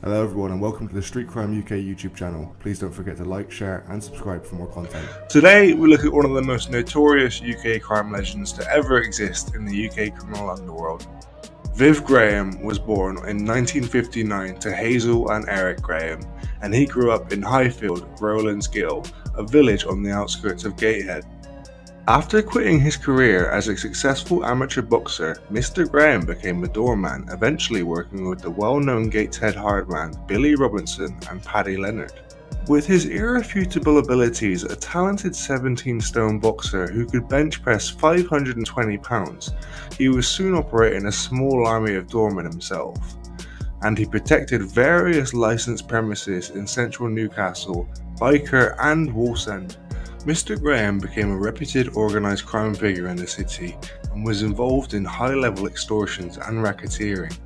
Hello everyone and welcome to the Street Crime UK YouTube channel. Please don't forget to like, share and subscribe for more content. Today we look at one of the most notorious UK crime legends to ever exist in the UK criminal underworld. Viv Graham was born in 1959 to Hazel and Eric Graham, and he grew up in Highfield, Rowlands Gill, a village on the outskirts of Gateshead. After quitting his career as a successful amateur boxer, Mr. Graham became a doorman, eventually working with the well-known Gateshead hardman Billy Robinson and Paddy Leonard. With his irrefutable abilities, a talented 17-stone boxer who could bench press 520 pounds, he was soon operating a small army of doormen himself, and he protected various licensed premises in central Newcastle, Biker and Wallsend. Mr. Graham became a reputed organised crime figure in the city and was involved in high-level extortions and racketeering.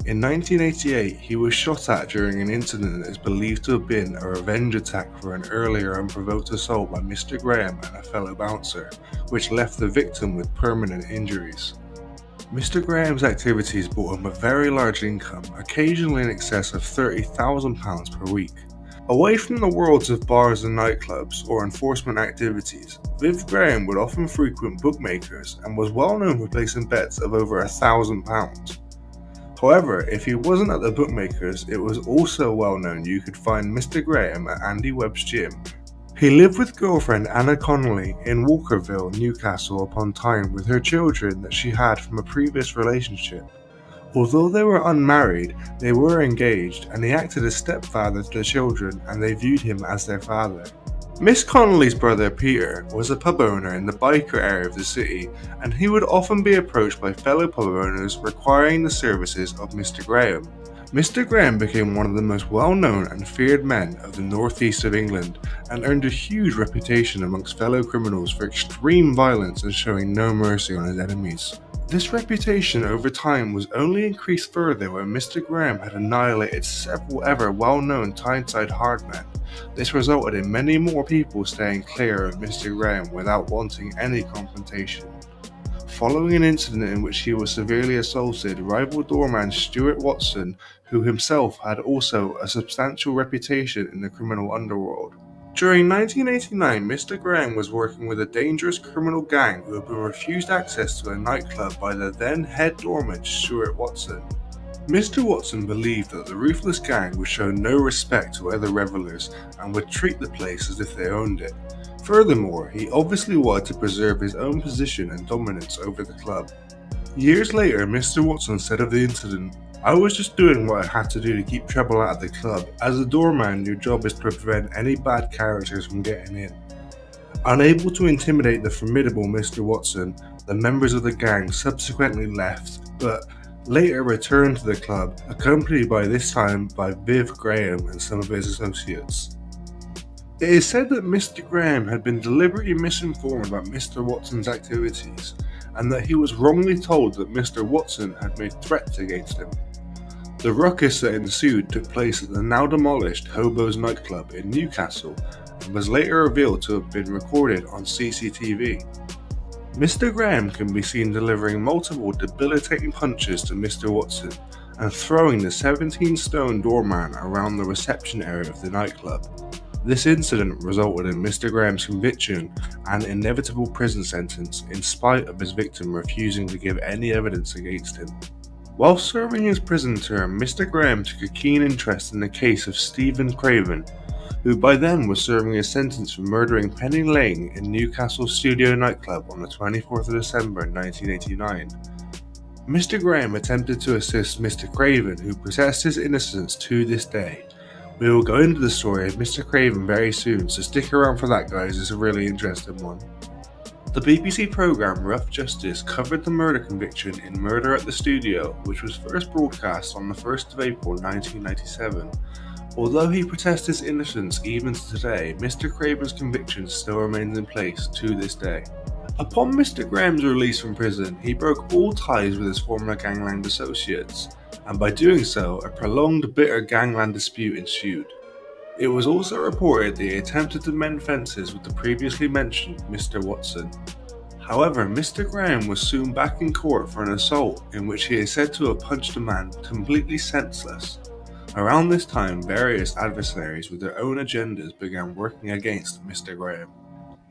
In 1988, he was shot at during an incident that is believed to have been a revenge attack for an earlier unprovoked assault by Mr. Graham and a fellow bouncer, which left the victim with permanent injuries. Mr. Graham's activities brought him a very large income, occasionally in excess of £30,000 per week. Away from the worlds of bars and nightclubs or enforcement activities, Viv Graham would often frequent bookmakers and was well known for placing bets of over £1,000. However, if he wasn't at the bookmakers, it was also well known you could find Mr. Graham at Andy Webb's gym. He lived with girlfriend Anna Connolly in Walkerville, Newcastle upon Tyne with her children that she had from a previous relationship. Although they were unmarried, they were engaged, and he acted as stepfather to the children, and they viewed him as their father. Miss Connolly's brother Peter was a pub owner in the Biker area of the city, and he would often be approached by fellow pub owners requiring the services of Mr. Graham. Mr. Graham became one of the most well-known and feared men of the northeast of England, and earned a huge reputation amongst fellow criminals for extreme violence and showing no mercy on his enemies. This reputation over time was only increased further when Mr. Graham had annihilated several ever well-known Tyneside hardmen. This resulted in many more people staying clear of Mr. Graham without wanting any confrontation. Following an incident in which he was severely assaulted, rival doorman Stuart Watson, who himself had also a substantial reputation in the criminal underworld. During 1989, Mr. Graham was working with a dangerous criminal gang who had been refused access to a nightclub by the then head doorman Stuart Watson. Mr. Watson believed that the ruthless gang would show no respect to other revelers and would treat the place as if they owned it. Furthermore, he obviously wanted to preserve his own position and dominance over the club. Years later, Mr. Watson said of the incident, "I was just doing what I had to do to keep trouble out of the club. As a doorman, your job is to prevent any bad characters from getting in." Unable to intimidate the formidable Mr. Watson, the members of the gang subsequently left, but later returned to the club, accompanied by this time by Viv Graham and some of his associates. It is said that Mr. Graham had been deliberately misinformed about Mr. Watson's activities, and that he was wrongly told that Mr. Watson had made threats against him. The ruckus that ensued took place at the now demolished Hobo's nightclub in Newcastle and was later revealed to have been recorded on CCTV. Mr. Graham can be seen delivering multiple debilitating punches to Mr. Watson and throwing the 17-stone doorman around the reception area of the nightclub. This incident resulted in Mr. Graham's conviction and inevitable prison sentence in spite of his victim refusing to give any evidence against him. While serving his prison term, Mr. Graham took a keen interest in the case of Stephen Craven, who by then was serving his sentence for murdering Penny Lane in Newcastle Studio nightclub on the 24th of December 1989. Mr. Graham attempted to assist Mr. Craven, who possessed his innocence to this day. We will go into the story of Mr. Craven very soon, so stick around for that, guys, it's a really interesting one. The BBC programme Rough Justice covered the murder conviction in Murder at the Studio, which was first broadcast on the 1st of April 1997. Although he protests his innocence even to today, Mr. Craven's conviction still remains in place to this day. Upon Mr. Graham's release from prison, he broke all ties with his former gangland associates, and by doing so, a prolonged bitter gangland dispute ensued. It was also reported that he attempted to mend fences with the previously mentioned Mr. Watson. However, Mr. Graham was soon back in court for an assault in which he is said to have punched a man completely senseless. Around this time, various adversaries with their own agendas began working against Mr. Graham.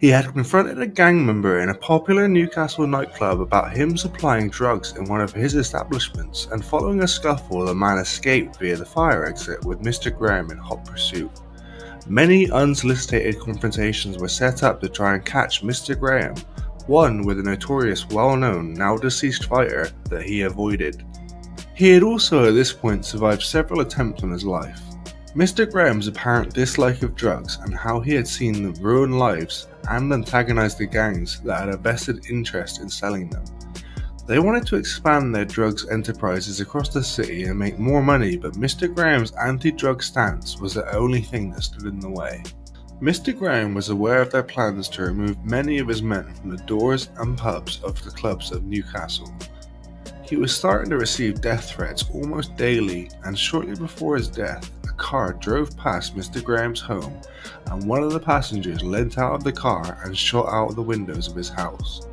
He had confronted a gang member in a popular Newcastle nightclub about him supplying drugs in one of his establishments, and following a scuffle, the man escaped via the fire exit with Mr. Graham in hot pursuit. Many unsolicited confrontations were set up to try and catch Mr. Graham, one with a notorious, well-known, now deceased fighter that he avoided. He had also at this point survived several attempts on his life. Mr. Graham's apparent dislike of drugs and how he had seen them ruin lives and antagonize the gangs that had a vested interest in selling them. They wanted to expand their drugs enterprises across the city and make more money, but Mr. Graham's anti-drug stance was the only thing that stood in the way. Mr. Graham was aware of their plans to remove many of his men from the doors and pubs of the clubs of Newcastle. He was starting to receive death threats almost daily, and shortly before his death, a car drove past Mr. Graham's home, and one of the passengers leant out of the car and shot out the windows of his house.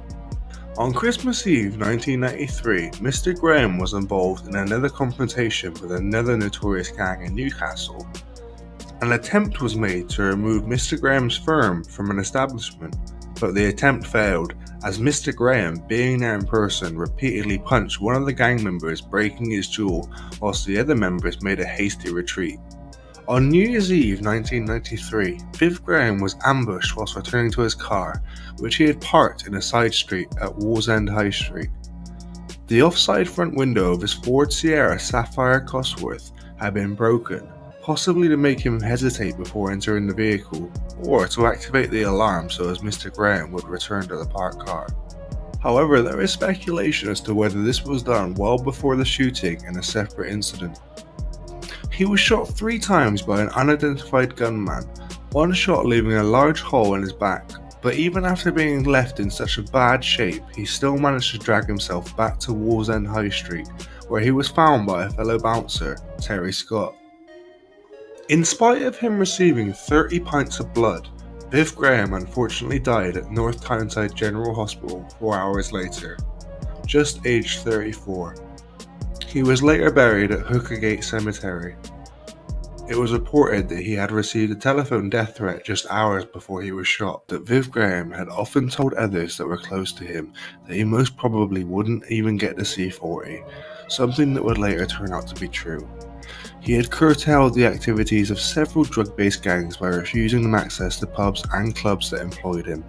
On Christmas Eve 1993, Mr. Graham was involved in another confrontation with another notorious gang in Newcastle. An attempt was made to remove Mr. Graham's firm from an establishment, but the attempt failed, as Mr. Graham, being there in person, repeatedly punched one of the gang members, breaking his jaw, whilst the other members made a hasty retreat. On New Year's Eve 1993, Viv Graham was ambushed whilst returning to his car, which he had parked in a side street at Wallsend High Street. The offside front window of his Ford Sierra Sapphire Cosworth had been broken, possibly to make him hesitate before entering the vehicle, or to activate the alarm so as Mr. Graham would return to the parked car. However, there is speculation as to whether this was done well before the shooting in a separate incident. He was shot 3 times by an unidentified gunman, one shot leaving a large hole in his back, but even after being left in such a bad shape, he still managed to drag himself back to Wallsend High Street, where he was found by a fellow bouncer, Terry Scott. In spite of him receiving 30 pints of blood, Viv Graham unfortunately died at North Tyneside General Hospital 4 hours later, just aged 34. He was later buried at Hookergate Cemetery. It was reported that he had received a telephone death threat just hours before he was shot, that Viv Graham had often told others that were close to him that he most probably wouldn't even get to C40, something that would later turn out to be true. He had curtailed the activities of several drug-based gangs by refusing them access to pubs and clubs that employed him,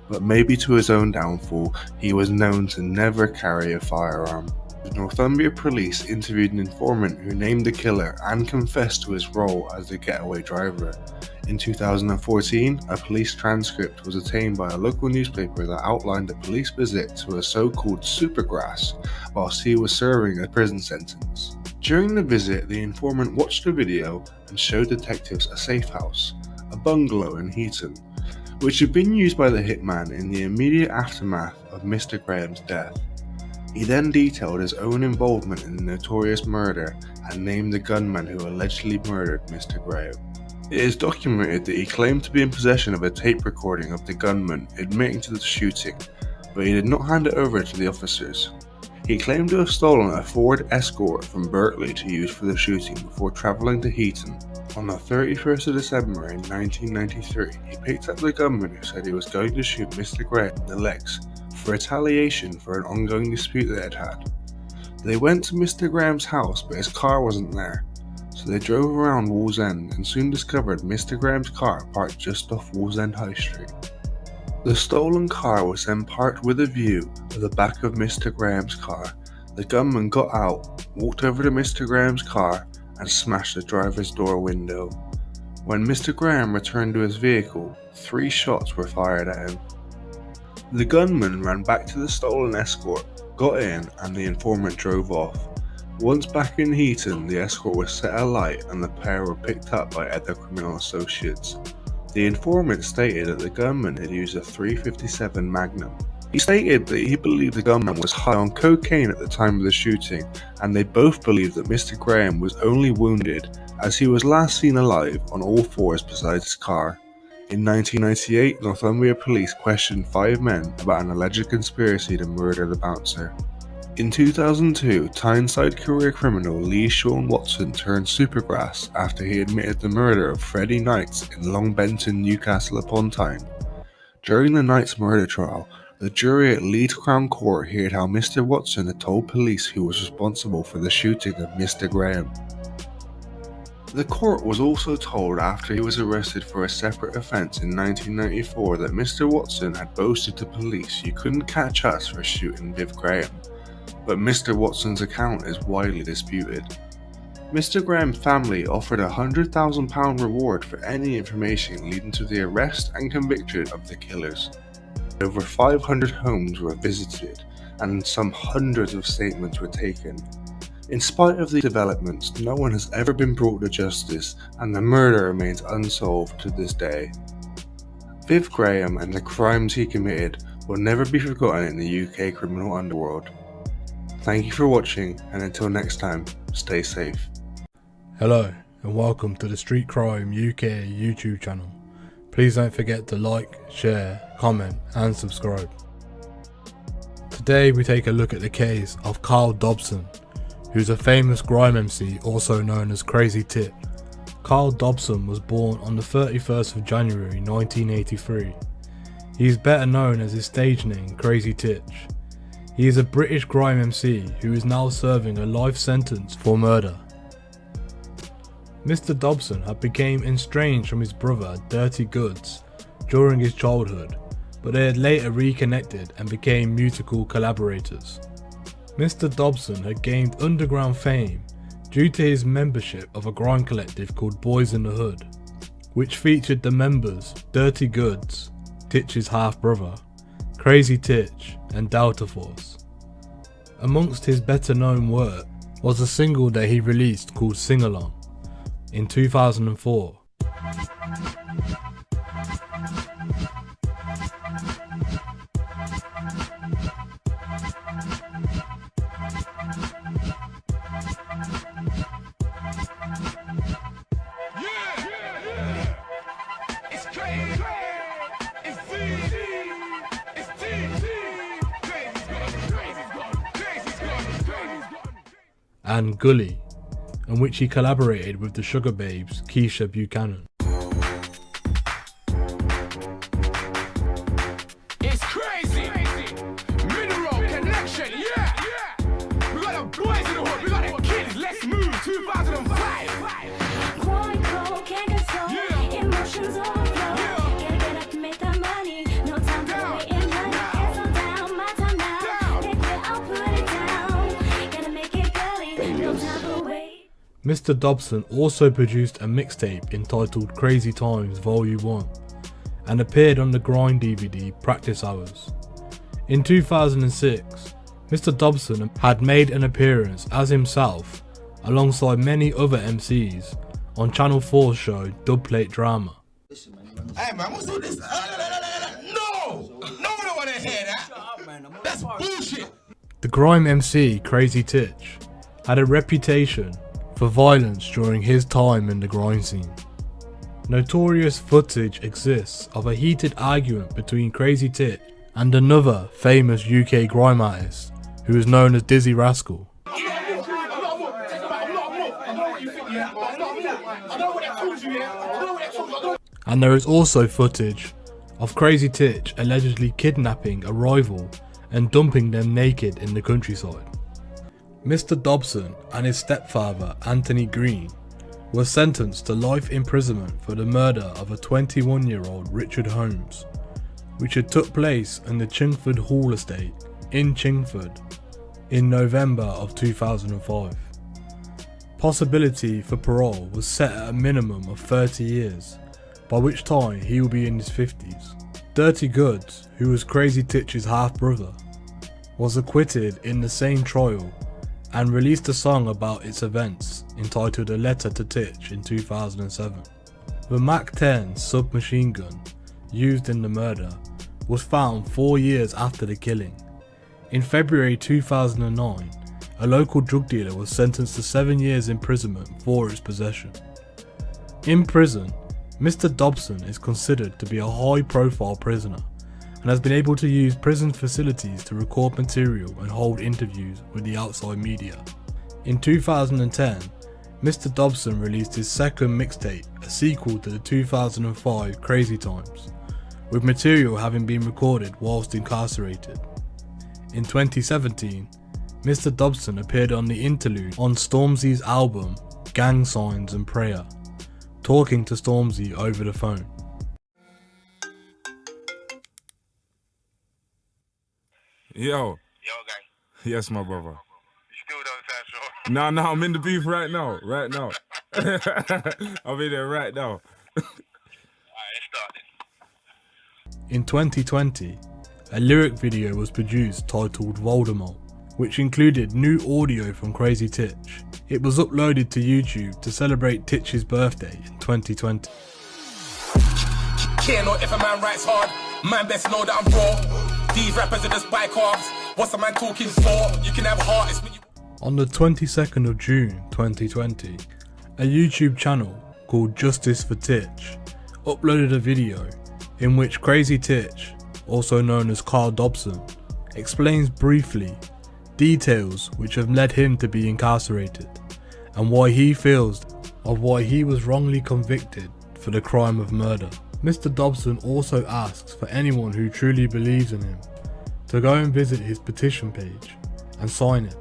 but maybe to his own downfall, he was known to never carry a firearm. The Northumbria police interviewed an informant who named the killer and confessed to his role as the getaway driver. In 2014, a police transcript was obtained by a local newspaper that outlined a police visit to a so-called supergrass whilst he was serving a prison sentence. During the visit, the informant watched a video and showed detectives a safe house, a bungalow in Heaton, which had been used by the hitman in the immediate aftermath of Mr. Graham's death. He then detailed his own involvement in the notorious murder and named the gunman who allegedly murdered Mr. Graham. It is documented that he claimed to be in possession of a tape recording of the gunman admitting to the shooting, but he did not hand it over to the officers. He claimed to have stolen a Ford Escort from Berkeley to use for the shooting before travelling to Heaton. On the 31st of December in 1993, he picked up the gunman who said he was going to shoot Mr. Graham in the legs for retaliation for an ongoing dispute they had had. They went to Mr. Graham's house, but his car wasn't there, so they drove around Wallsend and soon discovered Mr. Graham's car parked just off Wallsend High Street. The stolen car was then parked with a view of the back of Mr. Graham's car. The gunman got out, walked over to Mr. Graham's car and smashed the driver's door window. When Mr. Graham returned to his vehicle, 3 shots were fired at him. The gunman ran back to the stolen Escort, got in, and the informant drove off. Once back in Heaton, the Escort was set alight and the pair were picked up by other criminal associates. The informant stated that the gunman had used a .357 Magnum. He stated that he believed the gunman was high on cocaine at the time of the shooting, and they both believed that Mr. Graham was only wounded, as he was last seen alive on all 4s beside his car. In 1998, Northumbria police questioned 5 men about an alleged conspiracy to murder the bouncer. In 2002, Tyneside career criminal Lee Sean Watson turned supergrass after he admitted the murder of Freddie Knights in Long Benton, Newcastle upon Tyne. During the Knights murder trial, the jury at Leeds Crown Court heard how Mr. Watson had told police who was responsible for the shooting of Mr. Graham. The court was also told after he was arrested for a separate offence in 1994 that Mr. Watson had boasted to police, "You couldn't catch us for shooting Viv Graham." But Mr. Watson's account is widely disputed. Mr. Graham's family offered a £100,000 reward for any information leading to the arrest and conviction of the killers. Over 500 homes were visited and some hundreds of statements were taken. In spite of these developments, no one has ever been brought to justice and the murder remains unsolved to this day. Viv Graham and the crimes he committed will never be forgotten in the UK criminal underworld. Thank you for watching, and until next time, stay safe. Hello and welcome to the Street Crime UK YouTube channel. Please don't forget to like, share, comment and subscribe. Today we take a look at the case of Carl Dobson, who's a famous grime MC also known as Crazy Tit. Carl Dobson was born on the 31st of January 1983. He is better known as his stage name Crazy Titch. He is a British grime MC who is now serving a life sentence for murder. Mr. Dobson had become estranged from his brother Dirty Goods during his childhood, but they had later reconnected and became musical collaborators. Mr. Dobson had gained underground fame due to his membership of a grime collective called Boys in the Hood, which featured the members Dirty Goods, Titch's half-brother, Crazy Titch and Delta Force. Amongst his better known work was a single that he released called Sing Along in 2004. And Gully, in which he collaborated with the Sugar Babes Keisha Buchanan. It's crazy! Mineral connection, yeah! We got the boys in the hood, we got the kids, let's move, 2005! Growing cold, can't control, emotions overflow. Gotta get up and make that money, no time for waiting, honey. Hands on down, my time now. Pick it, I'll put it down. Gotta make it girly, no time for wait. Mr. Dobson also produced a mixtape entitled Crazy Times Volume 1 and appeared on the Grind DVD Practice Hours. In 2006, Mr. Dobson had made an appearance as himself alongside many other MCs on Channel 4's show Dubplate Drama. Hey man, what's with this? No! No one don't wanna hear that! That's bullshit! The grime MC Crazy Titch had a reputation for violence during his time in the grime scene. Notorious footage exists of a heated argument between Crazy Tit and another famous UK grime artist who is known as Dizzy Rascal. And there is also footage of Crazy Titch allegedly kidnapping a rival and dumping them naked in the countryside. Mr. Dobson and his stepfather Anthony Green were sentenced to life imprisonment for the murder of a 21-year-old Richard Holmes, which had took place in the Chingford Hall estate in Chingford in November of 2005. Possibility for parole was set at a minimum of 30 years, by which time he will be in his 50s. Dirty Goods, who was Crazy Titch's half-brother, was acquitted in the same trial and released a song about its events entitled A Letter to Titch in 2007. The Mac-10 submachine gun used in the murder was found 4 years after the killing. In February 2009, a local drug dealer was sentenced to 7 years imprisonment for its possession. In prison, Mr. Dobson is considered to be a high-profile prisoner and has been able to use prison facilities to record material and hold interviews with the outside media. In 2010, Mr. Dobson released his second mixtape, a sequel to the 2005 Crazy Times, with material having been recorded whilst incarcerated. In 2017, Mr. Dobson appeared on the interlude on Stormzy's album Gang Signs and Prayer, talking to Stormzy over the phone. Yo. Yo, gang. Yes, my brother. You still don't sound sure. No, I'm in the booth right now. I'm in there right now. Alright, let's start then. In 2020, a lyric video was produced titled Voldemort, which included new audio from Crazy Titch. It was uploaded to YouTube to celebrate Titch's birthday in 2020. Care not if a man writes hard, man best know that I'm raw. These rappers are just bike halves. What's a man talking for? You can have heart, it's when you... On the 22nd of June 2020, a YouTube channel called Justice for Titch uploaded a video in which Crazy Titch, also known as Carl Dobson, explains briefly details which have led him to be incarcerated and why he feels of why he was wrongly convicted for the crime of murder. Mr. Dobson also asks for anyone who truly believes in him to go and visit his petition page and sign it.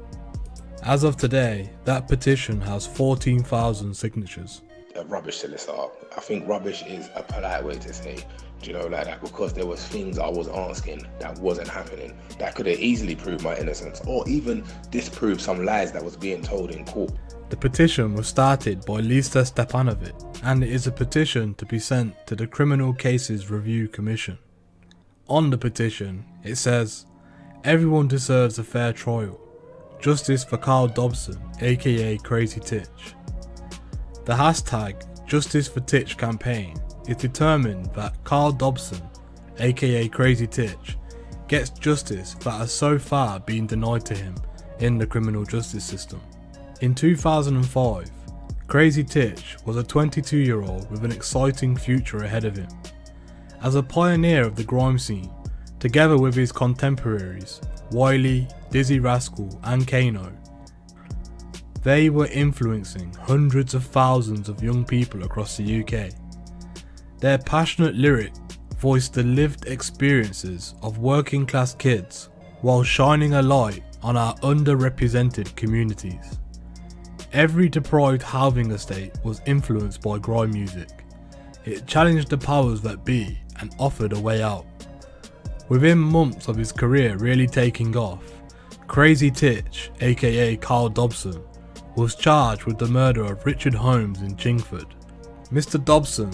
As of today, that petition has 14,000 signatures. Rubbish to list up. I think rubbish is a polite way to say, do you know, like that, because there was things I was asking that wasn't happening that could have easily proved my innocence or even disprove some lies that was being told in court. The petition was started by Lisa Stepanovic, and it is a petition to be sent to the Criminal Cases Review Commission. On the petition, it says, "Everyone deserves a fair trial. Justice for Carl Dobson, aka Crazy Titch." The hashtag Justice for Titch campaign is determined that Carl Dobson, aka Crazy Titch, gets justice that has so far been denied to him in the criminal justice system. In 2005, Crazy Titch was a 22-year-old with an exciting future ahead of him. As a pioneer of the grime scene, together with his contemporaries Wiley, Dizzy Rascal and Kano, they were influencing hundreds of thousands of young people across the UK. Their passionate lyric voiced the lived experiences of working class kids while shining a light on our underrepresented communities. Every deprived housing estate was influenced by grime music. It challenged the powers that be and offered a way out. Within months of his career really taking off, Crazy Titch, aka Carl Dobson, was charged with the murder of Richard Holmes in Chingford. Mr. Dobson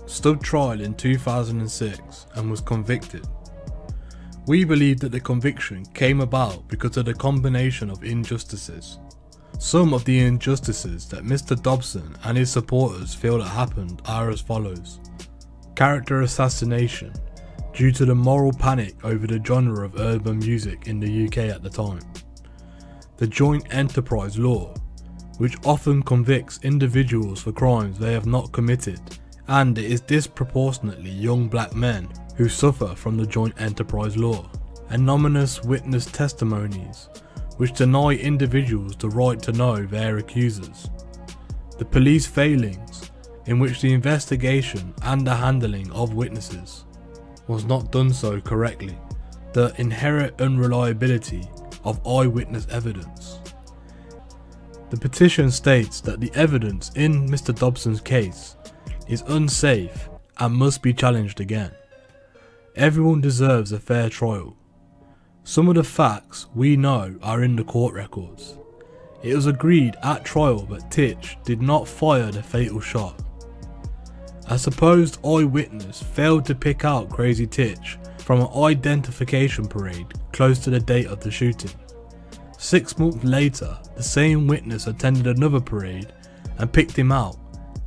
stood trial in 2006 and was convicted. We believe that the conviction came about because of the combination of injustices. Some of the injustices that Mr. Dobson and his supporters feel that happened are as follows. Character assassination, due to the moral panic over the genre of urban music in the UK at the time. The joint enterprise law, which often convicts individuals for crimes they have not committed, and it is disproportionately young black men who suffer from the joint enterprise law. Anonymous witness testimonies, which deny individuals the right to know their accusers. The police failings, in which the investigation and the handling of witnesses was not done so correctly. The inherent unreliability of eyewitness evidence. The petition states that the evidence in Mr. Dobson's case is unsafe and must be challenged again. Everyone deserves a fair trial. Some of the facts we know are in the court records. It was agreed at trial that Titch did not fire the fatal shot. A supposed eyewitness failed to pick out Crazy Titch from an identification parade close to the date of the shooting. 6 months later, the same witness attended another parade and picked him out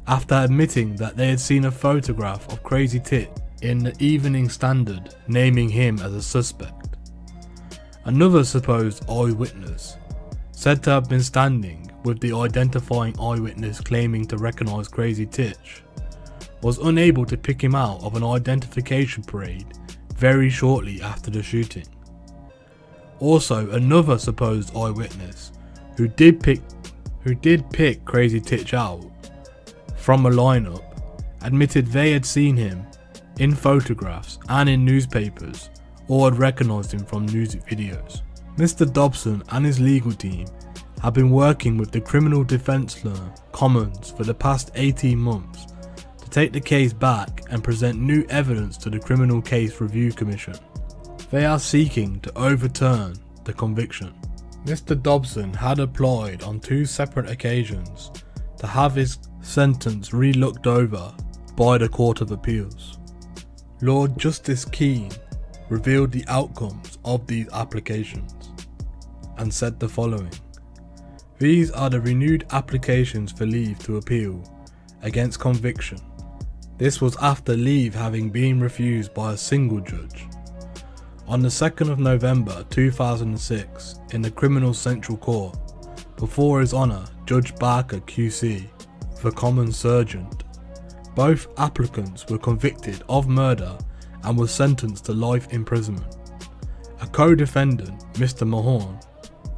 after admitting that they had seen a photograph of Crazy Titch in the Evening Standard naming him as a suspect. Another supposed eyewitness, said to have been standing with the identifying eyewitness claiming to recognise Crazy Titch, was unable to pick him out of an identification parade very shortly after the shooting. Also, another supposed eyewitness who did pick Crazy Titch out from a lineup admitted they had seen him in photographs and in newspapers, or had recognised him from music videos. Mr. Dobson and his legal team have been working with the criminal defence lawyer Commons for the past 18 months to take the case back and present new evidence to the Criminal Case Review Commission. They are seeking to overturn the conviction. Mr. Dobson had applied on 2 separate occasions to have his sentence re-looked over by the Court of Appeals. Lord Justice Keane revealed the outcomes of these applications and said the following: "These are the renewed applications for leave to appeal against conviction. This was after leave having been refused by a single judge. On the 2nd of November 2006 in the Criminal Central Court, before His Honour Judge Barker QC, the Common Sergeant, both applicants were convicted of murder and were sentenced to life imprisonment. A co-defendant, Mr. Mahorn,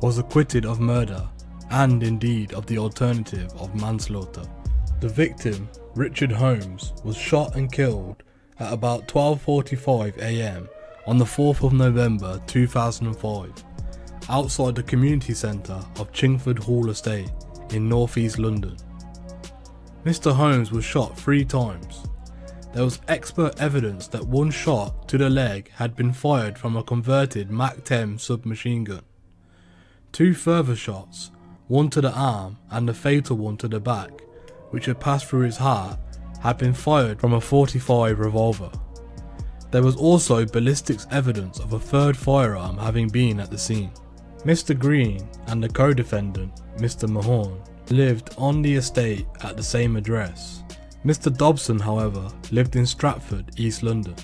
was acquitted of murder and indeed of the alternative of manslaughter. The victim, Richard Holmes, was shot and killed at about 12:45 AM on the 4th of November 2005 outside the community centre of Chingford Hall Estate in North East London. Mr. Holmes was shot 3 times. There was expert evidence that one shot to the leg had been fired from a converted MAC-10 submachine gun. 2 further shots, one to the arm and the fatal one to the back, which had passed through his heart, had been fired from a .45 revolver. There was also ballistics evidence of a 3rd firearm having been at the scene. Mr. Green and the co-defendant, Mr. Mahorn, lived on the estate at the same address. Mr. Dobson, however, lived in Stratford, East London.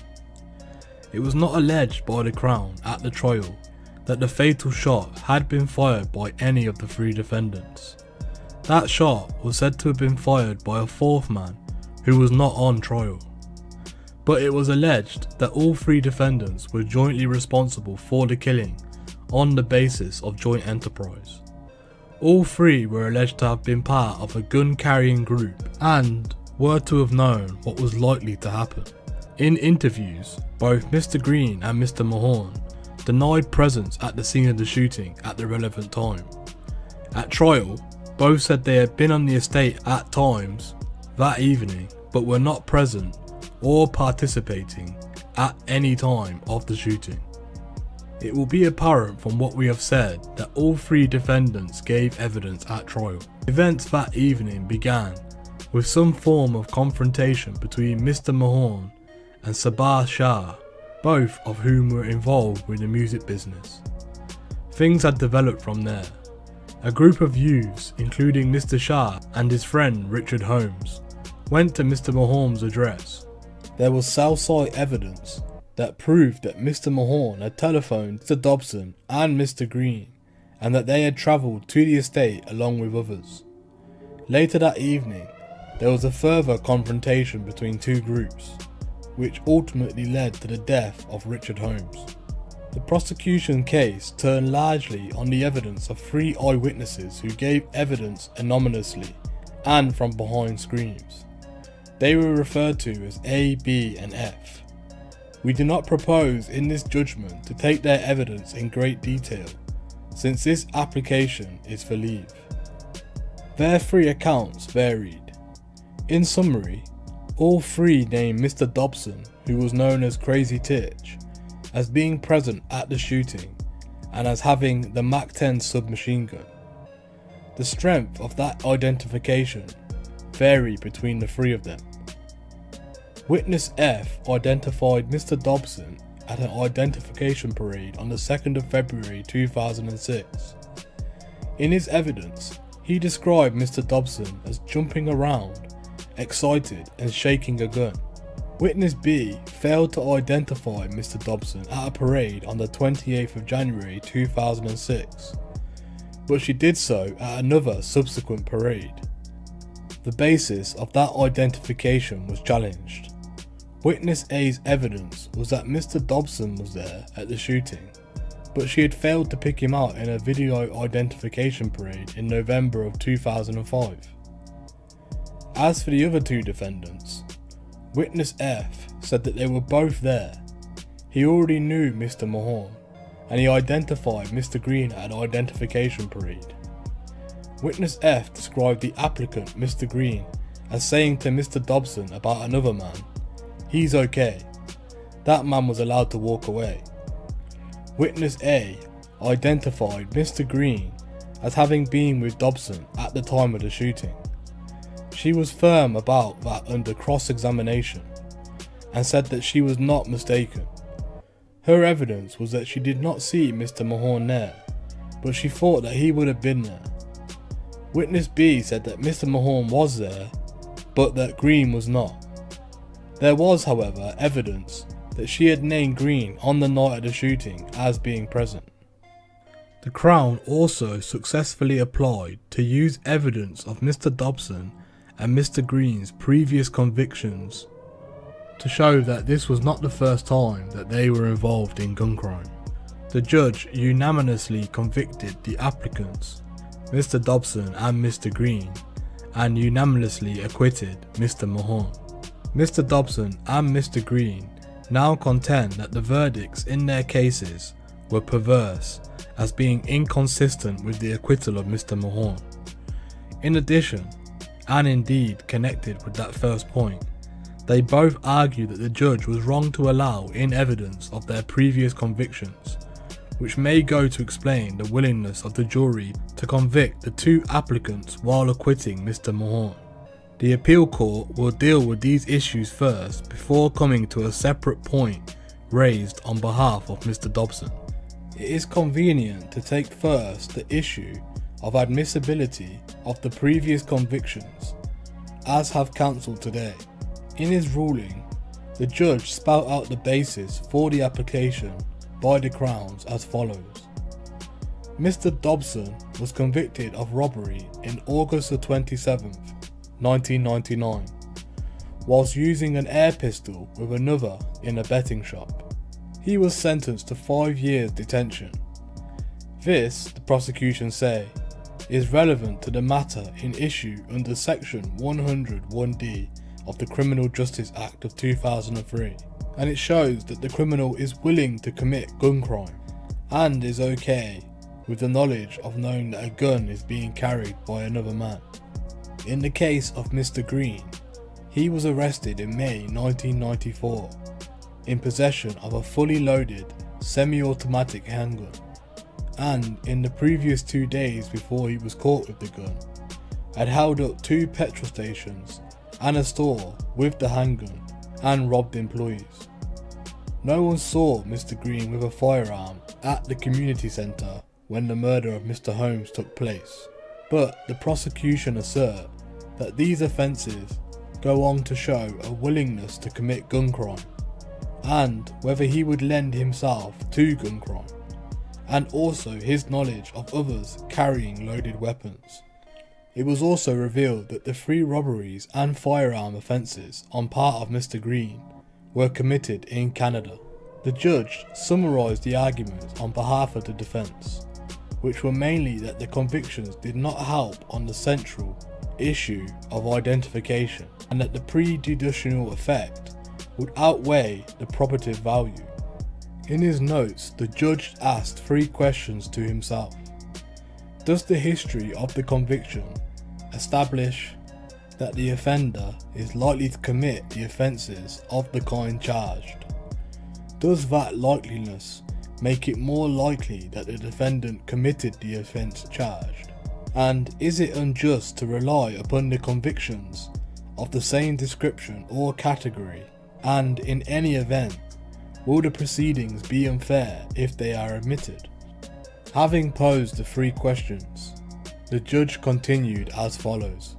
It was not alleged by the Crown at the trial that the fatal shot had been fired by any of the 3 defendants. That shot was said to have been fired by a 4th man who was not on trial. But it was alleged that all 3 defendants were jointly responsible for the killing on the basis of joint enterprise. All 3 were alleged to have been part of a gun-carrying group and were to have known what was likely to happen. In interviews, both Mr. Green and Mr. Mahorn denied presence at the scene of the shooting at the relevant time. At trial, both said they had been on the estate at times that evening but were not present or participating at any time of the shooting. It will be apparent from what we have said that all 3 defendants gave evidence at trial. Events that evening began with some form of confrontation between Mr. Mahorn and Sabah Shah, both of whom were involved with the music business. Things had developed from there. A group of youths, including Mr. Shah and his friend Richard Holmes, went to Mr. Mahorn's address. There was Southside evidence that proved that Mr. Mahorn had telephoned Mr. Dobson and Mr. Green and that they had travelled to the estate along with others. Later that evening, there was a further confrontation between 2 groups, which ultimately led to the death of Richard Holmes. The prosecution case turned largely on the evidence of 3 eyewitnesses who gave evidence anonymously and from behind screens. They were referred to as A, B and F. We do not propose in this judgment to take their evidence in great detail, since this application is for leave. Their 3 accounts varied. In summary, all 3 named Mr. Dobson, who was known as Crazy Titch, as being present at the shooting and as having the MAC-10 submachine gun. The strength of that identification varied between the 3 of them. Witness F identified Mr. Dobson at an identification parade on the 2nd of February 2006. In his evidence, he described Mr. Dobson as jumping around, excited and shaking a gun. Witness B failed to identify Mr. Dobson at a parade on the 28th of January 2006, but she did so at another subsequent parade. The basis of that identification was challenged. Witness A's evidence was that Mr. Dobson was there at the shooting, but she had failed to pick him out in a video identification parade in November of 2005. As for the other two defendants, Witness F said that they were both there. He already knew Mr. Mahorn, and he identified Mr. Green at an identification parade. Witness F described the applicant, Mr. Green, as saying to Mr. Dobson about another man, "He's okay." That man was allowed to walk away. Witness A identified Mr. Green as having been with Dobson at the time of the shooting. She was firm about that under cross-examination and said that she was not mistaken. Her evidence was that she did not see Mr. Mahorn there, but she thought that he would have been there. Witness B said that Mr. Mahorn was there, but that Green was not. There was, however, evidence that she had named Green on the night of the shooting as being present. The Crown also successfully applied to use evidence of Mr. Dobson and Mr. Green's previous convictions to show that this was not the first time that they were involved in gun crime. The judge unanimously convicted the applicants, Mr. Dobson and Mr. Green, and unanimously acquitted Mr. Mahorn. Mr. Dobson and Mr. Green now contend that the verdicts in their cases were perverse as being inconsistent with the acquittal of Mr. Mahorn. In addition, and indeed connected with that first point, they both argue that the judge was wrong to allow in evidence of their previous convictions, which may go to explain the willingness of the jury to convict the two applicants while acquitting Mr. Mahorn. The appeal court will deal with these issues first before coming to a separate point raised on behalf of Mr. Dobson. It is convenient to take first the issue of admissibility of the previous convictions, as have counsel today. In his ruling, the judge spelled out the basis for the application by the Crowns as follows. Mr. Dobson was convicted of robbery in August the 27th, 1999, whilst using an air pistol with another in a betting shop. He was sentenced to 5 years detention. This, the prosecution say, is relevant to the matter in issue under section 101D of the Criminal Justice Act of 2003, and it shows that the criminal is willing to commit gun crime and is okay with the knowledge of knowing that a gun is being carried by another man. In the case of Mr. Green, he was arrested in May 1994 in possession of a fully loaded semi-automatic handgun, and in the previous 2 days before he was caught with the gun, had held up 2 petrol stations and a store with the handgun and robbed employees. No one saw Mr. Green with a firearm at the community centre when the murder of Mr. Holmes took place, but the prosecution assert that these offences go on to show a willingness to commit gun crime, and whether he would lend himself to gun crime, and also his knowledge of others carrying loaded weapons. It was also revealed that the 3 robberies and firearm offences on part of Mr. Green were committed in Canada. The judge summarised the arguments on behalf of the defence, which were mainly that the convictions did not help on the central issue of identification, and that the prejudicial effect would outweigh the probative value. In his notes, the judge asked 3 questions to himself. Does the history of the conviction establish that the offender is likely to commit the offences of the kind charged? Does that likeliness make it more likely that the defendant committed the offence charged? And is it unjust to rely upon the convictions of the same description or category, and in any event, will the proceedings be unfair if they are omitted? Having posed the 3 questions, the judge continued as follows.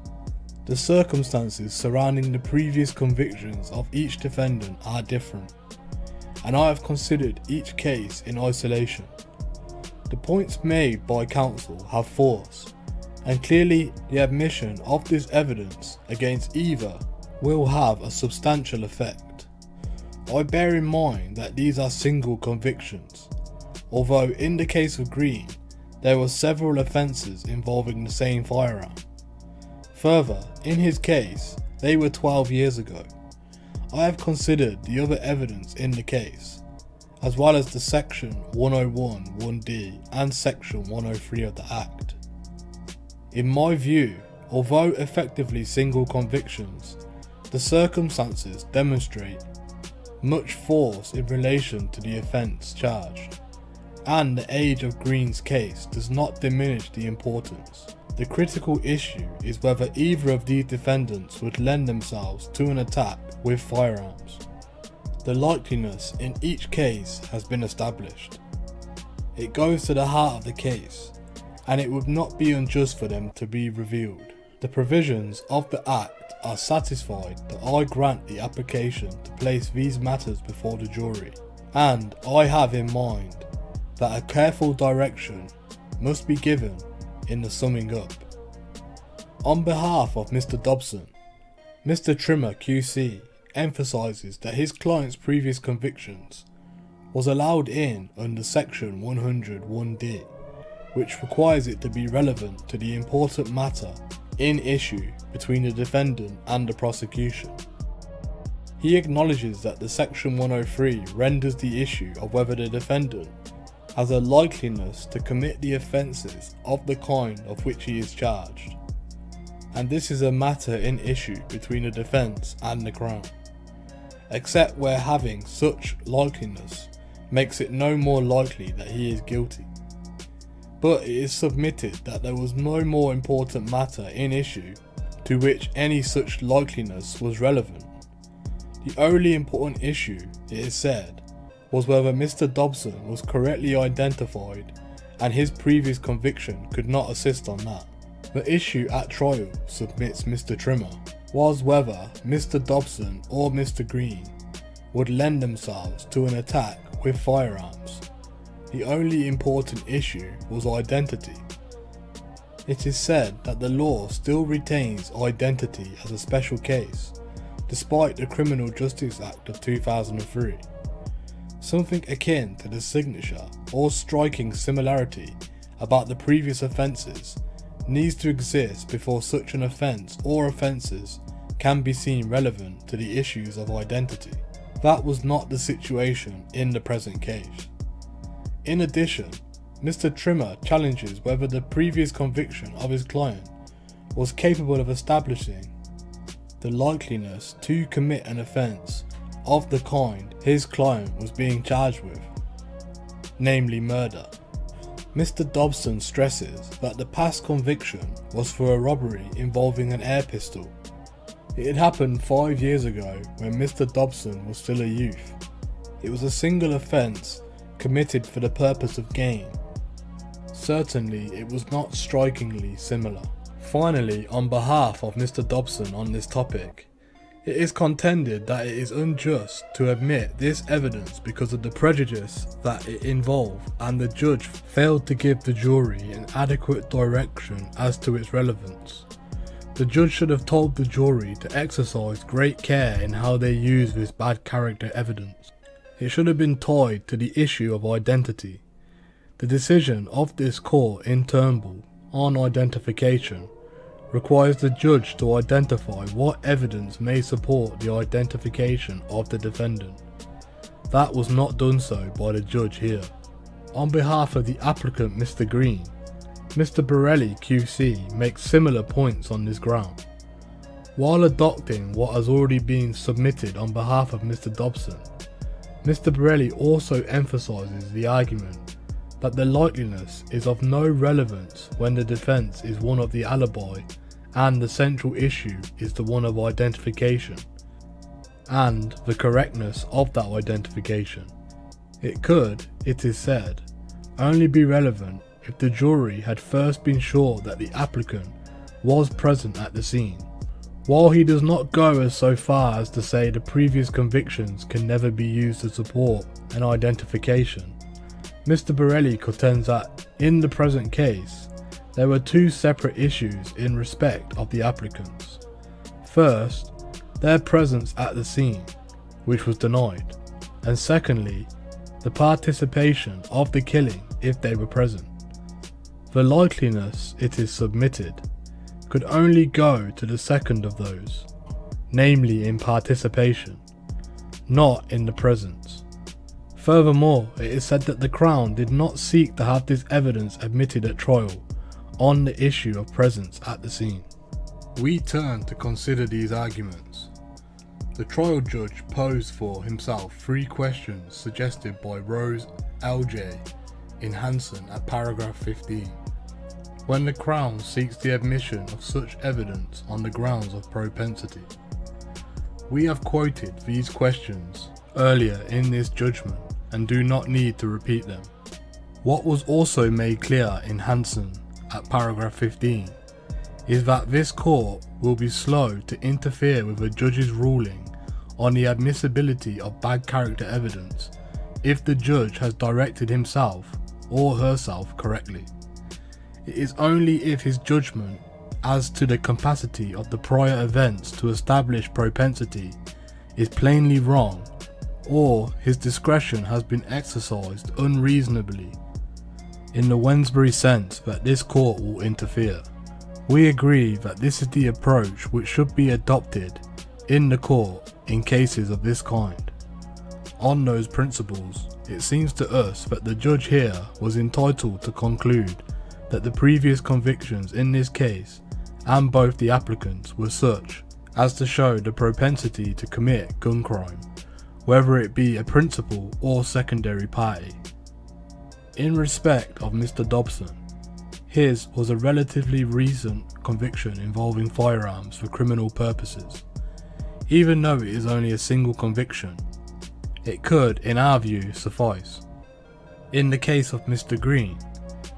The circumstances surrounding the previous convictions of each defendant are different, and I have considered each case in isolation. The points made by counsel have force, and clearly the admission of this evidence against either will have a substantial effect. I bear in mind that these are single convictions, although in the case of Green, there were several offences involving the same firearm. Further, in his case, they were 12 years ago. I have considered the other evidence in the case, as well as the Section 101 1D and Section 103 of the Act. In my view, although effectively single convictions, the circumstances demonstrate much force in relation to the offence charged, and the age of Green's case does not diminish the importance. The critical issue is whether either of these defendants would lend themselves to an attack with firearms. The likeliness in each case has been established. It goes to the heart of the case, and it would not be unjust for them to be revealed. The provisions of the Act are satisfied that I grant the application to place these matters before the jury, and I have in mind that a careful direction must be given in the summing up. On behalf of Mr. Dobson, Mr. Trimmer QC emphasises that his client's previous convictions was allowed in under Section 101D, which requires it to be relevant to the important matter in issue between the defendant and the prosecution. He acknowledges that the Section 103 renders the issue of whether the defendant has a likeliness to commit the offences of the kind of which he is charged, and this is a matter in issue between the defence and the Crown, except where having such likeliness makes it no more likely that he is guilty. But it is submitted that there was no more important matter in issue to which any such likeliness was relevant. The only important issue, it is said, was whether Mr. Dobson was correctly identified, and his previous conviction could not assist on that. The issue at trial, submits Mr. Trimmer, was whether Mr. Dobson or Mr. Green would lend themselves to an attack with firearms. The only important issue was identity. It is said that the law still retains identity as a special case, despite the Criminal Justice Act of 2003. Something akin to the signature or striking similarity about the previous offences needs to exist before such an offence or offences can be seen relevant to the issues of identity. That was not the situation in the present case. In addition, Mr. Trimmer challenges whether the previous conviction of his client was capable of establishing the likeliness to commit an offence of the kind his client was being charged with, namely murder. Mr. Dobson stresses that the past conviction was for a robbery involving an air pistol. It had happened 5 years ago when Mr. Dobson was still a youth. It was a single offence committed for the purpose of gain. Certainly it was not strikingly similar. Finally, on behalf of Mr. Dobson on this topic, it is contended that it is unjust to admit this evidence because of the prejudice that it involved, and the judge failed to give the jury an adequate direction as to its relevance. The judge should have told the jury to exercise great care in how they use this bad character evidence. It should have been tied to the issue of identity. The decision of this court in Turnbull on identification requires the judge to identify what evidence may support the identification of the defendant. That was not done so by the judge here. On behalf of the applicant Mr. Green, Mr. Borelli QC makes similar points on this ground. While adopting what has already been submitted on behalf of Mr. Dobson, Mr. Borelli also emphasises the argument that the likeliness is of no relevance when the defence is one of the alibi and the central issue is the one of identification, and the correctness of that identification. It could, it is said, only be relevant if the jury had first been sure that the applicant was present at the scene. While he does not go as so far as to say the previous convictions can never be used to support an identification, Mr. Borelli contends that, in the present case, there were two separate issues in respect of the applicants. First, their presence at the scene, which was denied, and secondly, the participation of the killing if they were present. The likeliness it is submitted could only go to the second of those, namely in participation, not in the presence. Furthermore, it is said that the Crown did not seek to have this evidence admitted at trial on the issue of presence at the scene. We turn to consider these arguments. The trial judge posed for himself 3 questions suggested by Rose L.J. in Hansen at paragraph 15. When the Crown seeks the admission of such evidence on the grounds of propensity. We have quoted these questions earlier in this judgment and do not need to repeat them. What was also made clear in Hansen at paragraph 15 is that this court will be slow to interfere with a judge's ruling on the admissibility of bad character evidence if the judge has directed himself or herself correctly. It is only if his judgment as to the capacity of the prior events to establish propensity is plainly wrong, or his discretion has been exercised unreasonably, in the Wensbury sense, that this court will interfere. We agree that this is the approach which should be adopted in the court in cases of this kind. On those principles, it seems to us that the judge here was entitled to conclude that the previous convictions in this case and both the applicants were such as to show the propensity to commit gun crime, whether it be a principal or secondary party. In respect of Mr. Dobson, his was a relatively recent conviction involving firearms for criminal purposes. Even though it is only a single conviction, it could, in our view, suffice. In the case of Mr. Green,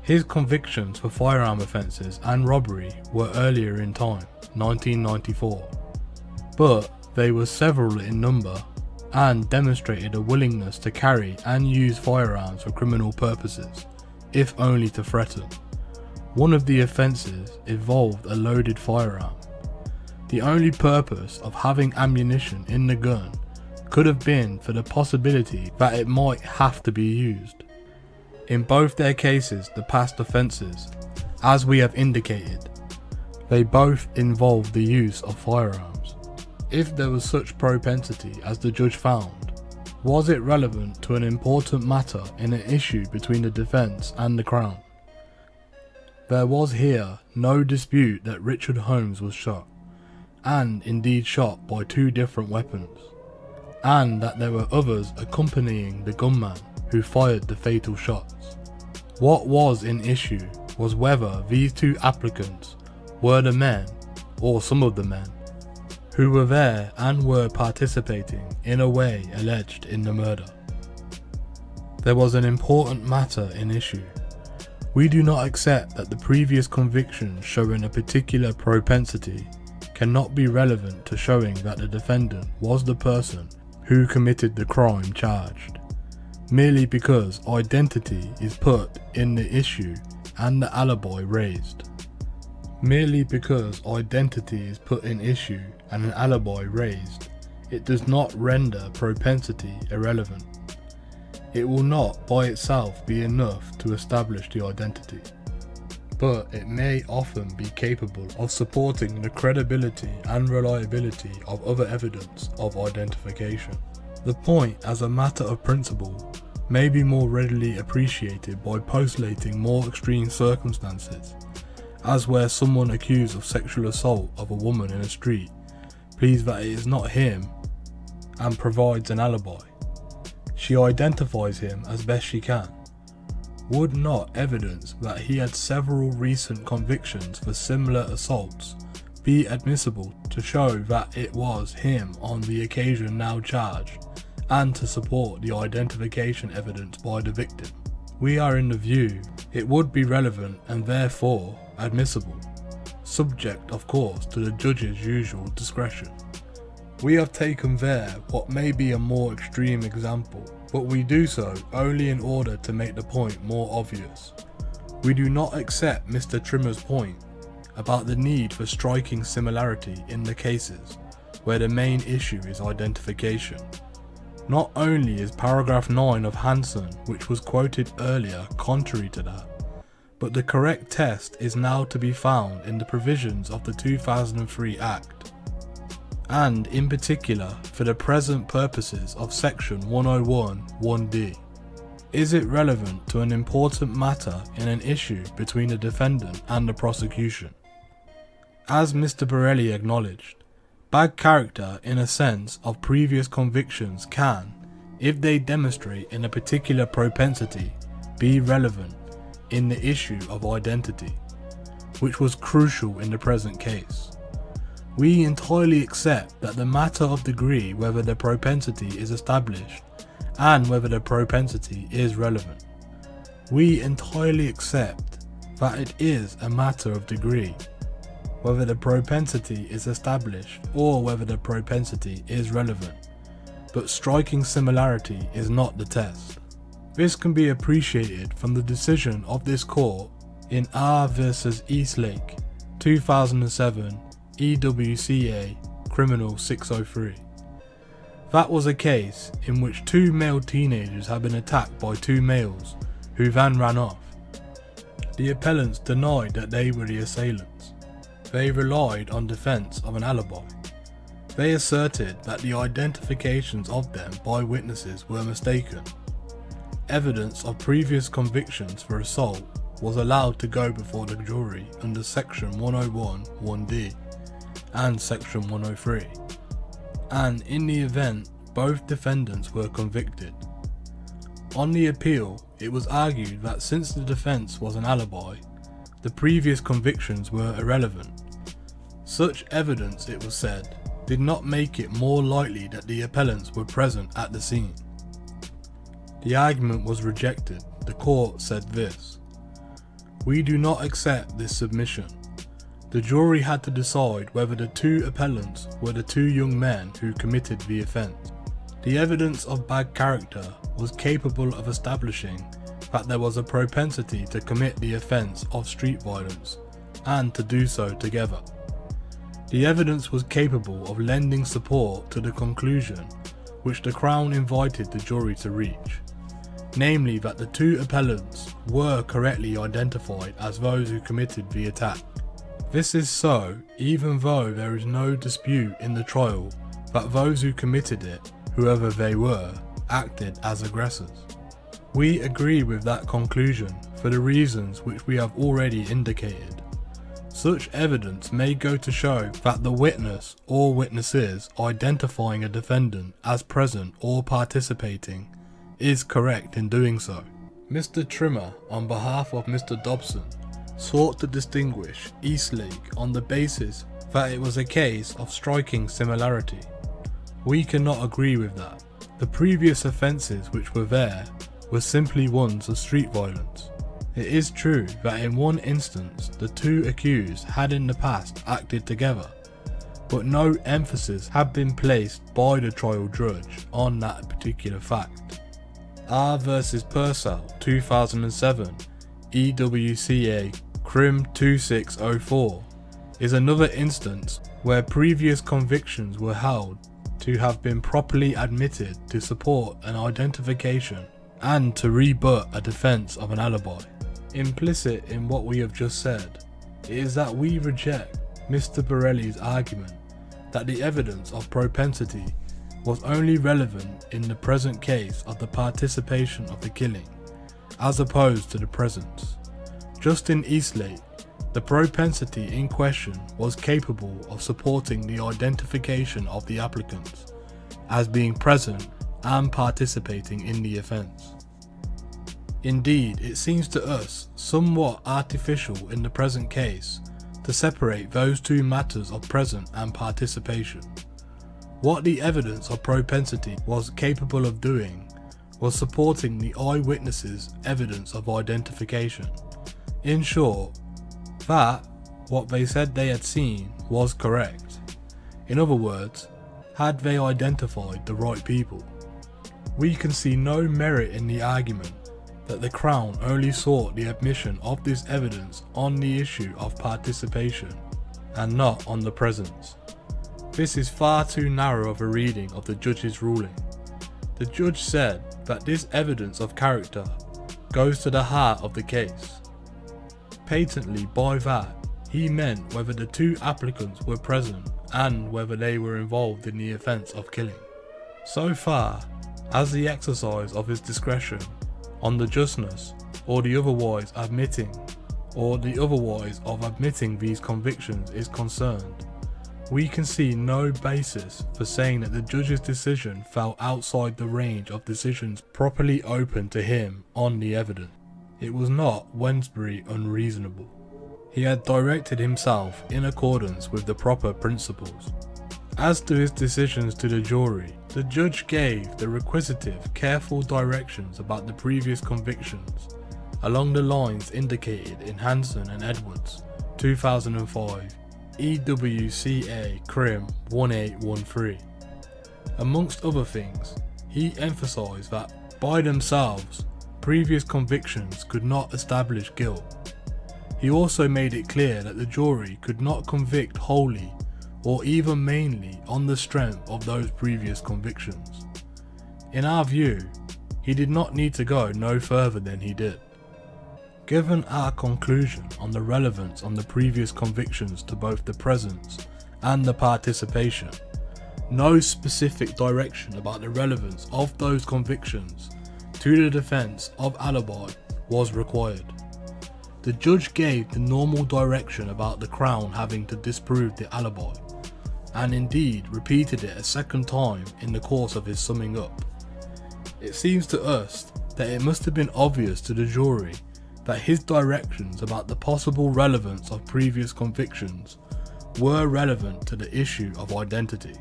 his convictions for firearm offences and robbery were earlier in time, 1994, but they were several in number and demonstrated a willingness to carry and use firearms for criminal purposes, if only to threaten. One of the offences involved a loaded firearm. The only purpose of having ammunition in the gun could have been for the possibility that it might have to be used. In both their cases, the past offences, as we have indicated, they both involved the use of firearms. If there was such propensity as the judge found, was it relevant to an important matter in an issue between the defence and the Crown? There was here no dispute that Richard Holmes was shot, and indeed shot by 2 different weapons, and that there were others accompanying the gunman who fired the fatal shots. What was in issue was whether these 2 applicants were the men, or some of the men, who were there and were participating in a way alleged in the murder. There was an important matter in issue. We do not accept that the previous convictions showing a particular propensity cannot be relevant to showing that the defendant was the person who committed the crime charged, merely because identity is put in the issue and the alibi raised. Merely because identity is put in issue and an alibi raised, it does not render propensity irrelevant. It will not by itself be enough to establish the identity, but it may often be capable of supporting the credibility and reliability of other evidence of identification. The point as a matter of principle may be more readily appreciated by postulating more extreme circumstances, as where someone accused of sexual assault of a woman in a street pleads that it is not him and provides an alibi. She identifies him as best she can. Would not evidence that he had several recent convictions for similar assaults be admissible to show that it was him on the occasion now charged, and to support the identification evidence by the victim? We are in the view it would be relevant and therefore admissible, subject of course to the judge's usual discretion. We have taken there what may be a more extreme example, but we do so only in order to make the point more obvious. We do not accept Mr. Trimmer's point about the need for striking similarity in the cases where the main issue is identification. Not only is paragraph 9 of Hansen, which was quoted earlier, contrary to that, but the correct test is now to be found in the provisions of the 2003 Act, and in particular for the present purposes of section 101(1)(d). Is it relevant to an important matter in an issue between the defendant and the prosecution? As Mr. Borelli acknowledged, bad character in a sense of previous convictions can, if they demonstrate in a particular propensity, be relevant in the issue of identity, which was crucial in the present case. We entirely accept that the matter of degree whether the propensity is established and whether the propensity is relevant. We entirely accept that it is a matter of degree whether the propensity is established or whether the propensity is relevant, but striking similarity is not the test. This can be appreciated from the decision of this court in R vs Eastlake 2007 EWCA Criminal 603. That was a case in which two male teenagers had been attacked by two males who then ran off. The appellants denied that they were the assailants. They relied on defense of an alibi. They asserted that the identifications of them by witnesses were mistaken. Evidence of previous convictions for assault was allowed to go before the jury under section 101(1)(d) and section 103, and in the event both defendants were convicted. On the appeal, it was argued that since the defense was an alibi, the previous convictions were irrelevant. Such evidence, it was said, did not make it more likely that the appellants were present at the scene. The argument was rejected. The court said this: "We do not accept this submission. The jury had to decide whether the two appellants were the two young men who committed the offence. The evidence of bad character was capable of establishing that there was a propensity to commit the offence of street violence and to do so together. The evidence was capable of lending support to the conclusion which the Crown invited the jury to reach, namely that the two appellants were correctly identified as those who committed the attack. This is so even though there is no dispute in the trial that those who committed it, whoever they were, acted as aggressors. We agree with that conclusion for the reasons which we have already indicated. Such evidence may go to show that the witness or witnesses identifying a defendant as present or participating is correct in doing so." Mr. Trimmer, on behalf of Mr. Dobson, sought to distinguish Eastlake on the basis that it was a case of striking similarity. We cannot agree with that. The previous offences which were there were simply ones of street violence. It is true that in one instance the two accused had in the past acted together, but no emphasis had been placed by the trial judge on that particular fact. R vs Purcell 2007 EWCA Crim 2604 is another instance where previous convictions were held to have been properly admitted to support an identification and to rebut a defence of an alibi. Implicit in what we have just said is that we reject Mr. Borelli's argument that the evidence of propensity was only relevant in the present case of the participation of the killing, as opposed to the presence. Just in Eastlake, the propensity in question was capable of supporting the identification of the applicants as being present and participating in the offence. Indeed, it seems to us somewhat artificial in the present case to separate those two matters of present and participation. What the evidence of propensity was capable of doing was supporting the eyewitnesses' evidence of identification. In short, that what they said they had seen was correct. In other words, had they identified the right people. We can see no merit in the argument that the Crown only sought the admission of this evidence on the issue of participation and not on the presence. This is far too narrow of a reading of the judge's ruling. The judge said that this evidence of character goes to the heart of the case. Patently by that, he meant whether the two applicants were present and whether they were involved in the offence of killing. So far as the exercise of his discretion on the justness or the otherwise of admitting these convictions is concerned, we can see no basis for saying that the judge's decision fell outside the range of decisions properly open to him on the evidence. It was not Wensbury unreasonable. He had directed himself in accordance with the proper principles. As to his decisions to the jury, the judge gave the requisitive, careful directions about the previous convictions, along the lines indicated in Hanson and Edwards, 2005, EWCA Crim 1813. Amongst other things, he emphasised that by themselves, previous convictions could not establish guilt. He also made it clear that the jury could not convict wholly or even mainly on the strength of those previous convictions. In our view, he did not need to go no further than he did. Given our conclusion on the relevance on the previous convictions to both the presence and the participation, no specific direction about the relevance of those convictions to the defence of alibi was required. The judge gave the normal direction about the Crown having to disprove the alibi, and indeed repeated it a second time in the course of his summing up. It seems to us that it must have been obvious to the jury that his directions about the possible relevance of previous convictions were relevant to the issue of identity.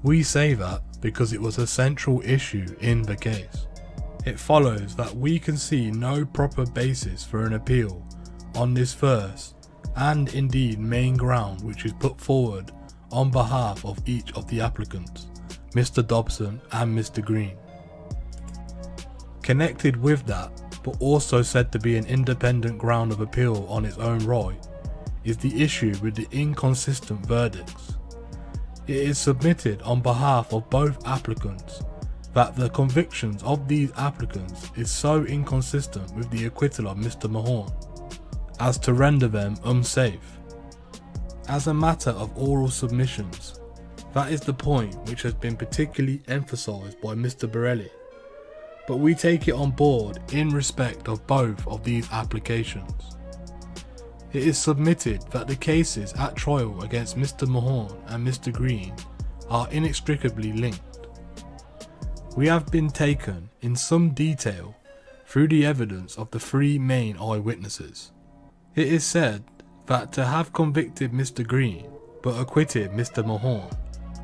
We say that because it was a central issue in the case. It follows that we can see no proper basis for an appeal on this first and indeed main ground which is put forward on behalf of each of the applicants, Mr. Dobson and Mr. Green. Connected with that, but also said to be an independent ground of appeal on its own right, is the issue with the inconsistent verdicts. It is submitted on behalf of both applicants that the convictions of these applicants is so inconsistent with the acquittal of Mr. Mahorn as to render them unsafe. As a matter of oral submissions, that is the point which has been particularly emphasised by Mr. Borelli, but we take it on board in respect of both of these applications. It is submitted that the cases at trial against Mr. Mahorn and Mr. Green are inextricably linked. We have been taken in some detail through the evidence of the three main eyewitnesses. It is said that to have convicted Mr. Green but acquitted Mr. Mahorn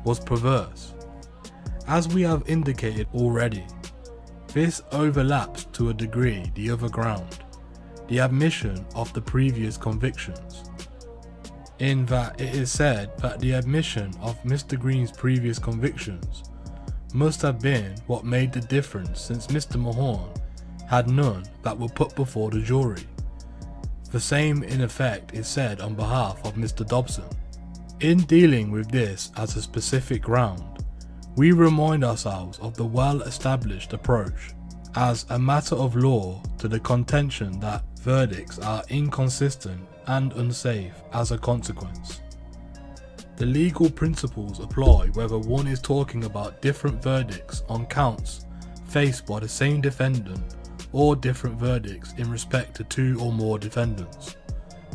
was perverse. As we have indicated already, this overlaps to a degree the other ground, the admission of the previous convictions, in that it is said that the admission of Mr. Green's previous convictions must have been what made the difference, since Mr. Mahorn had none that were put before the jury. The same in effect is said on behalf of Mr. Dobson. In dealing with this as a specific ground, we remind ourselves of the well-established approach as a matter of law to the contention that verdicts are inconsistent and unsafe as a consequence. The legal principles apply whether one is talking about different verdicts on counts faced by the same defendant or different verdicts in respect to two or more defendants.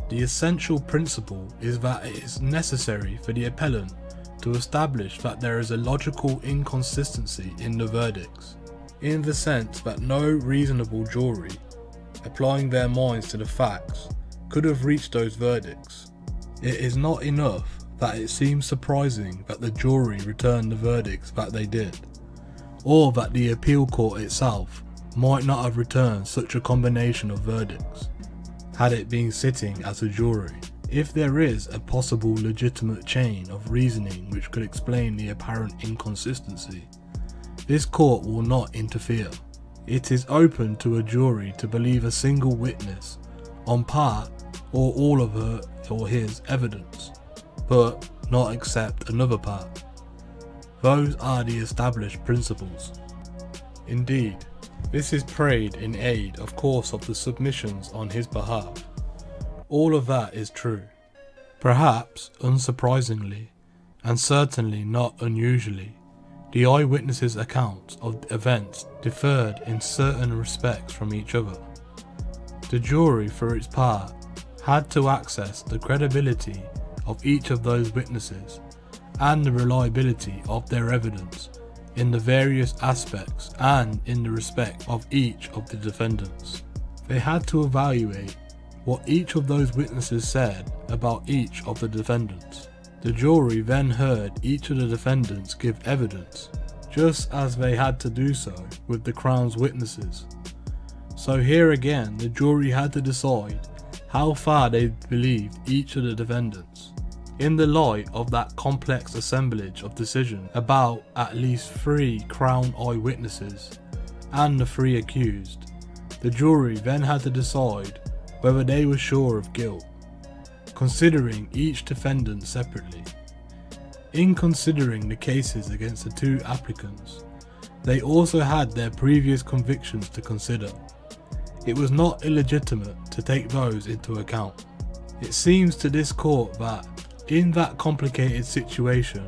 The essential principle is that it is necessary for the appellant to establish that there is a logical inconsistency in the verdicts, in the sense that no reasonable jury, applying their minds to the facts, could have reached those verdicts. It is not enough that it seems surprising that the jury returned the verdicts that they did, or that the appeal court itself might not have returned such a combination of verdicts, had it been sitting as a jury. If there is a possible legitimate chain of reasoning which could explain the apparent inconsistency, this court will not interfere. It is open to a jury to believe a single witness on part or all of her or his evidence, but not accept another part. Those are the established principles. Indeed, this is prayed in aid, of course, of the submissions on his behalf. All of that is true. Perhaps, unsurprisingly, and certainly not unusually, the eyewitnesses' accounts of events differed in certain respects from each other. The jury, for its part, had to access the credibility of each of those witnesses and the reliability of their evidence in the various aspects and in the respect of each of the defendants. They had to evaluate what each of those witnesses said about each of the defendants. The jury then heard each of the defendants give evidence, just as they had to do so with the Crown's witnesses. So here again, the jury had to decide how far they believed each of the defendants. In the light of that complex assemblage of decisions about at least 3 Crown eyewitnesses and the 3 accused, the jury then had to decide whether they were sure of guilt, considering each defendant separately. In considering the cases against the 2 applicants, they also had their previous convictions to consider. It was not illegitimate to take those into account. It seems to this court that, in that complicated situation,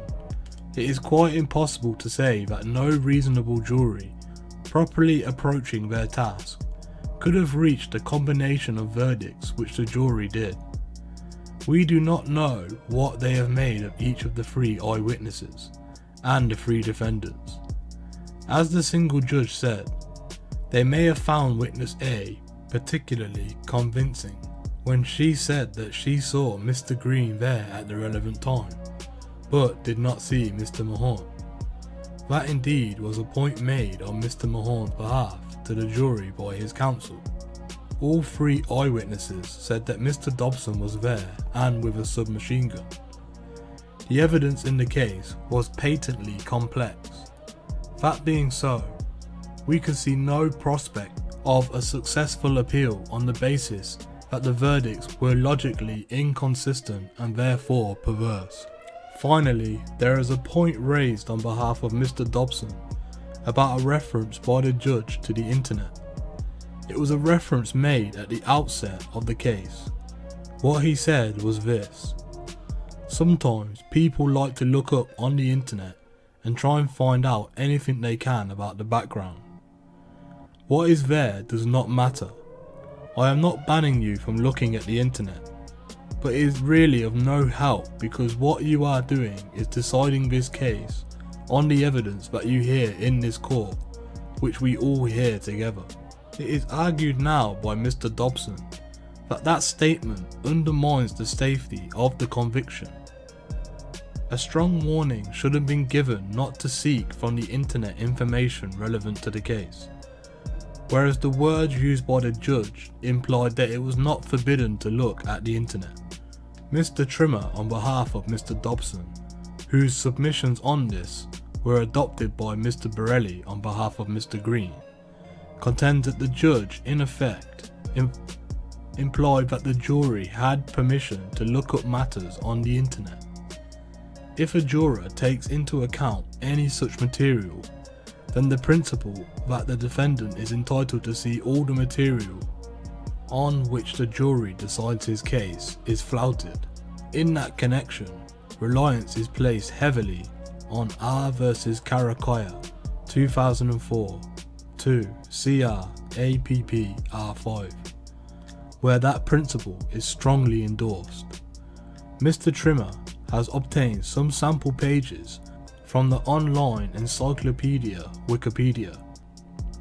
it is quite impossible to say that no reasonable jury, properly approaching their task, could have reached the combination of verdicts which the jury did. We do not know what they have made of each of the 3 eyewitnesses and the 3 defendants. As the single judge said, they may have found witness A particularly convincing when she said that she saw Mr. Green there at the relevant time, but did not see Mr. Mahone. That indeed was a point made on Mr. Mahone's behalf to the jury by his counsel. All 3 eyewitnesses said that Mr. Dobson was there and with a submachine gun. The evidence in the case was patently complex. That being so, we could see no prospect of a successful appeal on the basis that the verdicts were logically inconsistent and therefore perverse. Finally, there is a point raised on behalf of Mr. Dobson about a reference by the judge to the internet. It was a reference made at the outset of the case. What he said was this: sometimes people like to look up on the internet and try and find out anything they can about the background. What is there does not matter. I am not banning you from looking at the internet, but it is really of no help because what you are doing is deciding this case on the evidence that you hear in this court, which we all hear together. It is argued now by Mr. Dobson that that statement undermines the safety of the conviction. A strong warning should have been given not to seek from the internet information relevant to the case, whereas the words used by the judge implied that it was not forbidden to look at the internet. Mr. Trimmer, on behalf of Mr. Dobson, whose submissions on this were adopted by Mr. Borelli on behalf of Mr. Green, contends that the judge, in effect, implied that the jury had permission to look up matters on the internet. If a juror takes into account any such material, then the principle that the defendant is entitled to see all the material on which the jury decides his case is flouted. In that connection, reliance is placed heavily on R vs Karakaya 2004 2 CR APP R5, where that principle is strongly endorsed. Mr. Trimmer has obtained some sample pages from the online encyclopedia Wikipedia.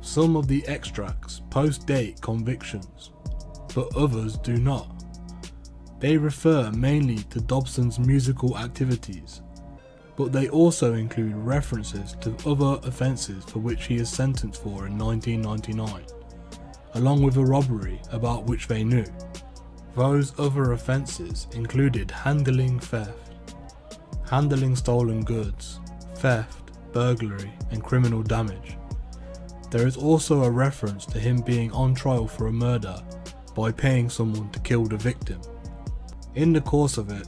Some of the extracts post-date convictions, but others do not. They refer mainly to Dobson's musical activities, but they also include references to other offences for which he is sentenced for in 1999, along with a robbery about which they knew. Those other offences included handling theft, handling stolen goods, theft, burglary, and criminal damage. There is also a reference to him being on trial for a murder by paying someone to kill the victim. In the course of it,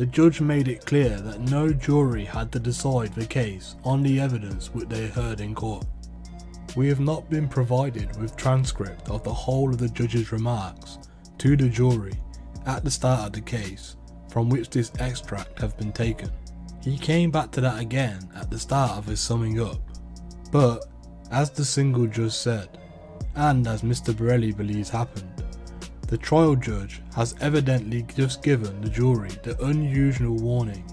the judge made it clear that no jury had to decide the case on the evidence which they heard in court. We have not been provided with transcript of the whole of the judge's remarks to the jury at the start of the case, from which this extract have been taken. He came back to that again at the start of his summing up, but as the single judge said, and as Mr. Borelli believes happened, the trial judge has evidently just given the jury the unusual warning,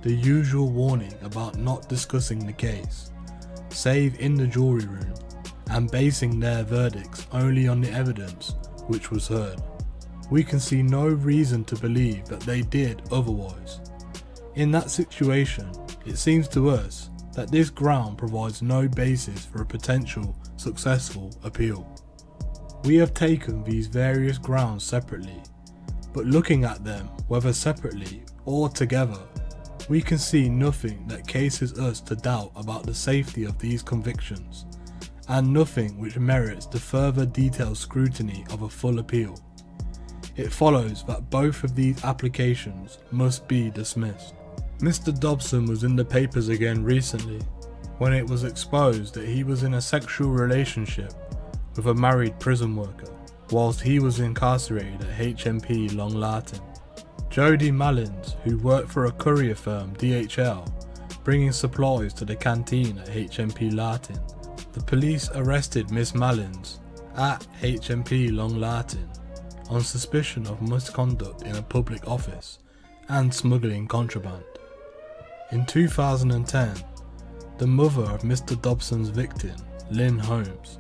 the usual warning about not discussing the case, save in the jury room, and basing their verdicts only on the evidence which was heard. We can see no reason to believe that they did otherwise. In that situation, it seems to us that this ground provides no basis for a potential successful appeal. We have taken these various grounds separately, but looking at them, whether separately or together, we can see nothing that cases us to doubt about the safety of these convictions, and nothing which merits the further detailed scrutiny of a full appeal. It follows that both of these applications must be dismissed. Mr. Dobson was in the papers again recently, when it was exposed that he was in a sexual relationship with a married prison worker, whilst he was incarcerated at HMP Long Lartin. Jody Malins, who worked for a courier firm DHL, bringing supplies to the canteen at HMP Lartin. The police arrested Miss Malins at HMP Long Lartin on suspicion of misconduct in a public office and smuggling contraband. In 2010, the mother of Mr. Dobson's victim, Lynn Holmes,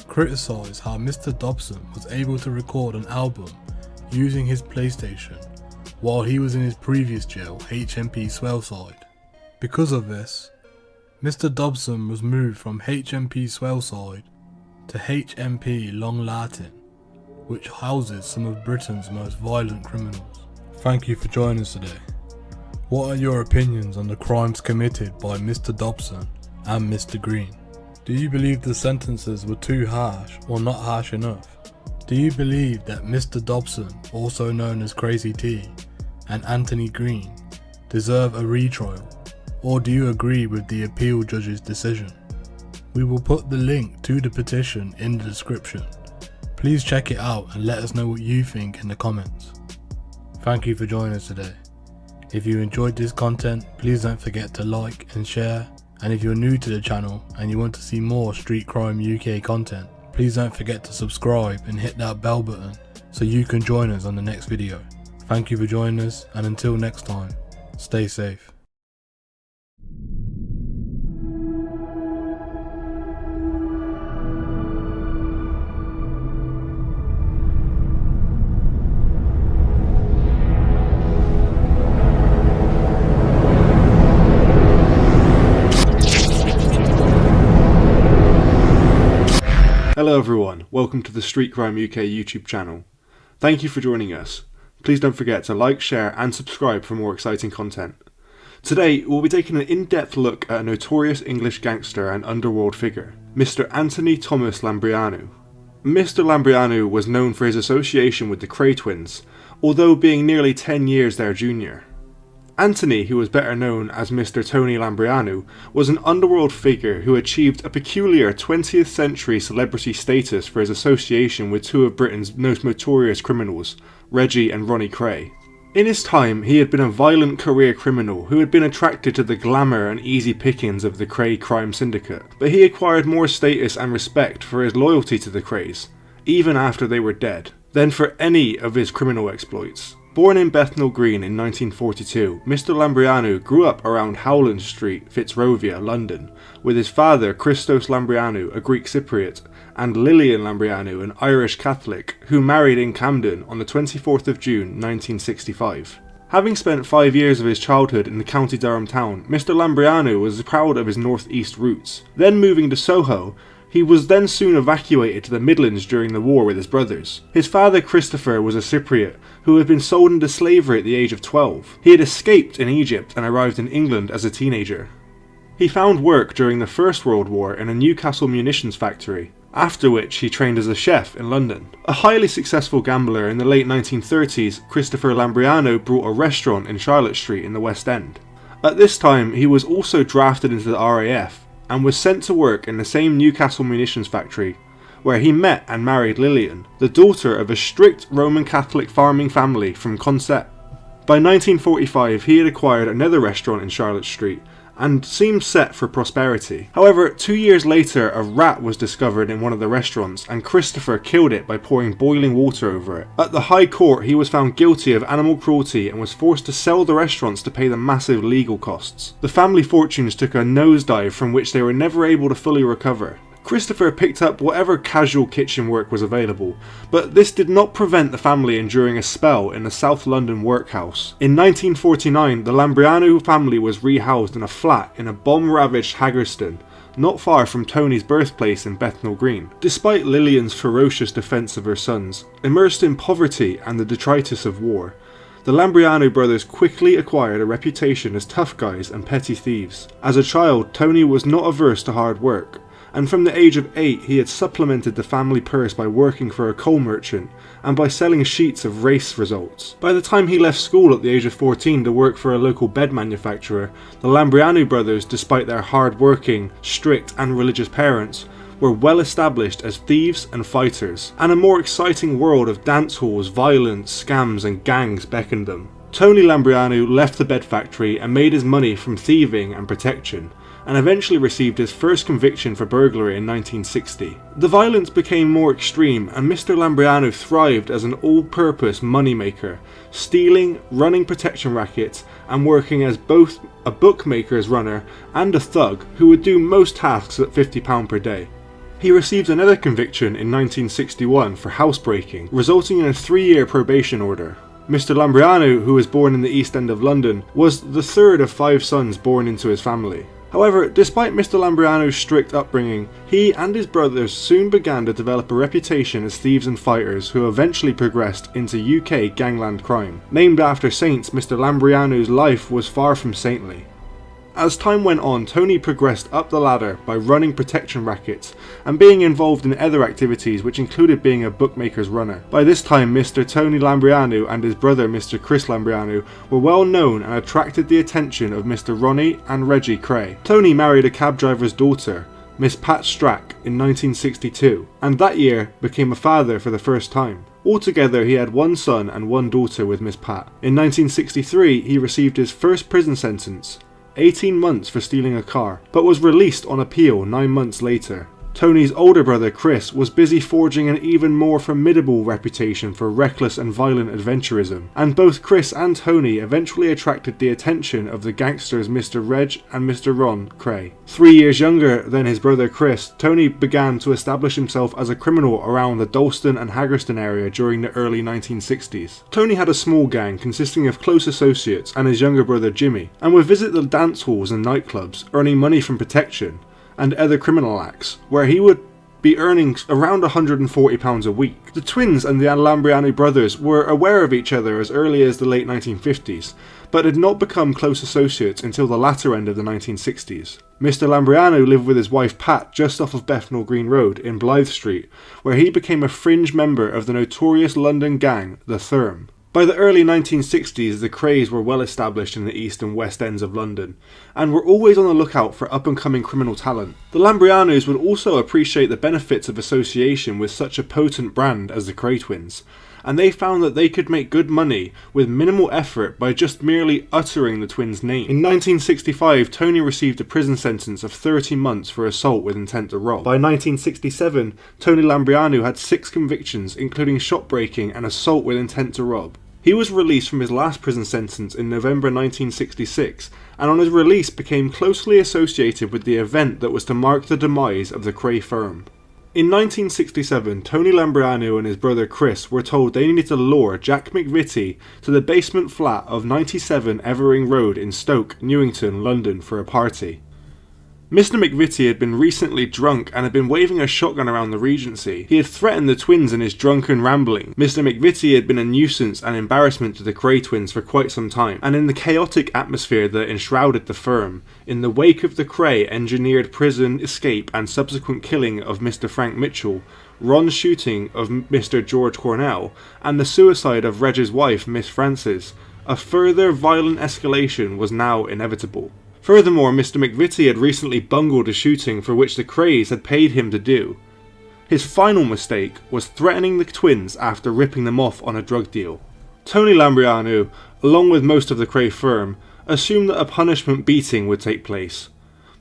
criticised how Mr. Dobson was able to record an album using his PlayStation while he was in his previous jail, HMP Swellside. Because of this, Mr. Dobson was moved from HMP Swellside to HMP Long Lartin, which houses some of Britain's most violent criminals. Thank you for joining us today. What are your opinions on the crimes committed by Mr. Dobson and Mr. Green? Do you believe the sentences were too harsh or not harsh enough? Do you believe that Mr. Dobson, also known as Crazy T, and Anthony Green deserve a retrial, or do you agree with the appeal judge's decision? We will put the link to the petition in the description. Please check it out and let us know what you think in the comments. Thank you for joining us today. If you enjoyed this content, please don't forget to like and share, and if you're new to the channel and you want to see more Street Crime UK content, please don't forget to subscribe and hit that bell button so you can join us on the next video. Thank you for joining us, and until next time, stay safe. Hello everyone, welcome to the Street Crime UK YouTube channel. Thank you for joining us. Please don't forget to like, share and subscribe for more exciting content. Today we'll be taking an in-depth look at a notorious English gangster and underworld figure, Mr. Anthony Thomas Lambrianou. Mr. Lambrianou was known for his association with the Kray twins, although being nearly 10 years their junior. Anthony, who was better known as Mr. Tony Lambrianou, was an underworld figure who achieved a peculiar 20th century celebrity status for his association with two of Britain's most notorious criminals, Reggie and Ronnie Kray. In his time, he had been a violent career criminal who had been attracted to the glamour and easy pickings of the Kray crime syndicate, but he acquired more status and respect for his loyalty to the Krays, even after they were dead, than for any of his criminal exploits. Born in Bethnal Green in 1942, Mr. Lambrianou grew up around Howland Street, Fitzrovia, London, with his father Christos Lambrianou, a Greek Cypriot, and Lillian Lambrianou, an Irish Catholic, who married in Camden on the 24th of June 1965. Having spent 5 years of his childhood in the County Durham town, Mr. Lambrianou was proud of his northeast roots. Then moving to Soho, he was then soon evacuated to the Midlands during the war with his brothers. His father Christopher was a Cypriot who had been sold into slavery at the age of 12. He had escaped in Egypt and arrived in England as a teenager. He found work during the First World War in a Newcastle munitions factory, after which he trained as a chef in London. A highly successful gambler in the late 1930s, Christopher Lambrianou brought a restaurant in Charlotte Street in the West End. At this time, he was also drafted into the RAF and was sent to work in the same Newcastle munitions factory, where he met and married Lillian, the daughter of a strict Roman Catholic farming family from Consett. By 1945, he had acquired another restaurant in Charlotte Street and seemed set for prosperity. However, 2 years later, a rat was discovered in one of the restaurants, and Christopher killed it by pouring boiling water over it. At the High Court, he was found guilty of animal cruelty and was forced to sell the restaurants to pay the massive legal costs. The family fortunes took a nosedive from which they were never able to fully recover. Christopher picked up whatever casual kitchen work was available, but this did not prevent the family enduring a spell in a South London workhouse. In 1949, the Lambrianou family was rehoused in a flat in a bomb-ravaged Haggerston, not far from Tony's birthplace in Bethnal Green. Despite Lillian's ferocious defence of her sons, immersed in poverty and the detritus of war, the Lambrianou brothers quickly acquired a reputation as tough guys and petty thieves. As a child, Tony was not averse to hard work, and from the age of 8 he had supplemented the family purse by working for a coal merchant and by selling sheets of race results. By the time he left school at the age of 14 to work for a local bed manufacturer, the Lambrianou brothers, despite their hard-working, strict and religious parents, were well established as thieves and fighters, and a more exciting world of dance halls, violence, scams and gangs beckoned them. Tony Lambrianou left the bed factory and made his money from thieving and protection, and eventually received his first conviction for burglary in 1960. The violence became more extreme, and Mr. Lambrianou thrived as an all-purpose moneymaker, stealing, running protection rackets, and working as both a bookmaker's runner and a thug who would do most tasks at £50 per day. He received another conviction in 1961 for housebreaking, resulting in a 3-year probation order. Mr. Lambrianou, who was born in the East End of London, was the third of 5 sons born into his family. However, despite Mr. Lambrianou's strict upbringing, he and his brothers soon began to develop a reputation as thieves and fighters who eventually progressed into UK gangland crime. Named after saints, Mr. Lambrianou's life was far from saintly. As time went on, Tony progressed up the ladder by running protection rackets and being involved in other activities which included being a bookmaker's runner. By this time, Mr. Tony Lambrianou and his brother Mr. Chris Lambrianou were well known and attracted the attention of Mr. Ronnie and Reggie Cray. Tony married a cab driver's daughter, Miss Pat Strack, in 1962, and that year became a father for the first time. Altogether, he had 1 son and 1 daughter with Miss Pat. In 1963, he received his first prison sentence, 18 months for stealing a car, but was released on appeal 9 months later. Tony's older brother Chris was busy forging an even more formidable reputation for reckless and violent adventurism, and both Chris and Tony eventually attracted the attention of the gangsters Mr. Reg and Mr. Ron Cray. 3 years younger than his brother Chris, Tony began to establish himself as a criminal around the Dalston and Haggerston area during the early 1960s. Tony had a small gang consisting of close associates and his younger brother Jimmy, and would visit the dance halls and nightclubs, earning money from protection and other criminal acts, where he would be earning around £140 a week. The twins and the Lambrianou brothers were aware of each other as early as the late 1950s, but had not become close associates until the latter end of the 1960s. Mr. Lambrianou lived with his wife Pat just off of Bethnal Green Road in Blythe Street, where he became a fringe member of the notorious London gang, the Therm. By the early 1960s, the Crays were well established in the East and West Ends of London, and were always on the lookout for up-and-coming criminal talent. The Lambrianous would also appreciate the benefits of association with such a potent brand as the Cray twins, and they found that they could make good money with minimal effort by just merely uttering the twins' name. In 1965, Tony received a prison sentence of 30 months for assault with intent to rob. By 1967, Tony Lambrianou had 6 convictions, including shopbreaking and assault with intent to rob. He was released from his last prison sentence in November 1966, and on his release became closely associated with the event that was to mark the demise of the Cray firm. In 1967, Tony Lambrianou and his brother Chris were told they needed to lure Jack McVitie to the basement flat of 97 Evering Road in Stoke, Newington, London for a party. Mr. McVitie had been recently drunk and had been waving a shotgun around the Regency. He had threatened the twins in his drunken rambling. Mr. McVitie had been a nuisance and embarrassment to the Cray twins for quite some time, and in the chaotic atmosphere that enshrouded the firm, in the wake of the Cray engineered prison escape and subsequent killing of Mr. Frank Mitchell, Ron's shooting of Mr. George Cornell, and the suicide of Reg's wife, Miss Frances, a further violent escalation was now inevitable. Furthermore, Mr. McVitie had recently bungled a shooting for which the Crays had paid him to do. His final mistake was threatening the twins after ripping them off on a drug deal. Tony Lambrianou, along with most of the Cray firm, assumed that a punishment beating would take place.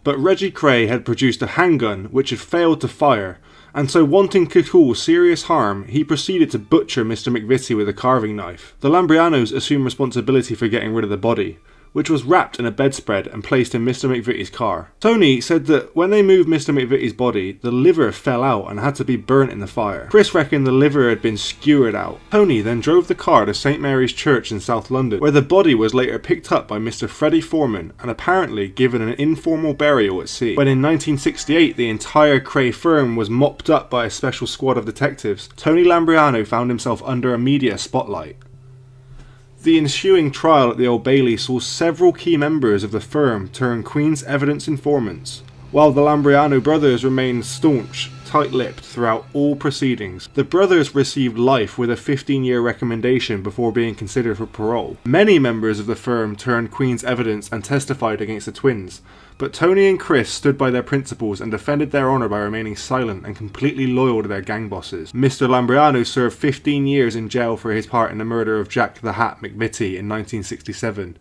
But Reggie Cray had produced a handgun which had failed to fire, and so wanting to cause serious harm, he proceeded to butcher Mr. McVitie with a carving knife. The Lambrianous assumed responsibility for getting rid of the body, which was wrapped in a bedspread and placed in Mr. McVitie's car. Tony said that when they moved Mr. McVitie's body, the liver fell out and had to be burnt in the fire. Chris reckoned the liver had been skewered out. Tony then drove the car to St. Mary's Church in South London, where the body was later picked up by Mr. Freddie Foreman and apparently given an informal burial at sea. When in 1968 the entire Cray firm was mopped up by a special squad of detectives, Tony Lambrianou found himself under a media spotlight. The ensuing trial at the Old Bailey saw several key members of the firm turn Queen's evidence informants, while the Lambrianou brothers remained staunch, tight-lipped throughout all proceedings. The brothers received life with a 15-year recommendation before being considered for parole. Many members of the firm turned Queen's evidence and testified against the twins, but Tony and Chris stood by their principles and defended their honour by remaining silent and completely loyal to their gang bosses. Mr. Lambrianou served 15 years in jail for his part in the murder of Jack the Hat McVitie in 1967,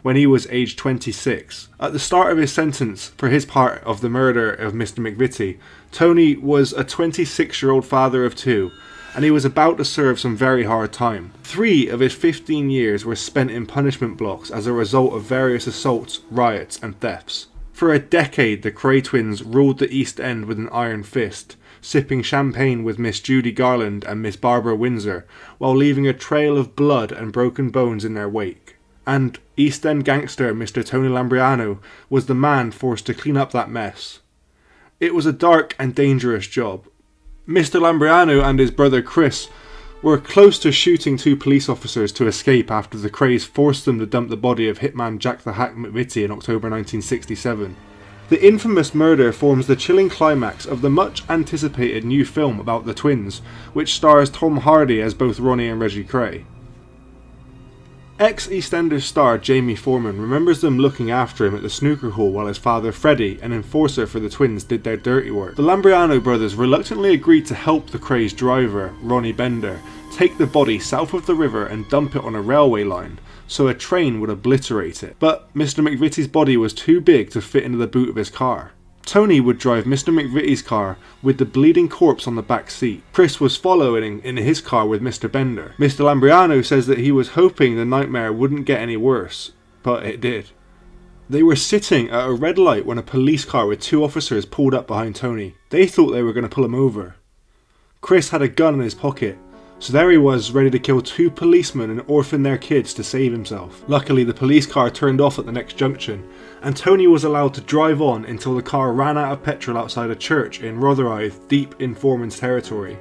when he was aged 26. At the start of his sentence for his part of the murder of Mr. McVitie, Tony was a 26-year-old father of two, and he was about to serve some very hard time. 3 of his 15 years were spent in punishment blocks as a result of various assaults, riots, and thefts. For a decade, the Cray twins ruled the East End with an iron fist, sipping champagne with Miss Judy Garland and Miss Barbara Windsor, while leaving a trail of blood and broken bones in their wake. And East End gangster Mr. Tony Lambrianou was the man forced to clean up that mess. It was a dark and dangerous job. Mr. Lambrianou and his brother Chris were close to shooting 2 police officers to escape after the Crays forced them to dump the body of hitman Jack the Hat McVitie in October 1967. The infamous murder forms the chilling climax of the much anticipated new film about the twins, which stars Tom Hardy as both Ronnie and Reggie Cray. Ex-EastEnders star Jamie Foreman remembers them looking after him at the snooker hall while his father Freddie, an enforcer for the twins, did their dirty work. The Lambrianou brothers reluctantly agreed to help the Crays driver, Ronnie Bender, take the body south of the river and dump it on a railway line, so a train would obliterate it. But Mr. McVitie's body was too big to fit into the boot of his car. Tony would drive Mr. McVitie's car with the bleeding corpse on the back seat. Chris was following in his car with Mr. Bender. Mr. Lambrianou says that he was hoping the nightmare wouldn't get any worse, but it did. They were sitting at a red light when a police car with 2 officers pulled up behind Tony. They thought they were going to pull him over. Chris had a gun in his pocket, so there he was, ready to kill 2 policemen and orphan their kids to save himself. Luckily, the police car turned off at the next junction, and Tony was allowed to drive on until the car ran out of petrol outside a church in Rotherhithe, deep in Foreman's territory.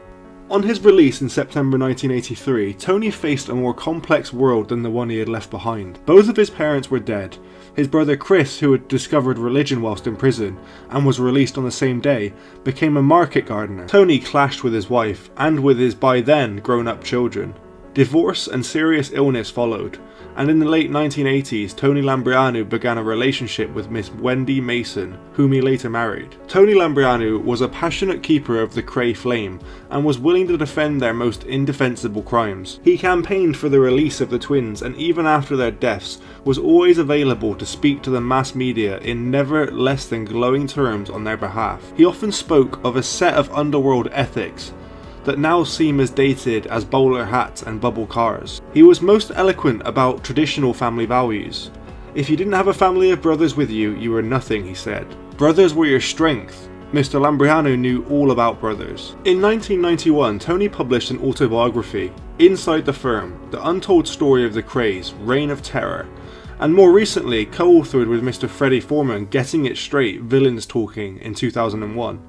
On his release in September 1983, Tony faced a more complex world than the one he had left behind. Both of his parents were dead. His brother Chris, who had discovered religion whilst in prison and was released on the same day, became a market gardener. Tony clashed with his wife and with his by then grown-up children. Divorce and serious illness followed, and in the late 1980s, Tony Lambrianou began a relationship with Miss Wendy Mason, whom he later married. Tony Lambrianou was a passionate keeper of the Cray flame and was willing to defend their most indefensible crimes. He campaigned for the release of the twins, and even after their deaths, was always available to speak to the mass media in never less than glowing terms on their behalf. He often spoke of a set of underworld ethics that now seem as dated as bowler hats and bubble cars. He was most eloquent about traditional family values. If you didn't have a family of brothers with you, you were nothing, he said. Brothers were your strength. Mr. Lambrianou knew all about brothers. In 1991, Tony published an autobiography, Inside the Firm, The Untold Story of the Crays, Reign of Terror, and more recently co-authored with Mr. Freddie Foreman Getting It Straight, Villains Talking in 2001.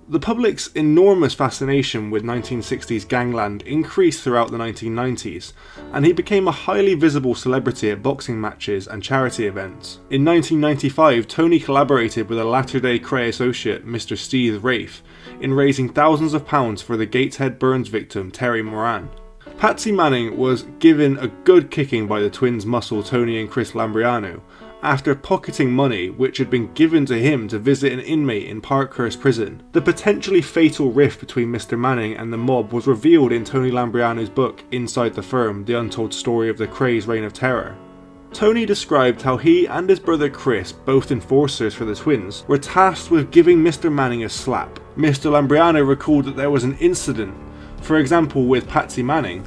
The public's enormous fascination with 1960s gangland increased throughout the 1990s, and he became a highly visible celebrity at boxing matches and charity events. In 1995, Tony collaborated with a latter-day Cray associate, Mr. Steve Rafe, in raising thousands of pounds for the Gateshead burns victim Terry Moran. Patsy Manning was given a good kicking by the twins' muscle Tony and Chris Lambrianou, after pocketing money which had been given to him to visit an inmate in Parkhurst prison. The potentially fatal rift between Mr. Manning and the mob was revealed in Tony Lambrianou's book Inside the Firm, The Untold Story of the Cray's Reign of Terror. Tony described how he and his brother Chris, both enforcers for the twins, were tasked with giving Mr. Manning a slap. Mr. Lambrianou recalled that there was an incident, for example with Patsy Manning.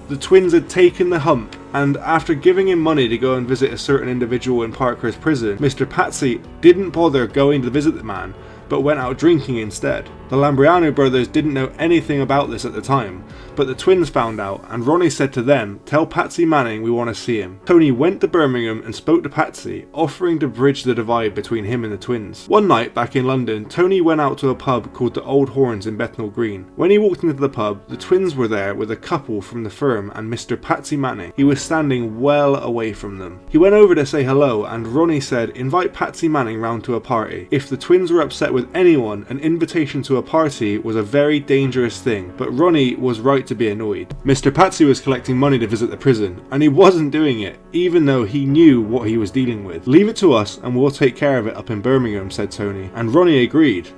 The twins had taken the hump, and after giving him money to go and visit a certain individual in Parkhurst prison, Mr. Patsy didn't bother going to visit the man, but went out drinking instead. The Lambrianou brothers didn't know anything about this at the time, but the twins found out, and Ronnie said to them, "Tell Patsy Manning we want to see him." Tony went to Birmingham and spoke to Patsy, offering to bridge the divide between him and the twins. One night back in London, Tony went out to a pub called the Old Horns in Bethnal Green. When he walked into the pub, the twins were there with a couple from the firm and Mr. Patsy Manning. He was standing well away from them. He went over to say hello, and Ronnie said, "Invite Patsy Manning round to a party." If the twins were upset with anyone, an invitation to a party was a very dangerous thing, but Ronnie was right to be annoyed. Mr. Patsy was collecting money to visit the prison, and he wasn't doing it, even though he knew what he was dealing with. "Leave it to us and we'll take care of it up in Birmingham," said Tony, and Ronnie agreed.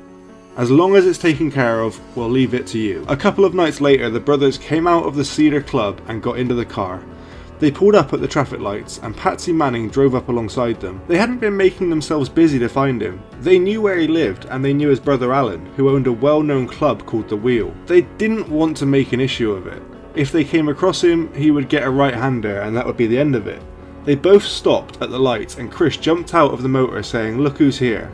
"As long as it's taken care of, we'll leave it to you." A couple of nights later, the brothers came out of the Cedar Club and got into the car. They pulled up at the traffic lights, and Patsy Manning drove up alongside them. They hadn't been making themselves busy to find him. They knew where he lived, and they knew his brother Alan, who owned a well-known club called The Wheel. They didn't want to make an issue of it. If they came across him, he would get a right-hander, and that would be the end of it. They both stopped at the lights, and Chris jumped out of the motor saying, "Look who's here."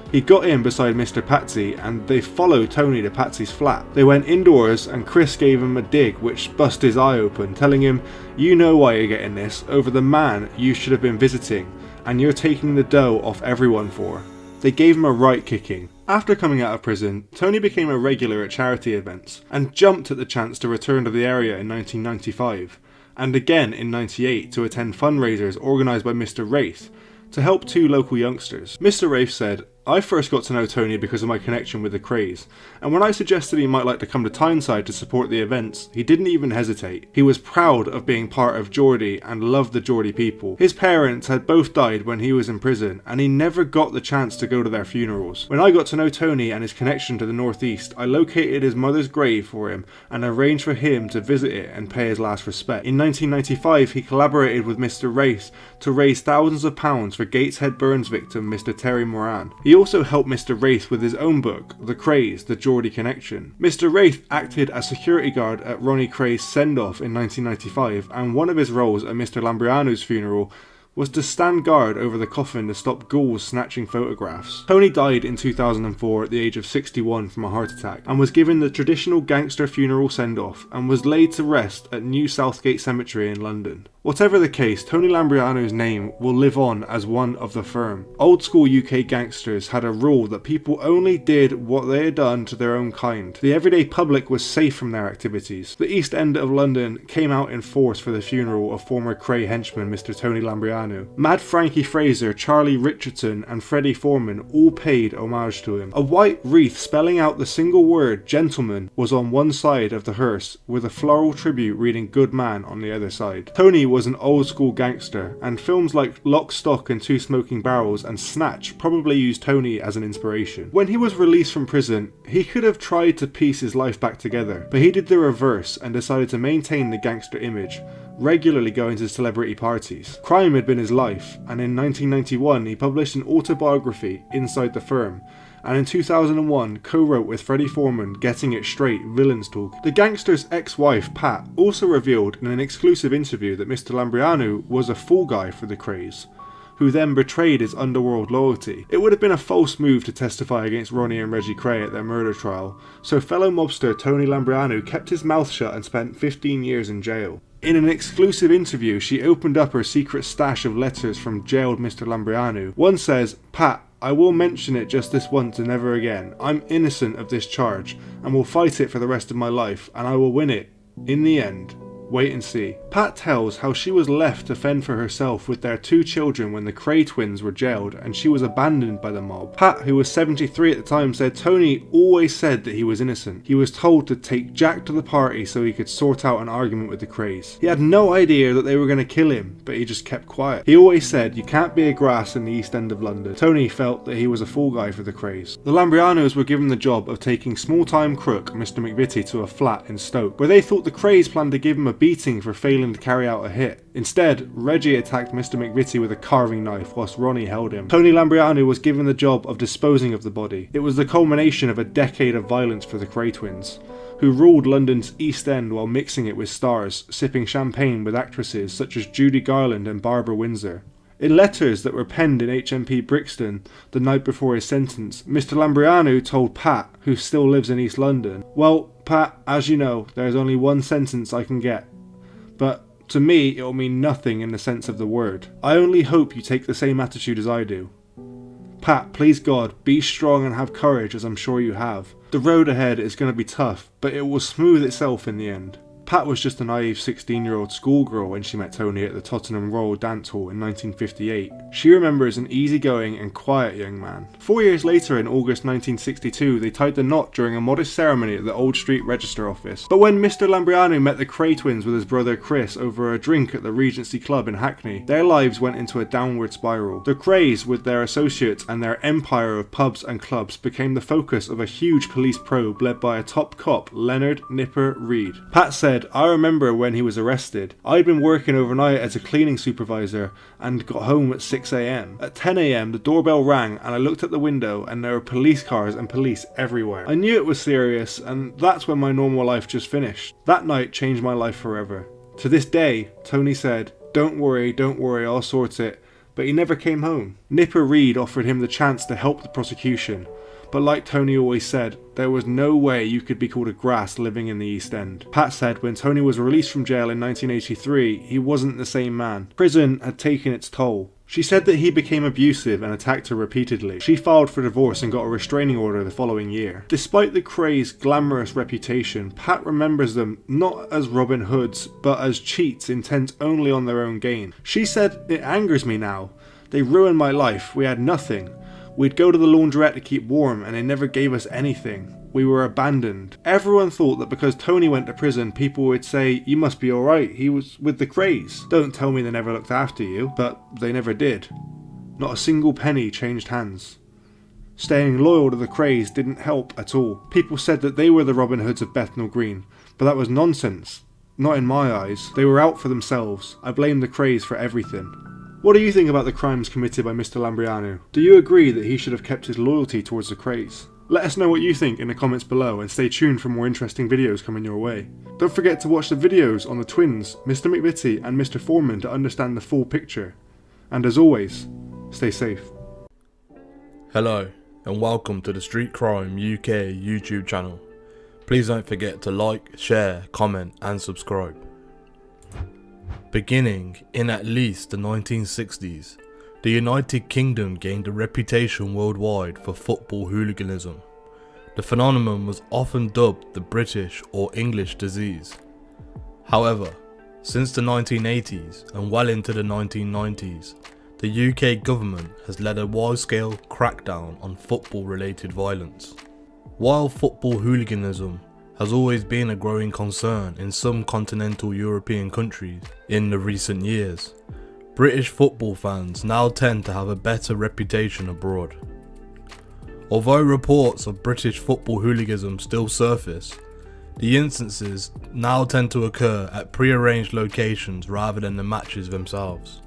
He got in beside Mr. Patsy, and they followed Tony to Patsy's flat. They went indoors, and Chris gave him a dig which bust his eye open, telling him, "You know why you're getting this, over the man you should have been visiting, and you're taking the dough off everyone for." They gave him a right kicking. After coming out of prison, Tony became a regular at charity events, and jumped at the chance to return to the area in 1995, and again in 98 to attend fundraisers organised by Mr. Wraith, to help two local youngsters. Mr. Rafe said, "I first got to know Tony because of my connection with the Crays, and when I suggested he might like to come to Tyneside to support the events, he didn't even hesitate. He was proud of being part of Geordie and loved the Geordie people. His parents had both died when he was in prison, and he never got the chance to go to their funerals. When I got to know Tony and his connection to the Northeast, I located his mother's grave for him and arranged for him to visit it and pay his last respect. In 1995, he collaborated with Mr. Race to raise thousands of pounds for Gateshead burns victim Mr. Terry Moran. He also helped Mr. Wraith with his own book, The Crays, The Geordie Connection. Mr. Wraith acted as security guard at Ronnie Cray's send-off in 1995, and one of his roles at Mr. Lambrianou's funeral was to stand guard over the coffin to stop ghouls snatching photographs. Tony died in 2004 at the age of 61 from a heart attack, and was given the traditional gangster funeral send-off, and was laid to rest at New Southgate Cemetery in London. Whatever the case, Tony Lambrianou's name will live on as one of the firm. Old school UK gangsters had a rule that people only did what they had done to their own kind. The everyday public was safe from their activities. The East End of London came out in force for the funeral of former Cray henchman Mr. Tony Lambrianou. Mad Frankie Fraser, Charlie Richardson and Freddie Foreman all paid homage to him. A white wreath spelling out the single word gentleman was on one side of the hearse, with a floral tribute reading good man on the other side. Tony was an old school gangster, and films like Lock, Stock and Two Smoking Barrels and Snatch probably used Tony as an inspiration. When he was released from prison, he could have tried to piece his life back together, but he did the reverse and decided to maintain the gangster image, regularly going to celebrity parties. Crime had been his life, and in 1991 he published an autobiography, Inside the Firm, and in 2001 co-wrote with Freddie Foreman Getting It Straight, Villains Talk. The gangster's ex-wife, Pat, also revealed in an exclusive interview that Mr. Lambrianou was a fool guy for the Crays, who then betrayed his underworld loyalty. It would have been a false move to testify against Ronnie and Reggie Cray at their murder trial, so fellow mobster Tony Lambrianou kept his mouth shut and spent 15 years in jail. In an exclusive interview, she opened up her secret stash of letters from jailed Mr. Lambrianou. One says, "Pat, I will mention it just this once and never again. I'm innocent of this charge and will fight it for the rest of my life, and I will win it. In the end. Wait and see." Pat tells how she was left to fend for herself with their 2 children when the Cray twins were jailed and she was abandoned by the mob. Pat, who was 73 at the time, said Tony always said that he was innocent. He was told to take Jack to the party so he could sort out an argument with the Crays. He had no idea that they were going to kill him, but he just kept quiet. He always said, "You can't be a grass in the East End of London." Tony felt that he was a fall guy for the Crays. The Lambrianous were given the job of taking small-time crook Mr. McVitie to a flat in Stoke, where they thought the Crays planned to give him a beating for failing to carry out a hit. Instead, Reggie attacked Mr. McVitie with a carving knife whilst Ronnie held him. Tony Lambrianou was given the job of disposing of the body. It was the culmination of a decade of violence for the Cray twins, who ruled London's East End while mixing it with stars, sipping champagne with actresses such as Judy Garland and Barbara Windsor. In letters that were penned in HMP Brixton the night before his sentence, Mr. Lambrianou told Pat, who still lives in East London, "Well, Pat, as you know, there is only one sentence I can get. But to me, it will mean nothing in the sense of the word. I only hope you take the same attitude as I do. Pat, please God, be strong and have courage, as I'm sure you have. The road ahead is going to be tough, but it will smooth itself in the end." Pat was just a naive 16-year-old schoolgirl when she met Tony at the Tottenham Royal Dance Hall in 1958. She remembers an easygoing and quiet young man. 4 years later, in August 1962, they tied the knot during a modest ceremony at the Old Street Register office. But when Mr. Lambrianou met the Cray twins with his brother Chris over a drink at the Regency Club in Hackney, their lives went into a downward spiral. The Crays, with their associates and their empire of pubs and clubs, became the focus of a huge police probe led by a top cop, Leonard Nipper Reid. Pat said, "I remember when he was arrested. I'd been working overnight as a cleaning supervisor and got home at 6 a.m. At 10 a.m. the doorbell rang and I looked at the window and there were police cars and police everywhere. I knew it was serious, and that's when my normal life just finished. That night changed my life forever." To this day, Tony said, don't worry, I'll sort it," but he never came home. Nipper Reid offered him the chance to help the prosecution, but like Tony always said, there was no way you could be called a grass living in the East End. Pat said when Tony was released from jail in 1983, he wasn't the same man. Prison had taken its toll. She said that he became abusive and attacked her repeatedly. She filed for divorce and got a restraining order the following year. Despite the Cray's glamorous reputation, Pat remembers them not as Robin Hoods, but as cheats intent only on their own gain. She said, "It angers me now. They ruined my life. We had nothing. We'd go to the laundrette to keep warm and they never gave us anything. We were abandoned." Everyone thought that because Tony went to prison, people would say, "You must be alright, he was with the Crays. Don't tell me they never looked after you." But they never did. Not a single penny changed hands. Staying loyal to the Crays didn't help at all. People said that they were the Robin Hoods of Bethnal Green, but that was nonsense. Not in my eyes. They were out for themselves. I blame the Crays for everything. What do you think about the crimes committed by Mr. Lambrianou? Do you agree that he should have kept his loyalty towards the Crays? Let us know what you think in the comments below, and stay tuned for more interesting videos coming your way. Don't forget to watch the videos on the twins, Mr. McVitie and Mr. Foreman, to understand the full picture. And as always, stay safe. Hello, and welcome to the Street Crime UK YouTube channel. Please don't forget to like, share, comment and subscribe. Beginning in at least the 1960s, the United Kingdom gained a reputation worldwide for football hooliganism. The phenomenon was often dubbed the British or English disease. However, since the 1980s and well into the 1990s, the UK government has led a wide-scale crackdown on football-related violence. While football hooliganism has always been a growing concern in some continental European countries in the recent years, British football fans now tend to have a better reputation abroad. Although reports of British football hooliganism still surface, the instances now tend to occur at pre-arranged locations rather than the matches themselves.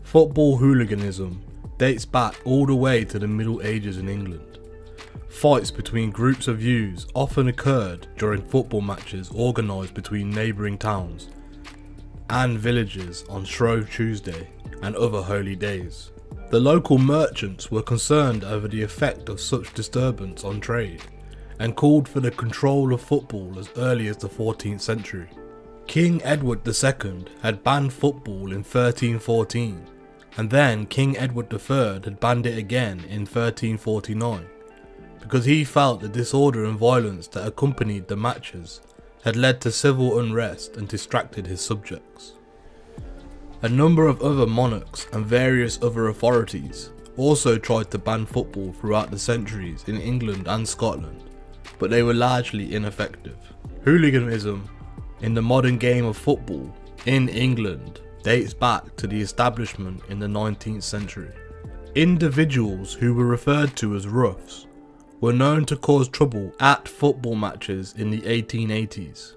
Football hooliganism dates back all the way to the Middle Ages in England. Fights between groups of youths often occurred during football matches organised between neighbouring towns and villages on Shrove Tuesday and other holy days. The local merchants were concerned over the effect of such disturbance on trade and called for the control of football as early as the 14th century. King Edward II had banned football in 1314, and then King Edward III had banned it again in 1349, because he felt the disorder and violence that accompanied the matches had led to civil unrest and distracted his subjects. A number of other monarchs and various other authorities also tried to ban football throughout the centuries in England and Scotland, but they were largely ineffective. Hooliganism in the modern game of football in England dates back to the establishment in the 19th century. Individuals who were referred to as roughs were known to cause trouble at football matches in the 1880s.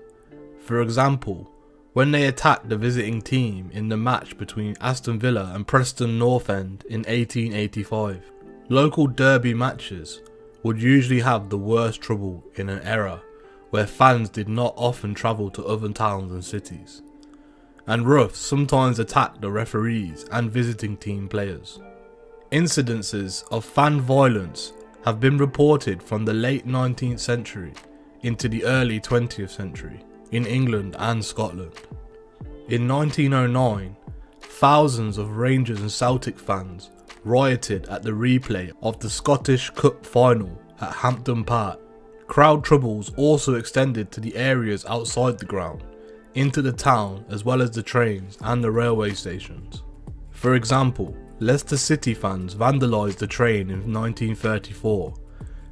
For example, when they attacked the visiting team in the match between Aston Villa and Preston North End in 1885. Local derby matches would usually have the worst trouble in an era where fans did not often travel to other towns and cities, and roughs sometimes attacked the referees and visiting team players. Incidences of fan violence have been reported from the late 19th century into the early 20th century in England and Scotland. In 1909, thousands of Rangers and Celtic fans rioted at the replay of the Scottish Cup final at Hampden Park. Crowd troubles also extended to the areas outside the ground, into the town as well as the trains and the railway stations. For example, Leicester City fans vandalised the train in 1934,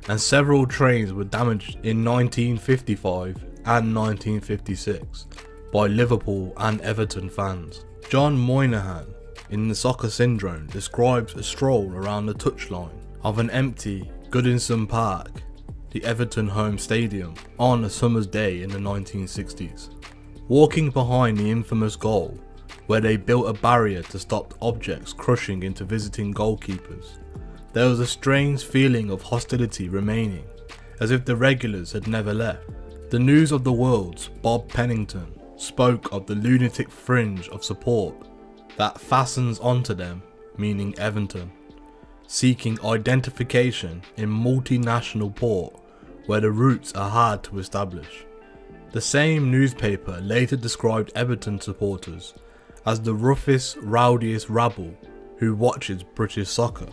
and several trains were damaged in 1955 and 1956 by Liverpool and Everton fans. John Moynihan in The Soccer Syndrome describes a stroll around the touchline of an empty Goodison Park, the Everton home stadium, on a summer's day in the 1960s. Walking behind the infamous goal, where they built a barrier to stop objects crushing into visiting goalkeepers, there was a strange feeling of hostility remaining, as if the regulars had never left. The News of the World's Bob Pennington spoke of the lunatic fringe of support that fastens onto them, meaning Everton, seeking identification in multinational port where the roots are hard to establish. The same newspaper later described Everton supporters as the roughest, rowdiest rabble who watches British soccer.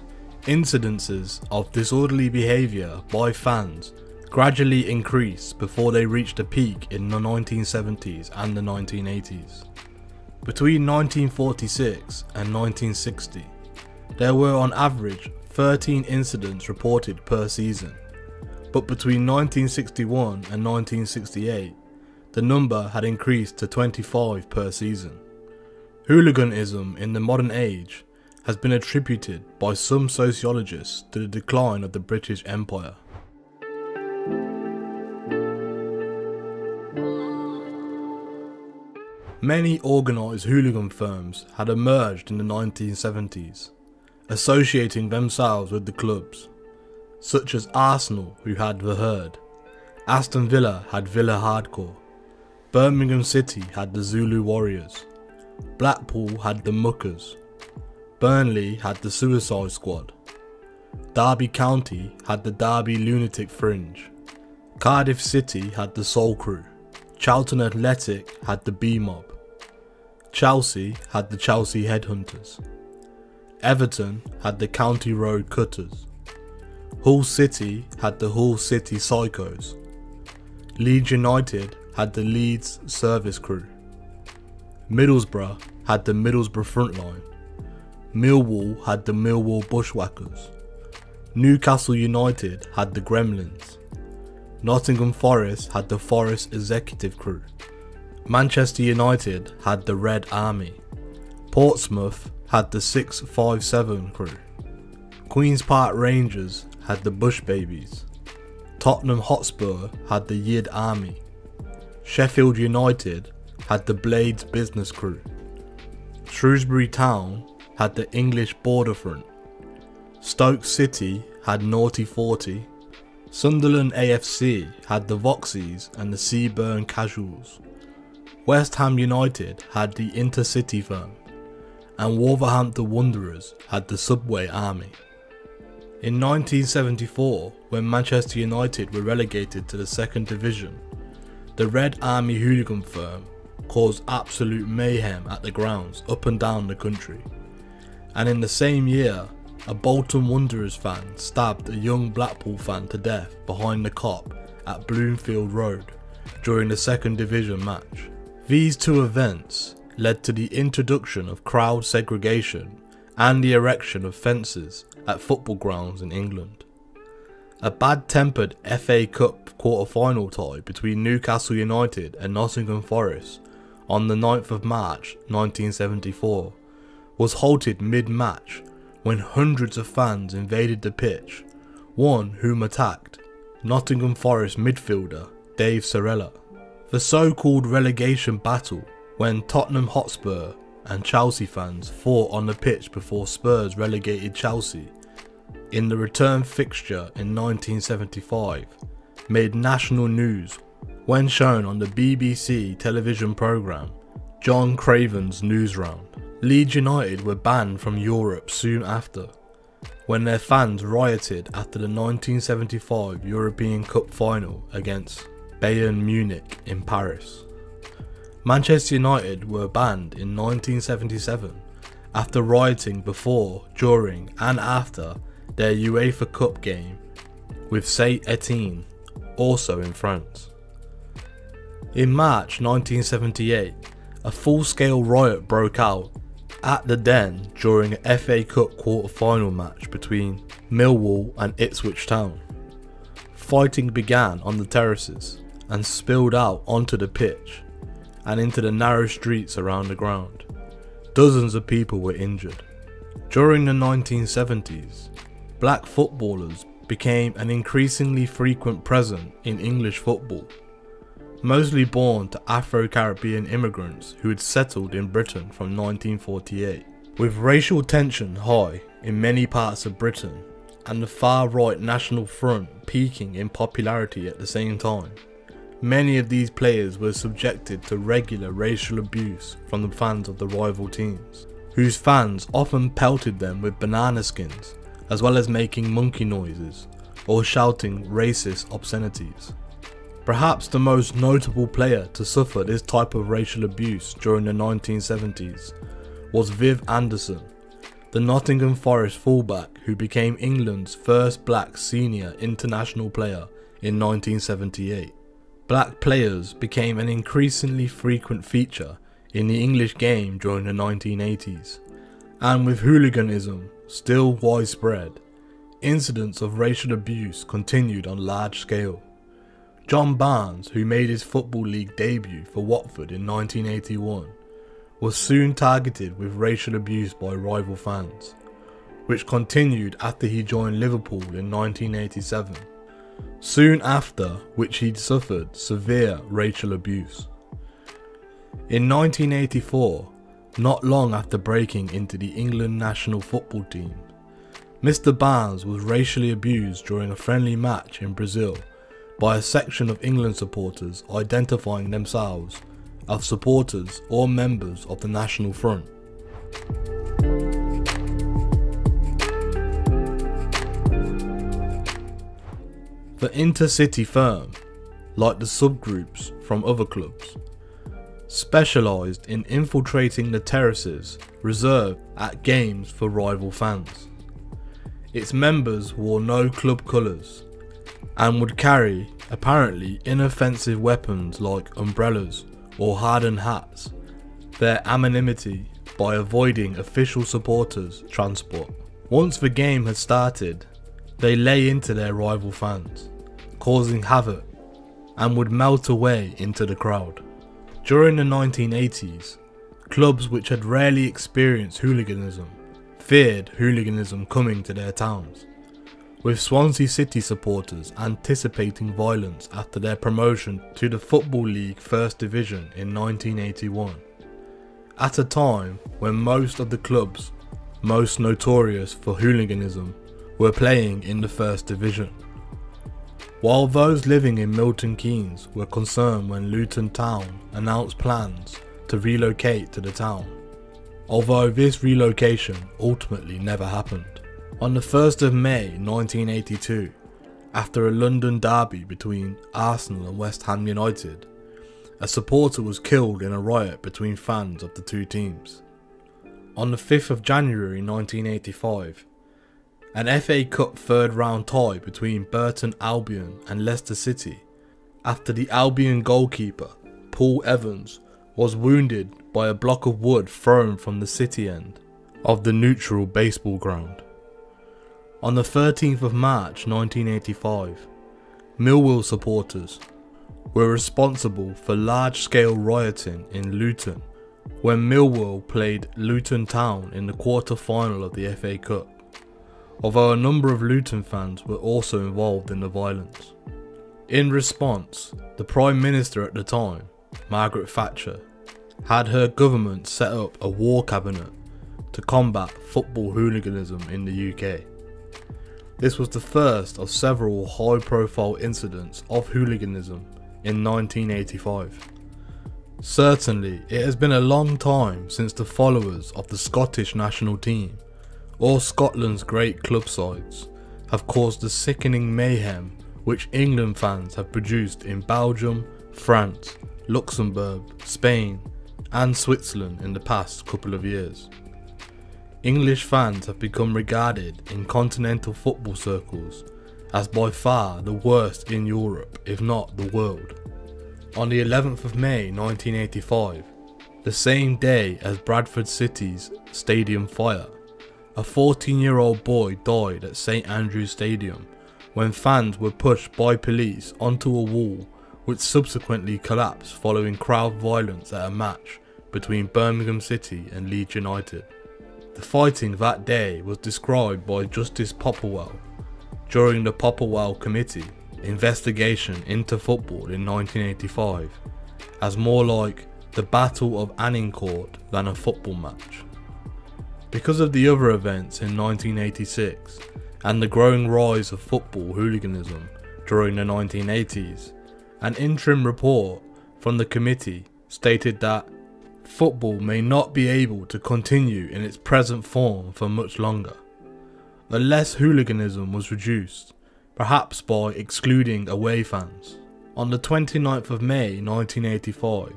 Incidences of disorderly behaviour by fans gradually increased before they reached a peak in the 1970s and the 1980s. Between 1946 and 1960, there were on average 13 incidents reported per season, but between 1961 and 1968, the number had increased to 25 per season. Hooliganism in the modern age has been attributed by some sociologists to the decline of the British Empire. Many organised hooligan firms had emerged in the 1970s, associating themselves with the clubs, such as Arsenal, who had The Herd, Aston Villa had Villa Hardcore, Birmingham City had the Zulu Warriors, Blackpool had the Muckers, Burnley had the Suicide Squad, Derby County had the Derby Lunatic Fringe, Cardiff City had the Soul Crew, Charlton Athletic had the B-Mob, Chelsea had the Chelsea Headhunters, Everton had the County Road Cutters, Hull City had the Hull City Psychos, Leeds United had the Leeds Service Crew, Middlesbrough had the Middlesbrough Frontline, Millwall had the Millwall Bushwhackers, Newcastle United had the Gremlins, Nottingham Forest had the Forest Executive Crew, Manchester United had the Red Army, Portsmouth had the 657 Crew, Queen's Park Rangers had the Bush Babies, Tottenham Hotspur had the Yid Army, Sheffield United had the Blades Business Crew, Shrewsbury Town had the English Border Front, Stoke City had Naughty 40, Sunderland AFC had the Voxies and the Seaburn Casuals, West Ham United had the Intercity Firm, and Wolverhampton Wanderers had the Subway Army. In 1974, when Manchester United were relegated to the second division, the Red Army hooligan firm caused absolute mayhem at the grounds up and down the country. And in the same year, a Bolton Wanderers fan stabbed a young Blackpool fan to death behind the Kop at Bloomfield Road during the second division match. These two events led to the introduction of crowd segregation and the erection of fences at football grounds in England. A bad-tempered FA Cup quarter-final tie between Newcastle United and Nottingham Forest on the 9th of March 1974 was halted mid-match when hundreds of fans invaded the pitch, one whom attacked Nottingham Forest midfielder Dave Sorella. The so-called relegation battle, when Tottenham Hotspur and Chelsea fans fought on the pitch before Spurs relegated Chelsea in the return fixture in 1975, made national news when shown on the BBC television programme John Craven's Newsround. Leeds United were banned from Europe soon after, when their fans rioted after the 1975 European Cup final against Bayern Munich in Paris. Manchester United were banned in 1977 after rioting before, during and after their UEFA Cup game with Saint-Étienne, also in France. In March 1978, a full-scale riot broke out at the Den during an FA Cup quarter-final match between Millwall and Ipswich Town. Fighting began on the terraces and spilled out onto the pitch and into the narrow streets around the ground. Dozens of people were injured. During the 1970s, black footballers became an increasingly frequent presence in English football, mostly born to Afro-Caribbean immigrants who had settled in Britain from 1948. With racial tension high in many parts of Britain and the far-right National Front peaking in popularity at the same time, many of these players were subjected to regular racial abuse from the fans of the rival teams, whose fans often pelted them with banana skins, as well as making monkey noises or shouting racist obscenities. Perhaps the most notable player to suffer this type of racial abuse during the 1970s was Viv Anderson, the Nottingham Forest fullback who became England's first black senior international player in 1978. Black players became an increasingly frequent feature in the English game during the 1980s, and with hooliganism still widespread, incidents of racial abuse continued on large scale. John Barnes, who made his Football League debut for Watford in 1981, was soon targeted with racial abuse by rival fans, which continued after he joined Liverpool in 1987, soon after which he'd suffered severe racial abuse. In 1984, not long after breaking into the England national football team, Mr. Barnes was racially abused during a friendly match in Brazil by a section of England supporters identifying themselves as supporters or members of the National Front. The intercity firm, like the subgroups from other clubs, specialised in infiltrating the terraces reserved at games for rival fans. Its members wore no club colours and would carry apparently inoffensive weapons like umbrellas or hardened hats, their anonymity by avoiding official supporters' transport. Once the game had started, they lay into their rival fans, causing havoc, and would melt away into the crowd. During the 1980s, clubs which had rarely experienced hooliganism feared hooliganism coming to their towns, with Swansea City supporters anticipating violence after their promotion to the Football League First Division in 1981, at a time when most of the clubs most notorious for hooliganism were playing in the First Division, while those living in Milton Keynes were concerned when Luton Town announced plans to relocate to the town. although this relocation ultimately never happened. On the 1st of May 1982, after a London derby between Arsenal and West Ham United, a supporter was killed in a riot between fans of the two teams. On the 5th of January 1985, an FA Cup third round tie between Burton Albion and Leicester City, after the Albion goalkeeper, Paul Evans, was wounded by a block of wood thrown from the City end of the neutral baseball ground. On the 13th of March 1985, Millwall supporters were responsible for large-scale rioting in Luton when Millwall played Luton Town in the quarter-final of the FA Cup, although a number of Luton fans were also involved in the violence. In response, the Prime Minister at the time, Margaret Thatcher, had her government set up a war cabinet to combat football hooliganism in the UK. This was the first of several high-profile incidents of hooliganism in 1985. Certainly, it has been a long time since the followers of the Scottish national team, or Scotland's great club sides, have caused the sickening mayhem which England fans have produced in Belgium, France, Luxembourg, Spain, and Switzerland in the past couple of years. English fans have become regarded in continental football circles as by far the worst in Europe, if not the world. On the 11th of May 1985, the same day as Bradford City's stadium fire, a 14-year-old boy died at St Andrew's Stadium when fans were pushed by police onto a wall which subsequently collapsed following crowd violence at a match between Birmingham City and Leeds United. The fighting that day was described by Justice Popplewell during the Popplewell Committee investigation into football in 1985 as more like the Battle of Anningcourt than a football match. Because of the other events in 1986 and the growing rise of football hooliganism during the 1980s, an interim report from the committee stated that football may not be able to continue in its present form for much longer, unless hooliganism was reduced, perhaps by excluding away fans. On the 29th of May 1985,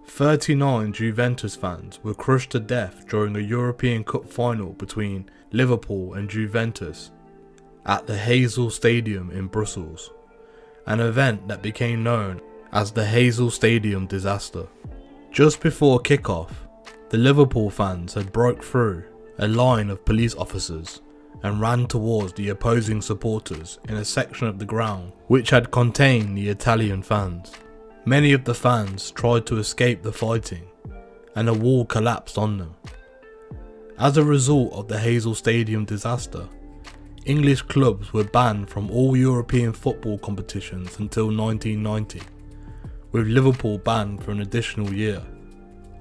39 Juventus fans were crushed to death during a European Cup final between Liverpool and Juventus at the Heysel Stadium in Brussels, an event that became known as the Heysel Stadium disaster. Just before kick-off, the Liverpool fans had broke through a line of police officers and ran towards the opposing supporters in a section of the ground which had contained the Italian fans. Many of the fans tried to escape the fighting and a wall collapsed on them. As a result of the Heysel Stadium disaster, English clubs were banned from all European football competitions until 1990, with Liverpool banned for an additional year.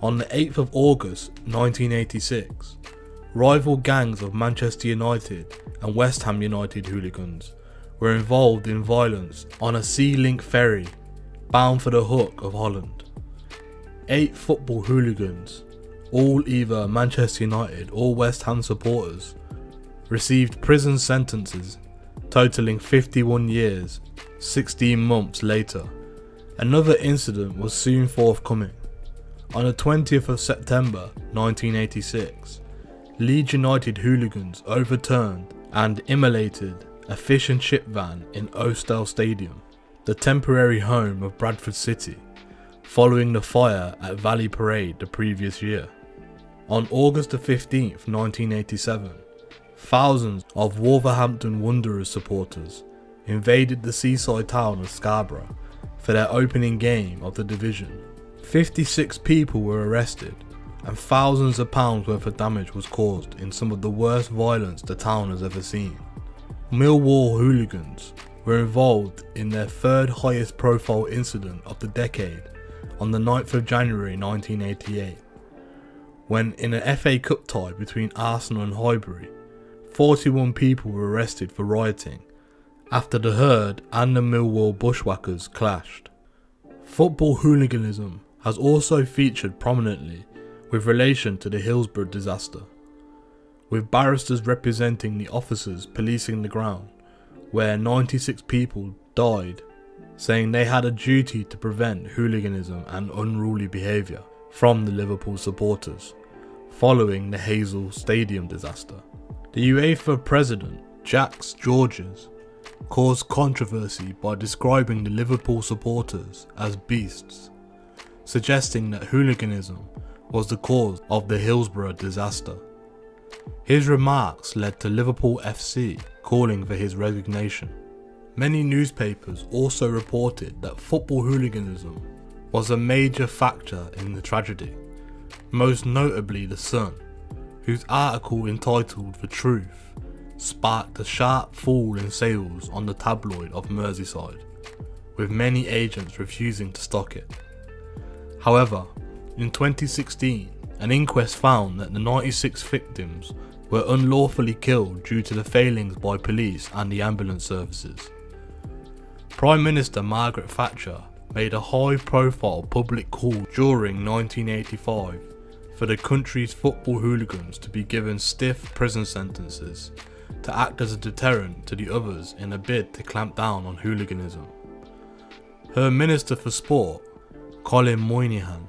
On the 8th of August 1986, rival gangs of Manchester United and West Ham United hooligans were involved in violence on a Sea Link ferry bound for the Hook of Holland. 8 football hooligans, all either Manchester United or West Ham supporters, received prison sentences totaling 51 years, 16 months later. Another incident was soon forthcoming. On the 20th of September 1986, Leeds United hooligans overturned and immolated a fish and chip van in Ostell Stadium, the temporary home of Bradford City, following the fire at Valley Parade the previous year. On August 15th, 1987, thousands of Wolverhampton Wanderers supporters invaded the seaside town of Scarborough for their opening game of the division. 56 people were arrested and thousands of pounds worth of damage was caused in some of the worst violence the town has ever seen. Millwall hooligans were involved in their third highest profile incident of the decade on the 9th of January 1988, when in an FA Cup tie between Arsenal and Highbury, 41 people were arrested for rioting after the Herd and the Millwall bushwhackers clashed. Football hooliganism has also featured prominently with relation to the Hillsborough disaster, with barristers representing the officers policing the ground, where 96 people died, saying they had a duty to prevent hooliganism and unruly behaviour from the Liverpool supporters, following the Hazel Stadium disaster. The UEFA president, Jacques Georges, caused controversy by describing the Liverpool supporters as beasts, suggesting that hooliganism was the cause of the Hillsborough disaster. His remarks led to Liverpool FC calling for his resignation. Many newspapers also reported that football hooliganism was a major factor in the tragedy, most notably The Sun, whose article entitled The Truth sparked a sharp fall in sales on the tabloid of Merseyside, with many agents refusing to stock it. However, in 2016, an inquest found that the 96 victims were unlawfully killed due to the failings by police and the ambulance services. Prime Minister Margaret Thatcher made a high-profile public call during 1985 for the country's football hooligans to be given stiff prison sentences to act as a deterrent to the others in a bid to clamp down on hooliganism. Her Minister for Sport, Colin Moynihan,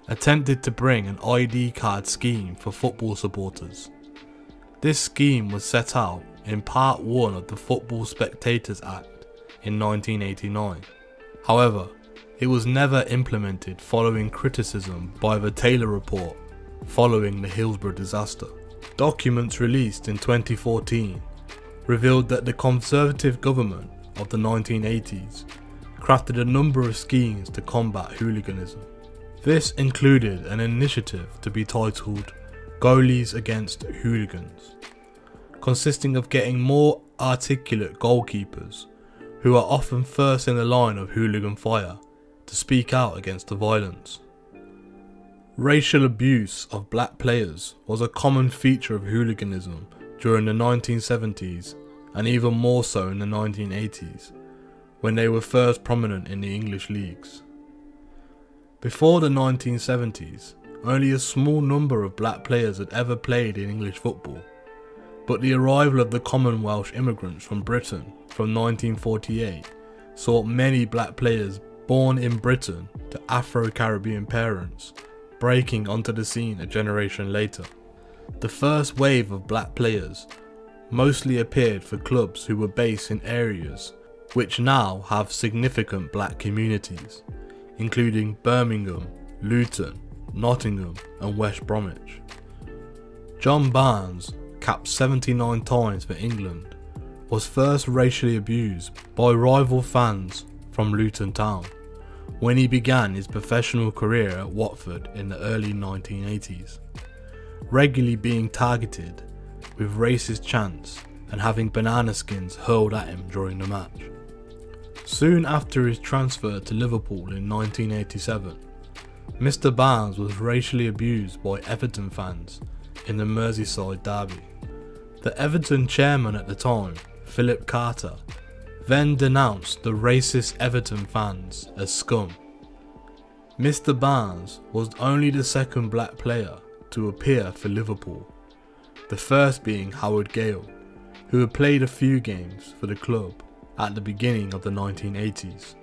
attempted to bring an ID card scheme for football supporters. This scheme was set out in Part 1 of the Football Spectators Act in 1989. However, it was never implemented following criticism by the Taylor Report following the Hillsborough disaster. Documents released in 2014 revealed that the Conservative government of the 1980s crafted a number of schemes to combat hooliganism. This included an initiative to be titled Goalies Against Hooligans, consisting of getting more articulate goalkeepers, who are often first in the line of hooligan fire, to speak out against the violence. Racial abuse of black players was a common feature of hooliganism during the 1970s and even more so in the 1980s, when they were first prominent in the English leagues. Before the 1970s, only a small number of black players had ever played in English football, but the arrival of the common Welsh immigrants from Britain from 1948 saw many black players born in Britain to Afro-Caribbean parents breaking onto the scene a generation later. The first wave of black players mostly appeared for clubs who were based in areas which now have significant black communities, including Birmingham, Luton, Nottingham and West Bromwich. John Barnes, capped 79 times for England, was first racially abused by rival fans from Luton Town when he began his professional career at Watford in the early 1980s, regularly being targeted with racist chants and having banana skins hurled at him during the match. Soon after his transfer to Liverpool in 1987, Mr. Barnes was racially abused by Everton fans in the Merseyside derby. The Everton chairman at the time, Philip Carter, then denounced the racist Everton fans as scum. Mr. Barnes was only the second black player to appear for Liverpool, the first being Howard Gale, who had played a few games for the club at the beginning of the 1980s,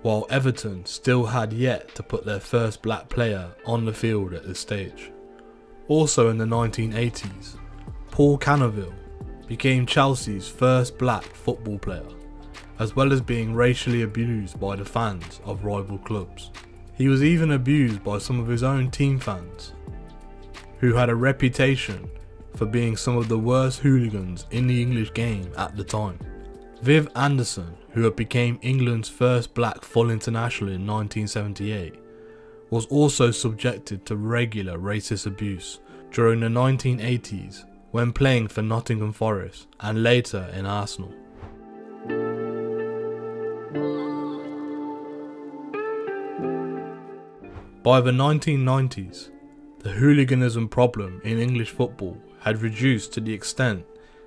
while Everton still had yet to put their first black player on the field at this stage. Also in the 1980s, Paul Canaville became Chelsea's first black football player, as well as being racially abused by the fans of rival clubs. He was even abused by some of his own team fans, who had a reputation for being some of the worst hooligans in the English game at the time. Viv Anderson, who had become England's first black full international in 1978, was also subjected to regular racist abuse during the 1980s when playing for Nottingham Forest and later in Arsenal. By the 1990s, the hooliganism problem in English football had reduced to the extent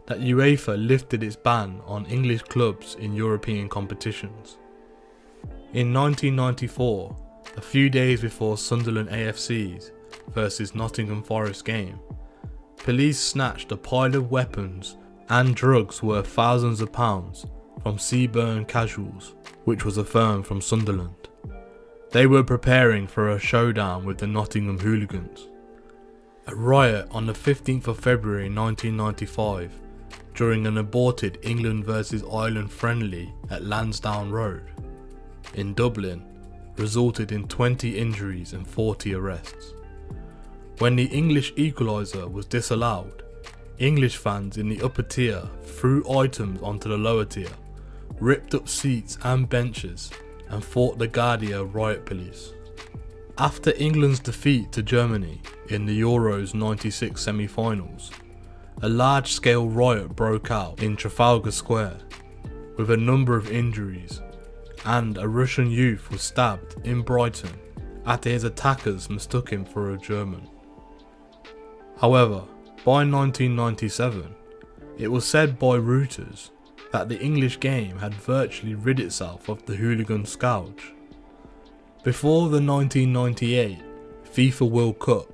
that UEFA lifted its ban on English clubs in European competitions. In 1994, a few days before Sunderland AFC's versus Nottingham Forest game, police snatched a pile of weapons and drugs worth thousands of pounds from Seaburn Casuals, which was a firm from Sunderland. They were preparing for a showdown with the Nottingham hooligans. A riot on the 15th of February 1995 during an aborted England vs Ireland friendly at Lansdowne Road in Dublin resulted in 20 injuries and 40 arrests. When the English equaliser was disallowed, English fans in the upper tier threw items onto the lower tier, ripped up seats and benches, and fought the Garda riot police. After England's defeat to Germany in the Euros 96 semi-finals, a large-scale riot broke out in Trafalgar Square, with a number of injuries, and a Russian youth was stabbed in Brighton after his attackers mistook him for a German. However, by 1997, it was said by Reuters that the English game had virtually rid itself of the hooligan scourge. Before the 1998 FIFA World Cup,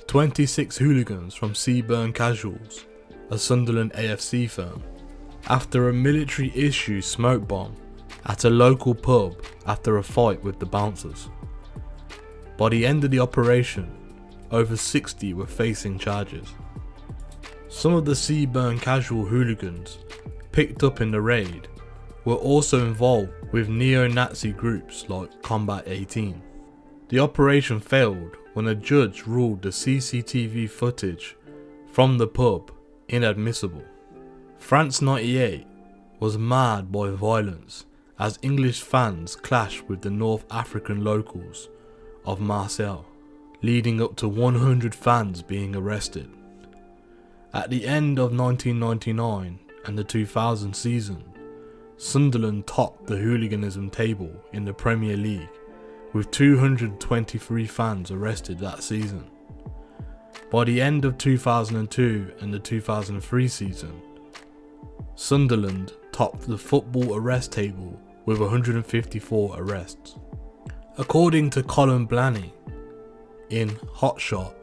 26 hooligans from Seaburn Casuals, a Sunderland AFC firm, after a military issue smoke bomb at a local pub after a fight with the bouncers. By the end of the operation, over 60 were facing charges. Some of the Seaburn Casual hooligans picked up in the raid were also involved with neo-Nazi groups like Combat 18. The operation failed when a judge ruled the CCTV footage from the pub inadmissible. France 98 was marred by violence as English fans clashed with the North African locals of Marseille, leading up to 100 fans being arrested. At the end of 1999 and the 2000 season, Sunderland topped the hooliganism table in the Premier League with 223 fans arrested that season. By the end of 2002 and the 2003 season, Sunderland topped the football arrest table with 154 arrests. According to Colin Blaney in Hot Shot,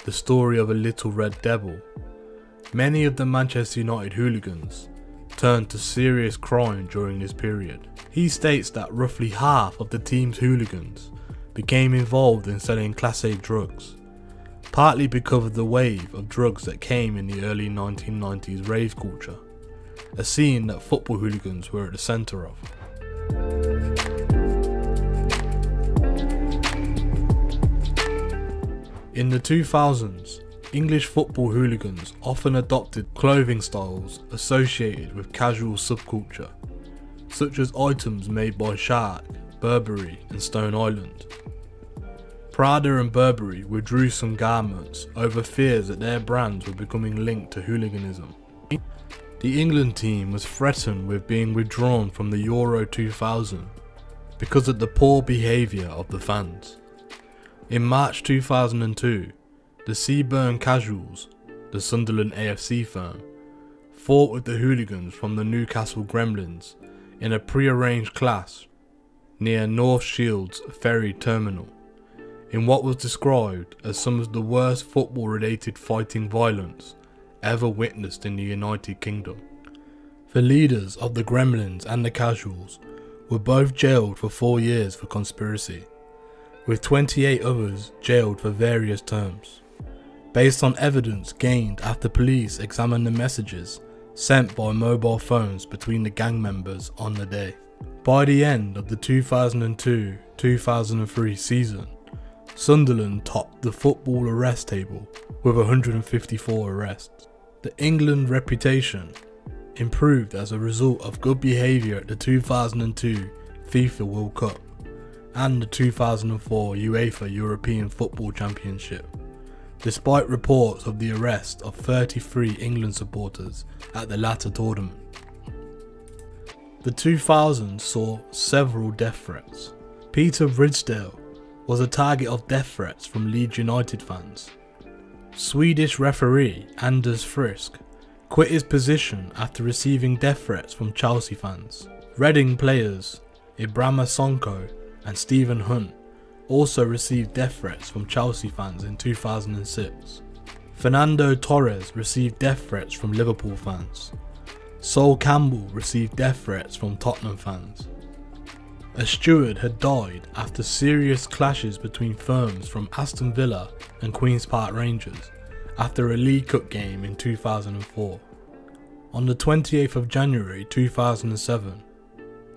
The Story of a Little Red Devil, many of the Manchester United hooligans turned to serious crime during this period. He states that roughly half of the team's hooligans became involved in selling Class A drugs, partly because of the wave of drugs that came in the early 1990s rave culture, a scene that football hooligans were at the centre of. In the 2000s, English football hooligans often adopted clothing styles associated with casual subculture, such as items made by Shark, Burberry and Stone Island. Prada and Burberry withdrew some garments over fears that their brands were becoming linked to hooliganism. The England team was threatened with being withdrawn from the Euro 2000 because of the poor behaviour of the fans. In March 2002, the Seaburn Casuals, the Sunderland AFC firm, fought with the hooligans from the Newcastle Gremlins in a pre-arranged clash near North Shields Ferry Terminal, in what was described as some of the worst football-related fighting violence ever witnessed in the United Kingdom. The leaders of the Gremlins and the Casuals were both jailed for 4 years for conspiracy, with 28 others jailed for various terms, based on evidence gained after police examined the messages sent by mobile phones between the gang members on the day. By the end of the 2002-2003 season, Sunderland topped the football arrest table with 154 arrests. The England reputation improved as a result of good behaviour at the 2002 FIFA World Cup and the 2004 UEFA European Football Championship, despite reports of the arrest of 33 England supporters at the latter tournament. The 2000s saw several death threats. Peter Ridsdale was a target of death threats from Leeds United fans. Swedish referee Anders Frisk quit his position after receiving death threats from Chelsea fans. Reading players Ibrahima Sonko and Stephen Hunt also received death threats from Chelsea fans in 2006. Fernando Torres received death threats from Liverpool fans. Sol Campbell received death threats from Tottenham fans. A steward had died after serious clashes between firms from Aston Villa and Queen's Park Rangers after a League Cup game in 2004. On the 28th of January 2007,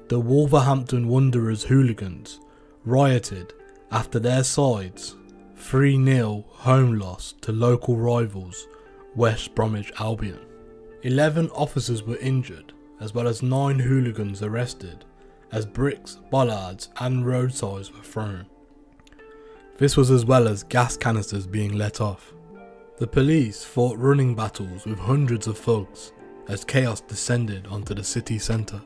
the Wolverhampton Wanderers hooligans rioted after their side's 3-0 home loss to local rivals West Bromwich Albion. 11 officers were injured, as well as 9 hooligans arrested, as bricks, bollards and road signs were thrown. This was as well as gas canisters being let off. The police fought running battles with hundreds of thugs as chaos descended onto the city centre.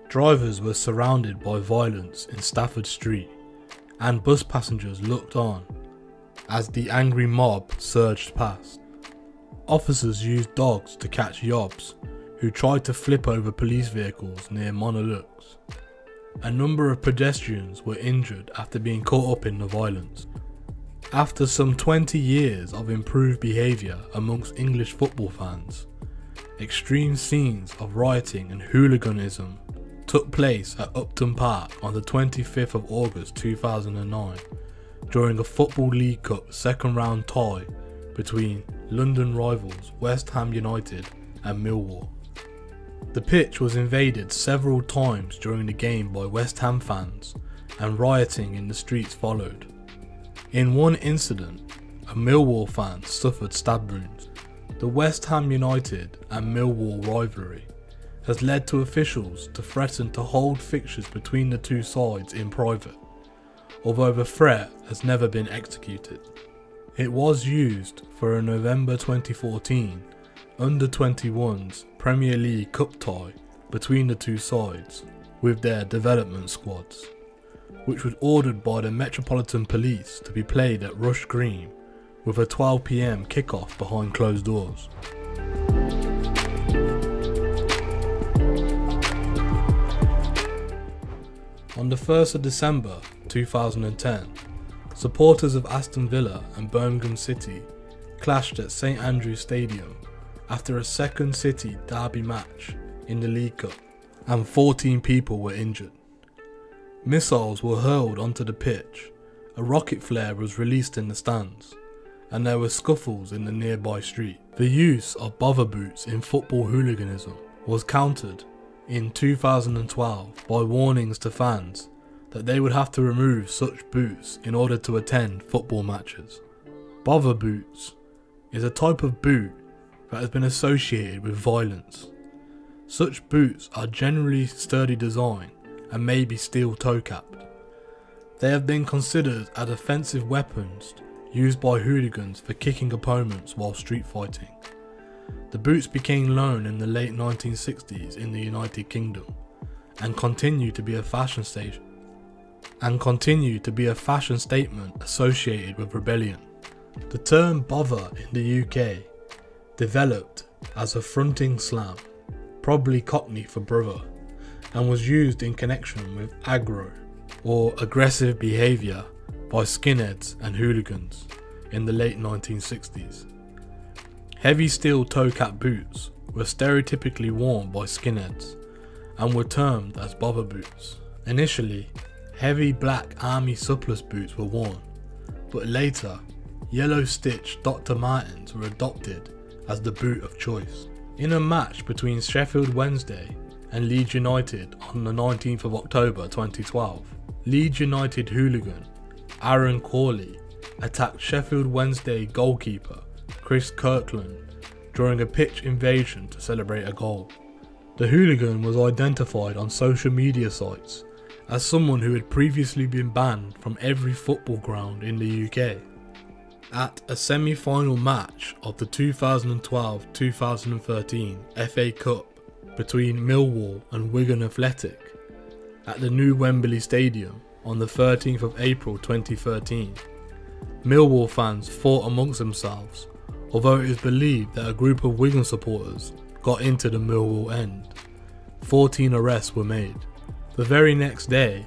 Drivers were surrounded by violence in Stafford Street, and bus passengers looked on as the angry mob surged past. Officers used dogs to catch yobs who tried to flip over police vehicles near Monolux. A number of pedestrians were injured after being caught up in the violence. After some 20 years of improved behaviour amongst English football fans, extreme scenes of rioting and hooliganism took place at Upton Park on the 25th of August 2009 during a Football League Cup second round tie between London rivals West Ham United and Millwall. The pitch was invaded several times during the game by West Ham fans, and rioting in the streets followed. In one incident, a Millwall fan suffered stab wounds. The West Ham United and Millwall rivalry has led to officials to threaten to hold fixtures between the two sides in private, although the threat has never been executed. It was used for a November 2014 Under-21s Premier League Cup tie between the two sides with their development squads, which was ordered by the Metropolitan Police to be played at Rush Green with a 12 PM kickoff behind closed doors. On the 1st of December 2010, supporters of Aston Villa and Birmingham City clashed at St Andrew's Stadium after a second City derby match in the League Cup, and 14 people were injured. Missiles were hurled onto the pitch, a rocket flare was released in the stands, and there were scuffles in the nearby street. The use of bother boots in football hooliganism was countered in 2012 by warnings to fans that they would have to remove such boots in order to attend football matches. Bother boots is a type of boot that has been associated with violence. Such boots are generally sturdy design and may be steel toe-capped. They have been considered as offensive weapons used by hooligans for kicking opponents while street fighting. The boots became known in the late 1960s in the United Kingdom and continue to be a fashion statement associated with rebellion. The term bother in the UK developed as a fronting slang, probably Cockney for brother, and was used in connection with aggro or aggressive behaviour by skinheads and hooligans in the late 1960s. Heavy steel toe-cap boots were stereotypically worn by skinheads and were termed as bother boots. Initially, heavy black army surplus boots were worn, but later, yellow stitched Dr. Martens were adopted as the boot of choice. In a match between Sheffield Wednesday and Leeds United on the 19th of October 2012, Leeds United hooligan Aaron Corley attacked Sheffield Wednesday goalkeeper Chris Kirkland during a pitch invasion to celebrate a goal. The hooligan was identified on social media sites as someone who had previously been banned from every football ground in the UK. At a semi-final match of the 2012-2013 FA Cup between Millwall and Wigan Athletic at the new Wembley Stadium on the 13th of April 2013, Millwall fans fought amongst themselves, although it is believed that a group of Wigan supporters got into the Millwall end. 14 arrests were made. The very next day,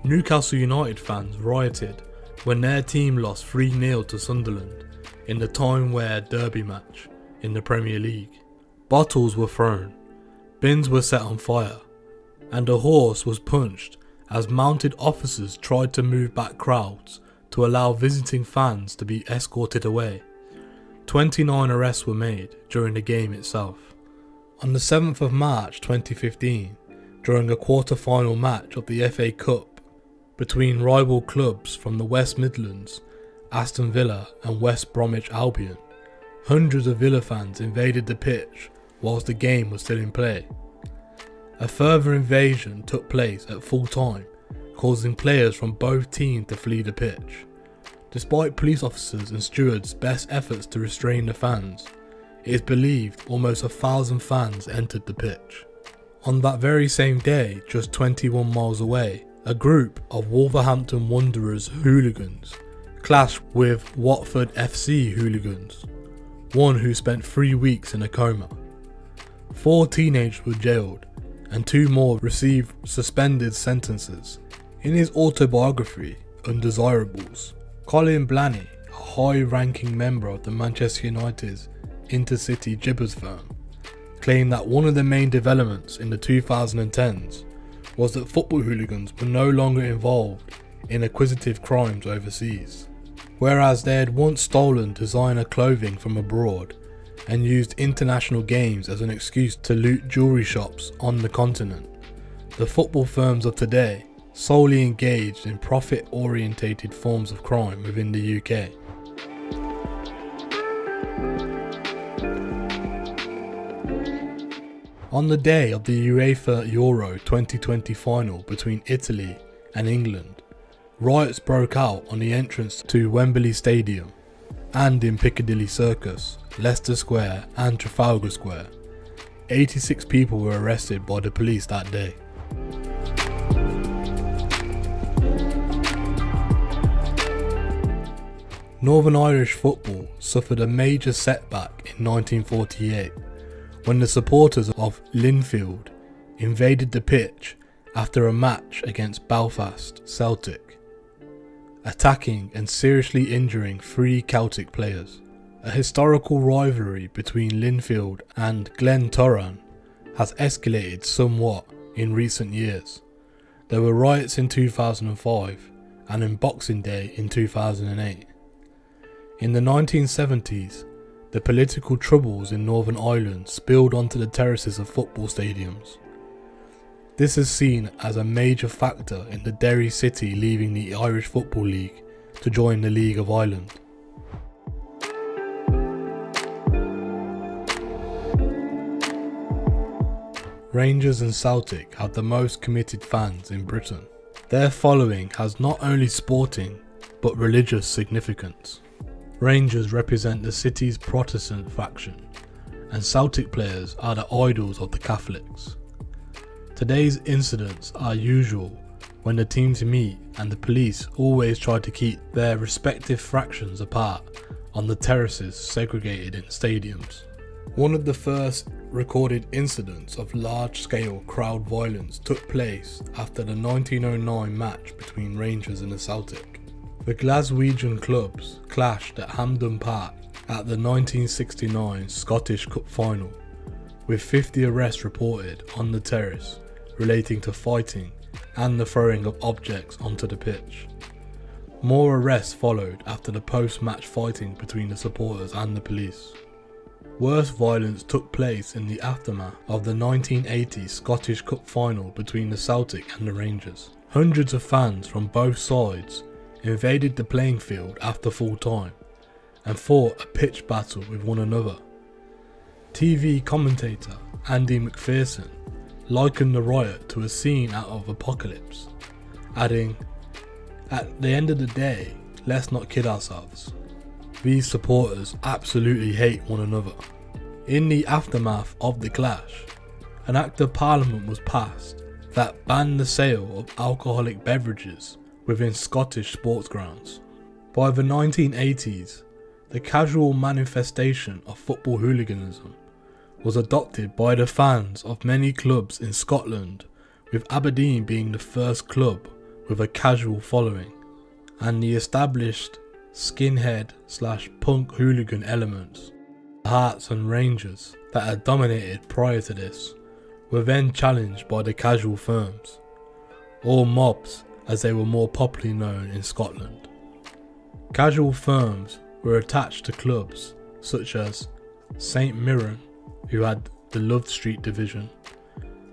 Newcastle United fans rioted when their team lost 3-0 to Sunderland in the Time Wear Derby match in the Premier League. Bottles were thrown, bins were set on fire, and a horse was punched as mounted officers tried to move back crowds to allow visiting fans to be escorted away. 29 arrests were made during the game itself. On the 7th of March 2015, during a quarter-final match of the FA Cup between rival clubs from the West Midlands, Aston Villa and West Bromwich Albion, hundreds of Villa fans invaded the pitch whilst the game was still in play. A further invasion took place at full time, causing players from both teams to flee the pitch. Despite police officers and stewards' best efforts to restrain the fans, it is believed almost 1,000 fans entered the pitch. On that very same day, just 21 miles away, a group of Wolverhampton Wanderers hooligans clashed with Watford FC hooligans, one who spent 3 weeks in a coma. 4 teenagers were jailed and 2 more received suspended sentences. In his autobiography, Undesirables, Colin Blaney, a high-ranking member of the Manchester United's intercity gibbers firm, claimed that one of the main developments in the 2010s was that football hooligans were no longer involved in acquisitive crimes overseas, whereas they had once stolen designer clothing from abroad and used international games as an excuse to loot jewellery shops on the continent. The football firms of today solely engaged in profit-orientated forms of crime within the UK. On the day of the UEFA Euro 2020 final between Italy and England, riots broke out on the entrance to Wembley Stadium and in Piccadilly Circus, Leicester Square and Trafalgar Square. 86 people were arrested by the police that day. Northern Irish football suffered a major setback in 1948 when the supporters of Linfield invaded the pitch after a match against Belfast Celtic, attacking and seriously injuring 3 Celtic players. A historical rivalry between Linfield and Glentoran has escalated somewhat in recent years. There were riots in 2005 and in Boxing Day in 2008. In the 1970s, the political troubles in Northern Ireland spilled onto the terraces of football stadiums. This is seen as a major factor in the Derry City leaving the Irish Football League to join the League of Ireland. Rangers and Celtic have the most committed fans in Britain. Their following has not only sporting but religious significance. Rangers represent the city's Protestant faction, and Celtic players are the idols of the Catholics. Today's incidents are usual when the teams meet and the police always try to keep their respective fractions apart on the terraces segregated in stadiums. One of the first recorded incidents of large-scale crowd violence took place after the 1909 match between Rangers and the Celtic. The Glaswegian clubs clashed at Hampden Park at the 1969 Scottish Cup final, with 50 arrests reported on the terrace relating to fighting and the throwing of objects onto the pitch. More arrests followed after the post-match fighting between the supporters and the police. Worse violence took place in the aftermath of the 1980 Scottish Cup final between the Celtic and the Rangers. Hundreds of fans from both sides invaded the playing field after full time and fought a pitch battle with one another. TV commentator Andy McPherson likened the riot to a scene out of Apocalypse, adding, "At the end of the day, let's not kid ourselves. These supporters absolutely hate one another." In the aftermath of the clash, an Act of Parliament was passed that banned the sale of alcoholic beverages within Scottish sports grounds. By the 1980s, the casual manifestation of football hooliganism was adopted by the fans of many clubs in Scotland, with Aberdeen being the first club with a casual following, and the established skinhead/punk hooligan elements, Hearts and Rangers, that had dominated prior to this, were then challenged by the casual firms, or mobs as they were more popularly known in Scotland. Casual firms were attached to clubs such as St Mirren, who had the Love Street division,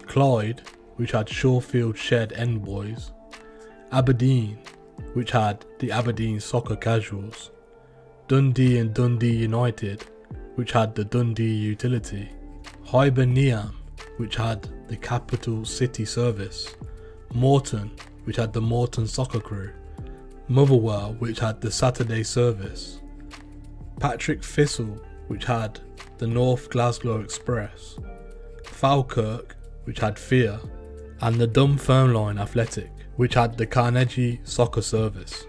Clyde, which had Shawfield Shed End Boys, Aberdeen, which had the Aberdeen Soccer Casuals, Dundee and Dundee United, which had the Dundee Utility, Hibernian, which had the Capital City Service, Morton, which had the Morton Soccer Crew, Motherwell, which had the Saturday Service, Patrick Thistle, which had the North Glasgow Express, Falkirk, which had Fear, and the Dunfermline Athletic, which had the Carnegie Soccer Service.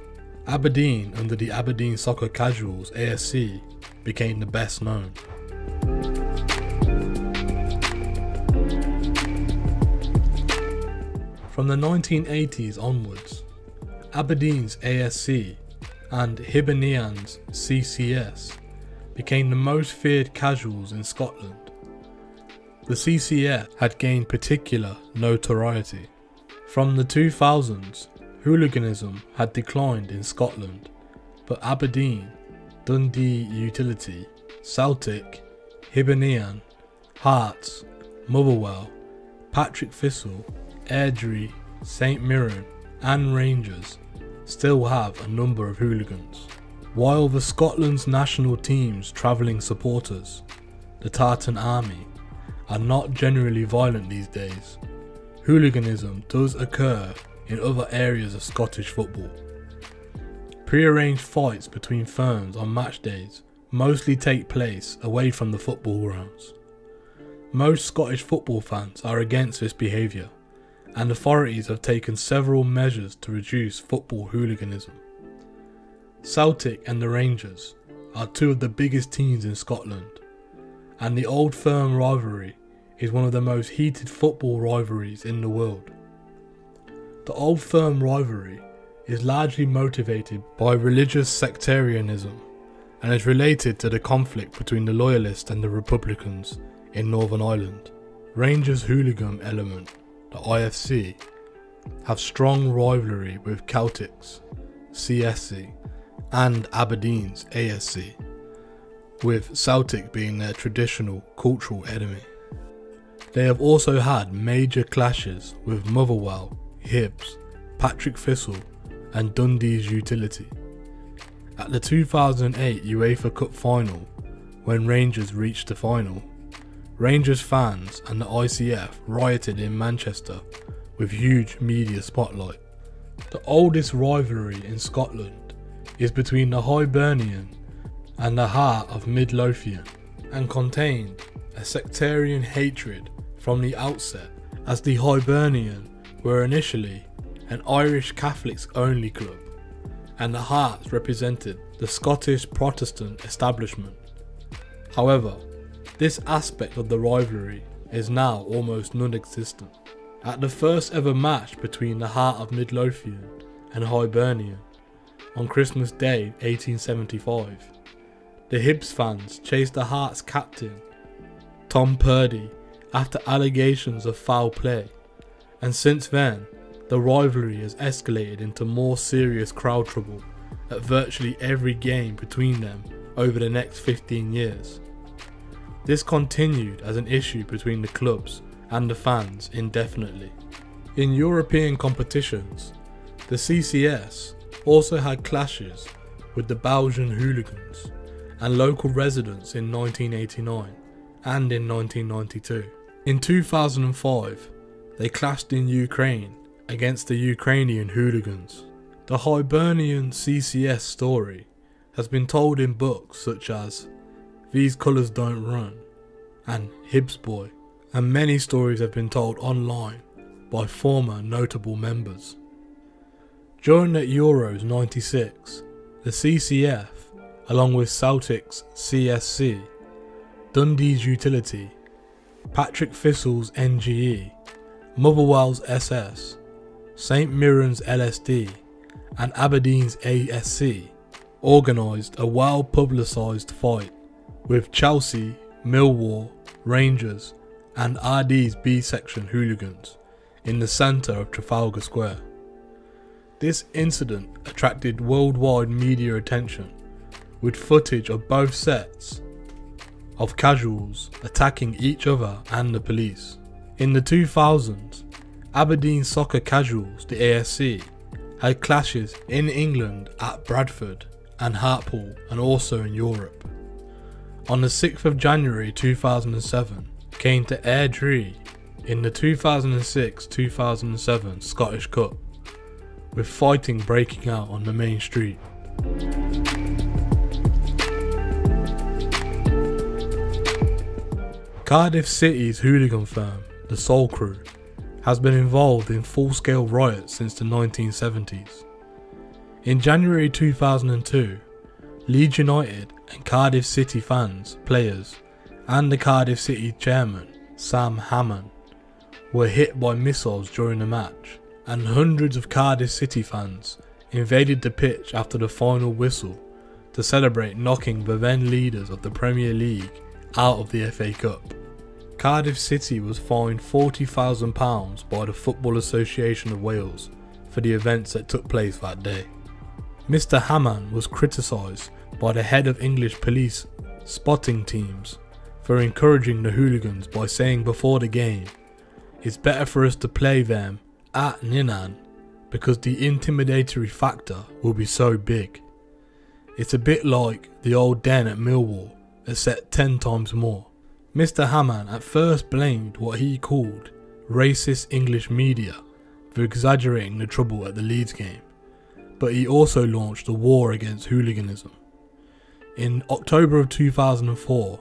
Aberdeen, under the Aberdeen Soccer Casuals ASC, became the best known. From the 1980s onwards, Aberdeen's ASC and Hibernian's CCS became the most feared casuals in Scotland. The CCS had gained particular notoriety. From the 2000s, hooliganism had declined in Scotland, but Aberdeen, Dundee Utility, Celtic, Hibernian, Hearts, Motherwell, Patrick Thistle, Airdrie, St Mirren and Rangers still have a number of hooligans. While the Scotland's national team's travelling supporters, the Tartan Army, are not generally violent these days, hooliganism does occur in other areas of Scottish football. Pre-arranged fights between firms on match days mostly take place away from the football grounds. Most Scottish football fans are against this behaviour, and authorities have taken several measures to reduce football hooliganism. Celtic and the Rangers are two of the biggest teams in Scotland, and the Old Firm rivalry is one of the most heated football rivalries in the world. The Old Firm rivalry is largely motivated by religious sectarianism and is related to the conflict between the Loyalists and the Republicans in Northern Ireland. Rangers' hooligan element, the IFC, have strong rivalry with Celtic's CSC and Aberdeen's ASC, with Celtic being their traditional cultural enemy. They have also had major clashes with Motherwell, Hibs, Patrick Thistle and Dundee's Utility. At the 2008 UEFA Cup final, when Rangers reached the final, Rangers fans and the ICF rioted in Manchester with huge media spotlight. The oldest rivalry in Scotland is between the Hibernian and the Heart of Midlothian, and contained a sectarian hatred from the outset, as the Hibernian were initially an Irish Catholics only club, and the Hearts represented the Scottish Protestant establishment. However, this aspect of the rivalry is now almost non-existent. At the first ever match between the Heart of Midlothian and Hibernian on Christmas Day 1875, the Hibs fans chased the Hearts captain, Tom Purdy, after allegations of foul play, and since then, the rivalry has escalated into more serious crowd trouble at virtually every game between them over the next 15 years. This continued as an issue between the clubs and the fans indefinitely. In European competitions, the CCS also had clashes with the Belgian hooligans and local residents in 1989 and in 1992. In 2005, they clashed in Ukraine against the Ukrainian hooligans. The Hibernian CCS story has been told in books such as These Colours Don't Run and Hibs Boy, and many stories have been told online by former notable members. During the Euros 96, the CCF, along with Celtic's CSC, Dundee's Utility, Patrick Thistle's NGE, Motherwell's SS, St Mirren's LSD and Aberdeen's ASC organised a well publicised fight with Chelsea, Millwall, Rangers and RD's B section hooligans in the centre of Trafalgar Square. This incident attracted worldwide media attention, with footage of both sets of casuals attacking each other and the police. In the 2000s, Aberdeen soccer casuals, the ASC, had clashes in England at Bradford and Hartlepool and also in Europe. On the 6th of January 2007, came to Airdrie in the 2006-2007 Scottish Cup, with fighting breaking out on the main street. Cardiff City's hooligan firm, the Soul Crew, has been involved in full-scale riots since the 1970s. In January 2002, Leeds United and Cardiff City fans, players, and the Cardiff City chairman, Sam Hammond, were hit by missiles during the match, and hundreds of Cardiff City fans invaded the pitch after the final whistle to celebrate knocking the then leaders of the Premier League out of the FA Cup. Cardiff City was fined £40,000 by the Football Association of Wales for the events that took place that day. Mr Hammond was criticised by the head of English police spotting teams for encouraging the hooligans by saying before the game, "It's better for us to play them at Ninan because the intimidatory factor will be so big. It's a bit like the old den at Millwall, except 10 times more." Mr Hammond at first blamed what he called racist English media for exaggerating the trouble at the Leeds game, but he also launched a war against hooliganism. In October of 2004,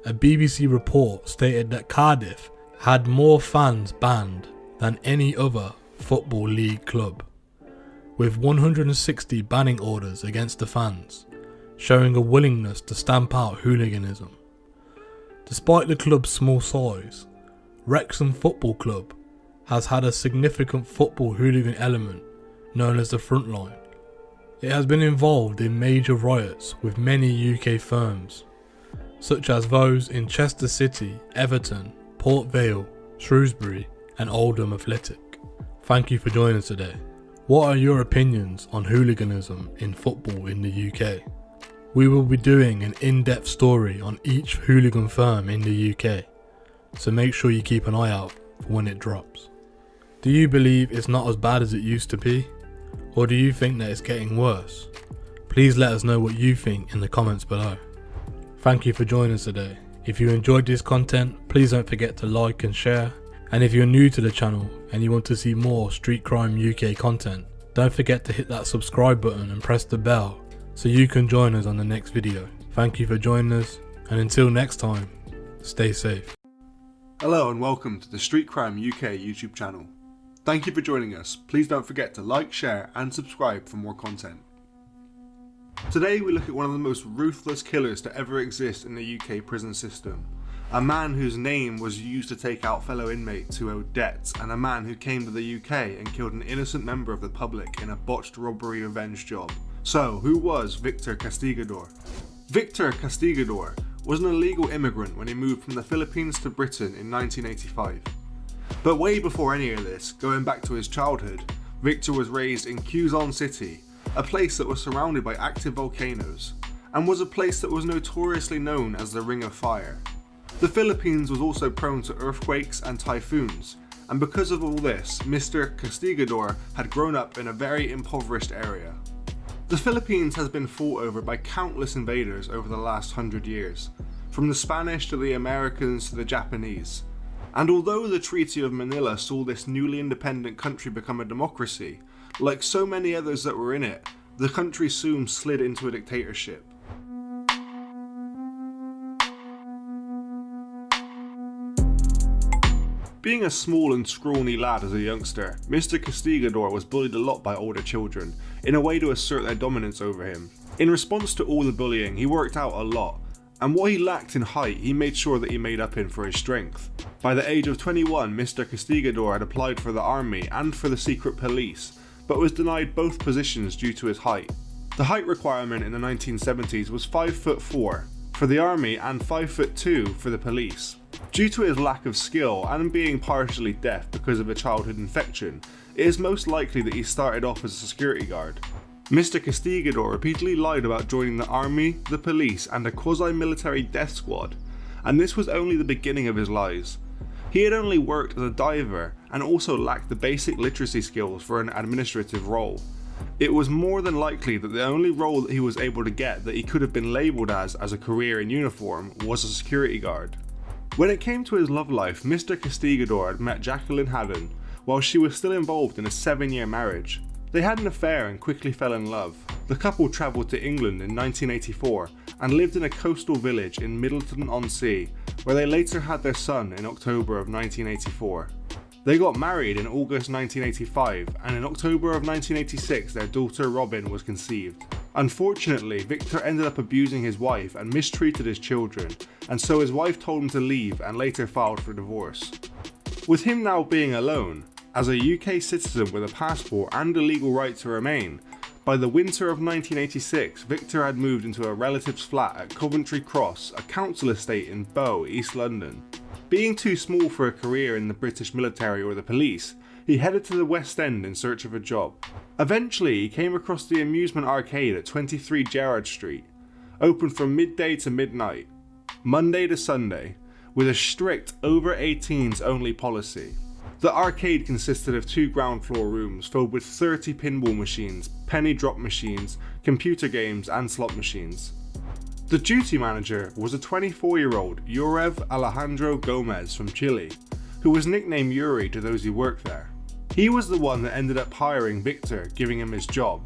a BBC report stated that Cardiff had more fans banned than any other football league club, with 160 banning orders against the fans, showing a willingness to stamp out hooliganism. Despite the club's small size, Wrexham Football Club has had a significant football hooligan element known as the Front Line. It has been involved in major riots with many UK firms, such as those in Chester City, Everton, Port Vale, Shrewsbury and Oldham Athletic. Thank you for joining us today. What are your opinions on hooliganism in football in the UK? We will be doing an in-depth story on each hooligan firm in the UK, so make sure you keep an eye out for when it drops. Do you believe it's not as bad as it used to be? Or do you think that it's getting worse? Please let us know what you think in the comments below. Thank you for joining us today. If you enjoyed this content, please don't forget to like and share. And if you're new to the channel and you want to see more Street Crime UK content, don't forget to hit that subscribe button and press the bell so you can join us on the next video. Thank you for joining us, and until next time, stay safe. Hello and welcome to the Street Crime UK YouTube channel. Thank you for joining us. Please don't forget to like, share and subscribe for more content. Today we look at one of the most ruthless killers to ever exist in the UK prison system. A man whose name was used to take out fellow inmates who owed debts, and a man who came to the UK and killed an innocent member of the public in a botched robbery revenge job. So, who was Victor Castigador? Victor Castigador was an illegal immigrant when he moved from the Philippines to Britain in 1985. But way before any of this, going back to his childhood, Victor was raised in Quezon City, a place that was surrounded by active volcanoes, and was a place that was notoriously known as the Ring of Fire. The Philippines was also prone to earthquakes and typhoons, and because of all this, Mr. Castigador had grown up in a very impoverished area. The Philippines has been fought over by countless invaders over the last 100 years, from the Spanish to the Americans to the Japanese. And although the Treaty of Manila saw this newly independent country become a democracy, like so many others that were in it, the country soon slid into a dictatorship. Being a small and scrawny lad as a youngster, Mr. Castigador was bullied a lot by older children, in a way to assert their dominance over him. In response to all the bullying, he worked out a lot, and what he lacked in height he made sure that he made up in for his strength. By the age of 21, Mr. Castigador had applied for the army and for the secret police, but was denied both positions due to his height. The height requirement in the 1970s was 5'4" for the army and 5'2" for the police. Due to his lack of skill and being partially deaf because of a childhood infection, it is most likely that he started off as a security guard. Mr. Castigador repeatedly lied about joining the army, the police and a quasi-military death squad, and this was only the beginning of his lies. He had only worked as a diver and also lacked the basic literacy skills for an administrative role. It was more than likely that the only role that he was able to get that he could have been labelled as a career in uniform was a security guard. When it came to his love life, Mr. Castigador had met Jacqueline Haddon while she was still involved in a 7-year marriage. They had an affair and quickly fell in love. The couple travelled to England in 1984 and lived in a coastal village in Middleton-on-Sea, where they later had their son in October of 1984. They got married in August 1985, and in October of 1986 their daughter Robin was conceived. Unfortunately, Victor ended up abusing his wife and mistreated his children, and so his wife told him to leave and later filed for divorce. With him now being alone, as a UK citizen with a passport and a legal right to remain, by the winter of 1986, Victor had moved into a relative's flat at Coventry Cross, a council estate in Bow, East London. Being too small for a career in the British military or the police, he headed to the West End in search of a job. Eventually, he came across the amusement arcade at 23 Gerrard Street, open from midday to midnight, Monday to Sunday, with a strict over 18s only policy. The arcade consisted of 2 ground floor rooms filled with 30 pinball machines, penny drop machines, computer games and slot machines. The duty manager was a 24-year-old Yurev Alejandro Gomez from Chile, who was nicknamed Yuri to those who worked there. He was the one that ended up hiring Victor, giving him his job.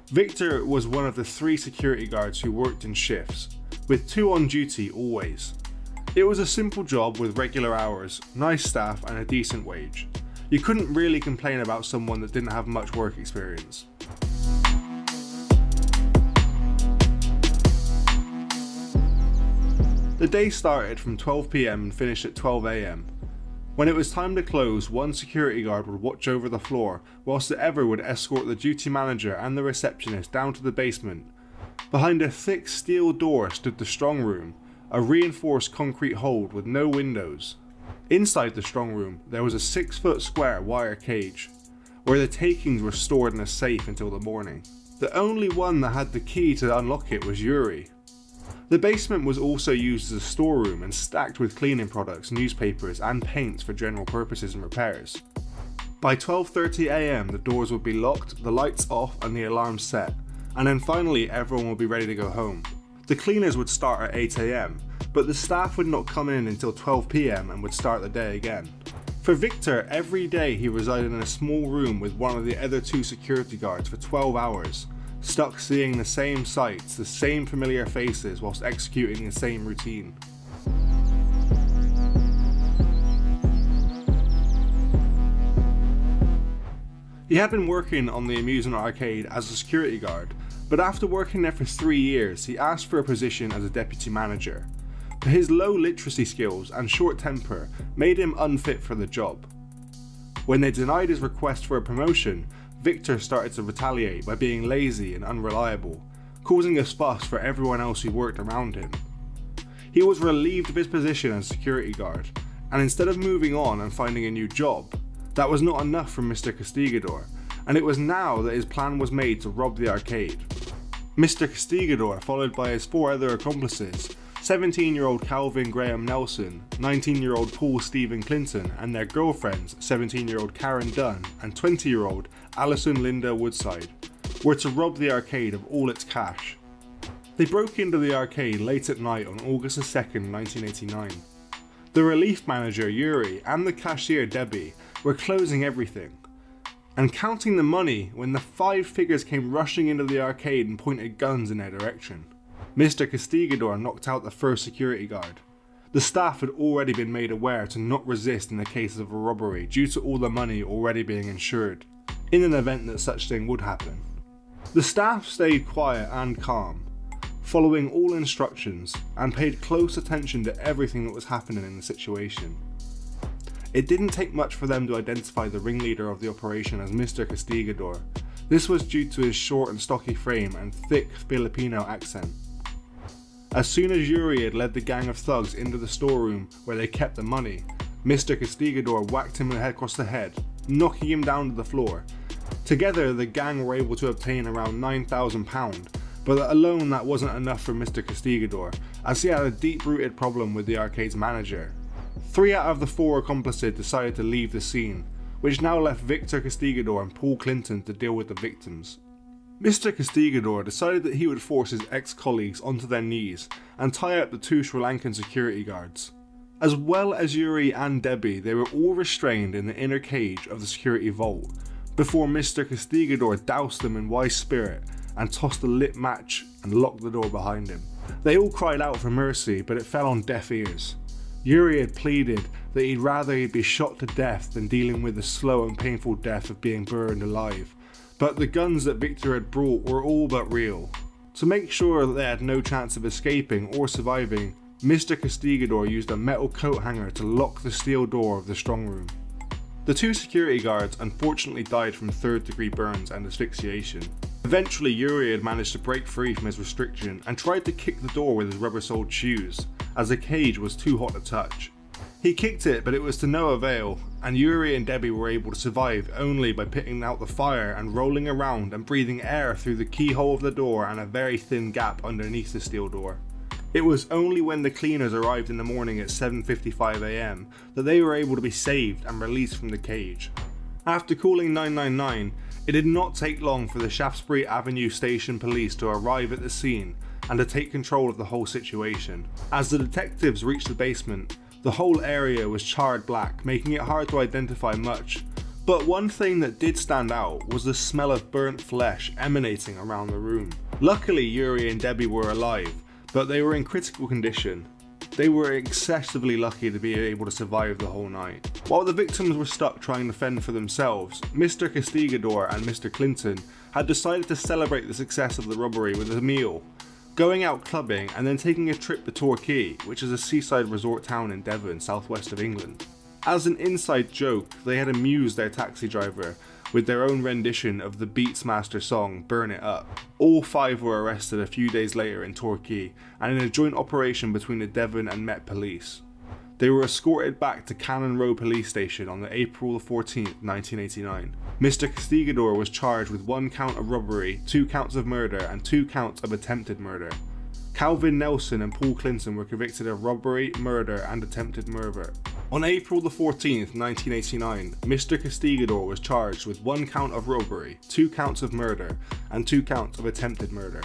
Victor was one of the 3 security guards who worked in shifts, with 2 on duty always. It was a simple job with regular hours, nice staff and a decent wage. You couldn't really complain about someone that didn't have much work experience. The day started from 12 PM and finished at 12 AM. When it was time to close, one security guard would watch over the floor, whilst the other would escort the duty manager and the receptionist down to the basement. Behind a thick steel door stood the strong room, a reinforced concrete hold with no windows. Inside the strong room, there was a 6-foot square wire cage, where the takings were stored in a safe until the morning. The only one that had the key to unlock it was Yuri. The basement was also used as a storeroom and stacked with cleaning products, newspapers and paints for general purposes and repairs. By 12:30 AM the doors would be locked, the lights off and the alarm set, and then finally everyone would be ready to go home. The cleaners would start at 8 AM, but the staff would not come in until 12 PM and would start the day again. For Victor, every day he resided in a small room with one of the other 2 security guards for 12 hours, stuck seeing the same sights, the same familiar faces whilst executing the same routine. He had been working on the amusement arcade as a security guard, but after working there for 3 years, he asked for a position as a deputy manager. But his low literacy skills and short temper made him unfit for the job. When they denied his request for a promotion, Victor started to retaliate by being lazy and unreliable, causing a fuss for everyone else who worked around him. He was relieved of his position as security guard, and instead of moving on and finding a new job, that was not enough for Mr. Castigador, and it was now that his plan was made to rob the arcade. Mr. Castigador, followed by his 4 other accomplices, 17-year-old Calvin Graham Nelson, 19-year-old Paul Stephen Clinton, and their girlfriends, 17-year-old Karen Dunn and 20-year-old Alison Linda Woodside, were to rob the arcade of all its cash. They broke into the arcade late at night on August 2nd, 1989. The relief manager Yuri and the cashier Debbie were closing everything and counting the money when the 5 figures came rushing into the arcade and pointed guns in their direction. Mr. Castigador knocked out the first security guard. The staff had already been made aware to not resist in the case of a robbery due to all the money already being insured, in an event that such thing would happen. The staff stayed quiet and calm. following all instructions and paid close attention to everything that was happening in the situation. It didn't take much for them to identify the ringleader of the operation as Mr. Castigador. This was due to his short and stocky frame and thick Filipino accent. As soon as Yuri had led the gang of thugs into the storeroom where they kept the money, Mr. Castigador whacked him across the head, knocking him down to the floor. Together, the gang were able to obtain around £9,000, but alone that wasn't enough for Mr. Castigador, as he had a deep-rooted problem with the arcade's manager. 3 out of the 4 accomplices decided to leave the scene, which now left Victor Castigador and Paul Clinton to deal with the victims. Mr. Castigador decided that he would force his ex-colleagues onto their knees and tie up the 2 Sri Lankan security guards. As well as Yuri and Debbie, they were all restrained in the inner cage of the security vault, before Mr. Castigador doused them in wise spirit and tossed a lit match and locked the door behind him. They all cried out for mercy, but it fell on deaf ears. Yuri had pleaded that he'd rather he'd be shot to death than dealing with the slow and painful death of being burned alive, but the guns that Victor had brought were all but real. To make sure that they had no chance of escaping or surviving, Mr. Castigador used a metal coat hanger to lock the steel door of the strong room. The 2 security guards unfortunately died from 3rd-degree burns and asphyxiation. Eventually, Yuri had managed to break free from his restriction and tried to kick the door with his rubber-soled shoes, as the cage was too hot to touch. He kicked it, but it was to no avail, and Yuri and Debbie were able to survive only by putting out the fire and rolling around and breathing air through the keyhole of the door and a very thin gap underneath the steel door. It was only when the cleaners arrived in the morning at 7:55 AM that they were able to be saved and released from the cage. After calling 999, it did not take long for the Shaftesbury Avenue Station Police to arrive at the scene and to take control of the whole situation. As the detectives reached the basement, the whole area was charred black, making it hard to identify much. But one thing that did stand out was the smell of burnt flesh emanating around the room. Luckily, Yuri and Debbie were alive, but they were in critical condition. They were excessively lucky to be able to survive the whole night. While the victims were stuck trying to fend for themselves, Mr. Castigador and Mr. Clinton had decided to celebrate the success of the robbery with a meal, going out clubbing and then taking a trip to Torquay, which is a seaside resort town in Devon, southwest of England. As an inside joke, they had amused their taxi driver with their own rendition of the Beatsmaster song Burn It Up. All 5 were arrested a few days later in Torquay and in a joint operation between the Devon and Met police. They were escorted back to Cannon Row police station on April 14, 1989. Mr. Castigador was charged with 1 count of robbery, 2 counts of murder and 2 counts of attempted murder. Calvin Nelson and Paul Clinton were convicted of robbery, murder and attempted murder. On April 14, 1989, Mr. Castigador was charged with 1 count of robbery, 2 counts of murder and 2 counts of attempted murder.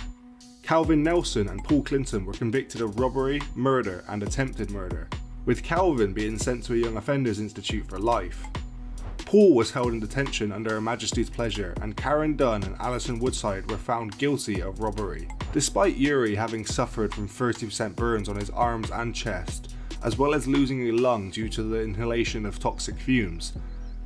Calvin Nelson and Paul Clinton were convicted of robbery, murder and attempted murder, with Calvin being sent to a Young Offenders Institute for life. Paul was held in detention under Her Majesty's pleasure, and Karen Dunn and Alison Woodside were found guilty of robbery. Despite Yuri having suffered from 30% burns on his arms and chest, as well as losing a lung due to the inhalation of toxic fumes,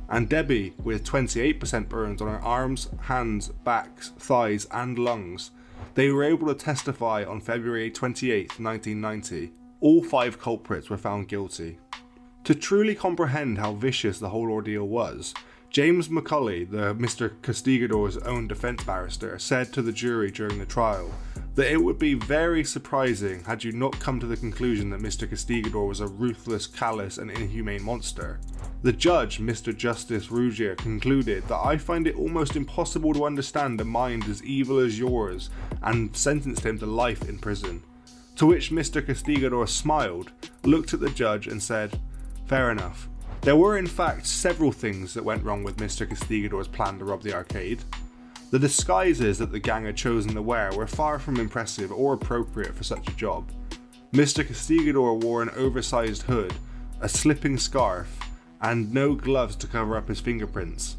and Debbie with 28% burns on her arms, hands, backs, thighs and lungs, they were able to testify on February 28, 1990. All 5 culprits were found guilty. To truly comprehend how vicious the whole ordeal was, James Macaulay, the Mr. Castigador's own defence barrister, said to the jury during the trial that it would be very surprising had you not come to the conclusion that Mr. Castigador was a ruthless, callous and inhumane monster. The judge, Mr. Justice Ruggier, concluded that I find it almost impossible to understand a mind as evil as yours, and sentenced him to life in prison. To which Mr. Castigador smiled, looked at the judge and said, "Fair enough." There were in fact several things that went wrong with Mr. Castigador's plan to rob the arcade. The disguises that the gang had chosen to wear were far from impressive or appropriate for such a job. Mr. Castigador wore an oversized hood, a slipping scarf, and no gloves to cover up his fingerprints.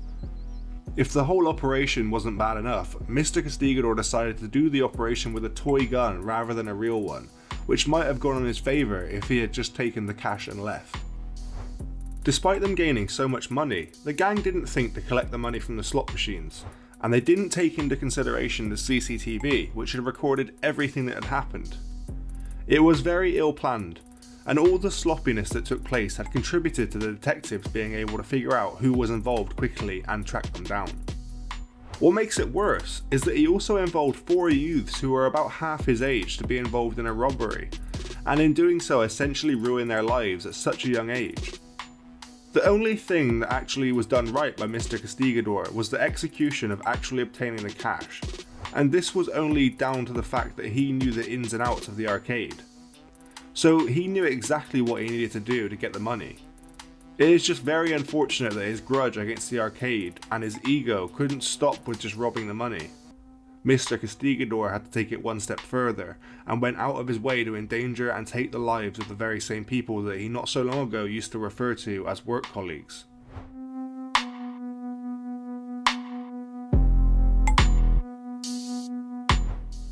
If the whole operation wasn't bad enough, Mr. Castigador decided to do the operation with a toy gun rather than a real one, which might have gone in his favour if he had just taken the cash and left. Despite them gaining so much money, the gang didn't think to collect the money from the slot machines, and they didn't take into consideration the CCTV, which had recorded everything that had happened. It was very ill planned, and all the sloppiness that took place had contributed to the detectives being able to figure out who was involved quickly and track them down. What makes it worse is that he also involved 4 youths who were about half his age to be involved in a robbery, and in doing so essentially ruin their lives at such a young age. The only thing that actually was done right by Mr. Castigador was the execution of actually obtaining the cash, and this was only down to the fact that he knew the ins and outs of the arcade. So he knew exactly what he needed to do to get the money. It is just very unfortunate that his grudge against the arcade and his ego couldn't stop with just robbing the money. Mr. Castigador had to take it one step further and went out of his way to endanger and take the lives of the very same people that he not so long ago used to refer to as work colleagues.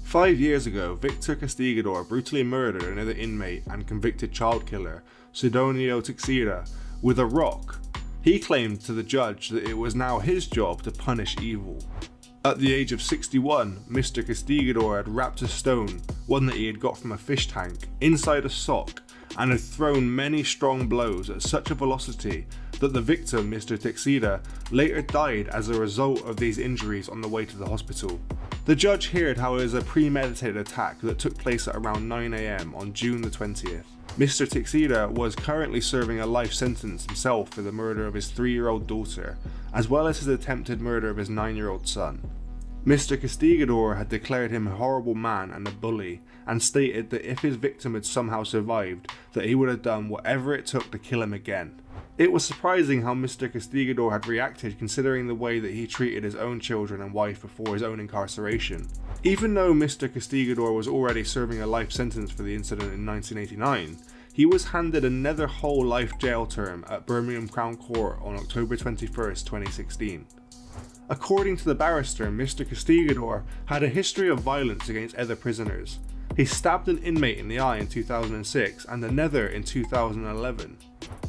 Five years ago, Victor Castigador brutally murdered another inmate and convicted child killer, Sidonio Teixeira, with a rock. He claimed to the judge that it was now his job to punish evil. At the age of 61, Mr. Castigador had wrapped a stone, one that he had got from a fish tank, inside a sock and had thrown many strong blows at such a velocity that the victim, Mr. Teixeira, later died as a result of these injuries on the way to the hospital. The judge heard how it was a premeditated attack that took place at around 9 AM on June the 20th. Mr. Teixeira was currently serving a life sentence himself for the murder of his 3-year-old daughter, as well as his attempted murder of his 9-year-old son. Mr. Castigador had declared him a horrible man and a bully, and stated that if his victim had somehow survived, that he would have done whatever it took to kill him again. It was surprising how Mr. Castigador had reacted considering the way that he treated his own children and wife before his own incarceration. Even though Mr. Castigador was already serving a life sentence for the incident in 1989, he was handed another whole life jail term at Birmingham Crown Court on October 21st, 2016. According to the barrister, Mr. Castigador had a history of violence against other prisoners. He stabbed an inmate in the eye in 2006 and another in 2011.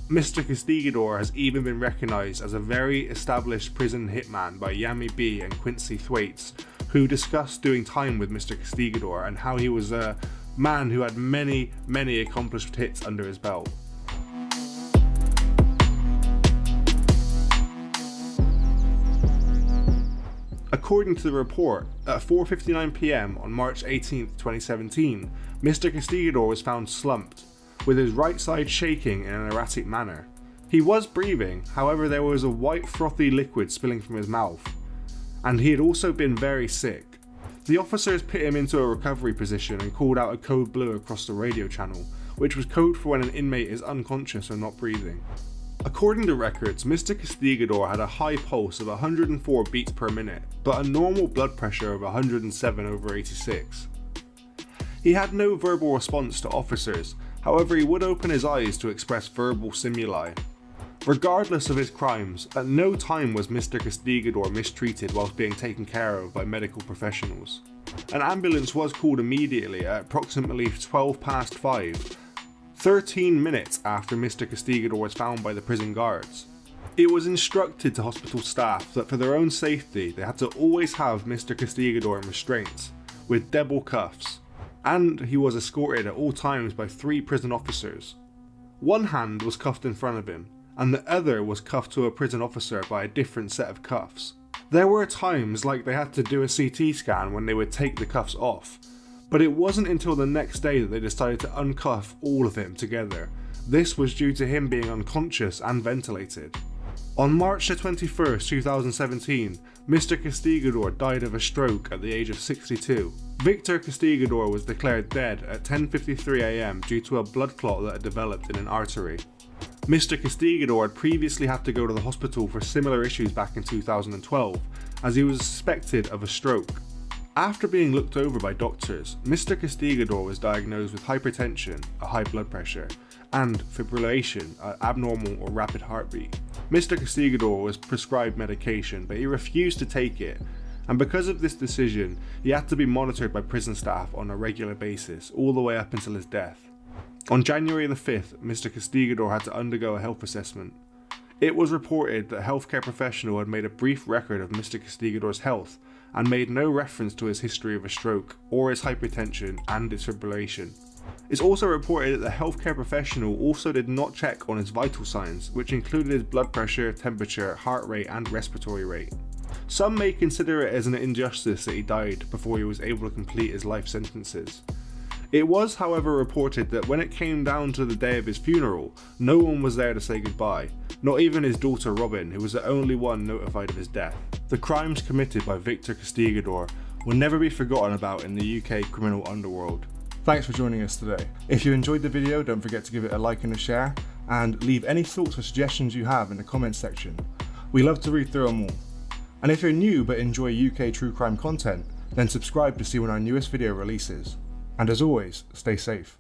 Mr. Castigador has even been recognised as a very established prison hitman by Yami B and Quincy Thwaites, who discussed doing time with Mr. Castigador and how he was a man who had many accomplished hits under his belt. According to the report, at 4:59 PM on March 18, 2017, Mr. Castigador was found slumped, with his right side shaking in an erratic manner. He was breathing, however there was a white frothy liquid spilling from his mouth, and he had also been very sick. The officers put him into a recovery position and called out a code blue across the radio channel, which was code for when an inmate is unconscious or not breathing. According to records, Mr. Castigador had a high pulse of 104 beats per minute, but a normal blood pressure of 107/86. He had no verbal response to officers, however he would open his eyes to express verbal stimuli. Regardless of his crimes, at no time was Mr. Castigador mistreated whilst being taken care of by medical professionals. An ambulance was called immediately at approximately 5:12, 13 minutes after Mr. Castigador was found by the prison guards. It was instructed to hospital staff that for their own safety they had to always have Mr. Castigador in restraints, with double cuffs, and he was escorted at all times by 3 prison officers. One hand was cuffed in front of him, and the other was cuffed to a prison officer by a different set of cuffs. There were times like they had to do a CT scan when they would take the cuffs off, but it wasn't until the next day that they decided to uncuff all of him together. This was due to him being unconscious and ventilated. On March 21st, 2017, Mr. Castigador died of a stroke at the age of 62. Victor Castigador was declared dead at 10:53 AM due to a blood clot that had developed in an artery. Mr. Castigador had previously had to go to the hospital for similar issues back in 2012, as he was suspected of a stroke. After being looked over by doctors, Mr. Castigador was diagnosed with hypertension, a high blood pressure, and fibrillation, an abnormal or rapid heartbeat. Mr. Castigador was prescribed medication, but he refused to take it, and because of this decision, he had to be monitored by prison staff on a regular basis, all the way up until his death. On January the 5th, Mr. Castigador had to undergo a health assessment. It was reported that a healthcare professional had made a brief record of Mr. Castigador's health and made no reference to his history of a stroke or his hypertension and its fibrillation. It's also reported that the healthcare professional also did not check on his vital signs, which included his blood pressure, temperature, heart rate and respiratory rate. Some may consider it as an injustice that he died before he was able to complete his life sentences. It was, however, reported that when it came down to the day of his funeral, no one was there to say goodbye, not even his daughter Robin, who was the only one notified of his death. The crimes committed by Victor Castigador will never be forgotten about in the UK criminal underworld. Thanks for joining us today. If you enjoyed the video, don't forget to give it a like and a share, and leave any thoughts or suggestions you have in the comments section. We love to read through them all. And if you're new but enjoy UK true crime content, then subscribe to see when our newest video releases. And as always, stay safe.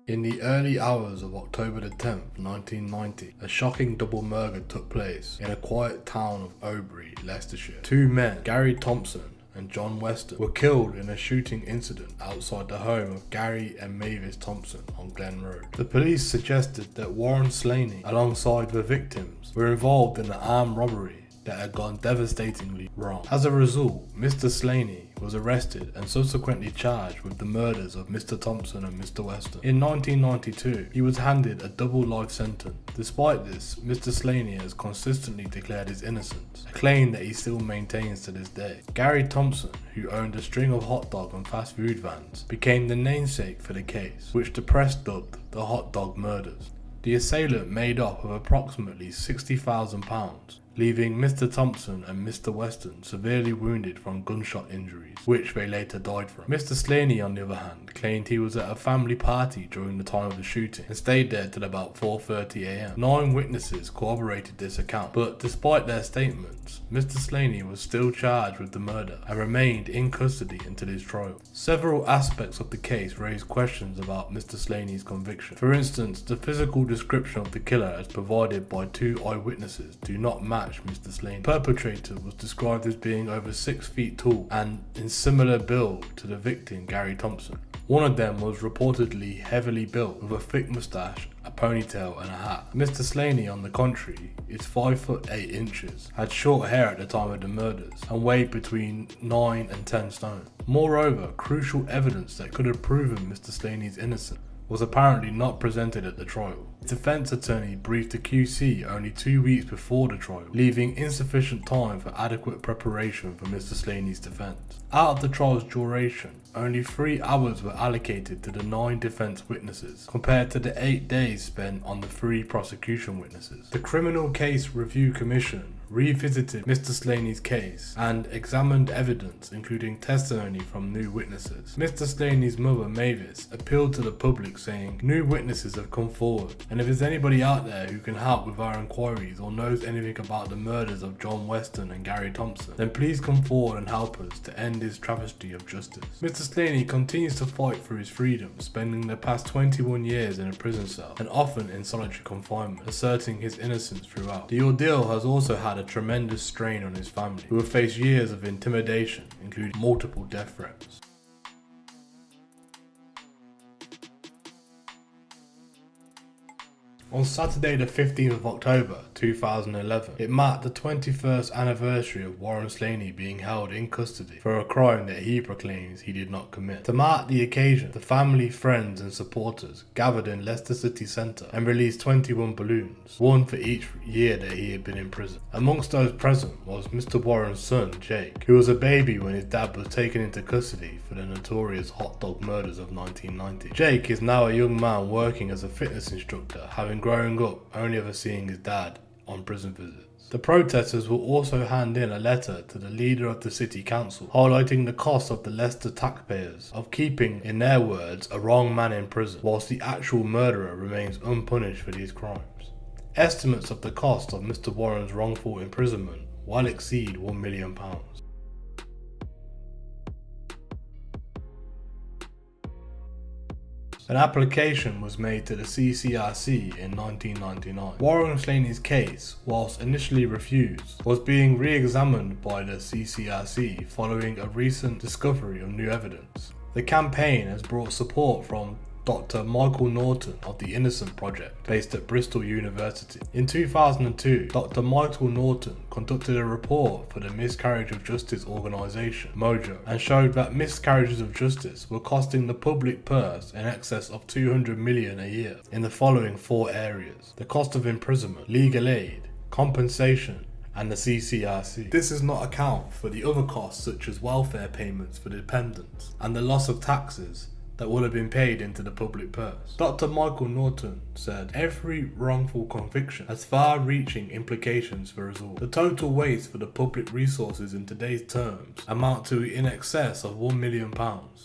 In the early hours of October the 10th, 1990, a shocking double murder took place in a quiet town of Obury, Leicestershire. Two men, Gary Thompson and John Weston, were killed in a shooting incident outside the home of Gary and Mavis Thompson on Glen Road. The police suggested that Warren Slaney, alongside the victims, were involved in an armed robbery that had gone devastatingly wrong. As a result, Mr. Slaney was arrested and subsequently charged with the murders of Mr. Thompson and Mr. Weston. In 1992, he was handed a double life sentence. Despite this, Mr. Slaney has consistently declared his innocence, a claim that he still maintains to this day. Gary Thompson, who owned a string of hot dog and fast food vans, became the namesake for the case, which the press dubbed the hot dog murders. The assailant made off with approximately £60,000, leaving Mr. Thompson and Mr. Weston severely wounded from gunshot injuries, which they later died from. Mr. Slaney, on the other hand, claimed he was at a family party during the time of the shooting and stayed there till about 4:30 AM. 9 witnesses corroborated this account, but despite their statements, Mr. Slaney was still charged with the murder and remained in custody until his trial. Several aspects of the case raised questions about Mr. Slaney's conviction. For instance, the physical description of the killer as provided by 2 eyewitnesses do not match Mr. Slaney. The perpetrator was described as being over 6 feet tall and in similar build to the victim, Gary Thompson. One of them was reportedly heavily built with a thick moustache, a ponytail and a hat. Mr. Slaney, on the contrary, is 5 foot 8 inches, had short hair at the time of the murders, and weighed between 9 and 10 stone. Moreover, crucial evidence that could have proven Mr. Slaney's innocence was apparently not presented at the trial. The defense attorney briefed the QC only 2 weeks before the trial, leaving insufficient time for adequate preparation for Mr. Slaney's defense. Out of the trial's duration, only 3 hours were allocated to the 9 defense witnesses, compared to the 8 days spent on the 3 prosecution witnesses. The Criminal Case Review Commission revisited Mr. Slaney's case and examined evidence, including testimony from new witnesses. Mr. Slaney's mother, Mavis, appealed to the public, saying, "New witnesses have come forward, and if there's anybody out there who can help with our inquiries or knows anything about the murders of John Weston and Gary Thompson, then please come forward and help us to end this travesty of justice." Mr. Slaney continues to fight for his freedom, spending the past 21 years in a prison cell and often in solitary confinement, asserting his innocence throughout. The ordeal has also had a tremendous strain on his family, who have faced years of intimidation, including multiple death threats. On Saturday the 15th of October 2011, it marked the 21st anniversary of Warren Slaney being held in custody for a crime that he proclaims he did not commit. To mark the occasion, the family, friends and supporters gathered in Leicester City Centre and released 21 balloons, one for each year that he had been in prison. Amongst those present was Mr. Warren's son, Jake, who was a baby when his dad was taken into custody for the notorious hot dog murders of 1990. Jake is now a young man working as a fitness instructor, having growing up only ever seeing his dad on prison visits. The protesters will also hand in a letter to the leader of the city council, highlighting the cost of the Leicester taxpayers of keeping, in their words, a wrong man in prison, whilst the actual murderer remains unpunished for these crimes. Estimates of the cost of Mr. Warren's wrongful imprisonment well exceed £1 million. An application was made to the CCRC in 1999. Warren Slaney's case, whilst initially refused, was being re-examined by the CCRC following a recent discovery of new evidence. The campaign has brought support from Dr. Michael Norton of the Innocent Project, based at Bristol University. In 2002, Dr. Michael Norton conducted a report for the Miscarriage of Justice organisation, Mojo, and showed that miscarriages of justice were costing the public purse in excess of $200 million a year in the following 4 areas: the cost of imprisonment, legal aid, compensation, and the CCRC. This does not account for the other costs such as welfare payments for dependents and the loss of taxes that will have been paid into the public purse. Dr. Michael Norton said, "Every wrongful conviction has far-reaching implications for us all. The total waste for the public resources in today's terms amount to in excess of £1 million,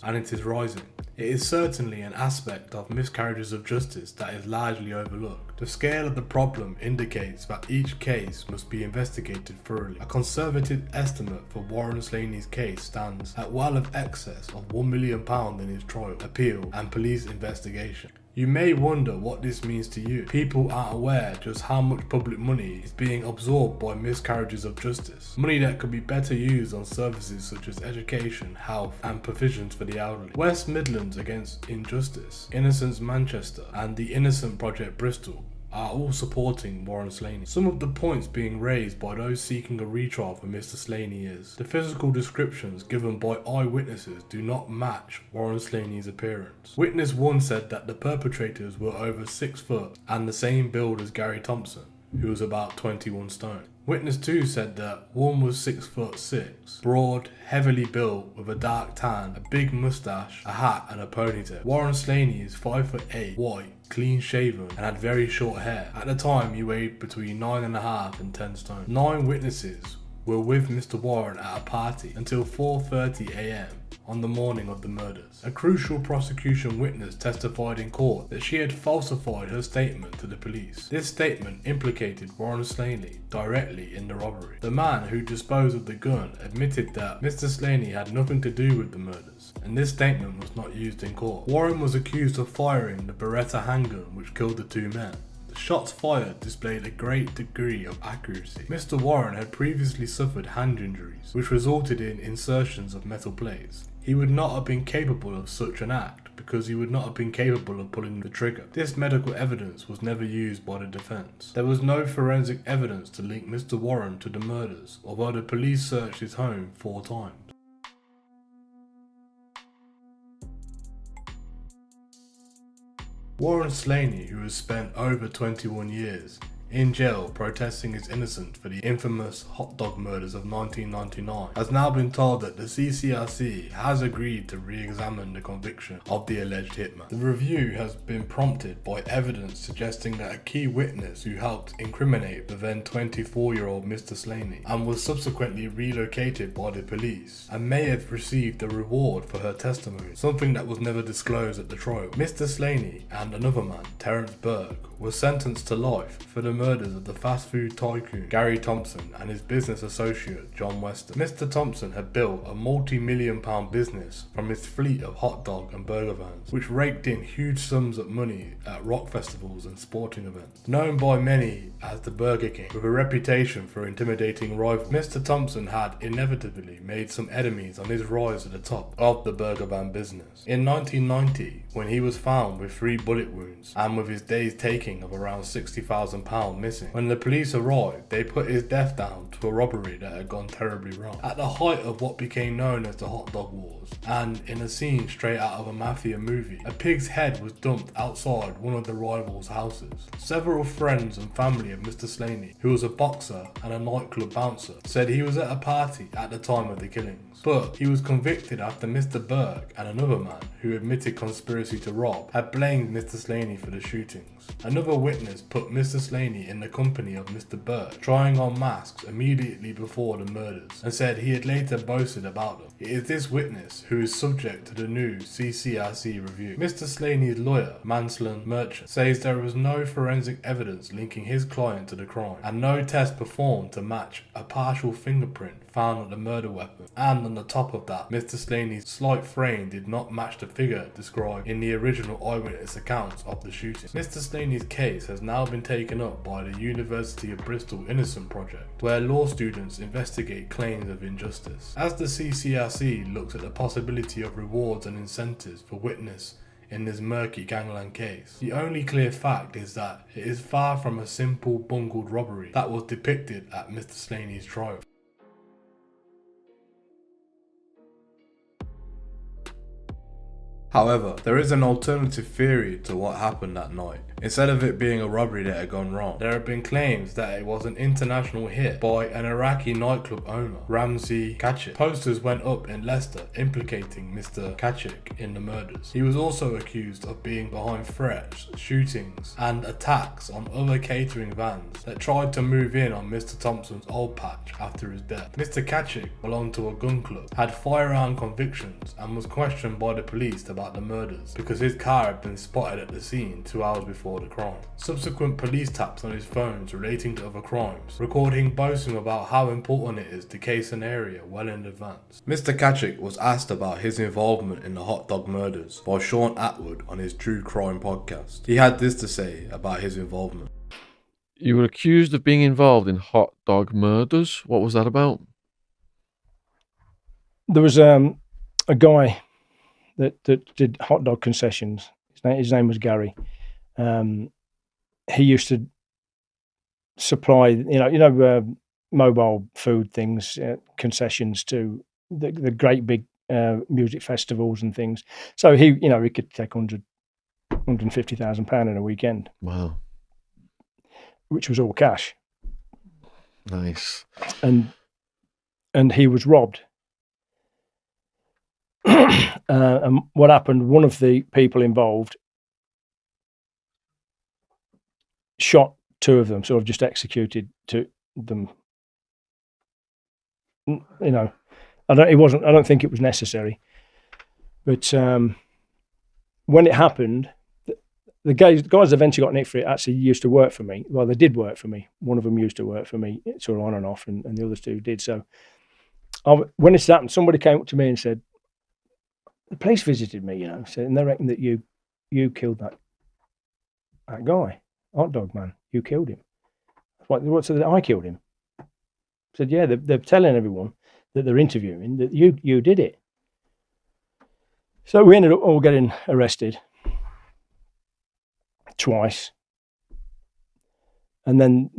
and it is rising. It is certainly an aspect of miscarriages of justice that is largely overlooked. The scale of the problem indicates that each case must be investigated thoroughly. A conservative estimate for Warren Slaney's case stands at well in excess of £1 million in his trial, appeal, and police investigation." You may wonder what this means to you. People aren't aware just how much public money is being absorbed by miscarriages of justice. Money that could be better used on services such as education, health, and provisions for the elderly. West Midlands Against Injustice, Innocence Manchester, and the Innocent Project Bristol are all supporting Warren Slaney. Some of the points being raised by those seeking a retrial for Mr. Slaney is: the physical descriptions given by eyewitnesses do not match Warren Slaney's appearance. Witness 1 said that the perpetrators were over 6 foot and the same build as Gary Thompson, who was about 21 stone. Witness 2 said that one was 6'6", broad, heavily built, with a dark tan, a big moustache, a hat and a ponytail. Warren Slaney is 5'8", white, clean shaven, and had very short hair. At the time he weighed between 9.5 and 10 stone. 9 witnesses were with Mr. Warren at a party until 4:30 AM on the morning of the murders. A crucial prosecution witness testified in court that she had falsified her statement to the police. This statement implicated Warren Slaney directly in the robbery. The man who disposed of the gun admitted that Mr. Slaney had nothing to do with the murders, and this statement was not used in court. Warren was accused of firing the Beretta handgun which killed the 2 men. Shots fired displayed a great degree of accuracy. Mr. Warren had previously suffered hand injuries, which resulted in insertions of metal plates. He would not have been capable of such an act because he would not have been capable of pulling the trigger. This medical evidence was never used by the defense. There was no forensic evidence to link Mr. Warren to the murders, although the police searched his home 4 times. Warren Slaney, who has spent over 21 years in jail protesting his innocence for the infamous hot dog murders of 1999, has now been told that the CCRC has agreed to re-examine the conviction of the alleged hitman. The review has been prompted by evidence suggesting that a key witness who helped incriminate the then 24-year-old Mr. Slaney and was subsequently relocated by the police and may have received a reward for her testimony, something that was never disclosed at the trial. Mr. Slaney and another man, Terence Berg, were sentenced to life for the murders of the fast food tycoon Gary Thompson and his business associate John Weston. Mr. Thompson had built a multi-million-pound business from his fleet of hot dog and burger vans, which raked in huge sums of money at rock festivals and sporting events. Known by many as the Burger King, with a reputation for intimidating rivals, Mr. Thompson had inevitably made some enemies on his rise to the top of the burger van business. In 1990, when he was found with 3 bullet wounds and with his days taking of around £60,000 missing, when the police arrived, they put his death down to a robbery that had gone terribly wrong. At the height of what became known as the hot dog wars, and in a scene straight out of a mafia movie, a pig's head was dumped outside one of the rivals' houses. Several friends and family of Mr. Slaney, who was a boxer and a nightclub bouncer, said he was at a party at the time of the killings, but he was convicted after Mr. Berg and another man, who admitted conspiracy to rob, had blamed Mr. Slaney for the shootings. Another witness put Mr. Slaney Slaney in the company of Mr. Burt, trying on masks immediately before the murders, and said he had later boasted about them. It is this witness who is subject to the new CCRC review. Mr. Slaney's lawyer, Mansland Merchant, says there was no forensic evidence linking his client to the crime, and no test performed to match a partial fingerprint found on the murder weapon. And on the top of that, Mr. Slaney's slight frame did not match the figure described in the original eyewitness accounts of the shooting. Mr. Slaney's case has now been taken up by the University of Bristol Innocent Project, where law students investigate claims of injustice. As the CCRC looks at the possibility of rewards and incentives for witness in this murky gangland case, the only clear fact is that it is far from a simple bungled robbery that was depicted at Mr. Slaney's trial. However, there is an alternative theory to what happened that night. Instead of it being a robbery that had gone wrong, there have been claims that it was an international hit by an Iraqi nightclub owner, Ramzi Kachik. Posters went up in Leicester implicating Mr. Kachik in the murders. He was also accused of being behind threats, shootings, and attacks on other catering vans that tried to move in on Mr. Thompson's old patch after his death. Mr. Kachik belonged to a gun club, had firearm convictions, and was questioned by the police about the murders because his car had been spotted at the scene 2 hours before the crime. Subsequent police taps on his phones relating to other crimes, recording boasting about how important it is to case an area well in advance. Mr. Kachik was asked about his involvement in the hot dog murders by Sean Atwood on his True Crime podcast. He had this to say about his involvement. You were accused of being involved in hot dog murders. What was that about? There was a guy that did hot dog concessions. His name was Gary. He used to supply, mobile food things, concessions to the great big music festivals and things. So he could take £150,000 in a weekend. Wow. Which was all cash. Nice. And he was robbed. And what happened, one of the people involved shot two of them, sort of just executed them. I don't think it was necessary. But when it happened, the guys eventually got nicked for it actually used to work for me. Well, they did work for me. One of them used to work for me, sort of on and off, and the other two did. So when this happened, somebody came up to me and said, the police visited me, said, and they reckon that you killed that guy, hot dog man. You killed him. What? So that I killed him? I said, yeah. They're telling everyone that they're interviewing that you did it. So we ended up all getting arrested twice, and then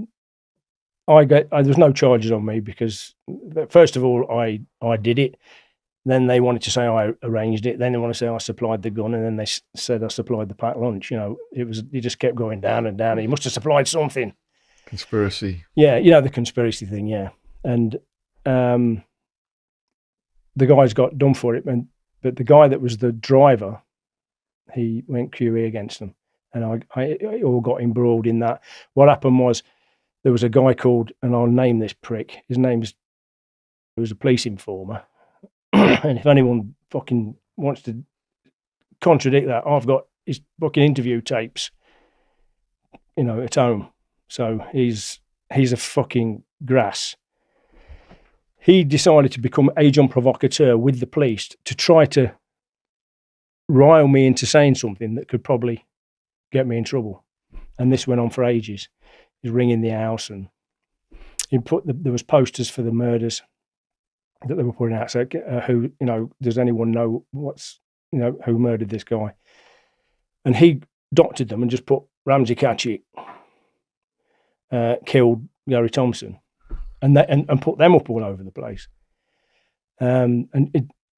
there was no charges on me because first of all I did it. Then they wanted to say I arranged it. Then they want to say I supplied the gun, and then they said I supplied the packed lunch. It just kept going down and down. He must have supplied something. Conspiracy. Yeah, the conspiracy thing. Yeah, and the guys got done for it, but the guy that was the driver, he went QE against them, and I all got embroiled in that. What happened was there was a guy called, and I'll name this prick. He was a police informer. And if anyone fucking wants to contradict that, I've got his fucking interview tapes, at home. So he's a fucking grass. He decided to become agent provocateur with the police to try to rile me into saying something that could probably get me in trouble. And this went on for ages. He's ringing the house, and there was posters for the murders that they were putting out. So, does anyone know who murdered this guy? And he doctored them and just put Ramzi Kachik killed Gary Thompson, and put them up all over the place. I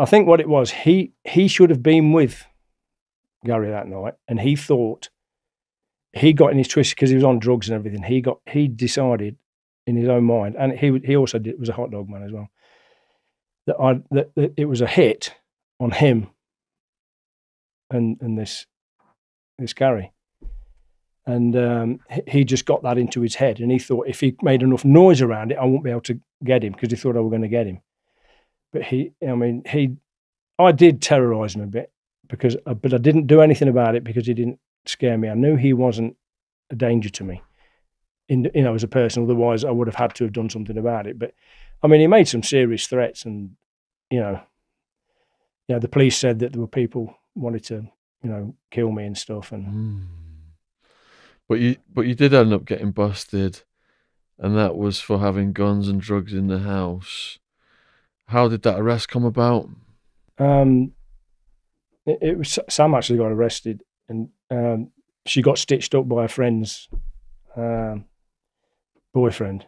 think what it was, he should have been with Gary that night, and he thought he got in his twist because he was on drugs and everything. He decided in his own mind, and he also was a hot dog man as well, that it was a hit on him and this Gary. And he just got that into his head, and he thought if he made enough noise around it, I wouldn't be able to get him, because he thought I were going to get him. But I did terrorise him a bit, but I didn't do anything about it because he didn't scare me. I knew he wasn't a danger to me, as a person. Otherwise, I would have had to have done something about it. But he made some serious threats, and the police said that there were people wanted to, kill me and stuff. And But you did end up getting busted, and that was for having guns and drugs in the house. How did that arrest come about? It was Sam actually got arrested, and she got stitched up by a friend's boyfriend.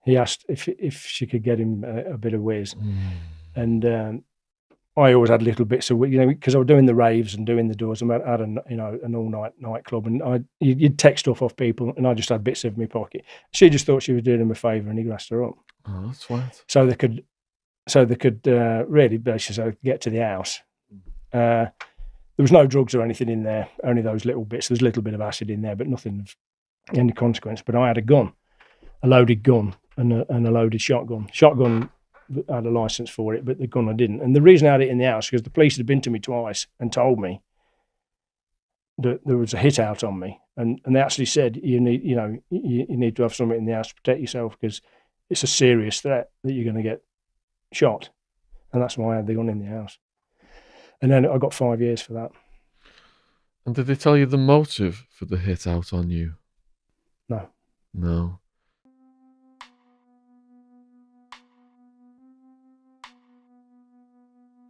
He asked if she could get him a bit of whiz, and I always had little bits of, because I was doing the raves and doing the doors. I had an all-night nightclub, and you'd take stuff off people, and I just had bits of my pocket. She just thought she was doing him a favour, and he grassed her up. Oh, that's right. So they could really basically get to the house. There was no drugs or anything in there, only those little bits. There's a little bit of acid in there, but nothing of any consequence. But I had a gun, a loaded gun, and a loaded shotgun. Shotgun, I had a license for it, but the gun I didn't. And the reason I had it in the house, because the police had been to me twice and told me that there was a hit out on me, and they actually said you need to have something in the house to protect yourself, because it's a serious threat that you're going to get shot. And that's why I had the gun in the house. And then I got 5 years for that. And did they tell you the motive for the hit out on you? No.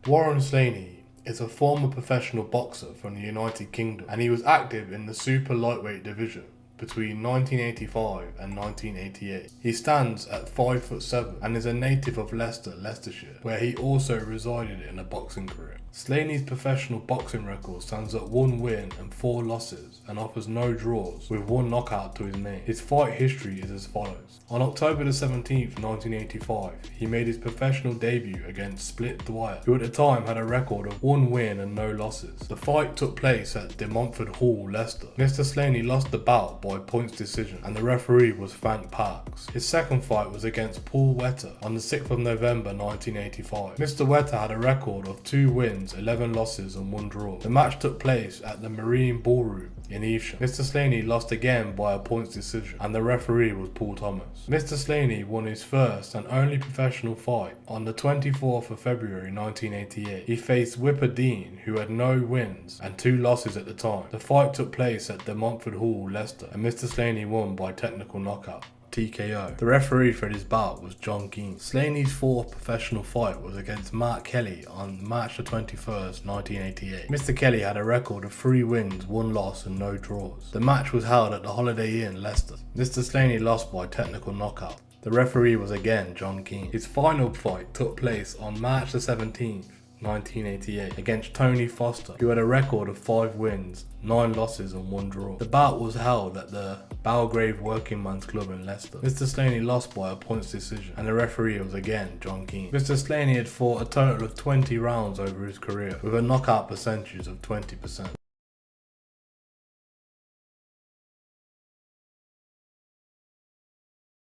Warren Slaney is a former professional boxer from the United Kingdom, and he was active in the super lightweight division between 1985 and 1988. He stands at 5'7" and is a native of Leicester, Leicestershire, where he also resided in a boxing career. Slaney's professional boxing record stands at 1 win and 4 losses and offers no draws, with 1 knockout to his name. His fight history is as follows. On October the 17th, 1985, he made his professional debut against Split Dwyer, who at the time had a record of 1 win and no losses. The fight took place at De Montfort Hall, Leicester. Mr. Slaney lost the bout by points decision, and the referee was Frank Parks. His second fight was against Paul Wetter on the 6th of November 1985. Mr. Wetter had a record of 2 wins, 11 losses and 1 draw. The match took place at the Marine Ballroom in Evesham. Mr. Slaney lost again by a points decision, and the referee was Paul Thomas. Mr. Slaney won his first and only professional fight on the 24th of February 1988. He faced Whipper Dean, who had no wins and 2 losses at the time. The fight took place at De Montfort Hall, Leicester, and Mr. Slaney won by technical knockout. TKO. The referee for this bout was John Keane. Slaney's 4th professional fight was against Mark Kelly on March the 21st, 1988. Mr. Kelly had a record of 3 wins, 1 loss and no draws. The match was held at the Holiday Inn, Leicester. Mr. Slaney lost by technical knockout. The referee was again John Keane. His final fight took place on March the 17th, 1988 against Tony Foster, who had a record of 5 wins, 9 losses and 1 draw. The bout was held at the Belgrave Working Man's Club in Leicester. Mr. Slaney lost by a points decision, and the referee was again John Keane. Mr. Slaney had fought a total of 20 rounds over his career, with a knockout percentage of 20%.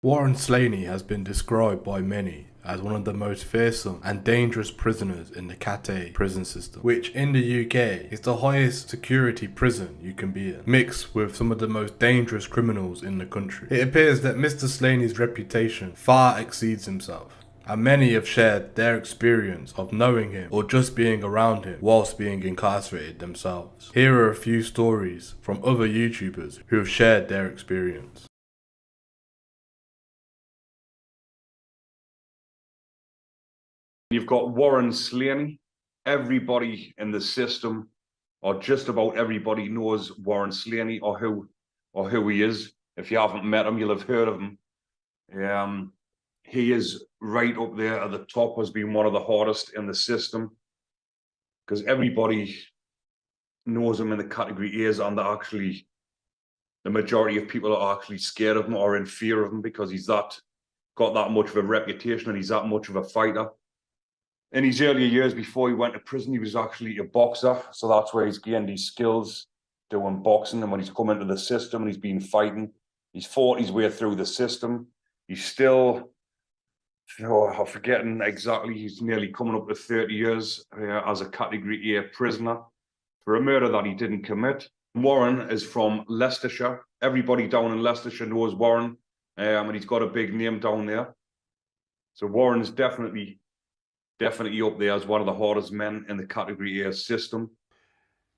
Warren Slaney has been described by many as one of the most fearsome and dangerous prisoners in the Cathay prison system, which in the UK is the highest security prison you can be in, mixed with some of the most dangerous criminals in the country. It appears that Mr. Slaney's reputation far exceeds himself, and many have shared their experience of knowing him or just being around him whilst being incarcerated themselves. Here are a few stories from other YouTubers who have shared their experience. You've got Warren Slaney. Everybody in the system, or just about everybody, knows Warren Slaney or who he is. If you haven't met him, you'll have heard of him. He is right up there at the top as being one of the hardest in the system, because everybody knows him in the category A's, and the majority of people are actually scared of him or in fear of him, because he's got that much of a reputation and he's that much of a fighter. In his earlier years before he went to prison, he was actually a boxer, so that's where he's gained his skills doing boxing, and when he's come into the system and he's been fighting, he's fought his way through the system. He's still, I'm forgetting exactly, he's nearly coming up to 30 years as a Category A prisoner for a murder that he didn't commit. Warren is from Leicestershire. Everybody down in Leicestershire knows Warren, and he's got a big name down there. So Warren is definitely up there as one of the hardest men in the Category A system.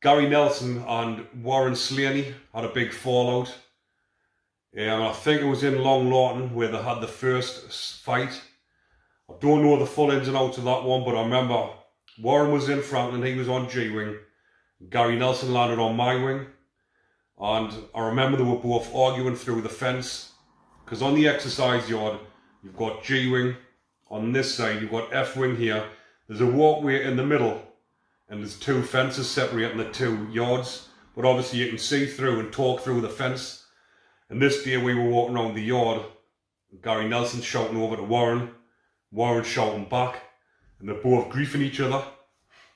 Gary Nelson and Warren Slaney had a big fallout. I think it was in Long Lawton where they had the first fight. I don't know the full ins and outs of that one, but I remember Warren was in Franklin, he was on G-Wing. Gary Nelson landed on my wing. And I remember they were both arguing through the fence. Because on the exercise yard, you've got G-Wing. On this side, you've got F-Wing here. There's a walkway in the middle. And there's two fences separating the two yards. But obviously you can see through and talk through the fence. And this day we were walking around the yard. Gary Nelson shouting over to Warren. Warren shouting back. And they're both griefing each other.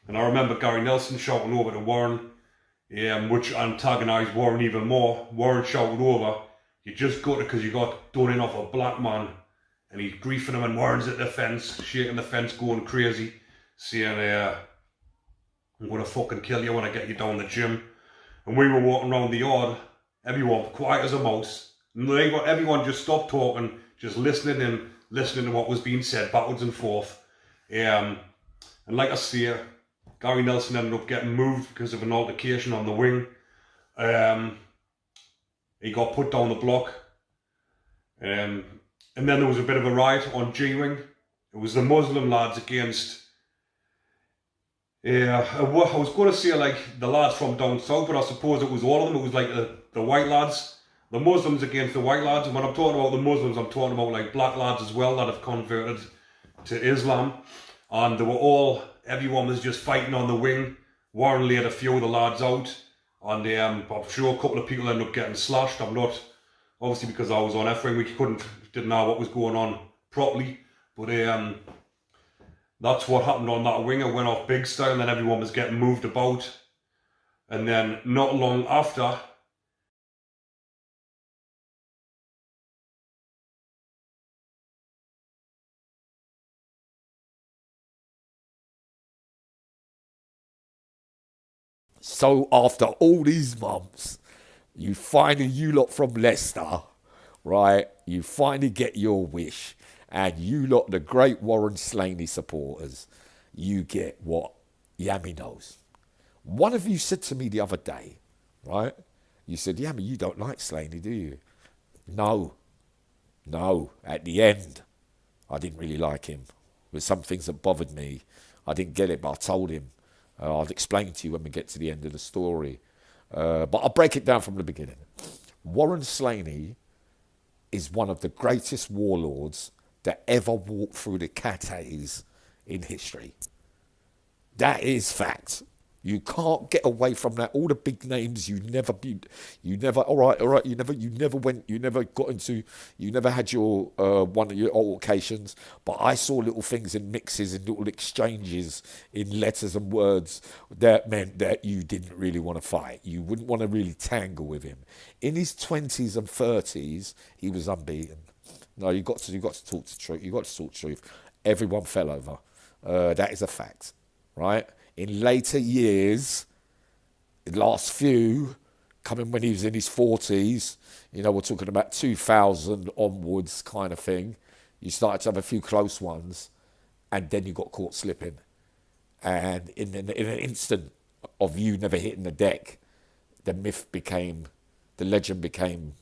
And I remember Gary Nelson shouting over to Warren. Which antagonised Warren even more. Warren shouted over, "You just got it because you got done in off a black man." And he's griefing him, and Warren's at the fence, shaking the fence, going crazy, saying, "I'm going to fucking kill you when I get you down the gym." And we were walking around the yard, everyone quiet as a mouse. And everyone just stopped talking, just listening to what was being said backwards and forth. And like I say, Gary Nelson ended up getting moved because of an altercation on the wing. He got put down the block. And then there was a bit of a riot on G-Wing. It was the Muslim lads against... I was going to say like the lads from down south, but I suppose it was all of them. It was like the white lads. The Muslims against the white lads. And when I'm talking about the Muslims, I'm talking about like black lads as well that have converted to Islam. And they were all... Everyone was just fighting on the wing. Warren laid a few of the lads out. And I'm sure a couple of people ended up getting slashed. I'm not... Obviously because I was on F-Wing, we didn't know what was going on properly. But that's what happened on that wing. It went off big style and then everyone was getting moved about. And then not long after... So after all these months, you lot from Leicester, right? You finally get your wish, and you lot, the great Warren Slaney supporters, you get what Yami knows. One of you said to me the other day, right? You said, Yami, you don't like Slaney, do you? No. At the end, I didn't really like him. There were some things that bothered me. I didn't get it, but I told him. I'll explain to you when we get to the end of the story. But I'll break it down from the beginning. Warren Slaney is one of the greatest warlords that ever walked through the Cates in history. That is fact. You can't get away from that. All the big names you never had your one of your altercations, but I saw little things in mixes and little exchanges in letters and words that meant that you didn't really want to fight. You wouldn't want to really tangle with him. In his 20s and 30s, he was unbeaten. No, you got to talk the truth. You got to talk the truth. Everyone fell over. That is a fact, right? In later years, the last few, coming when he was in his 40s, we're talking about 2000 onwards kind of thing, you started to have a few close ones, and then you got caught slipping. And in an instant of you never hitting the deck, the legend became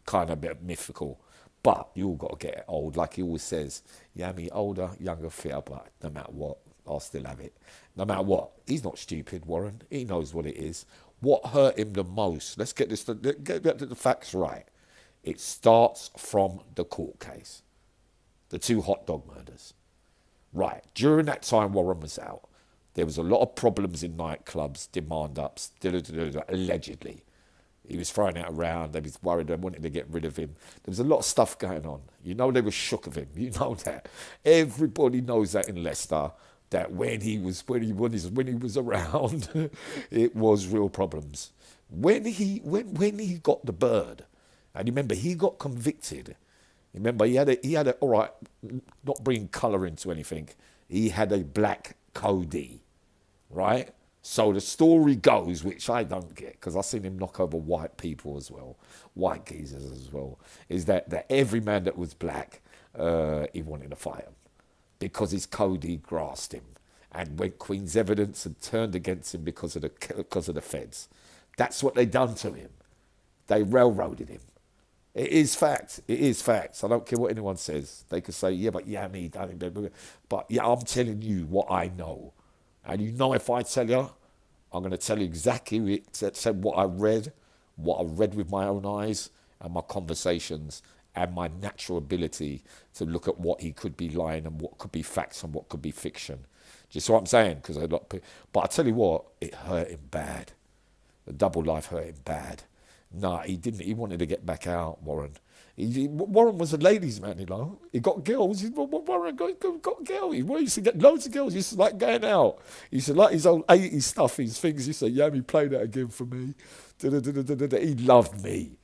kind of a bit mythical. But you all got to get old, like he always says, Yami, older, younger, fitter, but no matter what, I'll still have it. No matter what. He's not stupid, Warren. He knows what it is. What hurt him the most? Let's get the facts right. It starts from the court case. The 2 hot dog murders. Right. During that time Warren was out, there was a lot of problems in nightclubs, demand ups, allegedly. He was throwing it around. They was worried they wanted to get rid of him. There was a lot of stuff going on. They were shook of him. You know that. Everybody knows that in Leicester, that when he was around, it was real problems. When he got the bird, and remember he got convicted. Remember he had a all right, not bringing colour into anything. He had a black Cody, right? So the story goes, which I don't get, because I've seen him knock over white people as well, white geezers as well, is that every man that was black, he wanted to fight him because his Cody grasped him, and when Queen's Evidence had turned against him because of the feds. That's what they done to him. They railroaded him. It is facts. It is facts. I don't care what anyone says. They could say, yeah, but Yami done it. But yeah, I'm telling you what I know. And you know, if I tell you, I'm going to tell you exactly what I read with my own eyes, and my conversations, and my natural ability to look at what he could be lying and what could be facts and what could be fiction. Do you see what I'm saying? But I tell you what, it hurt him bad. The double life hurt him bad. No, he didn't. He wanted to get back out, Warren. Warren was a ladies' man, you know. He got girls. Warren got girls. He used to get loads of girls. He used to like going out. He used to like his old 80s stuff, his things. He used to say, Yami, play that again for me. He loved me,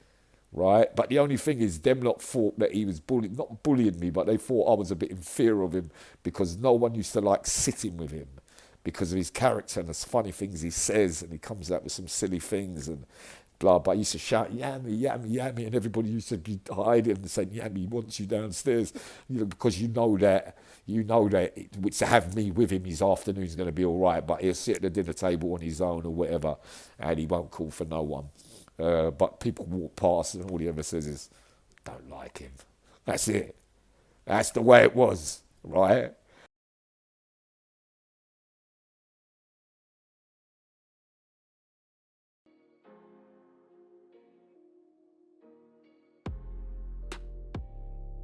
right? But the only thing is, them lot thought that he was not bullying me, but they thought I was a bit in fear of him because no one used to like sitting with him because of his character and the funny things he says, and he comes out with some silly things and blah, but I used to shout, Yami, Yami, Yami, and everybody used to be hiding and saying, Yami, he wants you downstairs, because you know that to have me with him, his afternoon's going to be all right, but he'll sit at the dinner table on his own or whatever, and he won't call for no one. But people walk past and all he ever says is, don't like him. That's it. That's the way it was, right?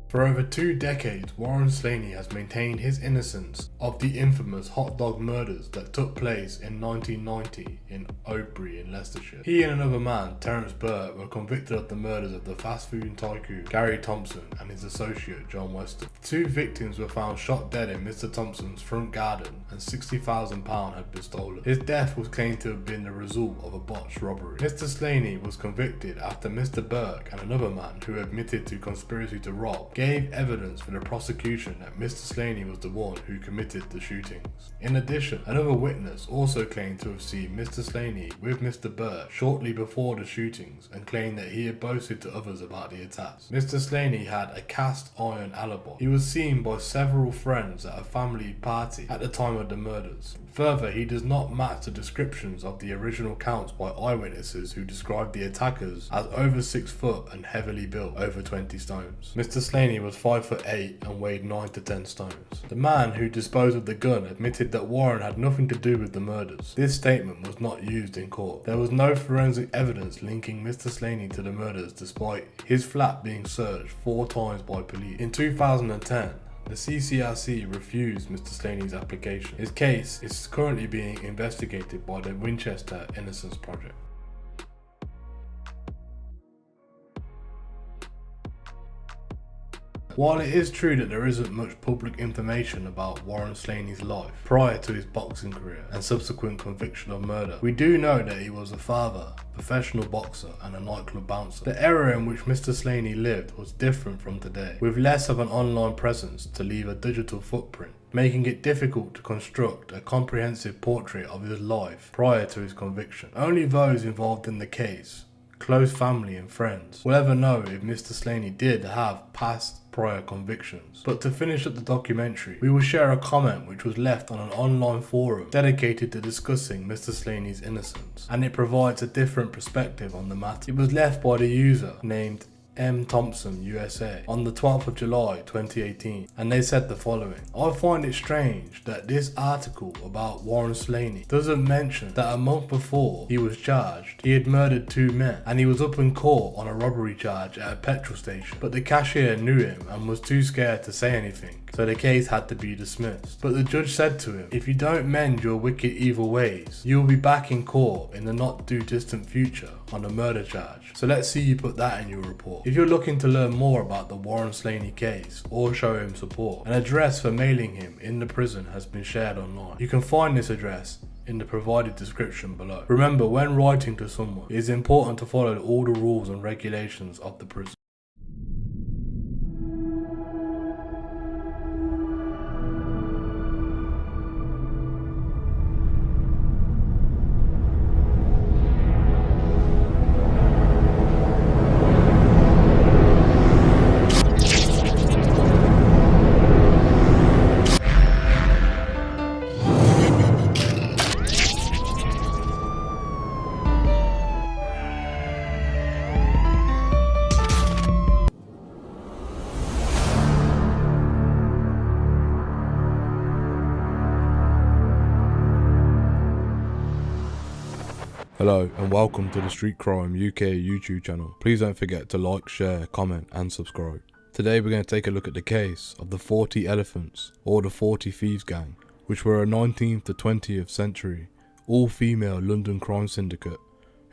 For over 2 decades, Warren Slaney has maintained his innocence of the infamous hot dog murders that took place in 1990 in Oadbury in Leicestershire. He and another man, Terence Burt, were convicted of the murders of the fast food tycoon Gary Thompson and his associate John Weston. 2 victims were found shot dead in Mr. Thompson's front garden, and £60,000 had been stolen. His death was claimed to have been the result of a botched robbery. Mr. Slaney was convicted after Mr. Burke and another man who admitted to conspiracy to rob gave evidence for the prosecution that Mr. Slaney was the one who committed the shootings. In addition, another witness also claimed to have seen Mr. Slaney with Mr. Burke shortly before the shootings and claimed that he had boasted to others about the attacks. Mr. Slaney had a cast iron alibi. He was seen by several friends at a family party at the time of the murders. Further, he does not match the descriptions of the original counts by eyewitnesses who described the attackers as over 6 foot and heavily built, over 20 stones. Mr. Slaney was 5'8" and weighed 9 to 10 stones. The man who disposed of the gun admitted that Warren had nothing to do with the murders. This statement was not used in court. There was no forensic evidence linking Mr. Slaney to the murders despite his flat being searched 4 times by police. In 2010, the CCRC refused Mr. Slaney's application. His case is currently being investigated by the Winchester Innocence Project. While it is true that there isn't much public information about Warren Slaney's life prior to his boxing career and subsequent conviction of murder, we do know that he was a father, professional boxer and a nightclub bouncer. The era in which Mr. Slaney lived was different from today, with less of an online presence to leave a digital footprint, making it difficult to construct a comprehensive portrait of his life prior to his conviction. Only those involved in the case, close family and friends, will ever know if Mr. Slaney did have past prior convictions. But to finish up the documentary, we will share a comment which was left on an online forum dedicated to discussing Mr. Slaney's innocence, and it provides a different perspective on the matter. It was left by the user named M. Thompson USA on the 12th of July 2018, and they said the following: I find it strange that this article about Warren Slaney doesn't mention that a month before he was charged, he had murdered 2 men and he was up in court on a robbery charge at a petrol station, but the cashier knew him and was too scared to say anything, so the case had to be dismissed. But the judge said to him, if you don't mend your wicked evil ways, you will be back in court in the not too distant future on a murder charge. So let's see you put that in your report. If you're looking to learn more about the Warren Slaney case or show him support, an address for mailing him in the prison has been shared online. You can find this address in the provided description below. Remember, when writing to someone, it is important to follow all the rules and regulations of the prison. Hello and welcome to the Street Crime UK YouTube channel. Please don't forget to like, share, comment and subscribe. Today we're going to take a look at the case of the 40 Elephants, or the 40 Thieves Gang, which were a 19th to 20th century all-female London crime syndicate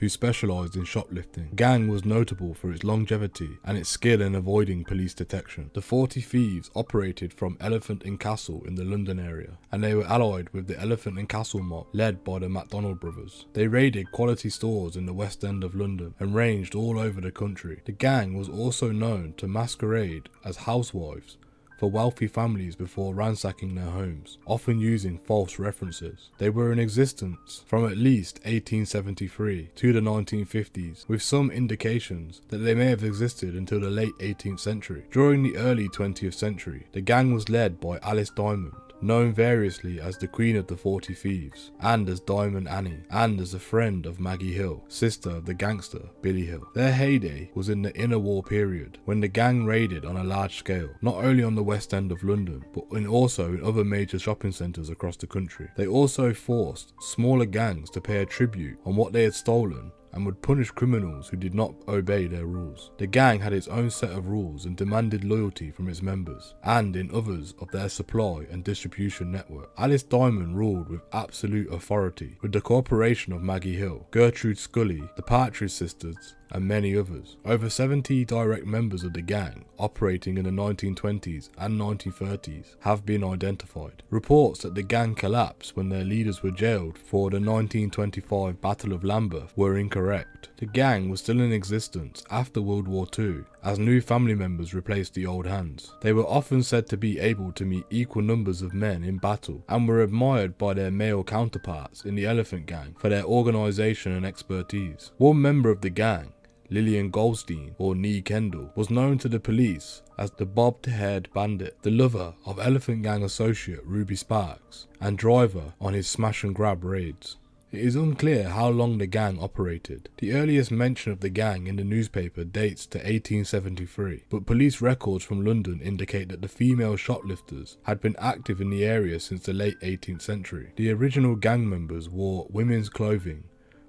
who specialised in shoplifting. The gang was notable for its longevity and its skill in avoiding police detection. The 40 Thieves operated from Elephant and Castle in the London area, and they were allied with the Elephant and Castle mob led by the MacDonald brothers. They raided quality stores in the West End of London and ranged all over the country. The gang was also known to masquerade as housewives for wealthy families before ransacking their homes, often using false references. They were in existence from at least 1873 to the 1950s, with some indications that they may have existed until the late 18th century. During the early 20th century, the gang was led by Alice Diamond, known variously as the Queen of the 40 Thieves, and as Diamond Annie, and as a friend of Maggie Hill, sister of the gangster Billy Hill. Their heyday was in the inner war period, when the gang raided on a large scale, not only on the West End of London, but also in other major shopping centres across the country. They also forced smaller gangs to pay a tribute on what they had stolen and would punish criminals who did not obey their rules. The gang had its own set of rules and demanded loyalty from its members, and in others of their supply and distribution network. Alice Diamond ruled with absolute authority, with the cooperation of Maggie Hill, Gertrude Scully, the Partridge Sisters, and many others. Over 70 direct members of the gang, operating in the 1920s and 1930s, have been identified. Reports that the gang collapsed when their leaders were jailed for the 1925 Battle of Lambeth were incorrect. The gang was still in existence after World War II, as new family members replaced the old hands. They were often said to be able to meet equal numbers of men in battle, and were admired by their male counterparts in the Elephant Gang for their organisation and expertise. One member of the gang, Lillian Goldstein, or Nee Kendall, was known to the police as the bobbed-haired bandit, the lover of Elephant Gang associate Ruby Sparks, and driver on his smash-and-grab raids. It is unclear how long the gang operated. The earliest mention of the gang in the newspaper dates to 1873, but police records from London indicate that the female shoplifters had been active in the area since the late 18th century. The original gang members wore women's clothing,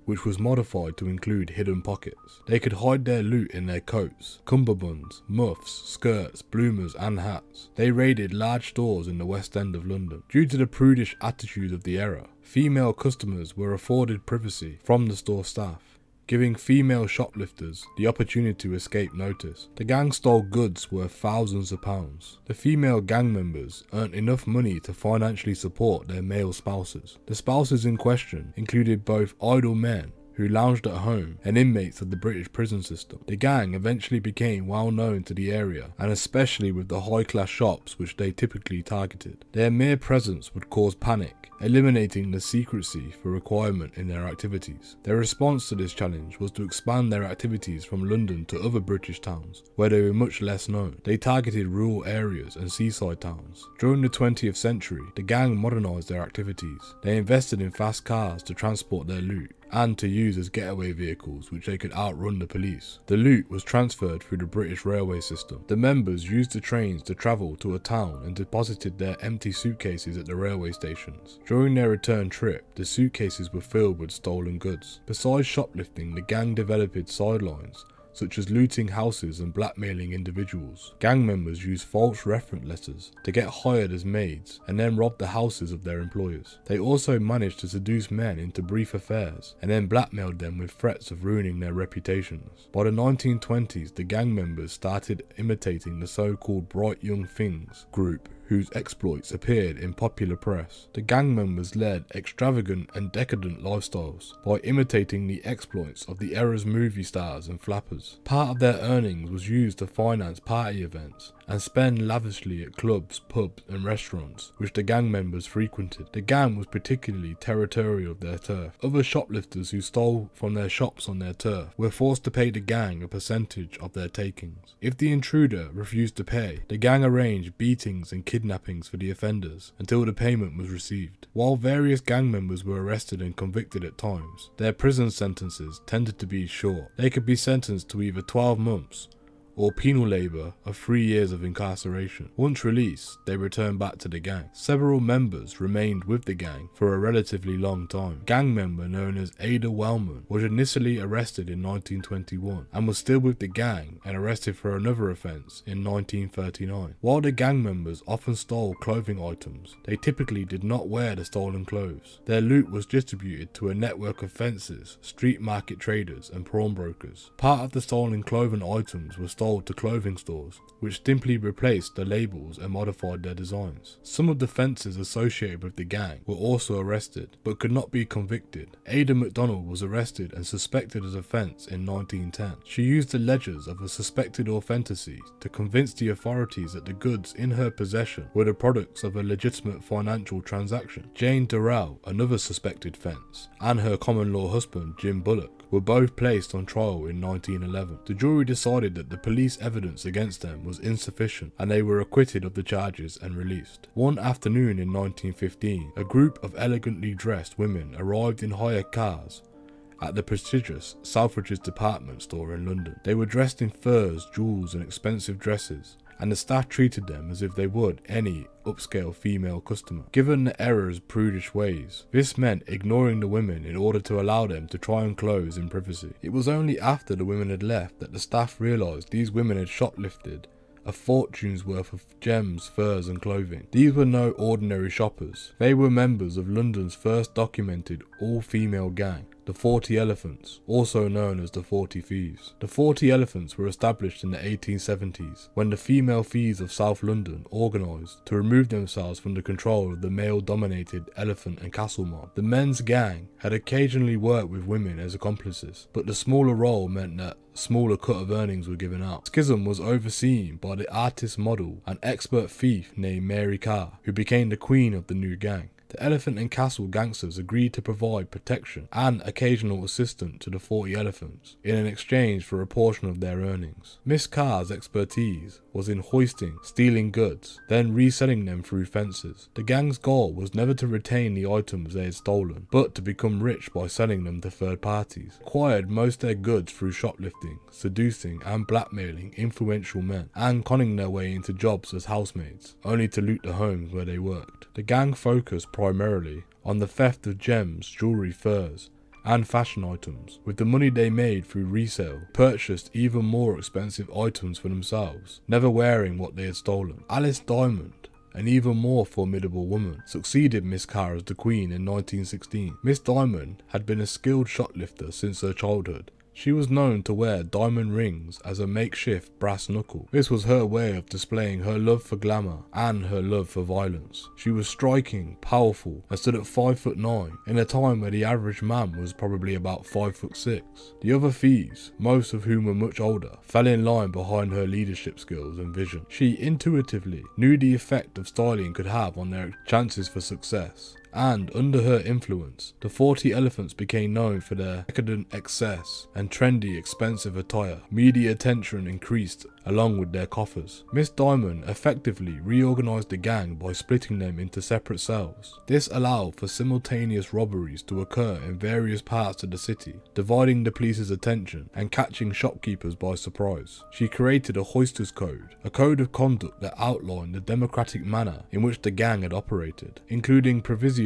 which was modified to include hidden pockets. They could hide their loot in their coats, cummerbunds, muffs, skirts, bloomers and hats. They raided large stores in the West End of London. Due to the prudish attitude of the era, female customers were afforded privacy from the store staff, giving female shoplifters the opportunity to escape notice. The gang stole goods worth thousands of pounds. The female gang members earned enough money to financially support their male spouses. The spouses in question included both idle men who lounged at home and inmates of the British prison system. The gang eventually became well known to the area, and especially with the high-class shops which they typically targeted. Their mere presence would cause panic, eliminating the secrecy for requirement in their activities. Their response to this challenge was to expand their activities from London to other British towns, where they were much less known. They targeted rural areas and seaside towns. During the 20th century, the gang modernised their activities. They invested in fast cars to transport their loot, and to use as getaway vehicles which they could outrun the police. The loot was transferred through the British railway system. The members used the trains to travel to a town and deposited their empty suitcases at the railway stations. During their return trip, the suitcases were filled with stolen goods. Besides shoplifting, the gang developed sidelines such as looting houses and blackmailing individuals. Gang members used false reference letters to get hired as maids and then rob the houses of their employers. They also managed to seduce men into brief affairs and then blackmailed them with threats of ruining their reputations. By the 1920s, the gang members started imitating the so-called Bright Young Things group, whose exploits appeared in popular press. The gang members led extravagant and decadent lifestyles by imitating the exploits of the era's movie stars and flappers. Part of their earnings was used to finance party events and spend lavishly at clubs, pubs and restaurants which the gang members frequented. The gang was particularly territorial of their turf. Other shoplifters who stole from their shops on their turf were forced to pay the gang a percentage of their takings. If the intruder refused to pay, the gang arranged beatings and kidnappings for the offenders until the payment was received. While various gang members were arrested and convicted at times, their prison sentences tended to be short. They could be sentenced to either 12 months or penal labour of 3 years of incarceration. Once released, they returned back to the gang. Several members remained with the gang for a relatively long time. Gang member known as Ada Wellman was initially arrested in 1921 and was still with the gang and arrested for another offence in 1939. While the gang members often stole clothing items, they typically did not wear the stolen clothes. Their loot was distributed to a network of fences, street market traders and pawnbrokers. Part of the stolen clothing items was sold to clothing stores, which simply replaced the labels and modified their designs. Some of the fences associated with the gang were also arrested, but could not be convicted. Ada McDonald was arrested and suspected of offence in 1910. She used the ledgers of a suspected authenticity to convince the authorities that the goods in her possession were the products of a legitimate financial transaction. Jane Durrell, another suspected fence, and her common-law husband Jim Bullock were both placed on trial in 1911. The jury decided that the police evidence against them was insufficient and they were acquitted of the charges and released. One afternoon in 1915, a group of elegantly dressed women arrived in hired cars at the prestigious Selfridges department store in London. They were dressed in furs, jewels and expensive dresses, and the staff treated them as if they would any upscale female customer. Given the era's prudish ways, this meant ignoring the women in order to allow them to try on clothes in privacy. It was only after the women had left that the staff realised these women had shoplifted a fortune's worth of gems, furs and clothing. These were no ordinary shoppers. They were members of London's first documented all-female gang, the 40 Elephants, also known as the 40 Thieves. The 40 Elephants were established in the 1870s when the female thieves of South London organised to remove themselves from the control of the male-dominated Elephant and Castle mob. The men's gang had occasionally worked with women as accomplices, but the smaller role meant that smaller cut of earnings were given out. Schism was overseen by the artist model and expert thief named Mary Carr, who became the queen of the new gang. The Elephant and Castle gangsters agreed to provide protection and occasional assistance to the 40 Elephants in exchange for a portion of their earnings. Miss Carr's expertise was in hoisting, stealing goods, then reselling them through fences. The gang's goal was never to retain the items they had stolen, but to become rich by selling them to third parties. Acquired most their goods through shoplifting, seducing and blackmailing influential men, and conning their way into jobs as housemaids, only to loot the homes where they worked. The gang focused primarily on the theft of gems, jewellery, furs, and fashion items. With the money they made through resale, purchased even more expensive items for themselves, never wearing what they had stolen. Alice Diamond, an even more formidable woman, succeeded Miss Carr as the Queen in 1916. Miss Diamond had been a skilled shoplifter since her childhood. She was known to wear diamond rings as a makeshift brass knuckle. This was her way of displaying her love for glamour and her love for violence. She was striking, powerful, and stood at 5'9", in a time where the average man was probably about 5'6". The other thieves, most of whom were much older, fell in line behind her leadership skills and vision. She intuitively knew the effect of styling could have on their chances for success. And under her influence, the 40 Elephants became known for their decadent excess and trendy, expensive attire. Media attention increased along with their coffers. Miss Diamond effectively reorganised the gang by splitting them into separate cells. This allowed for simultaneous robberies to occur in various parts of the city, dividing the police's attention and catching shopkeepers by surprise. She created a Hoisters Code, a code of conduct that outlined the democratic manner in which the gang had operated, including provisos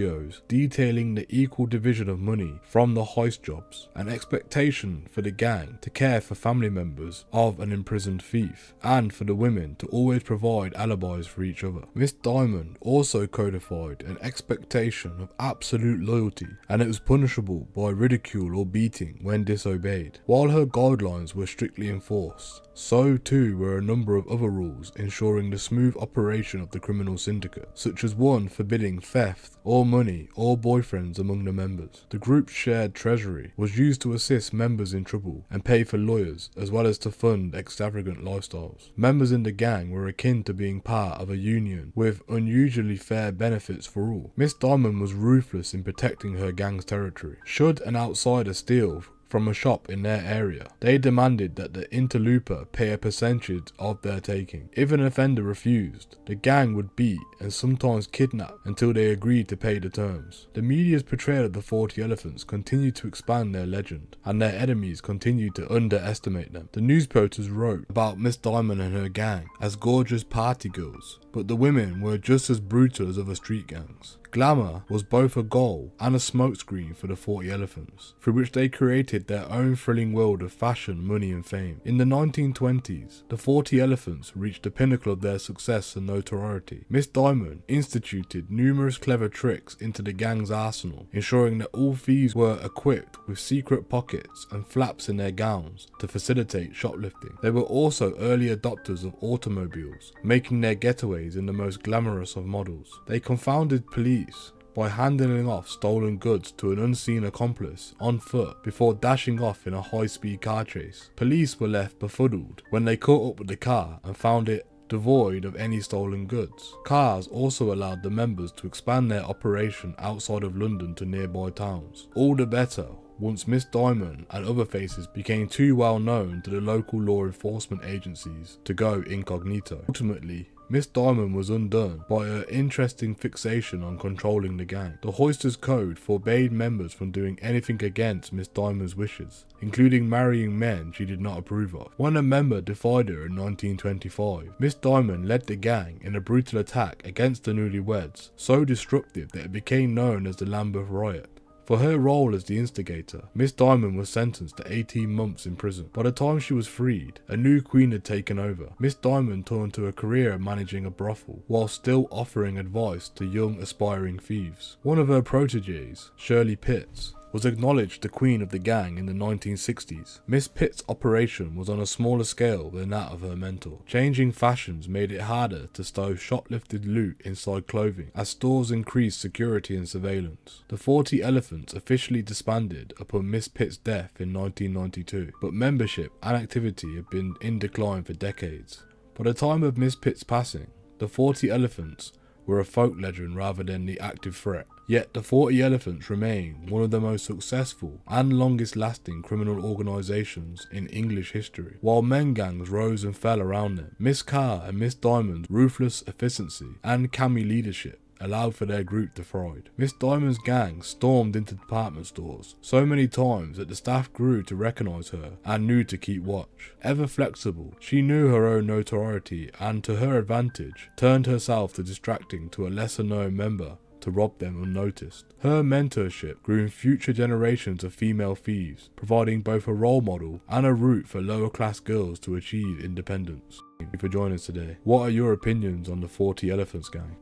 detailing the equal division of money from the heist jobs, an expectation for the gang to care for family members of an imprisoned thief, and for the women to always provide alibis for each other. Miss Diamond also codified an expectation of absolute loyalty, and it was punishable by ridicule or beating when disobeyed. While her guidelines were strictly enforced, So too were a number of other rules ensuring the smooth operation of the criminal syndicate, such as one forbidding theft or money or boyfriends among the members. The group's shared treasury was used to assist members in trouble and pay for lawyers, as well as to fund extravagant lifestyles. Members in the gang were akin to being part of a union with unusually fair benefits for all. Miss Diamond was ruthless in protecting her gang's territory. Should an outsider steal from a shop in their area, they demanded that the interloper pay a percentage of their taking. If an offender refused, the gang would beat and sometimes kidnap until they agreed to pay the terms. The media's portrayal of the 40 Elephants continued to expand their legend, and their enemies continued to underestimate them. The newspapers wrote about Miss Diamond and her gang as gorgeous party girls, but the women were just as brutal as other street gangs. Glamour was both a goal and a smokescreen for the 40 Elephants, through which they created their own thrilling world of fashion, money and fame. In the 1920s, the 40 Elephants reached the pinnacle of their success and notoriety. Miss Diamond instituted numerous clever tricks into the gang's arsenal, ensuring that all thieves were equipped with secret pockets and flaps in their gowns to facilitate shoplifting. They were also early adopters of automobiles, making their getaways in the most glamorous of models. They confounded police by handing off stolen goods to an unseen accomplice on foot before dashing off in a high-speed car chase. Police were left befuddled when they caught up with the car and found it devoid of any stolen goods. Cars also allowed the members to expand their operation outside of London to nearby towns. All the better once Miss Diamond and other faces became too well known to the local law enforcement agencies to go incognito. Ultimately, Miss Diamond was undone by her interesting fixation on controlling the gang. The Hoisters Code forbade members from doing anything against Miss Diamond's wishes, including marrying men she did not approve of. When a member defied her in 1925, Miss Diamond led the gang in a brutal attack against the newlyweds, so destructive that it became known as the Lambeth Riot. For her role as the instigator, Miss Diamond was sentenced to 18 months in prison. By the time she was freed, a new queen had taken over. Miss Diamond turned to a career managing a brothel, while still offering advice to young aspiring thieves. One of her proteges, Shirley Pitts, was acknowledged the queen of the gang in the 1960s. Miss Pitt's operation was on a smaller scale than that of her mentor. Changing fashions made it harder to stow shoplifted loot inside clothing as stores increased security and surveillance. The 40 Elephants officially disbanded upon Miss Pitt's death in 1992, but membership and activity have been in decline for decades. By the time of Miss Pitt's passing, the 40 Elephants were a folk legend rather than the active threat. Yet the 40 Elephants remain one of the most successful and longest lasting criminal organisations in English history. While men gangs rose and fell around them, Miss Carr and Miss Diamond's ruthless efficiency and canny leadership allowed for their group to thrive. Miss Diamond's gang stormed into department stores so many times that the staff grew to recognise her and knew to keep watch. Ever flexible, she knew her own notoriety and, to her advantage, turned herself to distracting to a lesser known member to rob them unnoticed. Her mentorship grew in future generations of female thieves, providing both a role model and a route for lower class girls to achieve independence. Thank you for joining us today. What are your opinions on the 40 Elephants gang?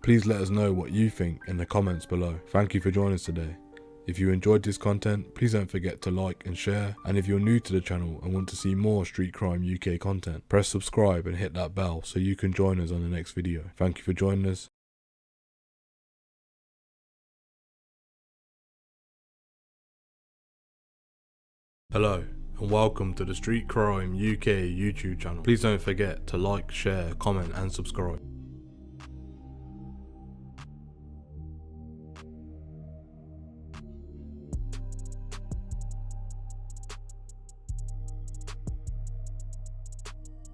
Please let us know what you think in the comments below. Thank you for joining us today. If you enjoyed this content, please don't forget to like and share, and if you're new to the channel and want to see more Street Crime UK content, press subscribe and hit that bell so you can join us on the next video. Thank you for joining us. Hello and welcome to the Street Crime UK YouTube channel. Please don't forget to like, share, comment and subscribe.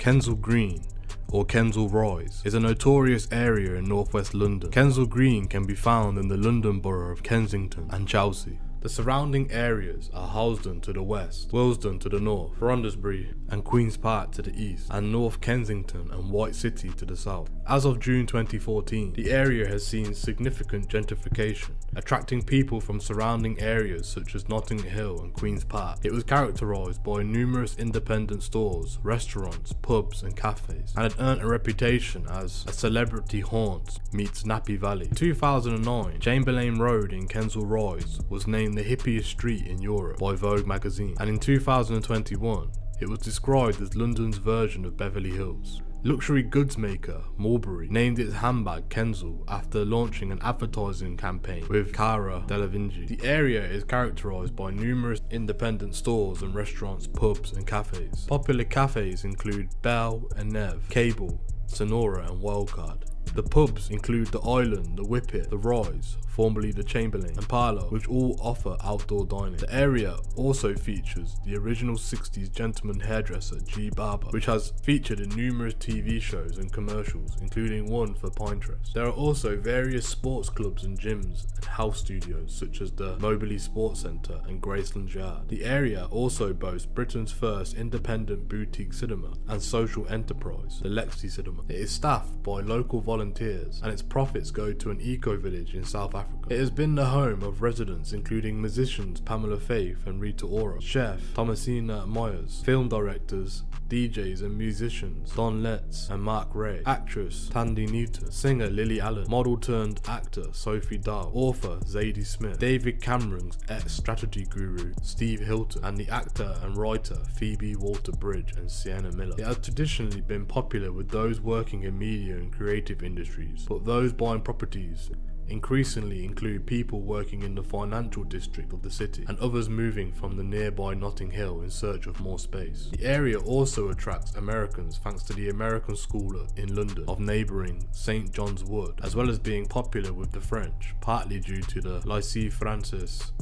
Kensal Green, or Kensal Rise, is a notorious area in northwest London. Kensal Green can be found in the London borough of Kensington and Chelsea. The surrounding areas are Houlsdon to the west, Willesden to the north, Brondesbury and Queen's Park to the east, and North Kensington and White City to the south. As of June 2014, the area has seen significant gentrification, attracting people from surrounding areas such as Notting Hill and Queen's Park. It was characterised by numerous independent stores, restaurants, pubs and cafes, and had earned a reputation as a celebrity haunt meets Nappy Valley. In 2009, Chamberlain Road in Kensal Rise was named the hippiest street in Europe by Vogue magazine, and in 2021, It was described as London's version of Beverly Hills. Luxury goods maker Marlboro named its handbag Kensal after launching an advertising campaign with Cara Delevingne. The area is characterised by numerous independent stores and restaurants, pubs and cafes. Popular cafes include Bell and Nev, Cable, Sonora and Wildcard. The pubs include the Island, the Whippet, the Rise, formerly the Chamberlain, and Parlour, which all offer outdoor dining. The area also features the original 60s gentleman hairdresser G Barber, which has featured in numerous TV shows and commercials, including one for Pinterest. There are also various sports clubs and gyms and house studios such as the Mobley Sports Centre and Graceland Yard. The area also boasts Britain's first independent boutique cinema and social enterprise, the Lexi Cinema. It is staffed by local volunteers and its profits go to an eco-village in South Africa. It has been the home of residents including musicians Pamela Faith and Rita Ora, chef Thomasina Myers, film directors, DJs and musicians Don Letts and Mark Ray, actress Tandy Newton, singer Lily Allen, model turned actor Sophie Dahl, author Zadie Smith, David Cameron's ex-strategy guru Steve Hilton, and the actor and writer Phoebe Waller-Bridge and Sienna Miller. It has traditionally been popular with those working in media and creative industries, but those buying properties increasingly include people working in the financial district of the city and others moving from the nearby Notting Hill in search of more space. The area also attracts Americans thanks to the American School in London of neighbouring St John's Wood, as well as being popular with the French, partly due to the Lycée Français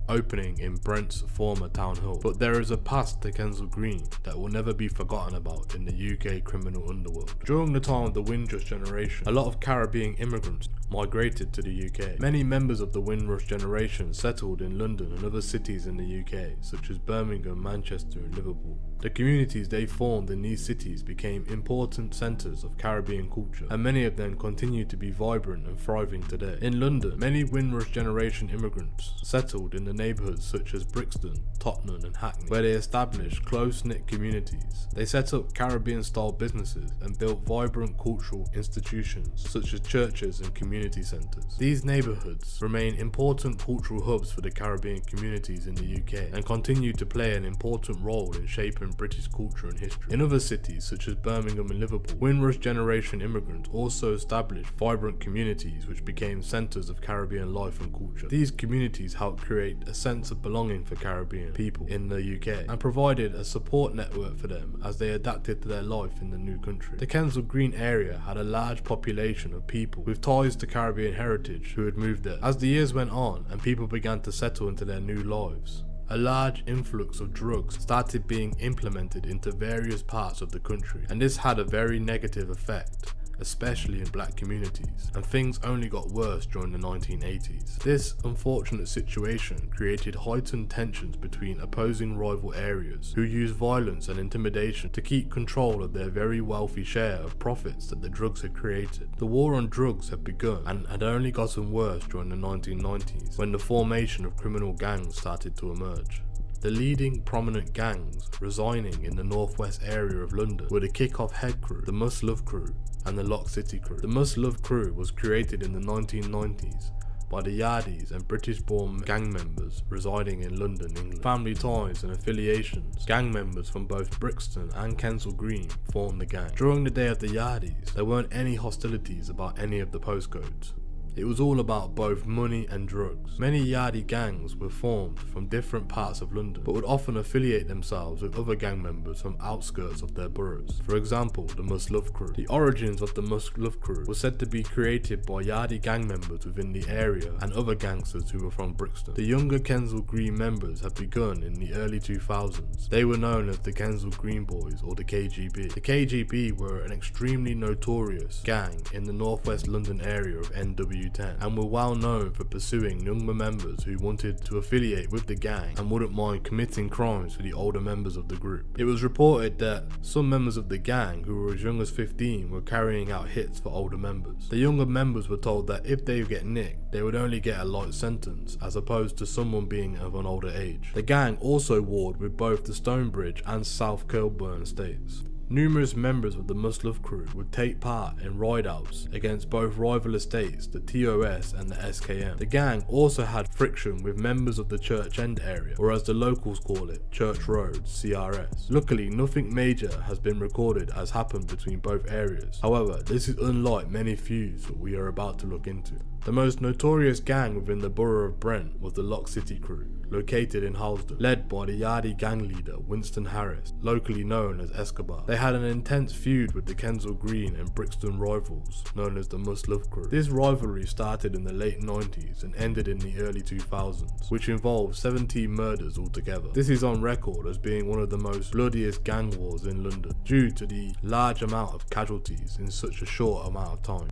opening in Brent's former town hall. But there is a past to Kensal Green that will never be forgotten about in the UK criminal underworld. During the time of the Windrush generation, a lot of Caribbean immigrants migrated to the UK. Many members of the Windrush generation settled in London and other cities in the UK, such as Birmingham, Manchester and Liverpool. The communities they formed in these cities became important centres of Caribbean culture, and many of them continue to be vibrant and thriving today. In London, many Windrush generation immigrants settled in the neighbourhoods such as Brixton, Tottenham and Hackney, where they established close-knit communities. They set up Caribbean-style businesses and built vibrant cultural institutions such as churches and community centres. These neighbourhoods remain important cultural hubs for the Caribbean communities in the UK and continue to play an important role in shaping British culture and history. In other cities such as Birmingham and Liverpool, Windrush generation immigrants also established vibrant communities which became centres of Caribbean life and culture. These communities helped create a sense of belonging for Caribbean people in the UK and provided a support network for them as they adapted to their life in the new country. The Kensal Green area had a large population of people with ties to Caribbean heritage who had moved there. As the years went on and people began to settle into their new lives, a large influx of drugs started being implemented into various parts of the country, and this had a very negative effect, especially in black communities, and things only got worse during the 1980s. This unfortunate situation created heightened tensions between opposing rival areas who used violence and intimidation to keep control of their very wealthy share of profits that the drugs had created. The war on drugs had begun and had only gotten worse during the 1990s when the formation of criminal gangs started to emerge. The leading prominent gangs residing in the northwest area of London were the Kick-Off Head Crew, the Must Love Crew, and the Lock City Crew. The Must Love Crew was created in the 1990s by the Yardies and British-born gang members residing in London, England. Family ties and affiliations. Gang members from both Brixton and Kensal Green formed the gang. During the day of the Yardies, there weren't any hostilities about any of the postcodes. It was all about both money and drugs. Many Yardie gangs were formed from different parts of London, but would often affiliate themselves with other gang members from outskirts of their boroughs. For example, the Must Love Crew. The origins of the Must Love Crew were said to be created by Yardie gang members within the area and other gangsters who were from Brixton. The younger Kensal Green members had begun in the early 2000s. They were known as the Kensal Green Boys or the KGB. The KGB were an extremely notorious gang in the northwest London area of NW10 and were well known for pursuing younger members who wanted to affiliate with the gang and wouldn't mind committing crimes for the older members of the group. It was reported that some members of the gang who were as young as 15 were carrying out hits for older members. The younger members were told that if they get nicked, they would only get a light sentence as opposed to someone being of an older age. The gang also warred with both the Stonebridge and South Kilburn estates. Numerous members of the Mashup crew would take part in ride-outs against both rival estates, the TOS and the SKM. The gang also had friction with members of the Church End area, or as the locals call it, Church Road, CRS. Luckily, nothing major has been recorded as happened between both areas. However, this is unlike many feuds that we are about to look into. The most notorious gang within the borough of Brent was the Lock City crew, located in Halsden, led by the Yardie gang leader Winston Harris, locally known as Escobar. They had an intense feud with the Kensal Green and Brixton rivals, known as the Mashup crew. This rivalry started in the late 90s and ended in the early 2000s, which involved 17 murders altogether. This is on record as being one of the most bloodiest gang wars in London, due to the large amount of casualties in such a short amount of time.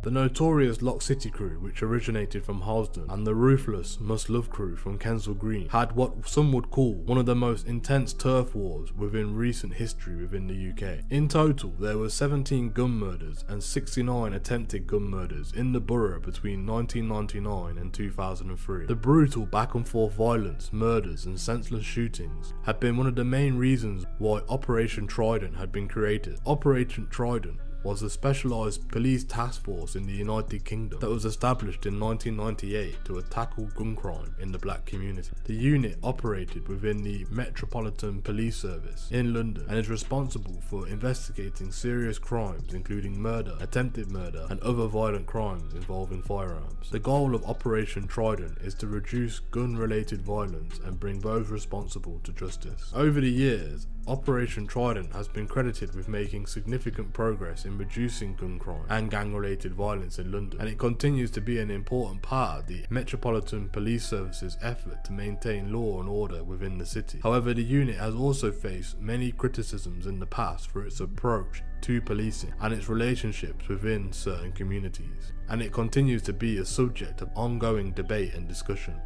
The notorious Lock City crew, which originated from Halsden, and the ruthless Mashup crew from Kensal Green, had what some would call one of the most intense turf wars within recent history within the UK. In total, there were 17 gun murders and 69 attempted gun murders in the borough between 1999 and 2003. The brutal back and forth violence, murders and senseless shootings had been one of the main reasons why Operation Trident had been created. Operation Trident was a specialised police task force in the United Kingdom that was established in 1998 to tackle gun crime in the black community. The unit operated within the Metropolitan Police Service in London and is responsible for investigating serious crimes including murder, attempted murder and other violent crimes involving firearms. The goal of Operation Trident is to reduce gun-related violence and bring those responsible to justice. Over the years, Operation Trident has been credited with making significant progress in reducing gun crime and gang-related violence in London, and it continues to be an important part of the Metropolitan Police Service's effort to maintain law and order within the city. However, the unit has also faced many criticisms in the past for its approach to policing and its relationships within certain communities, and it continues to be a subject of ongoing debate and discussion.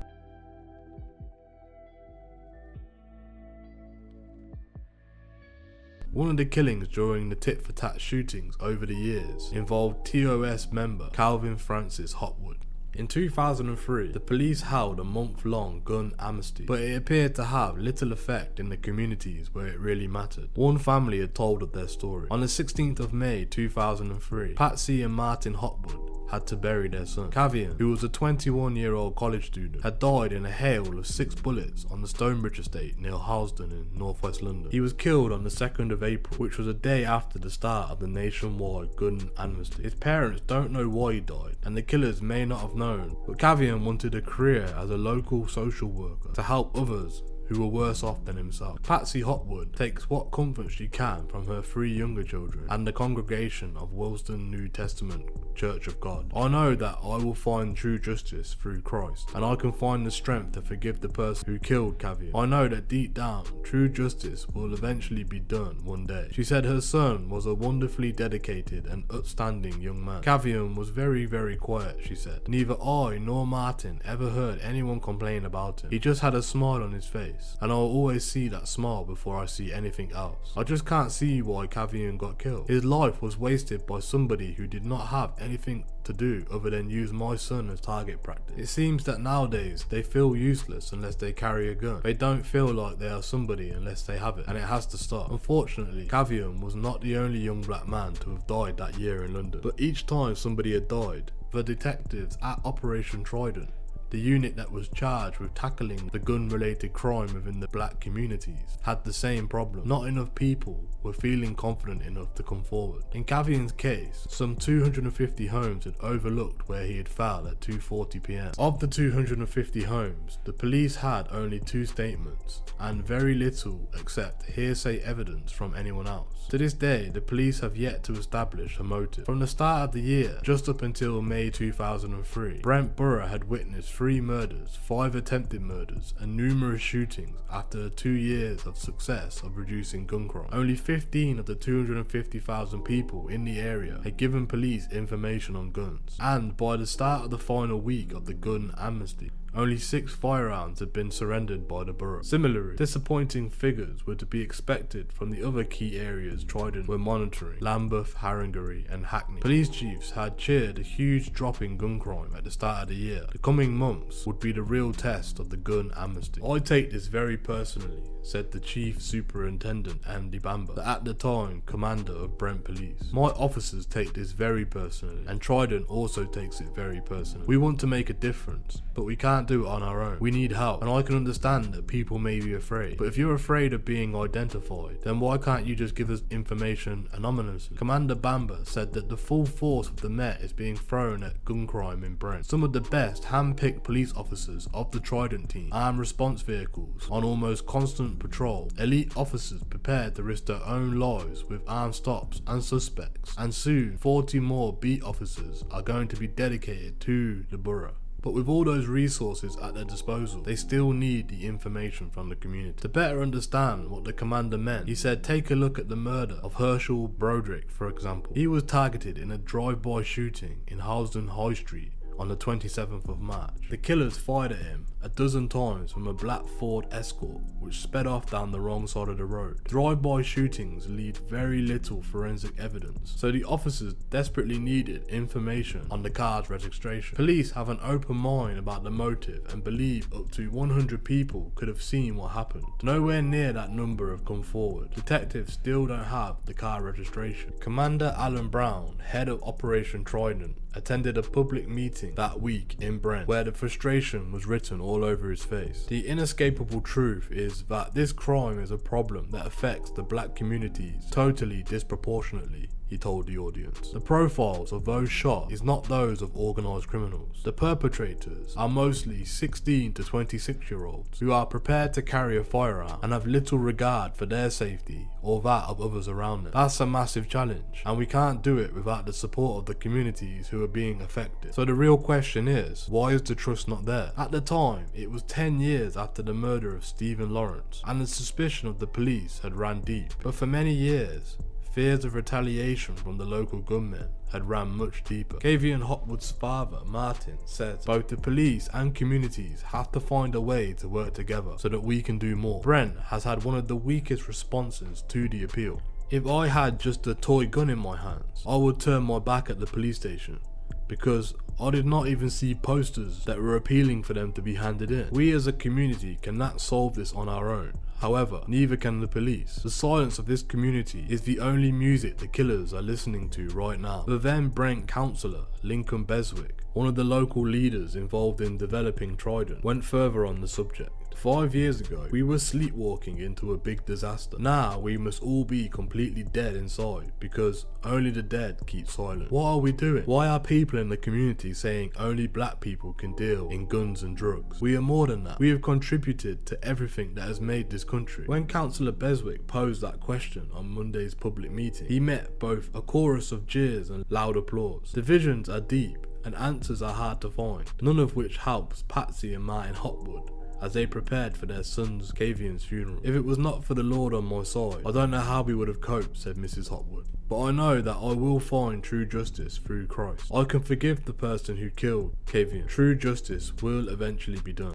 One of the killings during the tit-for-tat shootings over the years involved TOS member Calvin Francis Hopwood. In 2003, the police held a month-long gun amnesty, but it appeared to have little effect in the communities where it really mattered. One family had told of their story. On the 16th of May 2003, Patsy and Martin Hopwood had to bury their son. Cavian, who was a 21-year-old college student, had died in a hail of 6 bullets on the Stonebridge estate near Halsden in northwest London. He was killed on the 2nd of April, which was a day after the start of the nationwide gun amnesty. His parents don't know why he died, and the killers may not have known, but Cavian wanted a career as a local social worker to help others who were worse off than himself. Patsy Hopwood takes what comfort she can from her 3 younger children and the congregation of Willesden New Testament Church of God. I know that I will find true justice through Christ, and I can find the strength to forgive the person who killed Cavian. I know that deep down, true justice will eventually be done one day. She said her son was a wonderfully dedicated and upstanding young man. Cavian was very, very quiet, she said. Neither I nor Martin ever heard anyone complain about him. He just had a smile on his face, and I'll always see that smile before I see anything else. I just can't see why Cavian got killed. His life was wasted by somebody who did not have anything to do other than use my son as target practice. It seems that nowadays they feel useless unless they carry a gun. They don't feel like they are somebody unless they have it, and it has to stop. Unfortunately, Cavian was not the only young black man to have died that year in London, but each time somebody had died, the detectives at Operation Trident, the unit that was charged with tackling the gun-related crime within the black communities, had the same problem. Not enough people were feeling confident enough to come forward. In Cavian's case, some 250 homes had overlooked where he had filed at 2:40 PM. Of the 250 homes, the police had only 2 statements, and very little except hearsay evidence from anyone else. To this day, the police have yet to establish a motive. From the start of the year, just up until May 2003, Brent Borough had witnessed 3 murders, 5 attempted murders, and numerous shootings after 2 years of success of reducing gun crime. Only 15 of the 250,000 people in the area had given police information on guns, and by the start of the final week of the gun amnesty, only 6 firearms had been surrendered by the borough. Similarly, disappointing figures were to be expected from the other key areas Trident were monitoring: Lambeth, Haringey and Hackney. Police chiefs had cheered a huge drop in gun crime at the start of the year. The coming months would be the real test of the gun amnesty. I take this very personally, said the Chief Superintendent Andy Bamber, the at the time Commander of Brent Police. My officers take this very personally, and Trident also takes it very personally. We want to make a difference, but we can't do it on our own. We need help, and I can understand that people may be afraid, but if you're afraid of being identified, then why can't you just give us information anonymously? Commander Bamber said that the full force of the Met is being thrown at gun crime in Brent. Some of the best hand-picked police officers of the Trident team, armed response vehicles on almost constant patrol, elite officers prepared to risk their own lives with armed stops and suspects, and soon 40 more beat officers are going to be dedicated to the borough. But with all those resources at their disposal, they still need the information from the community. To better understand what the commander meant, he said, take a look at the murder of Herschel Broderick, for example. He was targeted in a drive-by shooting in Halsden High Street on the 27th of March. The killers fired at him a dozen times from a black Ford Escort, which sped off down the wrong side of the road. Drive-by shootings lead very little forensic evidence, so the officers desperately needed information on the car's registration. Police have an open mind about the motive and believe up to 100 people could have seen what happened. Nowhere near that number have come forward. Detectives still don't have the car registration. Commander Alan Brown, head of Operation Trident, attended a public meeting that week in Brent, where the frustration was written all over his face. The inescapable truth is that this crime is a problem that affects the black communities totally disproportionately, he told the audience. The profiles of those shot is not those of organised criminals. The perpetrators are mostly 16 to 26-year-olds who are prepared to carry a firearm and have little regard for their safety or that of others around them. That's a massive challenge, and we can't do it without the support of the communities who are being affected. So the real question is, why is the trust not there? At the time, it was 10 years after the murder of Stephen Lawrence, and the suspicion of the police had ran deep. But for many years, fears of retaliation from the local gunmen had ran much deeper. Kavian Hopwood's father, Martin, said both the police and communities have to find a way to work together so that we can do more. Brent has had one of the weakest responses to the appeal. If I had just a toy gun in my hands, I would turn my back at the police station, because I did not even see posters that were appealing for them to be handed in. We as a community cannot solve this on our own. However, neither can the police. The silence of this community is the only music the killers are listening to right now. The then Brent councillor, Lincoln Beswick, one of the local leaders involved in developing Trident, went further on the subject. 5 years ago, we were sleepwalking into a big disaster. Now we must all be completely dead inside, because only the dead keep silent. What are we doing? Why are people in the community saying only black people can deal in guns and drugs? We are more than that. We have contributed to everything that has made this country. When Councillor Beswick posed that question on Monday's public meeting, he met both a chorus of jeers and loud applause. Divisions are deep and answers are hard to find, none of which helps Patsy and Martin Hopwood as they prepared for their son's Kavian's funeral. If it was not for the Lord on my side, I don't know how we would have coped, said Mrs. Hopwood. But I know that I will find true justice through Christ. I can forgive the person who killed Kavian. True justice will eventually be done.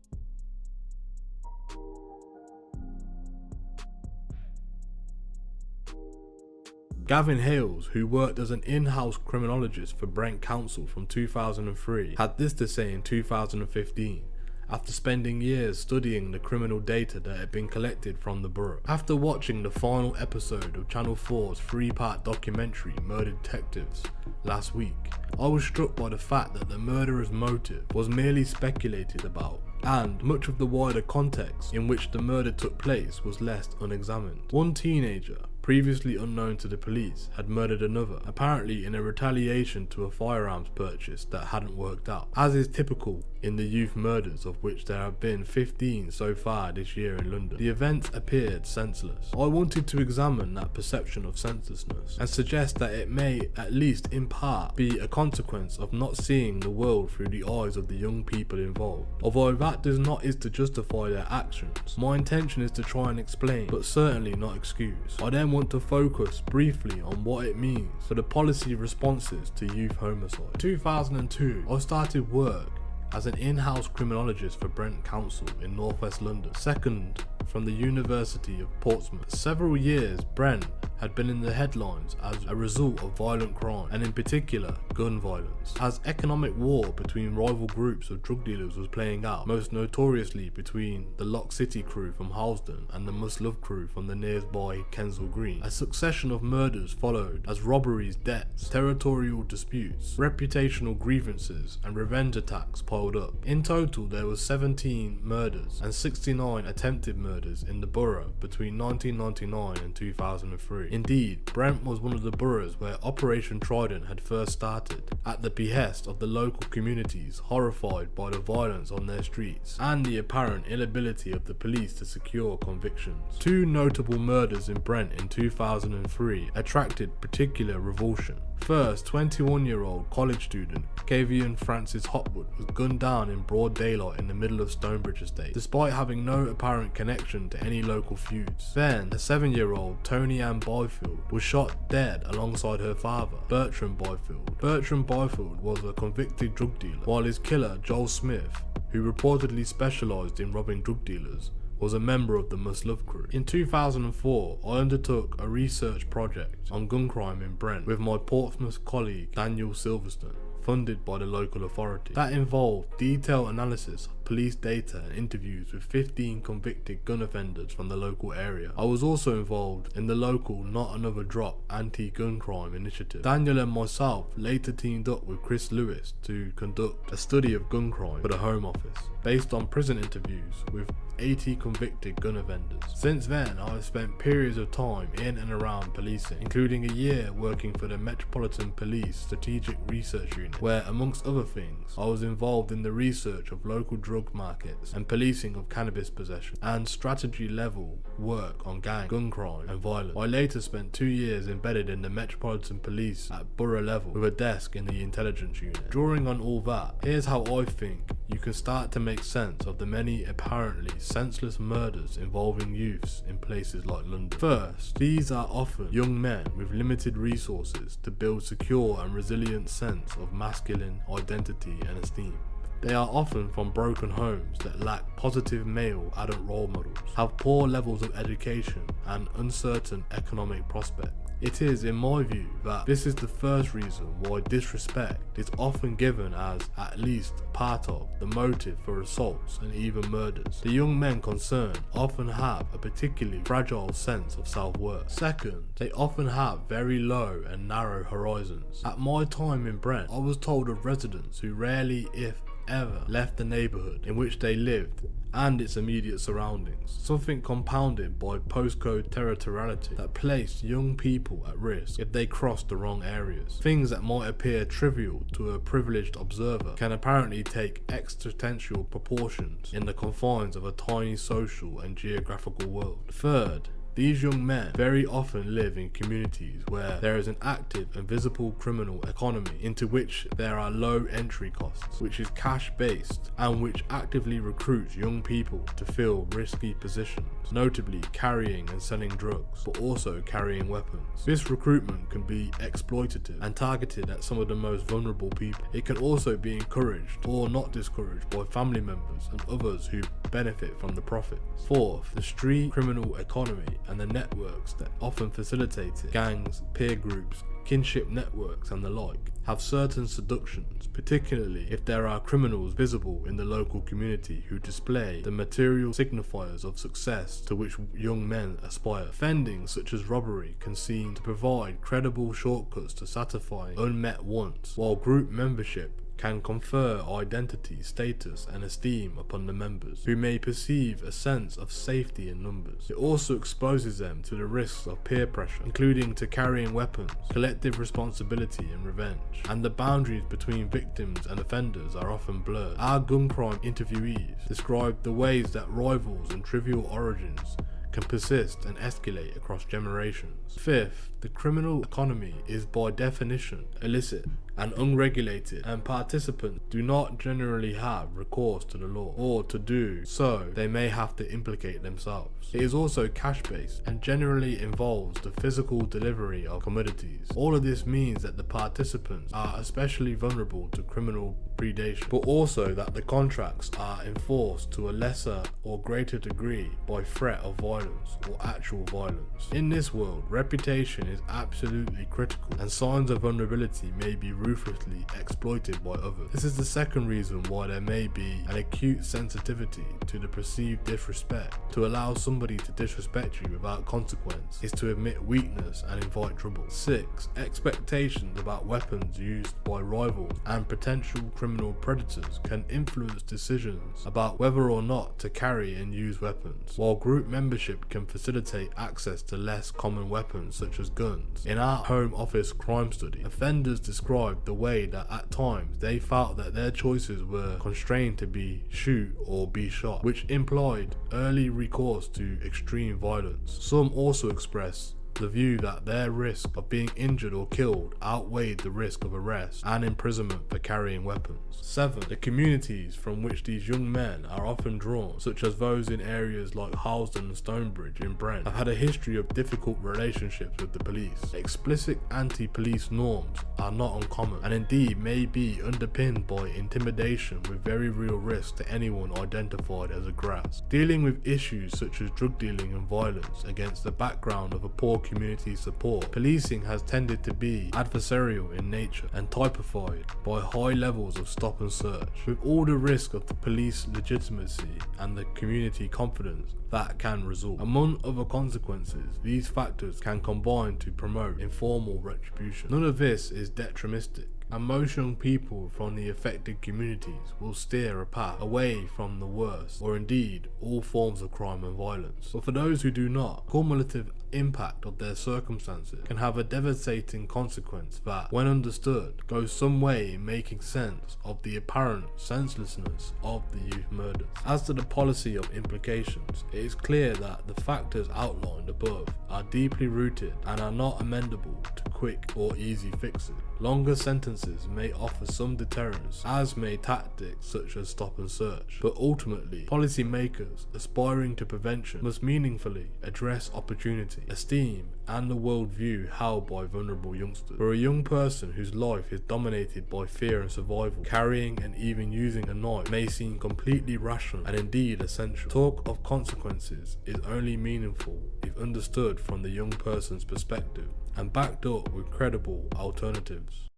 Gavin Hales, who worked as an in-house criminologist for Brent Council from 2003, had this to say in 2015. After spending years studying the criminal data that had been collected from the borough. After watching the final episode of Channel 4's 3-part documentary Murder Detectives last week, I was struck by the fact that the murderer's motive was merely speculated about, and much of the wider context in which the murder took place was left unexamined. One teenager, previously unknown to the police, had murdered another, apparently in a retaliation to a firearms purchase that hadn't worked out, as is typical in the youth murders, of which there have been 15 so far this year in London. The events appeared senseless. I wanted to examine that perception of senselessness and suggest that it may, at least in part, be a consequence of not seeing the world through the eyes of the young people involved. Although that does not is to justify their actions, my intention is to try and explain, but certainly not excuse. I then want to focus briefly on what it means for the policy responses to youth homicide. In 2002, I started work as an in-house criminologist for Brent Council in northwest London. Second, from the University of Portsmouth. For several years, Brent had been in the headlines as a result of violent crime, and in particular, gun violence. As economic war between rival groups of drug dealers was playing out, most notoriously between the Lock City crew from Harlesden and the Mashup crew from the nearby Kensal Green, a succession of murders followed as robberies, debts, territorial disputes, reputational grievances, and revenge attacks piled up. In total, there were 17 murders and 69 attempted murders in the borough between 1999 and 2003. Indeed, Brent was one of the boroughs where Operation Trident had first started, at the behest of the local communities horrified by the violence on their streets and the apparent inability of the police to secure convictions. Two notable murders in Brent in 2003 attracted particular revulsion. First, 21-year-old college student Kavian Francis Hopwood was gunned down in broad daylight in the middle of Stonebridge Estate, despite having no apparent connection to any local feuds. Then, a 7-year-old Tony Ann Byfield was shot dead alongside her father, Bertram Byfield. Bertram Byfield was a convicted drug dealer, while his killer, Joel Smith, who reportedly specialised in robbing drug dealers, was a member of the Mashup crew. In 2004, I undertook a research project on gun crime in Brent with my Portsmouth colleague Daniel Silverstone, funded by the local authority. That involved detailed analysis of police data and interviews with 15 convicted gun offenders from the local area. I was also involved in the local Not Another Drop anti-gun crime initiative. Daniel and myself later teamed up with Chris Lewis to conduct a study of gun crime for the Home Office, based on prison interviews with 80 convicted gun offenders. Since then, I have spent periods of time in and around policing, including a year working for the Metropolitan Police Strategic Research Unit, where, amongst other things, I was involved in the research of local drug markets and policing of cannabis possession, and strategy-level work on gang, gun crime, and violence. I later spent 2 years embedded in the Metropolitan Police at borough level with a desk in the intelligence unit. Drawing on all that, here's how I think you can start to make sense of the many apparently senseless murders involving youths in places like London. First, these are often young men with limited resources to build secure and resilient sense of masculine identity and esteem. They are often from broken homes that lack positive male adult role models, have poor levels of education and uncertain economic prospects. It is, in my view, that this is the first reason why disrespect is often given as at least part of the motive for assaults and even murders. The young men concerned often have a particularly fragile sense of self-worth. Second, they often have very low and narrow horizons. At my time in Brent, I was told of residents who rarely, if ever, left the neighbourhood in which they lived and its immediate surroundings, something compounded by postcode territoriality that placed young people at risk if they crossed the wrong areas. Things that might appear trivial to a privileged observer can apparently take existential proportions in the confines of a tiny social and geographical world. Third, these young men very often live in communities where there is an active and visible criminal economy into which there are low entry costs, which is cash based and which actively recruits young people to fill risky positions, notably carrying and selling drugs, but also carrying weapons. This recruitment can be exploitative and targeted at some of the most vulnerable people. It can also be encouraged or not discouraged by family members and others who benefit from the profits. Fourth, the street criminal economy and the networks that often facilitate it, gangs, peer groups, kinship networks and the like, have certain seductions, particularly if there are criminals visible in the local community who display the material signifiers of success to which young men aspire. Offending such as robbery can seem to provide credible shortcuts to satisfy unmet wants, while group membership can confer identity, status and esteem upon the members, who may perceive a sense of safety in numbers. It also exposes them to the risks of peer pressure, including to carrying weapons, collective responsibility and revenge, and the boundaries between victims and offenders are often blurred. Our gun crime interviewees describe the ways that rivals and trivial origins can persist and escalate across generations. Fifth, the criminal economy is by definition illicit, and unregulated, and participants do not generally have recourse to the law, or to do so they may have to implicate themselves. It is also cash-based and generally involves the physical delivery of commodities. All of this means that the participants are especially vulnerable to criminal predation, but also that the contracts are enforced to a lesser or greater degree by threat of violence or actual violence. In this world, reputation is absolutely critical, and signs of vulnerability may be ruthlessly exploited by others. This is the second reason why there may be an acute sensitivity to the perceived disrespect. To allow somebody to disrespect you without consequence is to admit weakness and invite trouble. 6. Expectations about weapons used by rivals and potential criminal predators can influence decisions about whether or not to carry and use weapons, while group membership can facilitate access to less common weapons such as guns. In our Home Office crime study, offenders described the way that at times they felt that their choices were constrained to be shoot or be shot, which implied early recourse to extreme violence. Some also expressed the view that their risk of being injured or killed outweighed the risk of arrest and imprisonment for carrying weapons. 7. The communities from which these young men are often drawn, such as those in areas like Harlesden and Stonebridge in Brent, have had a history of difficult relationships with the police. Explicit anti-police norms are not uncommon, and indeed may be underpinned by intimidation with very real risk to anyone identified as a grass. Dealing with issues such as drug dealing and violence against the background of a poor community support, policing has tended to be adversarial in nature and typified by high levels of stop and search, with all the risk of the police legitimacy and the community confidence that can result. Among other consequences, these factors can combine to promote informal retribution. None of this is detrimental, and most young people from the affected communities will steer a path away from the worst, or indeed all forms of crime and violence. But for those who do not, cumulative impact of their circumstances can have a devastating consequence that, when understood, goes some way in making sense of the apparent senselessness of the youth murders. As to the policy of implications, it is clear that the factors outlined above are deeply rooted and are not amendable to quick or easy fixes. Longer sentences may offer some deterrence, as may tactics such as stop and search, but ultimately, policymakers aspiring to prevention must meaningfully address opportunity, esteem, and the worldview held by vulnerable youngsters. For a young person whose life is dominated by fear and survival, carrying and even using a knife may seem completely rational and indeed essential. Talk of consequences is only meaningful if understood from the young person's perspective and backed up with credible alternatives.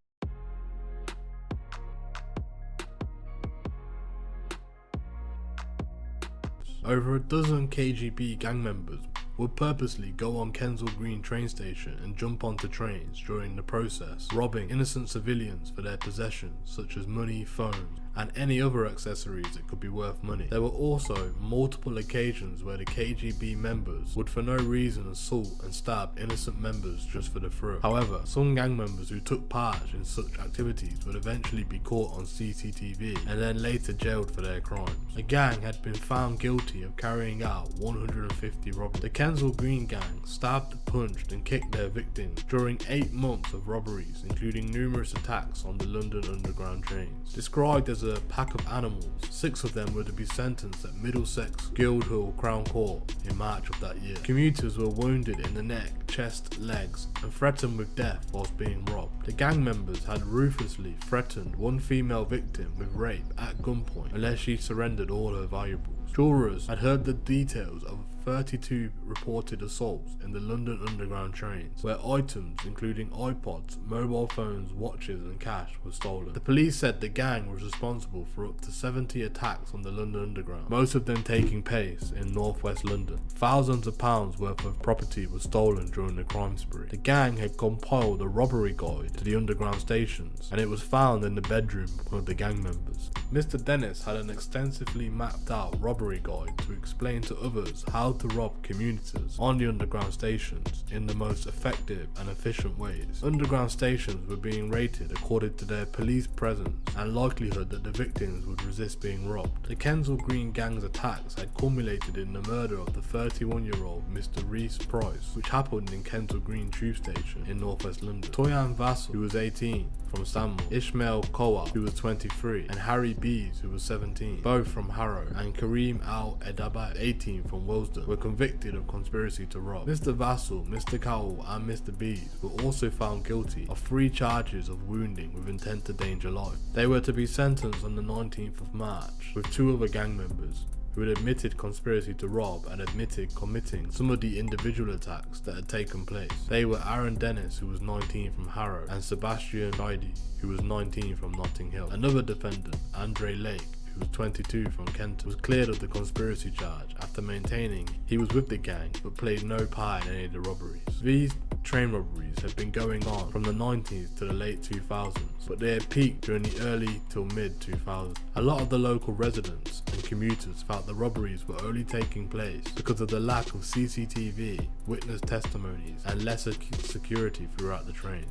Over a dozen KGB gang members would purposely go on Kensal Green train station and jump onto trains during the process, robbing innocent civilians for their possessions such as money, phones, and any other accessories that could be worth money. There were also multiple occasions where the KGB members would for no reason assault and stab innocent members just for the thrill. However, some gang members who took part in such activities would eventually be caught on CCTV and then later jailed for their crimes. The gang had been found guilty of carrying out 150 robberies. The Kensal Green gang stabbed, punched and kicked their victims during 8 months of robberies, including numerous attacks on the London Underground trains. Described as a pack of animals, 6 of them were to be sentenced at Middlesex Guildhall Crown Court in March of that year. Commuters were wounded in the neck, chest, legs and threatened with death whilst being robbed. The gang members had ruthlessly threatened one female victim with rape at gunpoint unless she surrendered all her valuables. Jurors had heard the details of 32 reported assaults in the London Underground trains, where items including iPods, mobile phones, watches and cash were stolen. The police said the gang was responsible for up to 70 attacks on the London Underground, most of them taking place in northwest London. Thousands of pounds worth of property was stolen during the crime spree. The gang had compiled a robbery guide to the underground stations, and it was found in the bedroom of one of the gang members. Mr. Dennis had an extensively mapped out robbery guide to explain to others how to rob commuters on the underground stations in the most effective and efficient ways. Underground stations were being rated according to their police presence and likelihood that the victims would resist being robbed. The Kensal Green gang's attacks had culminated in the murder of the 31-year-old Mr. Reese Price, which happened in Kensal Green tube station in northwest London. Toyan Vassell, who was 18, from Stanmore, Ishmael Kowa, who was 23, and Harry Bees, who was 17, both from Harrow, and Kareem Al-Edabai, 18, from Willesden, were convicted of conspiracy to rob. Mr. Vassell, Mr. Cowell, and Mr. Bees were also found guilty of 3 charges of wounding with intent to endanger life. They were to be sentenced on the 19th of March, with 2 other gang members who had admitted conspiracy to rob and admitted committing some of the individual attacks that had taken place. They were Aaron Dennis, who was 19 from Harrow, and Sebastian Heidi, who was 19 from Notting Hill. Another defendant, Andre Lake, who was 22 from Kent, was cleared of the conspiracy charge after maintaining he was with the gang but played no part in any of the robberies. These train robberies had been going on from the 90s to the late 2000s, but they had peaked during the early till mid 2000s. A lot of the local residents and commuters felt the robberies were only taking place because of the lack of CCTV, witness testimonies, and lesser security throughout the train.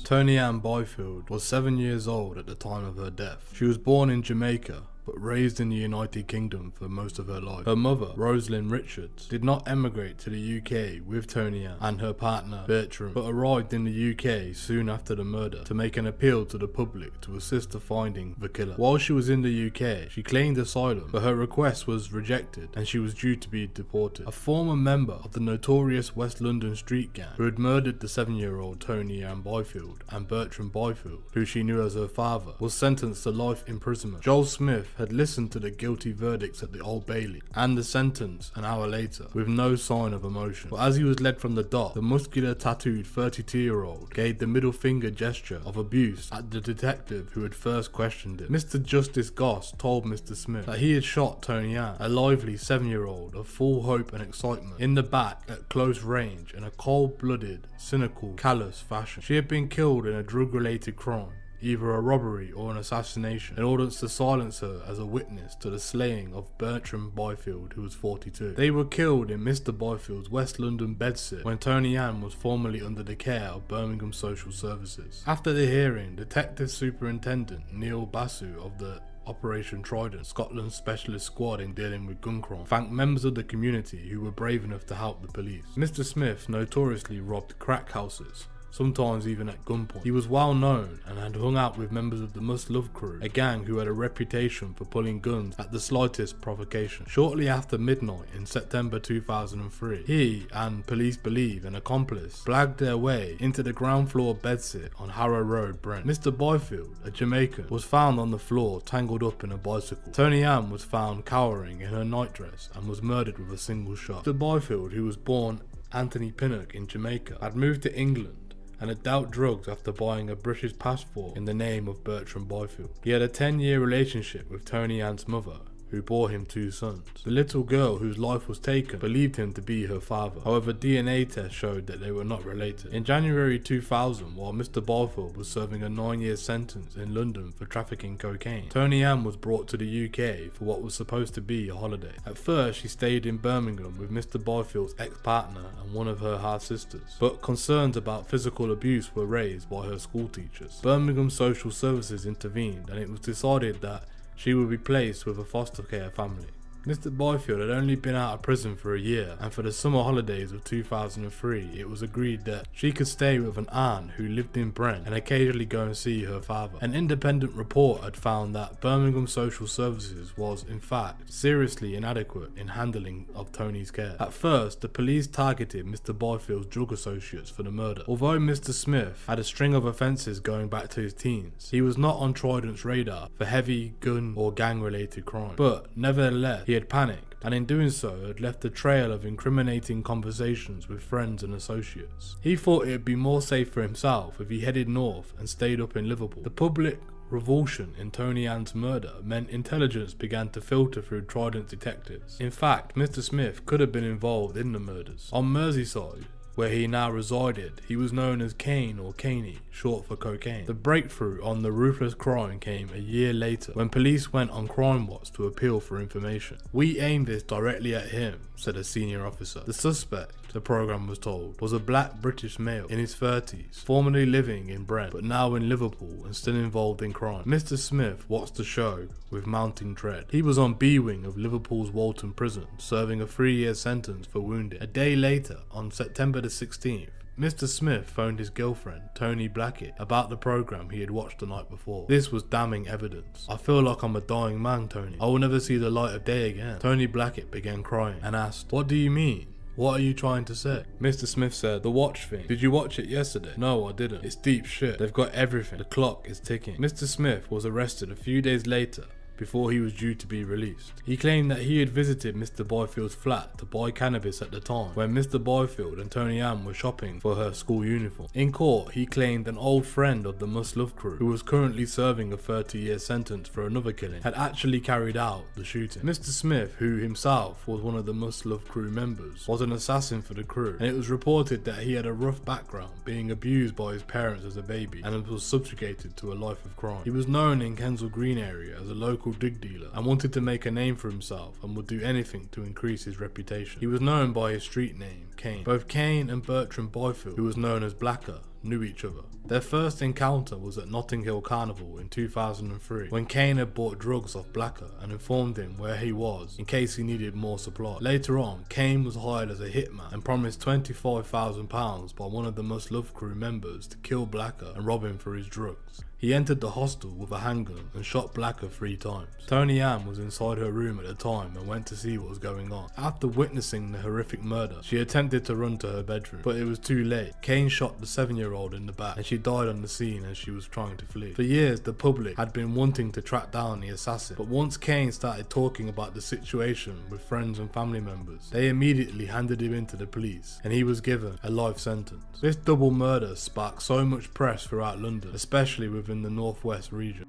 Tony Ann Byfield was 7 years old at the time of her death. She was born in Jamaica, but raised in the United Kingdom for most of her life. Her mother, Rosalind Richards, did not emigrate to the UK with Tony Ann and her partner Bertram, but arrived in the UK soon after the murder to make an appeal to the public to assist in finding the killer. While she was in the UK, she claimed asylum, but her request was rejected and she was due to be deported. A former member of the notorious West London street gang who had murdered the 7-year-old Tony Ann Byfield and Bertram Byfield, who she knew as her father, was sentenced to life imprisonment. Joel Smith had listened to the guilty verdicts at the Old Bailey and the sentence an hour later with no sign of emotion. But as he was led from the dock, the muscular tattooed 32-year-old gave the middle finger gesture of abuse at the detective who had first questioned him. Mr. Justice Goss told Mr. Smith that he had shot Tony Ann, a lively 7-year-old of full hope and excitement, in the back at close range in a cold-blooded, cynical, callous fashion. She had been killed in a drug-related crime, either a robbery or an assassination, in order to silence her as a witness to the slaying of Bertram Byfield, who was 42. They were killed in Mr. Byfield's West London bedsit when Tony Ann was formerly under the care of Birmingham Social Services. After the hearing, Detective Superintendent Neil Basu of the Operation Trident, Scotland's specialist squad in dealing with gun crime, thanked members of the community who were brave enough to help the police. Mr. Smith notoriously robbed crack houses, sometimes even at gunpoint. He was well known and had hung out with members of the Must Love crew, a gang who had a reputation for pulling guns at the slightest provocation. Shortly after midnight in September 2003, he and, police believe, an accomplice blagged their way into the ground floor bedsit on Harrow Road, Brent. Mr. Byfield, a Jamaican, was found on the floor tangled up in a bicycle. Tony Ann was found cowering in her nightdress and was murdered with a single shot. Mr. Byfield, who was born Anthony Pinnock in Jamaica, had moved to England and had dealt drugs after buying a British passport in the name of Bertram Byfield. He had a 10-year relationship with Tony Ann's mother, who bore him 2 sons. The little girl whose life was taken believed him to be her father. However, DNA tests showed that they were not related. In January 2000, while Mr. Byfield was serving a 9-year sentence in London for trafficking cocaine, Tony Ann was brought to the UK for what was supposed to be a holiday. At first, she stayed in Birmingham with Mr. Byfield's ex-partner and one of her half-sisters, but concerns about physical abuse were raised by her school teachers. Birmingham Social Services intervened and it was decided that she would be placed with a foster care family. Mr. Byfield had only been out of prison for a year, and for the summer holidays of 2003 it was agreed that she could stay with an aunt who lived in Brent and occasionally go and see her father. An independent report had found that Birmingham Social Services was, in fact, seriously inadequate in handling of Tony's care. At first, the police targeted Mr. Byfield's drug associates for the murder. Although Mr. Smith had a string of offences going back to his teens, he was not on Trident's radar for heavy gun or gang-related crime. But, nevertheless, he had panicked, and in doing so had left a trail of incriminating conversations with friends and associates. He thought it would be more safe for himself if he headed north and stayed up in Liverpool. The public revulsion in Tony Ann's murder meant intelligence began to filter through Trident detectives. In fact, Mr. Smith could have been involved in the murders. On Merseyside, where he now resided, he was known as Kane or Caney, short for cocaine. The breakthrough on the ruthless crime came a year later when police went on Crime Watch to appeal for information. "We aimed this directly at him," said a senior officer. The suspect, the programme was told, was a black British male in his 30s, formerly living in Brent but now in Liverpool and still involved in crime. Mr. Smith watched the show with mounting dread. He was on B wing of Liverpool's Walton prison, serving a 3-year sentence for wounding. A day later, on September the 16th, Mr. Smith phoned his girlfriend, Tony Blackett, about the programme he had watched the night before. This was damning evidence. "I feel like I'm a dying man, Tony. I will never see the light of day again." Tony Blackett began crying and asked, "What do you mean? What are you trying to say?" Mr. Smith said, "The watch thing. Did you watch it yesterday?" "No, I didn't. It's deep shit. They've got everything. The clock is ticking." Mr. Smith was arrested a few days later before he was due to be released. He claimed that he had visited Mr. Byfield's flat to buy cannabis at the time when Mr. Byfield and Tony Ann were shopping for her school uniform. In court, he claimed an old friend of the Must Love crew, who was currently serving a 30-year sentence for another killing, had actually carried out the shooting. Mr. Smith, who himself was one of the Must Love crew members, was an assassin for the crew, and it was reported that he had a rough background, being abused by his parents as a baby, and was subjugated to a life of crime. He was known in Kensal Green area as a local drug dealer and wanted to make a name for himself and would do anything to increase his reputation. He was known by his street name, Kane. Both Kane and Bertram Byfield, who was known as Blacker, knew each other. Their first encounter was at Notting Hill Carnival in 2003 when Kane had bought drugs off Blacker and informed him where he was in case he needed more supply. Later on, Kane was hired as a hitman and promised £25,000 by one of the Must Love crew members to kill Blacker and rob him for his drugs. He entered the hostel with a handgun and shot Blacker 3 times. Tony Ann was inside her room at the time and went to see what was going on. After witnessing the horrific murder, she attempted to run to her bedroom, but it was too late. Kane shot the 7-year-old in the back and she died on the scene as she was trying to flee. For years, the public had been wanting to track down the assassin, but once Kane started talking about the situation with friends and family members, they immediately handed him in to the police and he was given a life sentence. This double murder sparked so much press throughout London, especially within the northwest region.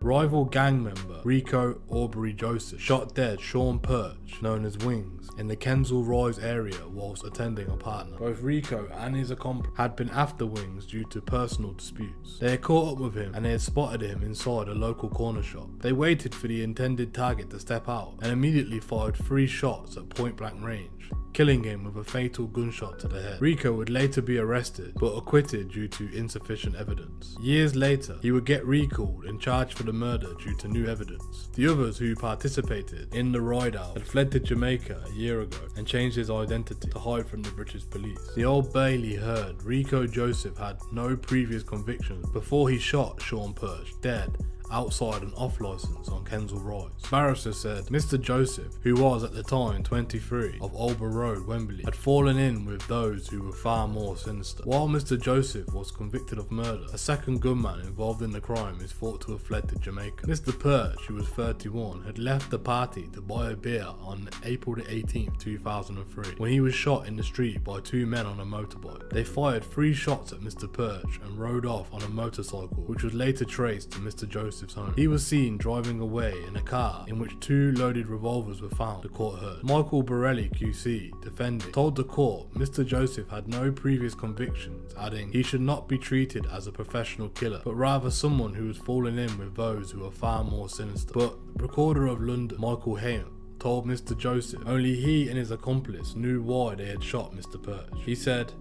Rival gang member Rico Aubrey Joseph shot dead Sean Perch, known as Wings, in the Kensal Rise area whilst attending a partner. Both Rico and his accomplice had been after Wings due to personal disputes. They had caught up with him and they had spotted him inside a local corner shop. They waited for the intended target to step out and immediately fired 3 shots at point blank range, killing him with a fatal gunshot to the head. Rico would later be arrested but acquitted due to insufficient evidence. Years later, he would get recalled and charged for the murder due to new evidence. The others who participated in the ride-out had fled to Jamaica a year ago and changed his identity to hide from the British police. The Old Bailey heard Rico Joseph had no previous convictions before he shot Sean Perch dead outside an off-licence on Kensal Rise. Barrister said Mr. Joseph, who was at the time 23, of Alba Road, Wembley, had fallen in with those who were far more sinister. While Mr. Joseph was convicted of murder, a second gunman involved in the crime is thought to have fled to Jamaica. Mr. Perch, who was 31, had left the party to buy a beer on April 18th, 2003, when he was shot in the street by 2 men on a motorbike. They fired 3 shots at Mr. Perch and rode off on a motorcycle, which was later traced to Mr. Joseph's home. He was seen driving away in a car in which 2 loaded revolvers were found, the court heard. Michael Borelli QC, defending, told the court Mr. Joseph had no previous convictions, adding he should not be treated as a professional killer, but rather someone who was falling in with those who are far more sinister. But Recorder of London, Michael Hayham, told Mr. Joseph only he and his accomplice knew why they had shot Mr. Perch. He said,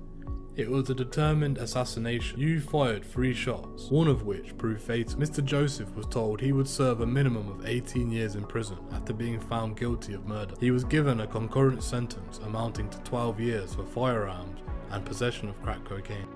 "It was a determined assassination. You fired 3 shots, one of which proved fatal." Mr. Joseph was told he would serve a minimum of 18 years in prison after being found guilty of murder. He was given a concurrent sentence amounting to 12 years for firearms and possession of crack cocaine.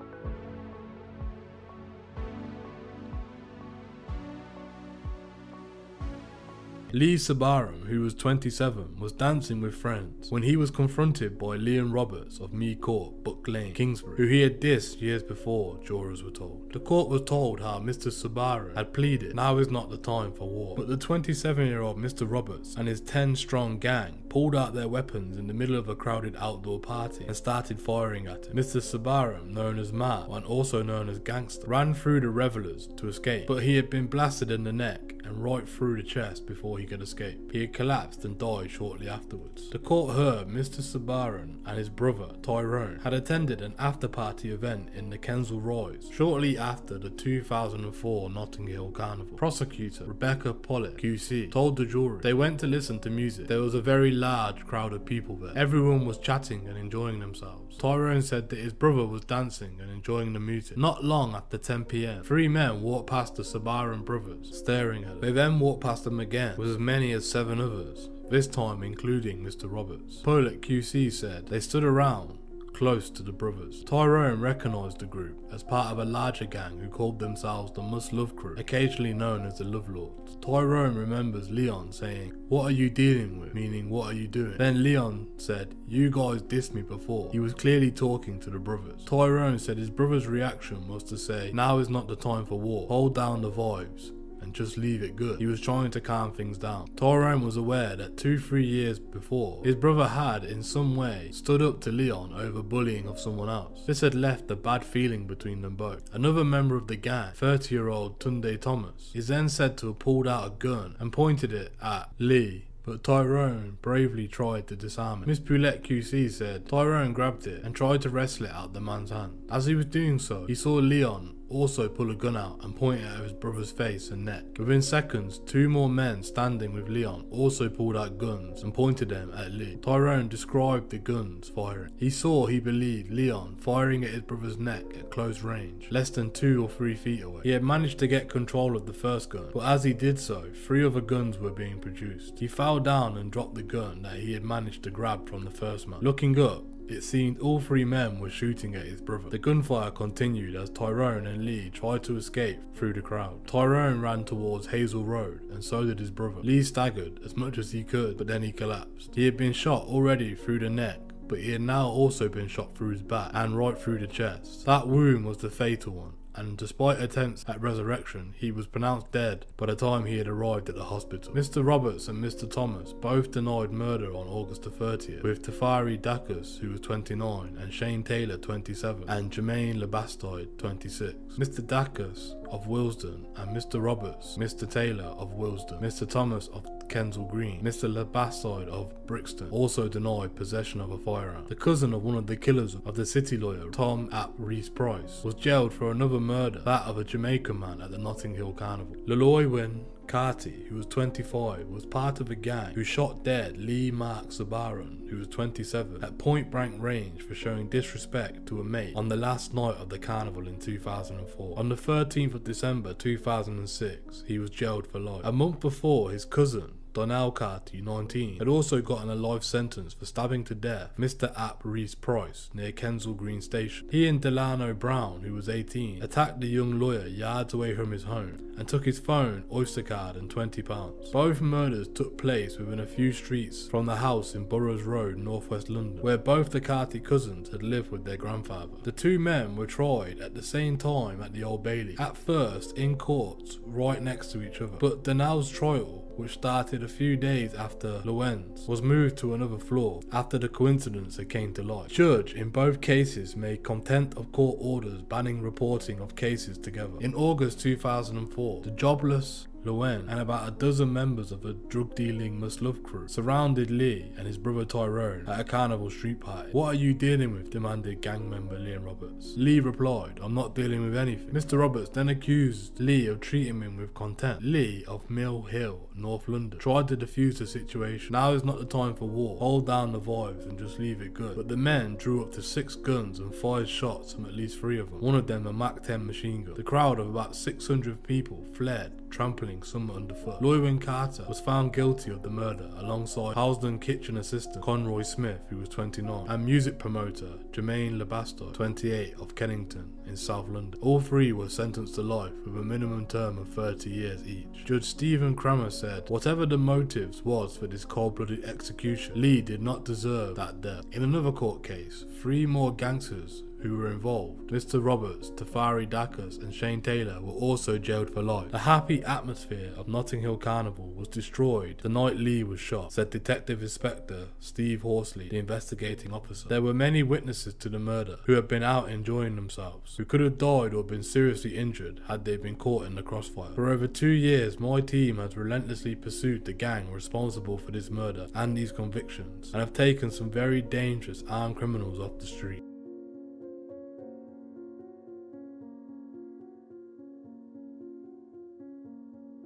Lee Sabaram, who was 27, was dancing with friends when he was confronted by Leon Roberts of Mee Court, Buck Lane, Kingsbury, who he had dissed years before, jurors were told. The court was told how Mr. Sabaram had pleaded, "Now is not the time for war." But the 27-year-old Mr. Roberts and his 10-strong gang pulled out their weapons in the middle of a crowded outdoor party and started firing at him. Mr. Sabaram, known as Matt and also known as Gangsters, ran through the revelers to escape, but he had been blasted in the neck and right through the chest before he could escape. He had collapsed and died shortly afterwards. The court heard Mr. Sabaran and his brother, Tyrone, had attended an after-party event in the Kensal Rise shortly after the 2004 Notting Hill Carnival. Prosecutor Rebecca Pollitt, QC, told the jury they went to listen to music. There was a very large crowd of people there. Everyone was chatting and enjoying themselves. Tyrone said that his brother was dancing and enjoying the music. Not long after 10 PM, 3 men walked past the Sabaran brothers, staring at them. They then walked past them again, with as many as 7 others, this time including Mr. Roberts. Pollitt QC said they stood around close to the brothers. Tyrone recognised the group as part of a larger gang who called themselves the Must Love Crew, occasionally known as the Love Lords. Tyrone remembers Leon saying, "What are you dealing with?" meaning what are you doing? Then Leon said, "You guys dissed me before." He was clearly talking to the brothers. Tyrone said his brother's reaction was to say, "Now is not the time for war, hold down the vibes and just leave it good." He was trying to calm things down. Tyrone was aware that 2-3 years before, his brother had, in some way, stood up to Leon over bullying of someone else. This had left a bad feeling between them both. Another member of the gang, 30-year-old Tunde Thomas, is then said to have pulled out a gun and pointed it at Lee, but Tyrone bravely tried to disarm it. Miss Poulette QC said Tyrone grabbed it and tried to wrestle it out the man's hand. As he was doing so, he saw Leon also pull a gun out and point it at his brother's face and neck. Within seconds, 2 more men standing with Leon also pulled out guns and pointed them at Lee. Tyrone described the guns firing. He believed Leon firing at his brother's neck at close range, less than 2 or 3 feet away. He had managed to get control of the first gun, but as he did so, 3 other guns were being produced. He fell down and dropped the gun that he had managed to grab from the first man. Looking up, it seemed all 3 men were shooting at his brother. The gunfire continued as Tyrone and Lee tried to escape through the crowd. Tyrone ran towards Hazel Road and so did his brother. Lee staggered as much as he could, but then he collapsed. He had been shot already through the neck, but he had now also been shot through his back and right through the chest. That wound was the fatal one, and despite attempts at resurrection, he was pronounced dead by the time he had arrived at the hospital. Mr. Roberts and Mr. Thomas both denied murder on August the 30th, with Tafari Dacus, who was 29, and Shane Taylor, 27, and Jermaine Lebastide, 26. Mr. Dacus of Willesden and Mr. Roberts, Mr. Taylor of Willesden, Mr. Thomas of Kensal Green, Mr. Lebastide of Brixton also denied possession of a firearm. The cousin of one of the killers of the city lawyer, Tom ap Rees Price, was jailed for another murder, that of a Jamaican man at the Notting Hill Carnival. Leloywin Carty, who was 25, was part of a gang who shot dead Lee Mark Sabaran, who was 27, at point blank range for showing disrespect to a mate on the last night of the carnival in 2004. On the 13th of December 2006, he was jailed for life. A month before, his cousin, Donnell Carty, 19, had also gotten a life sentence for stabbing to death Mr. ap Rees Price near Kensal Green Station. He and Delano Brown, who was 18, attacked the young lawyer yards away from his home and took his phone, Oyster card and £20. Both murders took place within a few streets from the house in Burrows Road, northwest London, where both the Carty cousins had lived with their grandfather. The 2 men were tried at the same time at the Old Bailey, at first in courts right next to each other, but Donnell's trial, which started a few days after Llewellyn's, was moved to another floor after the coincidence had came to light. Judge in both cases made contempt of court orders banning reporting of cases together. In August 2004, the jobless Llewellyn and about a dozen members of the drug-dealing Must Love crew surrounded Lee and his brother Tyrone at a carnival street party. "What are you dealing with?" demanded gang member Liam Roberts. Lee replied, "I'm not dealing with anything." Mr. Roberts then accused Lee of treating him with contempt. Lee of Mill Hill, North London, tried to defuse the situation. "Now is not the time for war. Hold down the vibes and just leave it good." But the men drew up to 6 guns and fired shots from at least 3 of them, one of them a Mac 10 machine gun. The crowd of about 600 people fled, trampling some underfoot. Llewellyn Carter was found guilty of the murder alongside Halsden kitchen assistant Conroy Smith, who was 29, and music promoter Jermaine Lebastide, 28, of Kennington in South London. All 3 were sentenced to life with a minimum term of 30 years each. Judge Stephen Cramer said, "Whatever the motives was for this cold-blooded execution, Lee did not deserve that death." In another court case, 3 more gangsters who were involved. Mr. Roberts, Tafari Dacus and Shane Taylor were also jailed for life. The happy atmosphere of Notting Hill Carnival was destroyed the night Lee was shot, said Detective Inspector Steve Horsley, the investigating officer. There were many witnesses to the murder who had been out enjoying themselves, who could have died or been seriously injured had they been caught in the crossfire. For over 2 years, my team has relentlessly pursued the gang responsible for this murder and these convictions, and have taken some very dangerous armed criminals off the street.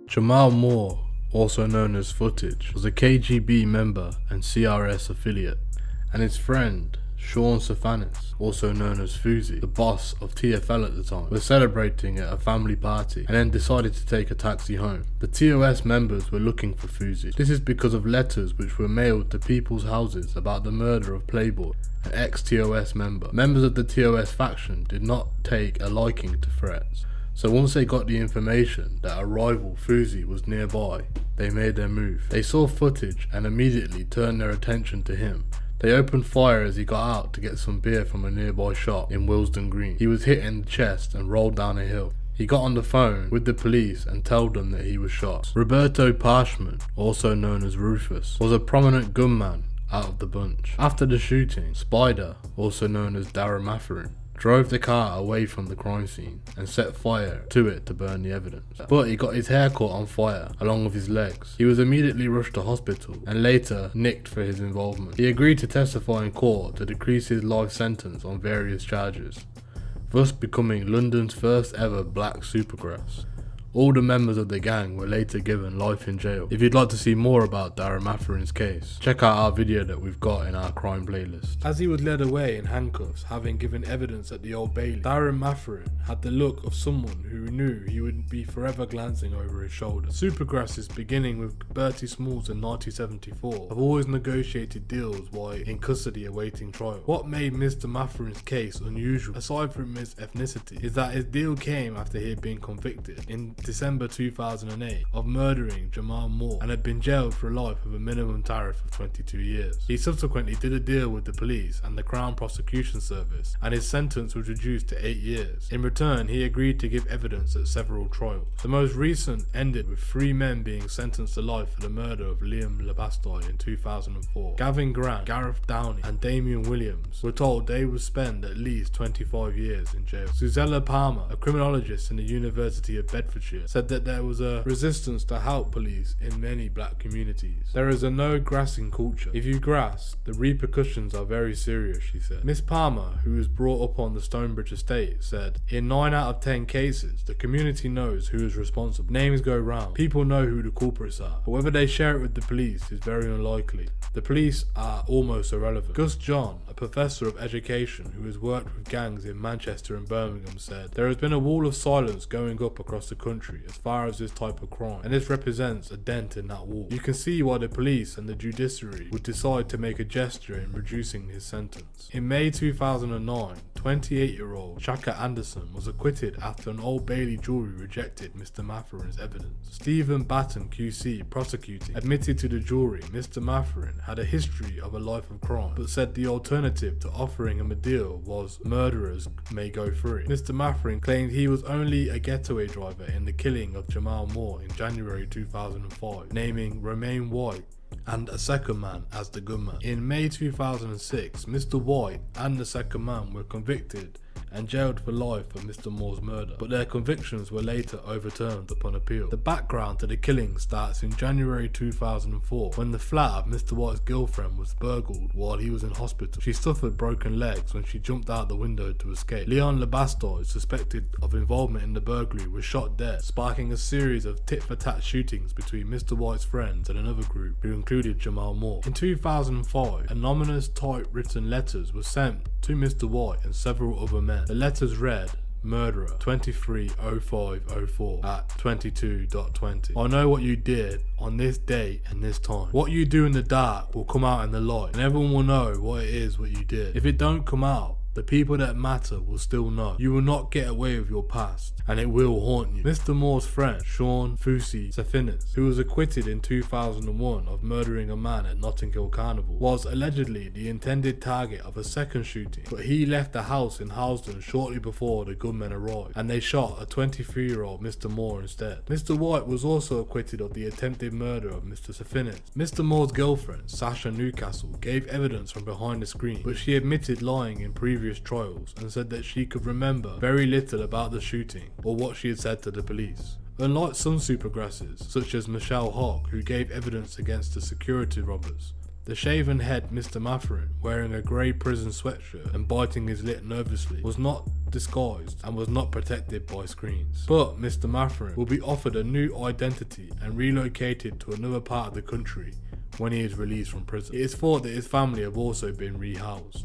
Jamal Moore, also known as Footage, was a KGB member and CRS affiliate, and his friend, Sean Stefanis, also known as Fuzi, the boss of TFL at the time, was celebrating at a family party and then decided to take a taxi home. The TOS members were looking for Fuzi. This is because of letters which were mailed to people's houses about the murder of Playboy, an ex-TOS member. Members of the TOS faction did not take a liking to threats. So once they got the information that a rival, Fuzi, was nearby, they made their move. They saw Footage and immediately turned their attention to him. They opened fire as he got out to get some beer from a nearby shop in Willesden Green. He was hit in the chest and rolled down a hill. He got on the phone with the police and told them that he was shot. Roberto Parchman, also known as Rufus, was a prominent gunman out of the bunch. After the shooting, Spider, also known as Darren Matherin, drove the car away from the crime scene and set fire to it to burn the evidence. But he got his hair caught on fire along with his legs. He was immediately rushed to hospital and later nicked for his involvement. He agreed to testify in court to decrease his life sentence on various charges, thus becoming London's first ever black supergrass. All the members of the gang were later given life in jail. If you'd like to see more about Darren Matherin's case, check out our video that we've got in our crime playlist. As he was led away in handcuffs, having given evidence at the Old Bailey, Darren Matherin had the look of someone who knew he would be forever glancing over his shoulder. Supergrasses, beginning with Bertie Smalls in 1974, have always negotiated deals while in custody awaiting trial. What made Mr. Matherin's case unusual, aside from his ethnicity, is that his deal came after he had been convicted in December 2008 of murdering Jamal Moore and had been jailed for life with a minimum tariff of 22 years. He subsequently did a deal with the police and the Crown Prosecution Service, and his sentence was reduced to 8 years. In return, he agreed to give evidence at several trials. The most recent ended with 3 men being sentenced to life for the murder of Liam Labastoy in 2004. Gavin Grant, Gareth Downey and Damian Williams were told they would spend at least 25 years in jail. Suzella Palmer, a criminologist in the University of Bedfordshire, said that there was a resistance to help police in many black communities. There is a no grassing culture. If you grass, the repercussions are very serious, she said. Miss Palmer, who was brought up on the Stonebridge estate, said, in 9 out of 10 cases, the community knows who is responsible. Names go round. People know who the culprits are. But whether they share it with the police is very unlikely. The police are almost irrelevant. Gus John, a professor of education who has worked with gangs in Manchester and Birmingham, said, there has been a wall of silence going up across the country as far as this type of crime, and this represents a dent in that wall. You can see why the police and the judiciary would decide to make a gesture in reducing his sentence. In May 2009, 28-year-old Shaka Anderson was acquitted after an Old Bailey jury rejected Mr. Matherin's evidence. Stephen Batten QC, prosecuting, admitted to the jury Mr. Matherin had a history of a life of crime, but said the alternative to offering him a deal was murderers may go free. Mr. Matherin claimed he was only a getaway driver in the killing of Jamal Moore in January 2005, naming Romain White and a second man as the gunman. In May 2006, Mr. White and the second man were convicted and jailed for life for Mr. Moore's murder, but their convictions were later overturned upon appeal. The background to the killing starts in January 2004 when the flat of Mr. White's girlfriend was burgled while he was in hospital. She suffered broken legs when she jumped out the window to escape. Leon Labastoy, suspected of involvement in the burglary, was shot dead, sparking a series of tit-for-tat shootings between Mr. White's friends and another group who included Jamal Moore. In 2005, anonymous typewritten letters were sent to Mr. White and several other men. The letters read, Murderer 230504 at 22.20. I know what you did on this date and this time. What you do in the dark will come out in the light, and everyone will know what it is what you did. If it don't come out, The people that matter will still know. You will not get away with your past, and it will haunt you. Mr. Moore's friend, Sean Fusi Safinis, who was acquitted in 2001 of murdering a man at Notting Hill Carnival, was allegedly the intended target of a second shooting, but he left the house in Housden shortly before the gunmen arrived, and they shot a 23-year-old Mr. Moore instead. Mr. White was also acquitted of the attempted murder of Mr. Safinis. Mr. Moore's girlfriend, Sasha Newcastle, gave evidence from behind the screen, but she admitted lying in previous trials and said that she could remember very little about the shooting or what she had said to the police. Unlike some supergrasses, such as Michelle Hogg, who gave evidence against the security robbers, the shaven head Mr. Matherin, wearing a grey prison sweatshirt and biting his lip nervously, was not disguised and was not protected by screens. But Mr. Matherin will be offered a new identity and relocated to another part of the country when he is released from prison. It is thought that his family have also been rehoused.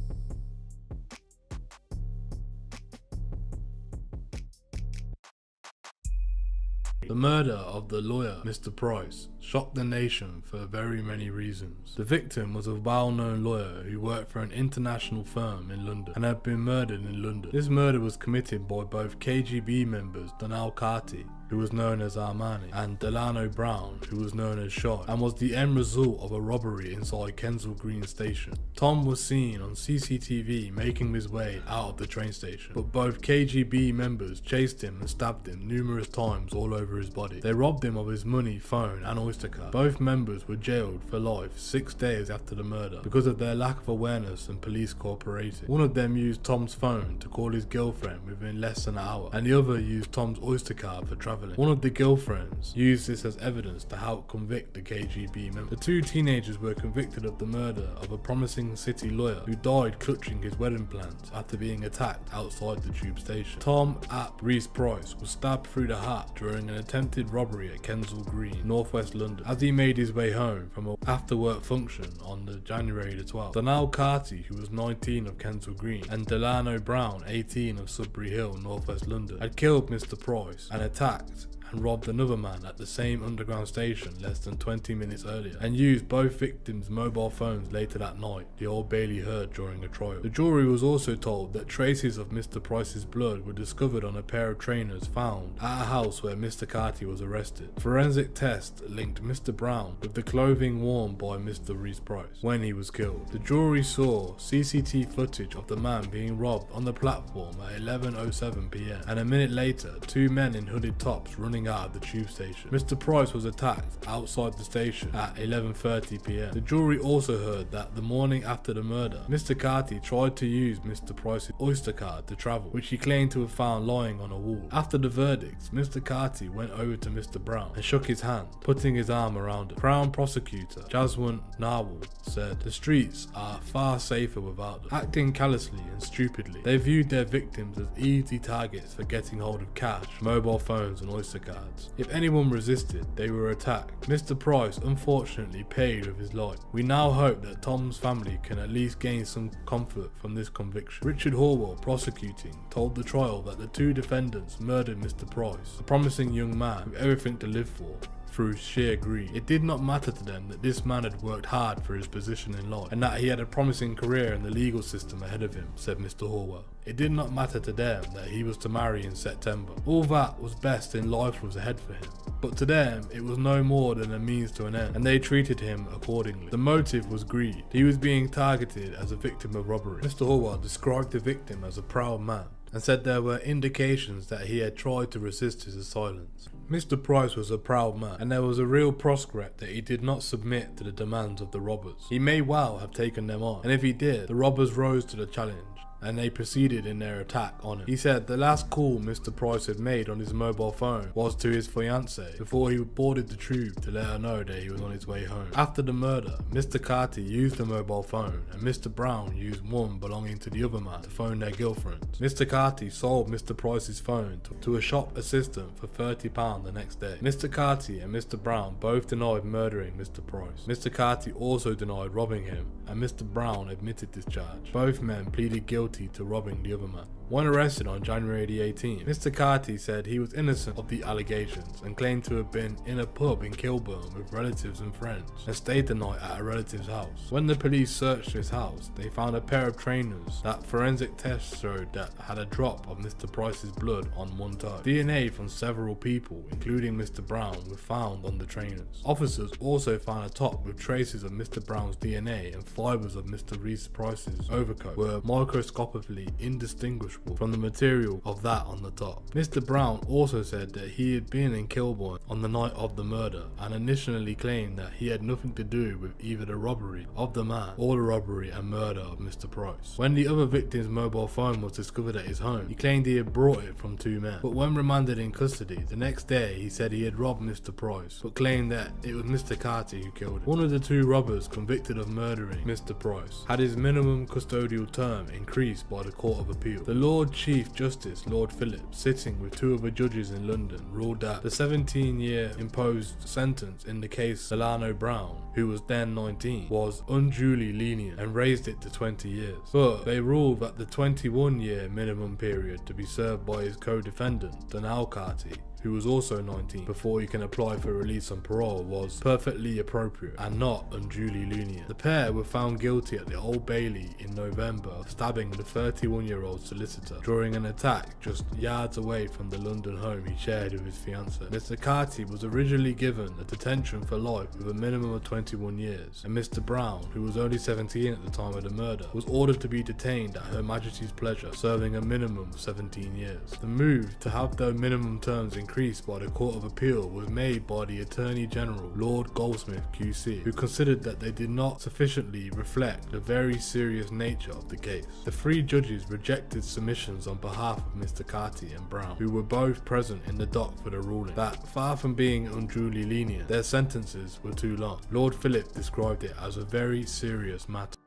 The murder of the lawyer, Mr. Price, shocked the nation for very many reasons. The victim was a well-known lawyer who worked for an international firm in London and had been murdered in London. This murder was committed by both KGB members Donal Carty, who was known as Armani, and Delano Brown, who was known as Shy, and was the end result of a robbery inside Kensal Green Station. Tom was seen on CCTV making his way out of the train station, but both KGB members chased him and stabbed him numerous times all over his body. They robbed him of his money, phone and Oyster card. Both members were jailed for life 6 days after the murder because of their lack of awareness and police cooperating. One of them used Tom's phone to call his girlfriend within less than an hour, and the other used Tom's Oyster card for traveling. One of the girlfriends used this as evidence to help convict the KGB member. The two teenagers were convicted of the murder of a promising city lawyer who died clutching his wedding plans after being attacked outside the tube station. Tom Ap Reese Price was stabbed through the heart during an attempted robbery at Kensal Green, northwest London, as he made his way home from an after-work function on the January the 12th. Donal Carty, who was 19 of Kensal Green, and Delano Brown, 18 of Sudbury Hill, northwest London, had killed Mr. Price and attacked and robbed another man at the same underground station less than 20 minutes earlier, and used both victims' mobile phones later that night, the Old Bailey heard during a trial. The jury was also told that traces of Mr. Price's blood were discovered on a pair of trainers found at a house where Mr. Carty was arrested. Forensic tests linked Mr. Brown with the clothing worn by Mr. Reese Price when he was killed. The jury saw CCTV footage of the man being robbed on the platform at 11:07 PM, and a minute later, two men in hooded tops running out of the tube station. Mr. Price was attacked outside the station at 11:30 PM. The jury also heard that the morning after the murder, Mr. Carty tried to use Mr. Price's Oyster card to travel, which he claimed to have found lying on a wall. After the verdicts, Mr. Carty went over to Mr. Brown and shook his hand, putting his arm around him. Crown prosecutor Jaswant Nawal said, "The streets are far safer without them." Acting callously and stupidly, they viewed their victims as easy targets for getting hold of cash, mobile phones and Oyster cards. If anyone resisted, they were attacked. Mr. Price unfortunately paid with his life. We now hope that Tom's family can at least gain some comfort from this conviction. Richard Horwell, prosecuting, told the trial that the two defendants murdered Mr. Price, a promising young man with everything to live for, through sheer greed. It did not matter to them that this man had worked hard for his position in life and that he had a promising career in the legal system ahead of him, said Mr. Horwell. It did not matter to them that he was to marry in September. All that was best in life was ahead for him. But to them, it was no more than a means to an end, and they treated him accordingly. The motive was greed. He was being targeted as a victim of robbery. Mr. Horwell described the victim as a proud man and said there were indications that he had tried to resist his assailants. Mr. Price was a proud man, and there was a real prospect that he did not submit to the demands of the robbers. He may well have taken them on, and if he did, the robbers rose to the challenge, and they proceeded in their attack on him. He said the last call Mr. Price had made on his mobile phone was to his fiancée before he boarded the tube to let her know that he was on his way home. After the murder, Mr. Carty used the mobile phone and Mr. Brown used one belonging to the other man to phone their girlfriends. Mr. Carty sold Mr. Price's phone to a shop assistant for £30 the next day. Mr. Carty and Mr. Brown both denied murdering Mr. Price. Mr. Carty also denied robbing him, and Mr. Brown admitted this charge. Both men pleaded guilty to robbing the other man. When arrested on January the 18th, Mr. Carty said he was innocent of the allegations and claimed to have been in a pub in Kilburn with relatives and friends and stayed the night at a relative's house. When the police searched his house, they found a pair of trainers that forensic tests showed that had a drop of Mr. Price's blood on one toe. DNA from several people, including Mr. Brown, were found on the trainers. Officers also found a top with traces of Mr. Brown's DNA, and fibers of Mr. Reese Price's overcoat were microscopically indistinguishable from the material of that on the top. Mr. Brown also said that he had been in Kilburn on the night of the murder and initially claimed that he had nothing to do with either the robbery of the man or the robbery and murder of Mr. Price. When the other victim's mobile phone was discovered at his home, he claimed he had brought it from two men, but when remanded in custody the next day he said he had robbed Mr. Price, but claimed that it was Mr. Carty who killed him. One of the two robbers convicted of murdering Mr. Price had his minimum custodial term increased by the Court of Appeal. The Lord Chief Justice, Lord Philip, sitting with two other judges in London, ruled that the 17-year imposed sentence in the case Delano Brown, who was then 19, was unduly lenient and raised it to 20 years. But they ruled that the 21-year minimum period to be served by his co-defendant, Daniel Carty, who was also 19, before he can apply for release on parole, was perfectly appropriate and not unduly lenient. The pair were found guilty at the Old Bailey in November of stabbing the 31-year-old solicitor during an attack just yards away from the London home he shared with his fiancée. Mr. Carty was originally given a detention for life with a minimum of 21 years, and Mr. Brown, who was only 17 at the time of the murder, was ordered to be detained at Her Majesty's pleasure, serving a minimum of 17 years. The move to have their minimum terms increased by the Court of Appeal was made by the Attorney General, Lord Goldsmith QC, who considered that they did not sufficiently reflect the very serious nature of the case. The three judges rejected submissions on behalf of Mr. Carty and Brown, who were both present in the dock for the ruling, that far from being unduly lenient, their sentences were too long. Lord Philip described it as a very serious matter.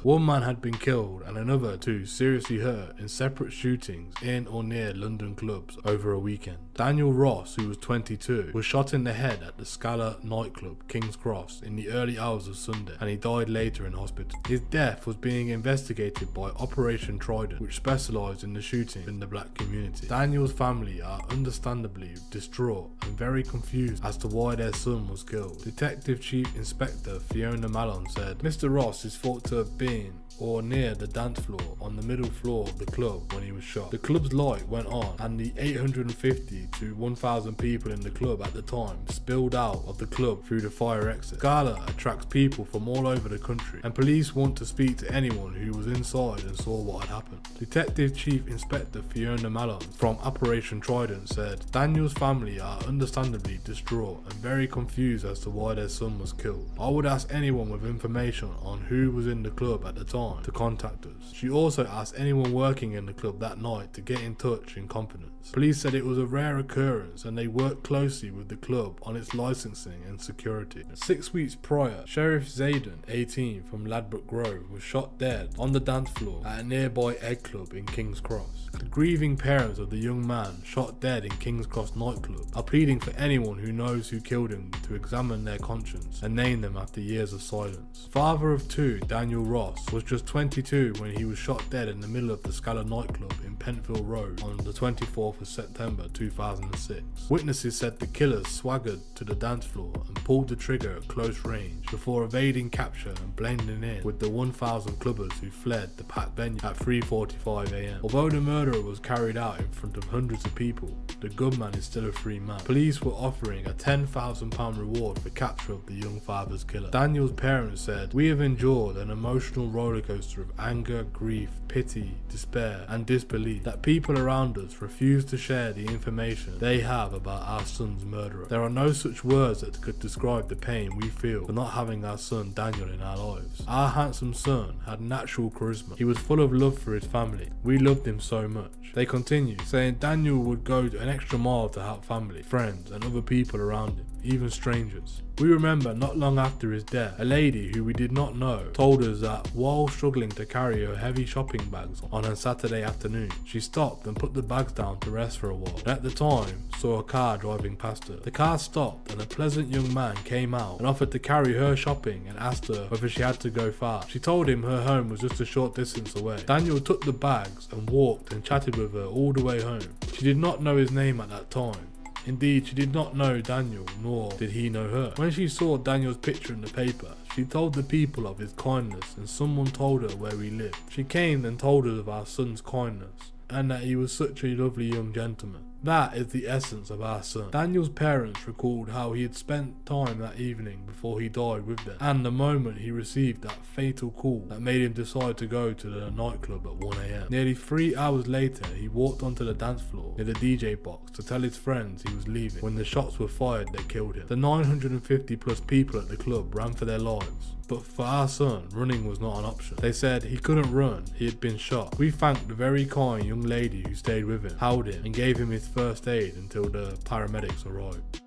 One man had been killed and another two seriously hurt in separate shootings in or near London clubs over a weekend. Daniel Ross, who was 22, was shot in the head at the Scala nightclub, King's Cross, in the early hours of Sunday, and he died later in hospital. His death was being investigated by Operation Trident, which specialised in the shootings in the black community. Daniel's family are understandably distraught and very confused as to why their son was killed. Detective Chief Inspector Fiona Mallon said, "Mr. Ross is thought to have been or near the dance floor on the middle floor of the club when he was shot. The club's light went on and the 850 to 1,000 people in the club at the time spilled out of the club through the fire exit. Scala attracts people from all over the country and police want to speak to anyone who was inside and saw what had happened." Detective Chief Inspector Fiona Mallon from Operation Trident said, "Daniel's family are understandably distraught and very confused as to why their son was killed. I would ask anyone with information on who was in the club at the time to contact us." She also asked anyone working in the club that night to get in touch in confidence. Police said it was a rare occurrence and they worked closely with the club on its licensing and security. 6 weeks prior, Sheriff Zayden, 18, from Ladbroke Grove, was shot dead on the dance floor at a nearby egg club in King's Cross. The grieving parents of the young man shot dead in King's Cross nightclub are pleading for anyone who knows who killed him to examine their conscience and name them after years of silence. Father of two, Daniel Ross, was just 22 when he was shot dead in the middle of the Scala nightclub in Pentville Road on the 24th of September 2006. Witnesses said the killer swaggered to the dance floor and pulled the trigger at close range before evading capture and blending in with the 1,000 clubbers who fled the packed venue at 3:45 AM. Although the murder was carried out in front of hundreds of people, the gunman is still a free man. Police were offering a £10,000 reward for capture of the young father's killer. Daniel's parents said, "We have endured an emotional rollercoaster of anger, grief, pity, despair, and disbelief that people around us refuse to share the information they have about our son's murderer. There are no such words that could describe the pain we feel for not having our son Daniel in our lives. Our handsome son had natural charisma. He was full of love for his family. We loved him so much. revenge. They continue, saying Daniel would go an extra mile to help family, friends, and other people around him, even strangers. We remember not long after his death, a lady who we did not know told us that while struggling to carry her heavy shopping bags on a Saturday afternoon, she stopped and put the bags down to rest for a while, and at the time saw a car driving past her. The car stopped and a pleasant young man came out and offered to carry her shopping and asked her whether she had to go far. She told him her home was just a short distance away. Daniel took the bags and walked and chatted with her all the way home. She did not know his name at that time. Indeed, she did not know Daniel, nor did he know her. When she saw Daniel's picture in the paper, she told the people of his kindness, and someone told her where he lived. She came and told us of our son's kindness, and that he was such a lovely young gentleman. That is the essence of our son. Daniel's parents recalled how he had spent time that evening before he died with them, and the moment he received that fatal call that made him decide to go to the nightclub at 1 AM. Nearly 3 hours later, he walked onto the dance floor near the DJ box to tell his friends he was leaving. When the shots were fired, they killed him. The 950 plus people at the club ran for their lives. But for our son, running was not an option. They said he couldn't run, he had been shot. We thanked the very kind young lady who stayed with him, held him, and gave him his first aid until the paramedics arrived.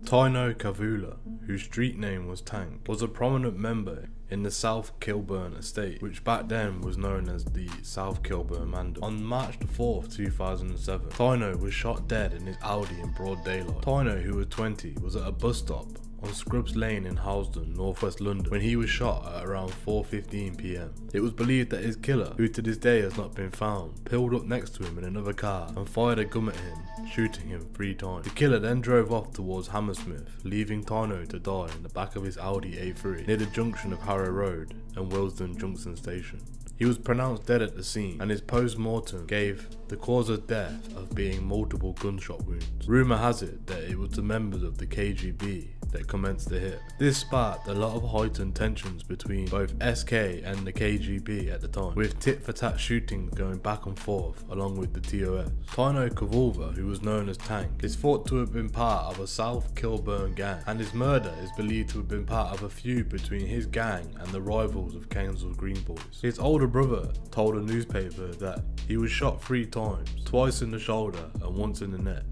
Tino Kavula, whose street name was Tank, was a prominent member in the South Kilburn estate, which back then was known as the South Kilburn Mandem. On March 4th, 2007, Tino was shot dead in his Audi in broad daylight. Tino, who was 20, was at a bus stop on Scrubs Lane in Housden, northwest London, when he was shot at around 4:15 PM. It was believed that his killer, who to this day has not been found, pulled up next to him in another car and fired a gun at him, shooting him 3 times. The killer then drove off towards Hammersmith, leaving Tino to die in the back of his Audi A3 near the junction of Harrow Road and Willesden Junction Station. He was pronounced dead at the scene, and his post-mortem gave the cause of death of being multiple gunshot wounds. Rumour has it that it was the members of the KGB that commenced the hit. This sparked a lot of heightened tensions between both SK and the KGB at the time, with tit-for-tat shootings going back and forth along with the TOS. Tino Kavula, who was known as Tank, is thought to have been part of a South Kilburn gang, and his murder is believed to have been part of a feud between his gang and the rivals of Kensal Green Boys. His older brother told a newspaper that he was shot 3 times, twice in the shoulder and once in the neck.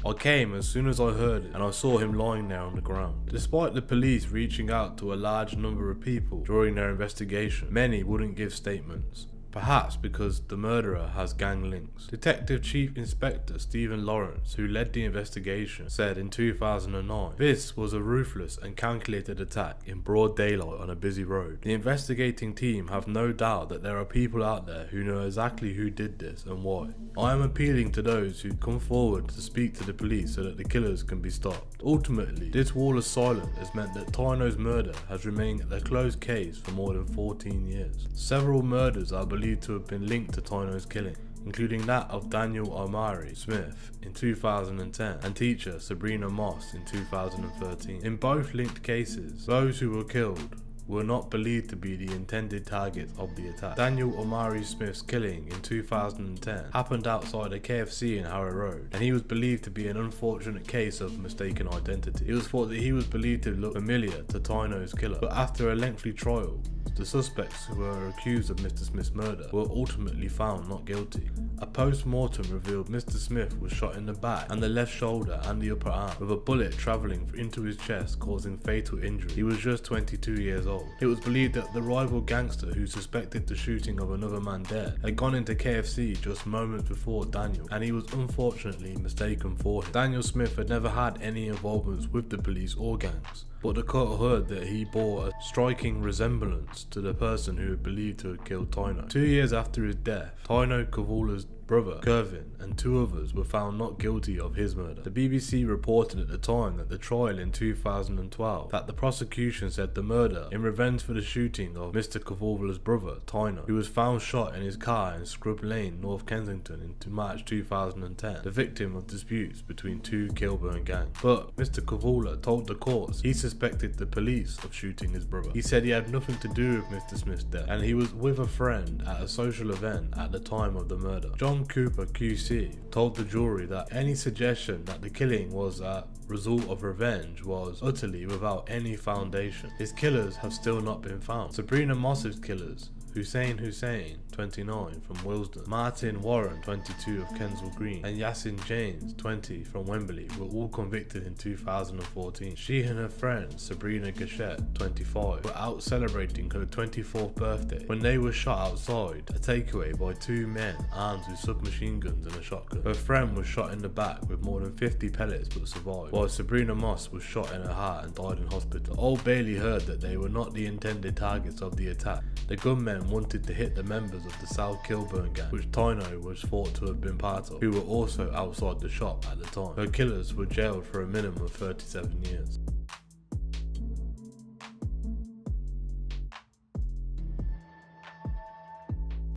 I came as soon as I heard it, and I saw him lying there on the ground. Despite the police reaching out to a large number of people during their investigation, many wouldn't give statements. Perhaps because the murderer has gang links. Detective Chief Inspector Stephen Lawrence, who led the investigation, said in 2009, "This was a ruthless and calculated attack in broad daylight on a busy road. The investigating team have no doubt that there are people out there who know exactly who did this and why. I am appealing to those who come forward to speak to the police so that the killers can be stopped." Ultimately, this wall of silence has meant that Tino's murder has remained a closed case for more than 14 years. Several murders are believed to have been linked to Tino's killing, including that of Daniel Omari Smith in 2010 and teacher Sabrina Moss in 2013. In both linked cases, those who were killed were not believed to be the intended targets of the attack. Daniel Omari Smith's killing in 2010 happened outside a KFC in Harrow Road, and he was believed to be an unfortunate case of mistaken identity. It was thought that he was believed to look familiar to Tino's killer, but after a lengthy trial, the suspects who were accused of Mr. Smith's murder were ultimately found not guilty. A post-mortem revealed Mr. Smith was shot in the back and the left shoulder and the upper arm, with a bullet travelling into his chest causing fatal injury. He was just 22 years old. It was believed that the rival gangster who suspected the shooting of another man dead had gone into KFC just moments before Daniel, and he was unfortunately mistaken for him. Daniel Smith had never had any involvements with the police or gangs, but the court heard that he bore a striking resemblance to the person who had believed to have killed Tino. 2 years after his death, Tino Kavula's brother, Kervin, and 2 others were found not guilty of his murder. The BBC reported at the time that the trial in 2012 that the prosecution said the murder in revenge for the shooting of Mr. Kavula's brother, Tino, who was found shot in his car in Scrub Lane, North Kensington in March 2010, the victim of disputes between 2 Kilburn gangs. But Mr. Kavula told the courts he suspected the police of shooting his brother. He said he had nothing to do with Mr. Smith's death, and he was with a friend at a social event at the time of the murder. John Sean Cooper QC told the jury that any suggestion that the killing was a result of revenge was utterly without any foundation. His killers have still not been found. Sabrina Moss's killers, Hussein, 29 from Willesden, Martin Warren, 22 of Kensal Green, and Yasin James, 20 from Wembley, were all convicted in 2014. She and her friend Sabrina Gachette, 25, were out celebrating her 24th birthday when they were shot outside a takeaway by two men armed with submachine guns and a shotgun. Her friend was shot in the back with more than 50 pellets but survived, while Sabrina Moss was shot in her heart and died in hospital. Old Bailey heard that they were not the intended targets of the attack. The gunmen wanted to hit the members of the South Kilburn gang, which Tyno was thought to have been part of, who were also outside the shop at the time. Her killers were jailed for a minimum of 37 years.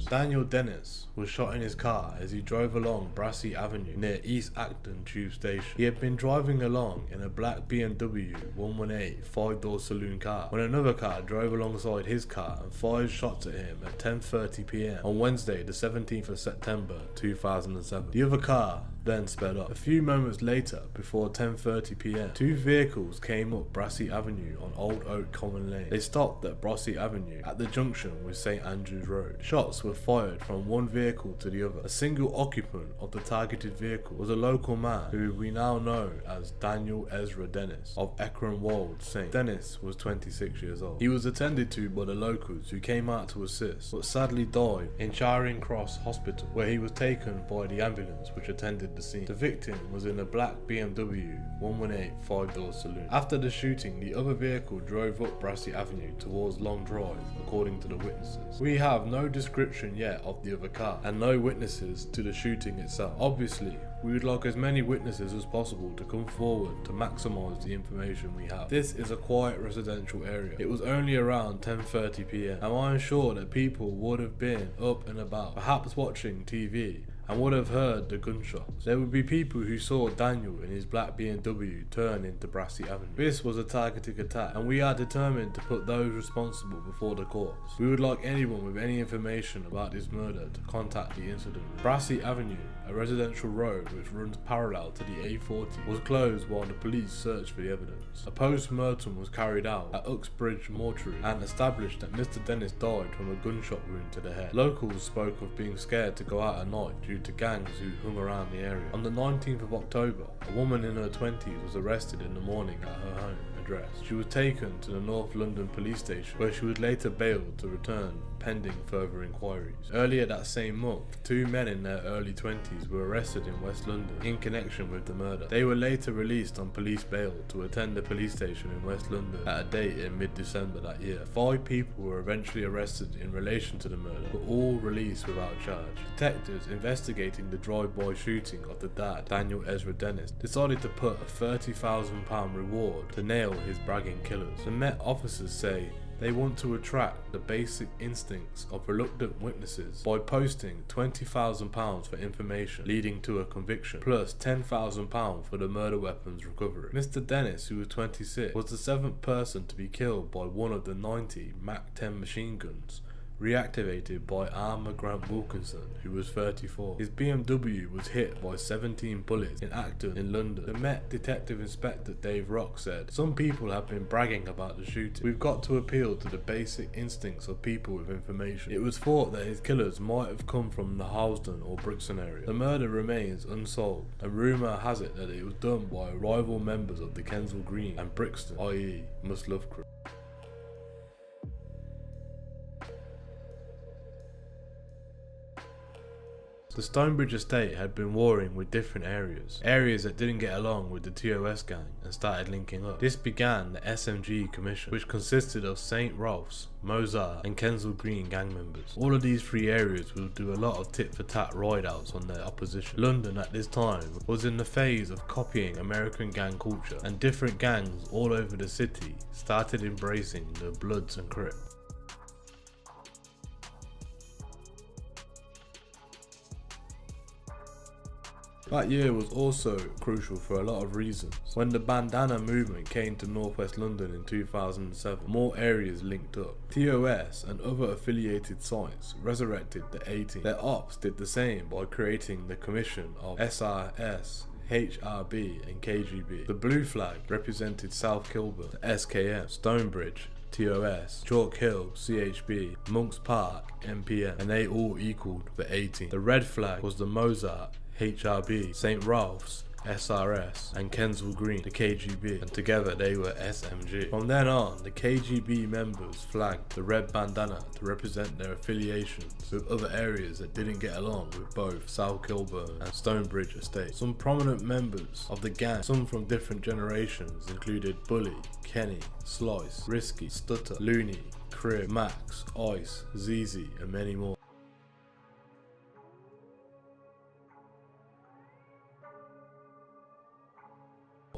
Daniel Dennis was shot in his car as he drove along Brassey Avenue near East Acton Tube Station. He had been driving along in a black BMW 118 5-door saloon car when another car drove alongside his car and fired shots at him at 10:30 p.m. on Wednesday the 17th of September 2007. The other car then sped up. A few moments later, before 10:30 p.m, two vehicles came up Brassey Avenue on Old Oak Common Lane. They stopped at Brassey Avenue at the junction with St Andrews Road. Shots were fired from one vehicle to the other. A single occupant of the targeted vehicle was a local man who we now know as Daniel Ezra Dennis of Ekron-Wold St. Dennis was 26 years old. He was attended to by the locals who came out to assist, but sadly died in Charing Cross Hospital, where he was taken by the ambulance which attended the scene. The victim was in a black BMW 118 5-door saloon. After the shooting, the other vehicle drove up Brassey Avenue towards Long Drive, according to the witnesses. We have no description yet of the other car, and no witnesses to the shooting itself. Obviously, we would like as many witnesses as possible to come forward to maximise the information we have. This is a quiet residential area. It was only around 10:30 p.m. and I am sure that people would have been up and about, perhaps watching TV, and would have heard the gunshots. There would be people who saw Daniel in his black BMW turn into Brassey Avenue. This was a targeted attack, and we are determined to put those responsible before the courts. We would like anyone with any information about this murder to contact the incident room. Brassey Avenue, a residential road which runs parallel to the A40, was closed while the police searched for the evidence. A post-mortem was carried out at Uxbridge Mortuary and established that Mr. Dennis died from a gunshot wound to the head. Locals spoke of being scared to go out at night due to gangs who hung around the area. On the 19th of October, a woman in her 20s was arrested in the morning at her home address. She was taken to the North London police station, where she was later bailed to return pending further inquiries. Earlier that same month, two men in their early 20s were arrested in West London in connection with the murder. They were later released on police bail to attend the police station in West London at a date in mid-December that year. 5 people were eventually arrested in relation to the murder, but all released without charge. Detectives investigating the drive-by shooting of the dad, Daniel Ezra Dennis, decided to put a £30,000 reward to nail his bragging killers. The Met officers say they want to attract the basic instincts of reluctant witnesses by posting £20,000 for information leading to a conviction, plus £10,000 for the murder weapons recovery. Mr. Dennis, who was 26, was the 7th person to be killed by one of the 90 MAC-10 machine guns reactivated by Armour Grant Wilkinson, who was 34. His BMW was hit by 17 bullets in Acton in London. The Met Detective Inspector Dave Rock said, "Some people have been bragging about the shooting. We've got to appeal to the basic instincts of people with information." It was thought that his killers might have come from the Halsden or Brixton area. The murder remains unsolved, and rumour has it that it was done by rival members of the Kensal Green and Brixton, i.e. Mashup crew. The Stonebridge estate had been warring with different areas that didn't get along with the TOS gang and started linking up. This began the SMG Commission, which consisted of St. Ralph's, Mozart and Kensal Green gang members. All of these 3 areas will do a lot of tit-for-tat ride-outs on their opposition. London at this time was in the phase of copying American gang culture, and different gangs all over the city started embracing the Bloods and Crips. That year was also crucial for a lot of reasons. When the bandana movement came to northwest London in 2007, more areas linked up. TOS and other affiliated sites resurrected the 18. Their ops did the same by creating the commission of SRS, HRB and KGB. The blue flag represented South Kilburn, the SKM, Stonebridge, TOS, Chalk Hill, CHB, Monks Park, MPM, and they all equaled the 18. The red flag was the Mozart, HRB, St. Ralph's, SRS, and Kensal Green, the KGB, and together they were SMG. From then on, the KGB members flagged the red bandana to represent their affiliations with other areas that didn't get along with both South Kilburn and Stonebridge Estate. Some prominent members of the gang, some from different generations, included Bully, Kenny, Slice, Risky, Stutter, Looney, Crib, Max, Ice, ZZ, and many more.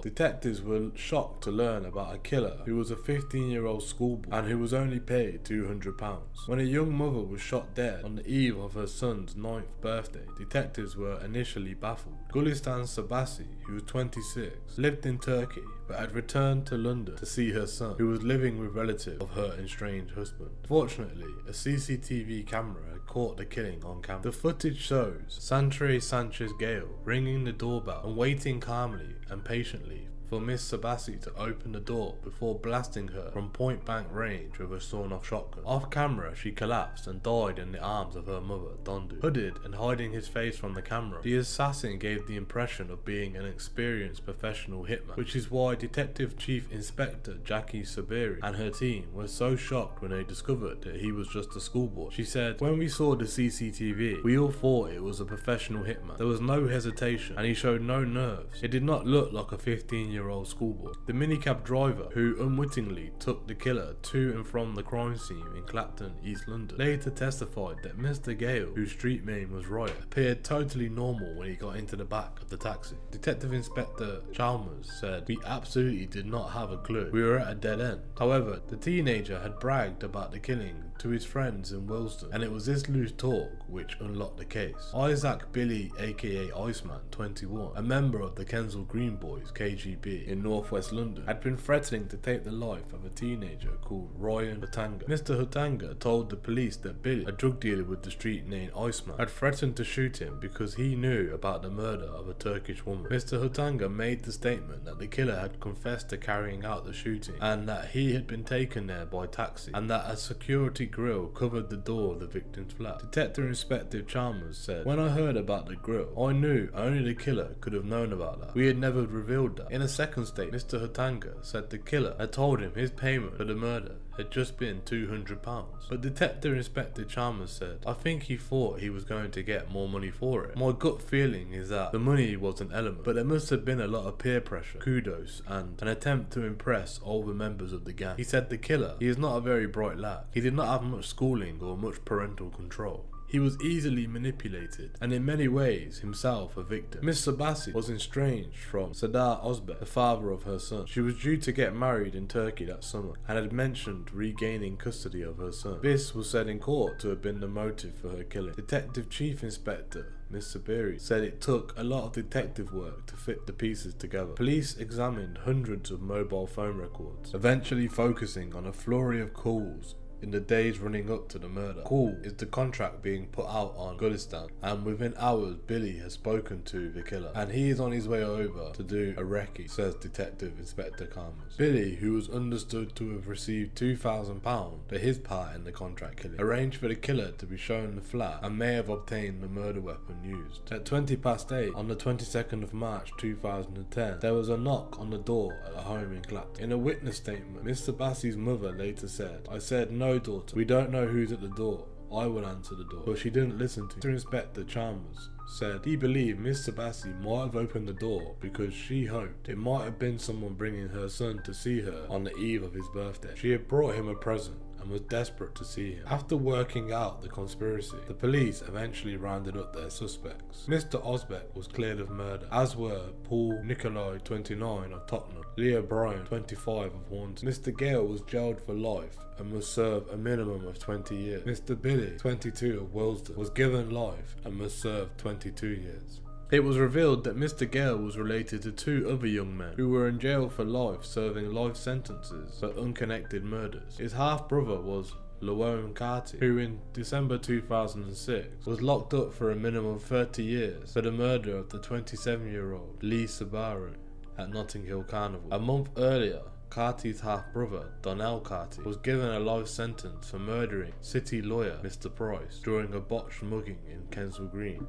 Detectives were shocked to learn about a killer who was a 15-year-old schoolboy and who was only paid £200. When a young mother was shot dead on the eve of her son's 9th birthday, detectives were initially baffled. Gulistan Sabasi, who was 26, lived in Turkey but had returned to London to see her son, who was living with relatives of her estranged husband. Fortunately, a CCTV camera had caught the killing on camera. The footage shows Santre Sanchez Gale ringing the doorbell and waiting calmly and patiently for Miss Sabasi to open the door before blasting her from point blank range with a sawn-off shotgun. Off camera, she collapsed and died in the arms of her mother, Dondu. Hooded and hiding his face from the camera, the assassin gave the impression of being an experienced professional hitman, which is why Detective Chief Inspector Jackie Sabiri and her team were so shocked when they discovered that he was just a schoolboy. She said, "When we saw the CCTV, we all thought it was a professional hitman. There was no hesitation and he showed no nerves. It did not look like a 15-year-old schoolboy." The minicab driver, who unwittingly took the killer to and from the crime scene in Clapton, East London, later testified that Mr. Gale, whose street name was Riot, appeared totally normal when he got into the back of the taxi. Detective Inspector Chalmers said, "We absolutely did not have a clue. We were at a dead end." However, the teenager had bragged about the killing to his friends in Willesden, and it was this loose talk which unlocked the case. Isaac Billy, aka Iceman, 21, a member of the Kensal Green Boys, KGB, in northwest London, had been threatening to take the life of a teenager called Ryan Hutanga. Mr. Hutanga told the police that Billy, a drug dealer with the street name Iceman, had threatened to shoot him because he knew about the murder of a Turkish woman. Mr. Hutanga made the statement that the killer had confessed to carrying out the shooting and that he had been taken there by taxi and that a security grille covered the door of the victim's flat. Detective Inspector Chalmers said, "When I heard about the grille, I knew only the killer could have known about that. We had never revealed that." In a second statement, Mr. Hutanga said the killer had told him his payment for the murder had just been £200. But Detective Inspector Chalmers said, "I think he thought he was going to get more money for it. My gut feeling is that the money was an element, but there must have been a lot of peer pressure, kudos, and an attempt to impress older members of the gang." He said the killer, he is not a very bright lad. He did not have much schooling or much parental control. He was easily manipulated, and in many ways himself a victim. Miss Sabasi was estranged from Sadar Ozbek, the father of her son. She was due to get married in Turkey that summer, and had mentioned regaining custody of her son. This was said in court to have been the motive for her killing. Detective Chief Inspector Miss Sabiri said it took a lot of detective work to fit the pieces together. Police examined hundreds of mobile phone records, eventually focusing on a flurry of calls in the days running up to the murder. Cool is the contract being put out on Gulistan, and within hours Billy has spoken to the killer and he is on his way over to do a recce, says Detective Inspector Chalmers. Billy, who was understood to have received £2,000 for his part in the contract killing, arranged for the killer to be shown the flat and may have obtained the murder weapon used. At 8:20 on the 22nd of March 2010, there was a knock on the door at a home in Clapton. In a witness statement, Mr. Bassi's mother later said, "I said, 'No, daughter, we don't know who's at the door. I will answer the door.' But she didn't listen to me." Inspector Chalmers said he believed Miss Sabasi might have opened the door because she hoped it might have been someone bringing her son to see her on the eve of his birthday. She had brought him a present and was desperate to see him. After working out the conspiracy, the police eventually rounded up their suspects. Mr. Osbeck was cleared of murder, as were Paul Nicolai, 29, of Tottenham, Leah Bryan, 25, of Hornsey. Mr. Gale was jailed for life and must serve a minimum of 20 years. Mr. Billy, 22, of Willesden, was given life and must serve 22 years. It was revealed that Mr. Gale was related to 2 other young men who were in jail for life serving life sentences for unconnected murders. His half-brother was Llewellyn Carty, who in December 2006 was locked up for a minimum of 30 years for the murder of the 27-year-old Lee Sabaru at Notting Hill Carnival. A month earlier, Carty's half-brother, Donnell Carty, was given a life sentence for murdering city lawyer Mr. Price during a botched mugging in Kensal Green.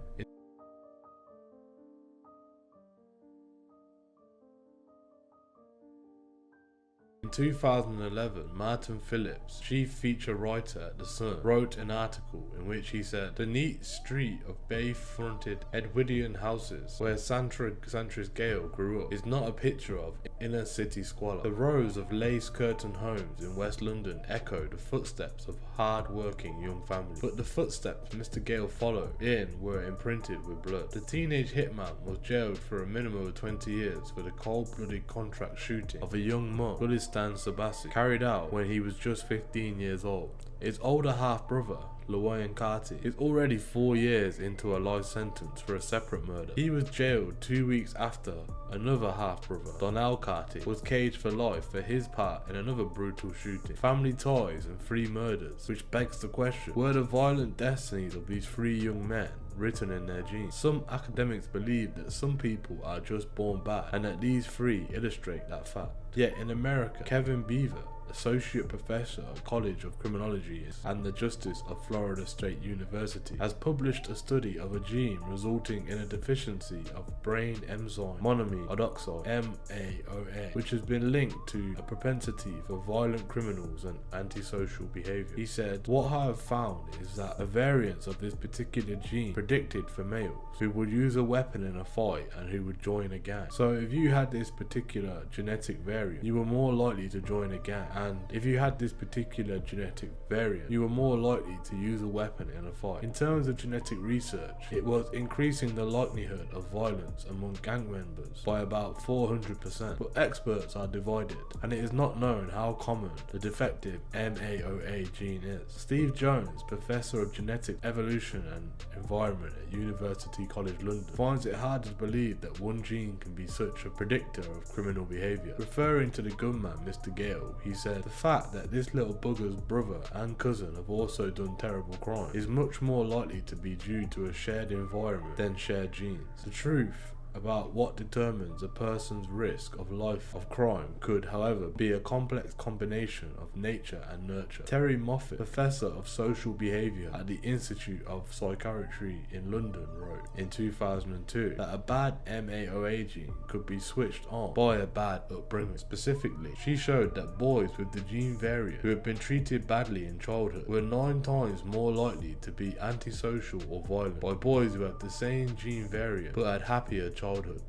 In 2011, Martin Phillips, chief feature writer at The Sun, wrote an article in which he said, "The neat street of bay-fronted Edwardian houses where Santra's Gale grew up is not a picture of inner city squalor. The rows of lace-curtained homes in West London echo the footsteps of hard-working young families. But the footsteps Mr. Gale followed in were imprinted with blood. The teenage hitman was jailed for a minimum of 20 years for the cold-blooded contract shooting of a young monk, Gulistan Sabasi, carried out when he was just 15 years old. His older half-brother, Llewellyn Carty, is already 4 years into a life sentence for a separate murder. He was jailed 2 weeks after another half-brother, Donnell Carty, was caged for life for his part in another brutal shooting. Family ties and 3 murders, which begs the question, were the violent destinies of these 3 young men written in their genes? Some academics believe that some people are just born bad, and that these 3 illustrate that fact. Yet in America, Kevin Beaver, Associate Professor at College of Criminology and the Justice of Florida State University, has published a study of a gene resulting in a deficiency of brain enzyme monoamine oxide MAOA, which has been linked to a propensity for violent criminals and antisocial behavior. He said, "What I have found is that a variance of this particular gene predicted for males who would use a weapon in a fight and who would join a gang. So if you had this particular genetic variant, you were more likely to join a gang. And if you had this particular genetic variant, you were more likely to use a weapon in a fight." In terms of genetic research, it was increasing the likelihood of violence among gang members by about 400%, but experts are divided, and it is not known how common the defective MAOA gene is. Steve Jones, Professor of Genetic Evolution and Environment at University College London, finds it hard to believe that one gene can be such a predictor of criminal behaviour. Referring to the gunman, Mr. Gale, he said, "The fact that this little bugger's brother and cousin have also done terrible crimes is much more likely to be due to a shared environment than shared genes. The truth about what determines a person's risk of life of crime could, however, be a complex combination of nature and nurture." Terry Moffat, Professor of Social Behaviour at the Institute of Psychiatry in London, wrote in 2002 that a bad MAOA gene could be switched on by a bad upbringing. Specifically, she showed that boys with the gene variant who had been treated badly in childhood were 9 times more likely to be antisocial or violent by boys who had the same gene variant but had happier childhoods.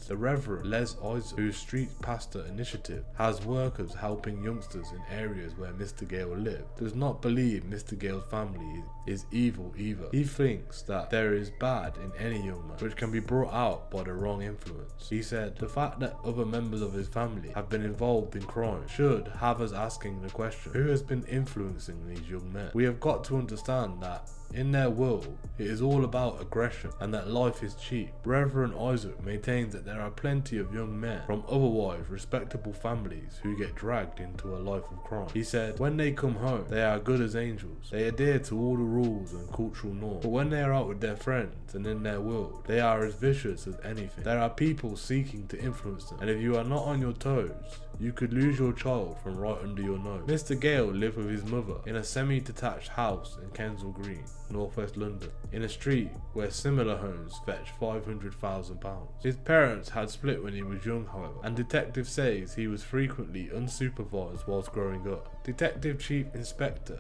The Reverend Les Isaac, whose Street Pastor initiative has workers helping youngsters in areas where Mr. Gale lived, does not believe Mr. Gale's family is evil either. He thinks that there is bad in any young man, which can be brought out by the wrong influence. He said, "The fact that other members of his family have been involved in crime should have us asking the question, who has been influencing these young men? We have got to understand that in their world, it is all about aggression and that life is cheap." Reverend Isaac maintains that there are plenty of young men from otherwise respectable families who get dragged into a life of crime. He said, "When they come home, they are good as angels. They adhere to all the rules and cultural norms. But when they are out with their friends and in their world, they are as vicious as anything. There are people seeking to influence them, and if you are not on your toes, you could lose your child from right under your nose." Mr. Gale lived with his mother in a semi-detached house in Kensal Green, northwest London, in a street where similar homes fetch £500,000. His parents had split when he was young, however, and detective says he was frequently unsupervised whilst growing up. Detective Chief Inspector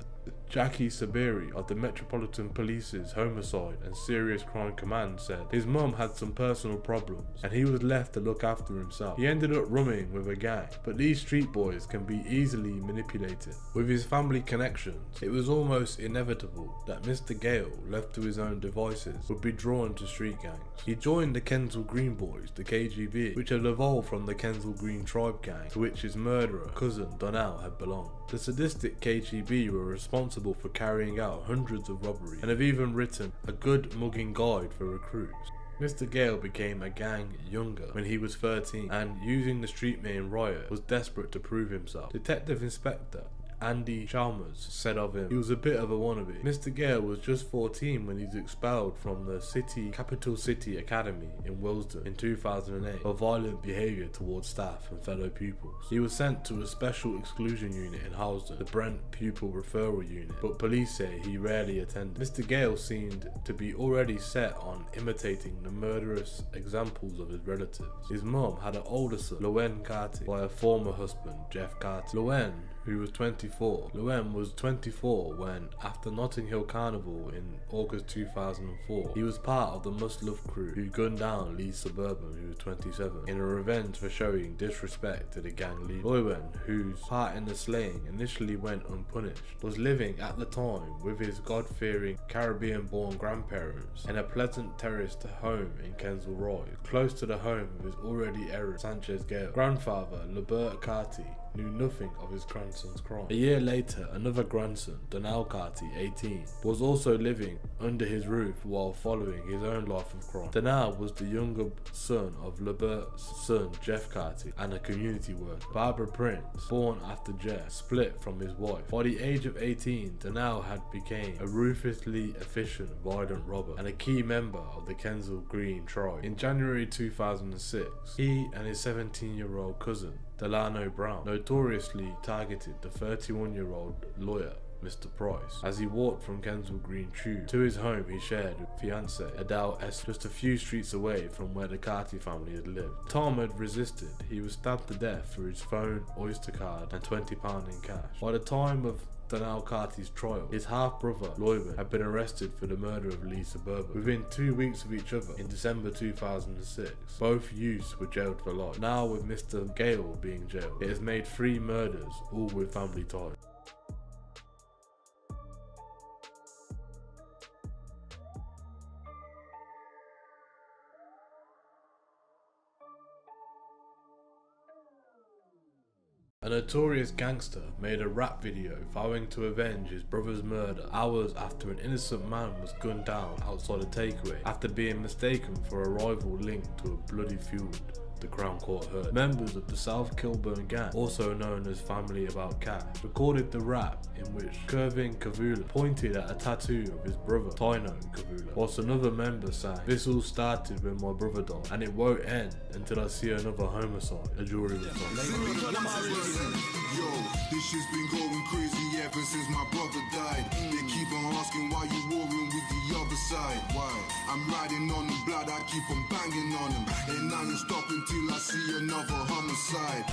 Jackie Sabiri of the Metropolitan Police's Homicide and Serious Crime Command said his mum had some personal problems and he was left to look after himself. He ended up rooming with a gang, but these street boys can be easily manipulated. With his family connections, it was almost inevitable that Mr. Gale, left to his own devices, would be drawn to street gangs. He joined the Kensal Green Boys, the KGB, which had evolved from the Kensal Green Tribe gang, to which his murderer, cousin Donnell, had belonged. The sadistic KGB were responsible for carrying out hundreds of robberies and have even written a good mugging guide for recruits. Mr. Gale became a gang younger when he was 13 and, using the street name Riot, was desperate to prove himself. Detective Inspector Andy Chalmers said of him, he was a bit of a wannabe. Mr. Gale was just 14 when he was expelled from the Capital City Academy in Willesden in 2008 for violent behaviour towards staff and fellow pupils. He was sent to a special exclusion unit in Housden, the Brent Pupil Referral Unit, but police say he rarely attended. Mr. Gale seemed to be already set on imitating the murderous examples of his relatives. His mum had an older son, Lowen Carty, by her former husband, Jeff Carty. Lowen, who was 24. Lowen was 24 when, after Notting Hill Carnival in August 2004, he was part of the Mashup crew who gunned down Lee Suburban, who was 27, in a revenge for showing disrespect to the gang leader. Lowen, whose part in the slaying initially went unpunished, was living at the time with his God-fearing Caribbean-born grandparents in a pleasant terraced home in Kensal Rise, close to the home of his already errant Sanchez Gale. Grandfather, Lebert Carty, knew nothing of his grandson's crime. A year later, another grandson, Donal Carty, 18, was also living under his roof while following his own life of crime. Donal was the younger son of Lebert's son, Jeff Carty, and a community worker. Barbara Prince, born after Jeff, split from his wife. By the age of 18, Donal had become a ruthlessly efficient, violent robber and a key member of the Kensal Green tribe. In January 2006, he and his 17-year-old cousin, Delano Brown, notoriously targeted the 31-year-old lawyer, Mr. Price, as he walked from Kensal Green Tube to his home he shared with fiancée Adele S. just a few streets away from where the Carty family had lived. Tom had resisted. He was stabbed to death for his phone, Oyster card and £20 in cash. By the time of Donal Carty's trial, his half-brother, Lowen, had been arrested for the murder of Lee Suburban. Within 2 weeks of each other, in December 2006, both youths were jailed for life. Now, with Mr. Gale being jailed, it has made 3 murders, all with family ties. A notorious gangster made a rap video vowing to avenge his brother's murder hours after an innocent man was gunned down outside a takeaway after being mistaken for a rival linked to a bloody feud the Crown Court heard. Members of the South Kilburn gang, also known as Family About Cash, recorded the rap in which Kevin Kavula pointed at a tattoo of his brother, Tino Kavula, whilst another member sang, "This all started when my brother died, and it won't end until I see another homicide." A jury was on. Yo, this shit's been going crazy ever since my brother died. They keep on asking why you warring with the other side. Why? I'm riding on the blood, I keep on banging on them. Ain't nothing stopping till I see another homicide.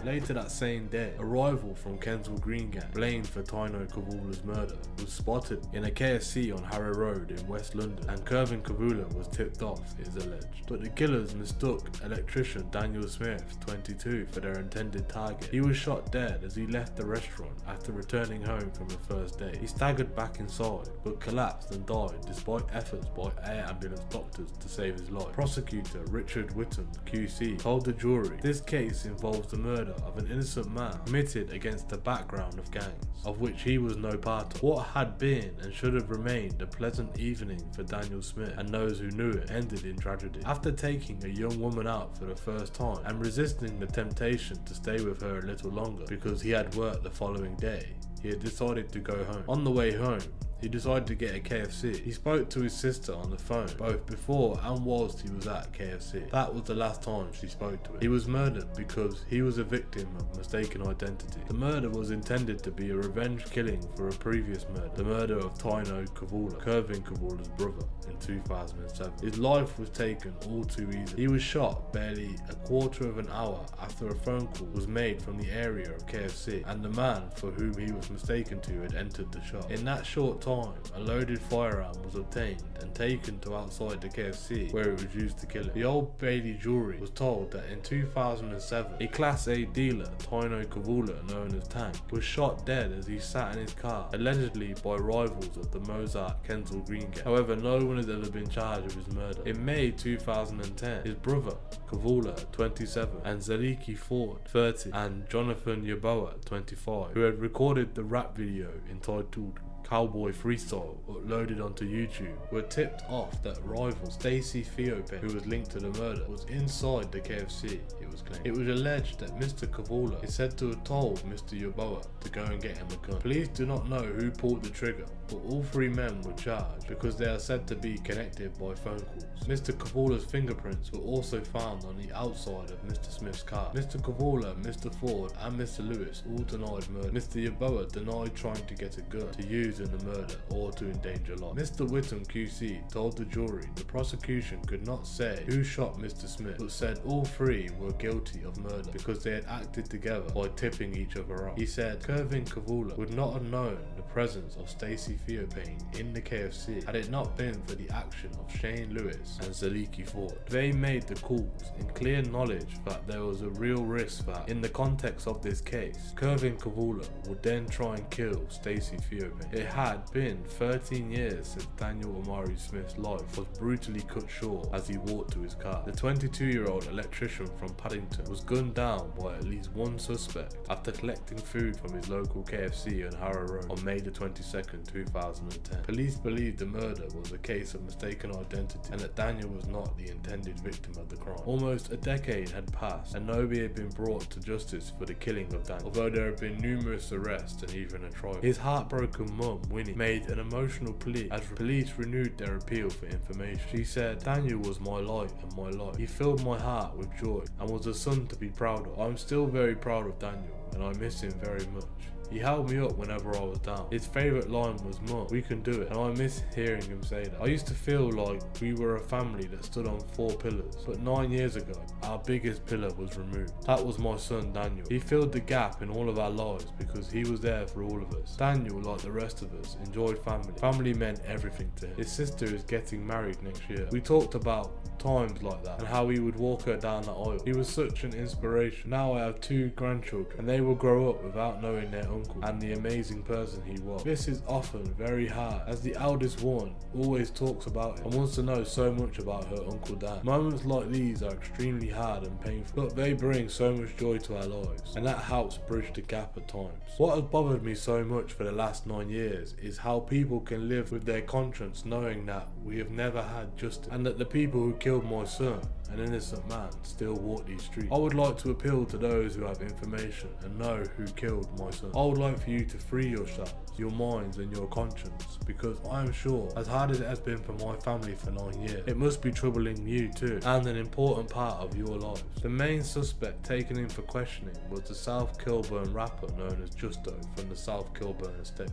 Later that same day, a rival from Kensal Green gang, blamed for Tino Kavula's murder, was spotted in a KFC on Harrow Road in West London, and Kevin Kavula was tipped off, it is alleged. But the killers mistook electrician Daniel Smith, 22, for their intended target. He was shot dead as he left the restaurant after returning home from the first day. He staggered back inside, but collapsed and died despite efforts by air ambulance doctors to save his life. Prosecutor Richard Whittam, QC, told the jury, "This case involves the murder of an innocent man committed against the background of gangs, of which he was no part of. What had been and should have remained a pleasant evening for Daniel Smith and those who knew it ended in tragedy. After taking a young woman out for the first time and resisting the temptation to stay with her a little longer because he had work the following day, he had decided to go home. On the way home, he decided to get a KFC. He spoke to his sister on the phone, both before and whilst he was at KFC. That was the last time she spoke to him. He was murdered because he was a victim of mistaken identity. The murder was intended to be a revenge killing for a previous murder, the murder of Tino Kavula, Kevin Kavula's brother, in 2007. His life was taken all too easily. He was shot barely a quarter of an hour after a phone call was made from the area of KFC, and the man for whom he was mistaken to had entered the shop. In that short time, a loaded firearm was obtained and taken to outside the KFC where it was used to kill him. The Old Bailey jury was told that in 2007, a Class A dealer, Tino Kavula, known as Tank, was shot dead as he sat in his car, allegedly by rivals of the Mozart Kensal Green gang. However, no one has ever been charged with his murder. In May 2010, his brother, Kavula, 27, and Zaliki Ford, 30, and Jonathan Yaboa, 25, who had recorded the rap video entitled cowboy freestyle uploaded onto YouTube were tipped off that rival Stacey Theopen, who was linked to the murder, was inside the KFC, it was claimed. It was alleged that Mr. Kavala is said to have told Mr. Yeboah to go and get him a gun. Police do not know who pulled the trigger, but all three men were charged because they are said to be connected by phone calls. Mr. Kavala's fingerprints were also found on the outside of Mr. Smith's car. Mr. Kavala, Mr. Ford and Mr. Lewis all denied murder. Mr. Yeboah denied trying to get a gun to use in the murder or to endanger life. Mr. Whittam QC told the jury the prosecution could not say who shot Mr. Smith, but said all three were guilty of murder because they had acted together by tipping each other off. He said Kevin Kavala would not have known the presence of Stacey Theopen in the KFC had it not been for the action of Shane Lewis and Zaliki Ford. They made the calls in clear knowledge that there was a real risk that, in the context of this case, Kevin Kavala would then try and kill Stacey Theopen. It had been 13 years since Daniel Omari Smith's life was brutally cut short as he walked to his car. The 22-year-old electrician from Paddington was gunned down by at least one suspect after collecting food from his local KFC on Harrow Road on May the 22nd, 2010. Police believed the murder was a case of mistaken identity and that Daniel was not the intended victim of the crime. Almost a decade had passed and nobody had been brought to justice for the killing of Daniel, although there had been numerous arrests and even a trial. His heartbroken mum, Winnie, made an emotional plea as police renewed their appeal for information. She said, Daniel was my light and my life. He filled my heart with joy and was a son to be proud of. I'm still very proud of Daniel and I miss him very much. He held me up whenever I was down. His favourite line was, Mum, we can do it. And I miss hearing him say that. I used to feel like we were a family that stood on 4 pillars. But 9 years ago, our biggest pillar was removed. That was my son, Daniel. He filled the gap in all of our lives because he was there for all of us. Daniel, like the rest of us, enjoyed family. Family meant everything to him. His sister is getting married next year. We talked about times like that and how he would walk her down the aisle. He was such an inspiration. Now I have 2 grandchildren and they will grow up without knowing their uncle and the amazing person he was. This is often very hard as the eldest one always talks about him and wants to know so much about her Uncle Dan. Moments like these are extremely hard and painful, but they bring so much joy to our lives and that helps bridge the gap at times. What has bothered me so much for the last 9 years is how people can live with their conscience knowing that we have never had justice and that the people who killed my son, an innocent man, still walk these streets. I would like to appeal to those who have information and know who killed my son. I would like for you to free yourselves, your minds and your conscience, because I am sure, as hard as it has been for my family for 9 years, it must be troubling you too, and an important part of your lives. The main suspect taken in for questioning was the South Kilburn rapper known as Justo from the South Kilburn estate.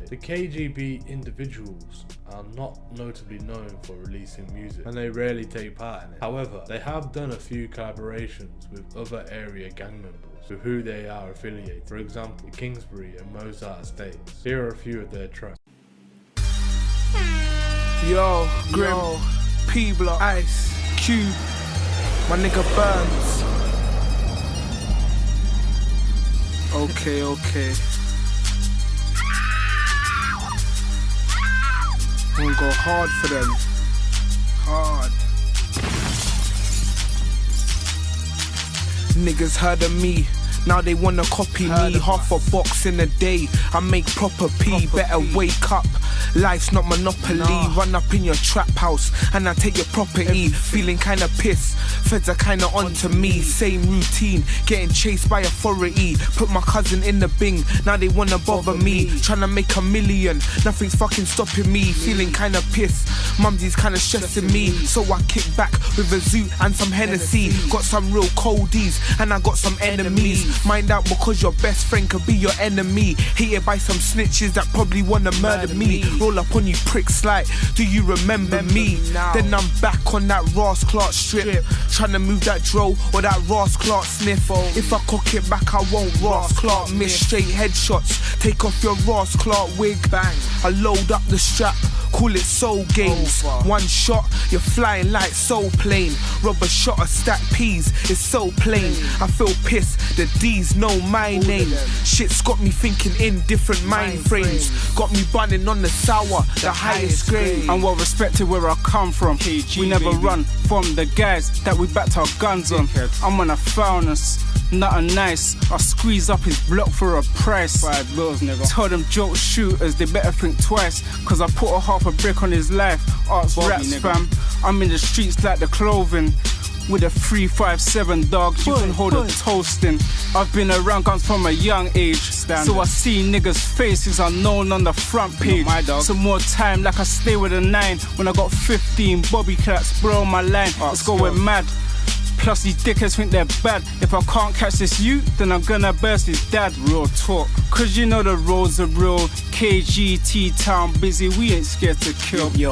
The KGB individuals are not notably known for releasing music and they rarely take part in it. However, they have done a few collaborations with other area gang members with who they are affiliated. For example, Kingsbury and Mozart Estates. Here are a few of their tracks. Yo, Grim, P-Block, Ice, Q, my nigga Burns. Okay. I'm gonna go hard for them. Hard. Niggas heard of me. Now they wanna copy me. Half a box in a day. I make proper P. Better wake up. Life's not monopoly. Run up in your trap house and I take your property. Feeling kinda pissed. Feds are kinda onto me. Same routine. Getting chased by authority. Put my cousin in the bing. Now they wanna bother me. Tryna make $1 million. Nothing's fucking stopping me. Feeling kinda pissed. Mumsy's kinda stressing me. So I kick back with a zoo and some Hennessy. Got some real coldies and I got some enemies. Mind out because your best friend could be your enemy. Hated by some snitches that probably wanna murder me. Roll up on you pricks like, do you remember me? Then I'm back on that Ross Clark strip. Tryna move that dro or that Ross Clark sniff. If I cock it back I won't Ross Clark miss. Straight headshots, take off your Ross Clark wig. Bang. I load up the strap, call it soul games. One shot, you're flying like soul plane. Rubber shot of stacked peas, it's so plain. I feel pissed, the D's know my name. Shit's got me thinking in different mind frames. Got me bunning on the sour, the highest grade. I'm well respected where I come from. We never run from the guys that we backed our guns on. I'm on a foulness, nothing nice. I squeeze up his block for a price. 5 bills, nigga. Tell them joke shooters they better think twice, cause I put a half a brick on his life. Arts raps, fam. I'm in the streets like the clothing. With a 357 dog, you can hold a toasting. I've been around guns from a young age, so I see niggas' faces unknown on the front page. Some more time, like I stay with a 9 when I got 15 Bobby claps, bro, on my line. Let's go, we're mad. Plus these dickheads think they're bad. If I can't catch this youth, then I'm gonna burst his dad. Real talk, cause you know the roads are real. KGT town busy, we ain't scared to kill. Yo,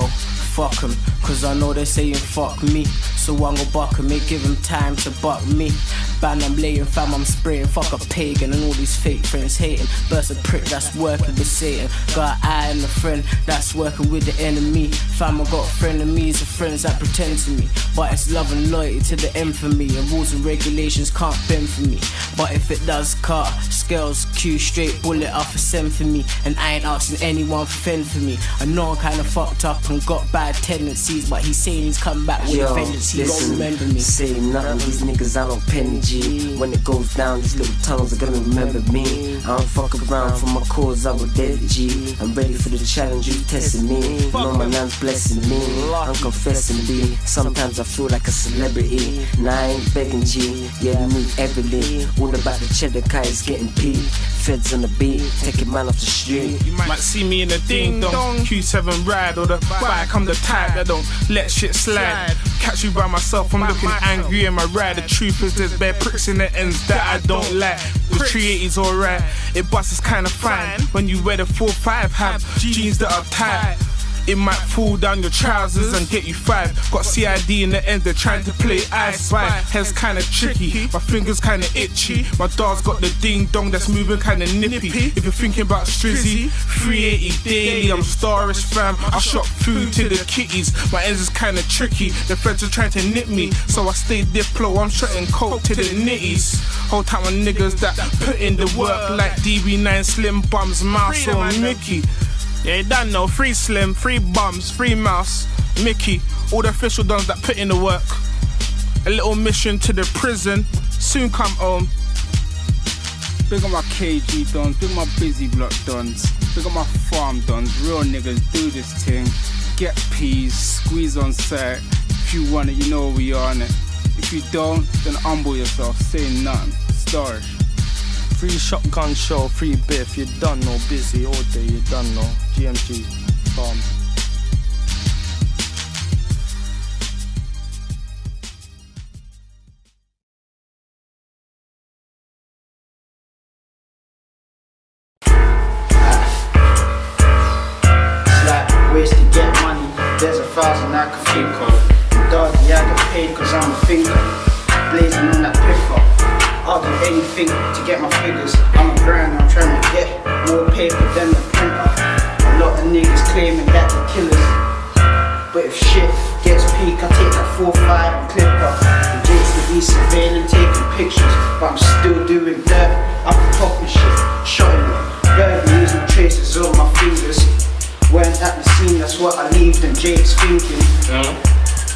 fuck 'em, cause I know they're saying fuck me. So I'm gon' buck 'em, give 'em time to buck me. Ban, I'm laying, fam, I'm spraying. Fuck a pagan and all these fake friends hating. Burst a prick that's working with Satan. Got an eye and a friend that's working with the enemy. Fam, I got frenemies and friends that pretend to me. But it's love and loyalty to the end for me. And rules and regulations can't bend for me. But if it does cut, scales, Q straight, bullet off a send for me. And I ain't asking anyone for fend for me. I know I'm kinda fucked up and got bad tendencies, but he's saying he's come back with a vengeance. He don't remember me. Say nothing, these niggas I don't pen G. When it goes down, these little tongues are gonna remember me. I don't fuck around for my cause, I will dead G. I'm ready for the challenge, you testing me. Know my nan's blessing me, I'm confessing B. Sometimes I feel like a celebrity. Nah, I ain't begging G. Yeah, you need everything. All about the cheddar kites getting P. Feds on the beat, taking man off the street. You might see me in a ding dong, Q7 ride or the bike. I'm the type that don't let shit slide. Catch you by myself, I'm looking angry in my ride. The truth is there's bare pricks in the ends that I don't like. The 380's alright, it busts kinda fine. When you wear the 4-5, have jeans that are tight. It might fall down your trousers and get you 5. Got CID in the end, they're trying to play I Spy. Head's kinda tricky, my fingers kinda itchy. My dog's got the ding dong that's moving kinda nippy. If you're thinking about Strizzy, 380 daily, I'm starish fam. I shot food to the kitties, my ends is kinda tricky. The feds are trying to nip me, so I stay diplo, I'm shotting coke to the nitties. Whole time of niggas that put in the work like DB9, Slim Bums, Mouse or Mickey. Yeah, you done know, free Slim, free Bums, free Mouse, Mickey, all the official dons that put in the work. A little mission to the prison, soon come home. Big up my KG dons, big up my busy block dons, big up my farm dons, real niggas do this thing. Get peas, squeeze on set. If you want it, you know we on it. If you don't, then humble yourself, say nothing, starish. Free shotgun show, free biff, you done no busy all day, you done no GMG farm. It's like ways to get money, there's 1,000 I could think of. Dog, yeah, I get paid cause I'm a thinker, blazing on that piffer. I'll do anything to get my figures. I'm a grinder, I'm trying to get more paper than the printer. A lot of niggas claiming that they're killers, but if shit gets peak, I take that 4-5 and clip up. And Jake's to be surveilling, taking pictures, but I'm still doing dirt. I'm popping shit, shotting it, barely using traces on my fingers. Weren't at the scene, that's what I leave them Jake's thinking.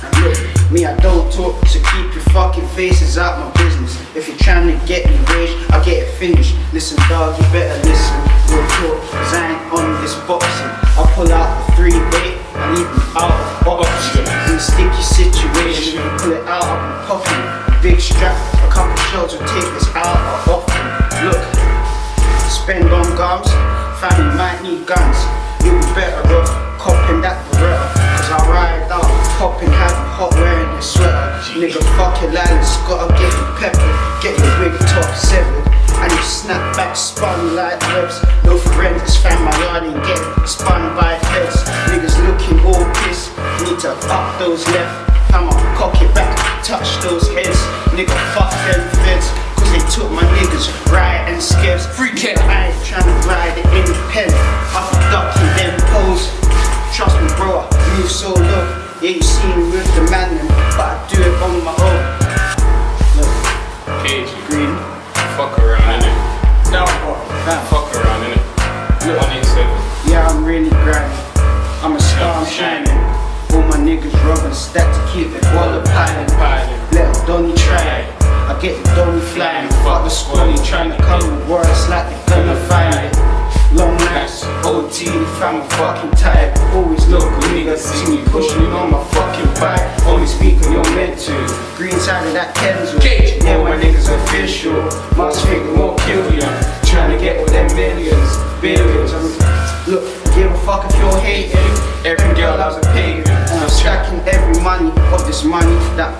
And look, me I don't talk, so keep your fucking faces out my business. If you're trying to get me rage, I'll get it finished. Listen dog, you better listen, real talk, cause I ain't on this boxing. I'll pull out the 3-bait and leave me out of boxing. In a sticky situation, pull it out, I'll be popping. Big strap, a couple shells will take this out of often. Look, spend on gums, family might need guns. You'll be better off copping that Beretta, cause I ride out, popping, having hot wearing a sweater. Nigga fucking Lance, gotta get you peppered, get your wig top severed, and you snap back spun like webs. No forensics, fam, my yard ain't getting spun by heads. Niggas looking all pissed, need to up those left. I'ma cock it back, touch those heads. Nigga fuck them feds, cause they took my niggas right and scares. Free kid, I ain't tryna ride it independent, I'm ducking them poles. Trust me bro, Kenzo. Yeah, my niggas official. Must think they won't kill ya. Trying to get all them millions, billions. Look, give a fuck if you're hating. Every girl loves a pig. And I'm stacking every money of this money that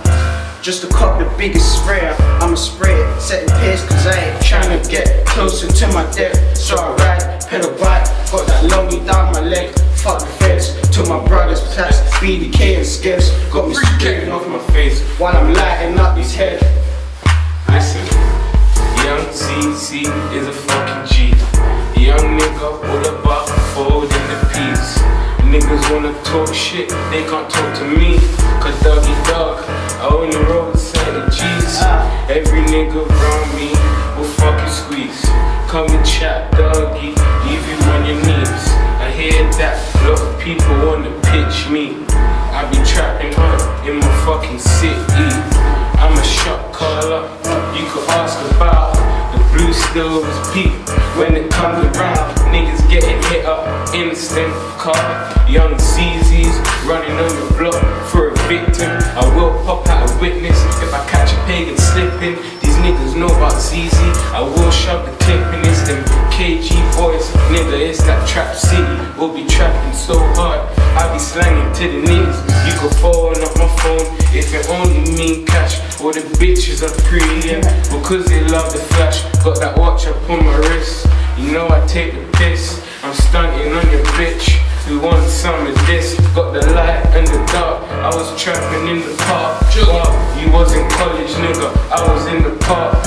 just to cop the biggest sprayer. I'ma spray it, setting pace cause I ain't trying to get closer to my death. So I ride, pedal bike, got that longy down my leg. Fuck the feds, to my brother's plats, BDK and skips. Got me spraying off my face while I'm lighting up his head. Listen, young CC is a fucking G. Young nigga with a buck fold in the piece. Niggas wanna talk shit, they can't talk to me. Cause doggy dog, I only roll beside the G's. Every nigga around me will fucking squeeze. Come and chat, doggy, leave you on your knees. I hear that, a lot of people wanna pitch me. I be trapping hard in my fucking city. I'm a shot caller, you could ask about. The blue still is peak when it comes around. Niggas getting hit up, instant car. Young CZ's running on your block for a victim. I will pop out a witness if I catch a pagan slipping. These niggas know about ZZ. I will shove the clip in. It's them KG boys. Nigga, it's that trap city. We'll be trapping so hard, I be slanging to the knees. You could phone up my phone if it only mean cash. All the bitches are pretty because they love the flash. Got that watch up on my wrist. You know I take the piss. I'm stunting on your bitch. We want some of this. Got the light and the dark. I was trapping in the park. You was in college, nigga. I was in the park.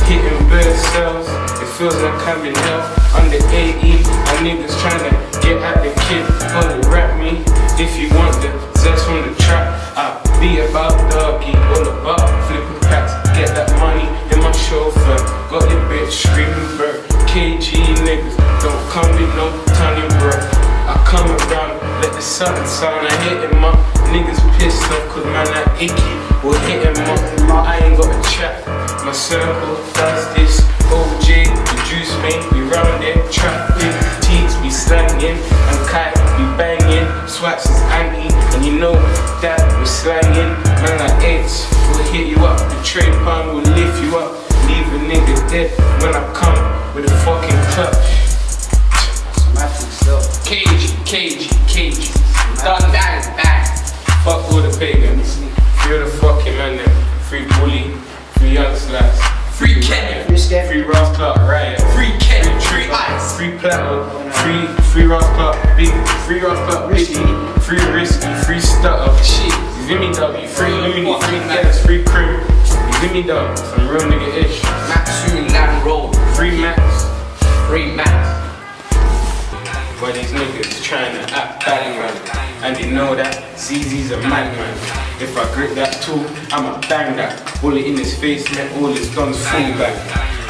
Hitting bird cells. It feels like I'm in hell. Under AE, my niggas tryna get at the kid. Wanna rap me if you want the zest from the trap. I be about doggy, all about flipping packs. Get that money in my chauffeur. Got your bitch screaming bird. KG niggas don't come with no tiny bro. I come around, let the sun sound. I hit him up. Niggas pissed off cause man that icky will hit him up. I ain't got a chat. My circle does this. OJ, the juice mate, we round there trapping. Teats be slanging and kite be banging. Swaps is anti and you know that we're slanging. Man like AIDS will hit you up. The trade palm will lift you up. Leave a nigga dead when I come with a fucking clutch. Cagey. Done that, bang. Fuck all the pagans. Free the fucking man them. Free bully. Free young slash. Free Kenya. Free Ross Clark Riot. Free Kenya. Free Ice. Free Platinum. Free Ross Clark Big. Free Ross Clark Biggie. Free Risky. Free Stutter. Shit. Zimmy W. Free Looney. Free Dennis. Free Crew. Zimmy W. Some real nigga ish. Maxu Land Roll. Free Max. Free Max. Why these niggas trying to act bad, man? And they know that ZZ's a madman. If I grip that tool, I'ma bang that. Bullet in his face, let all his guns fall back.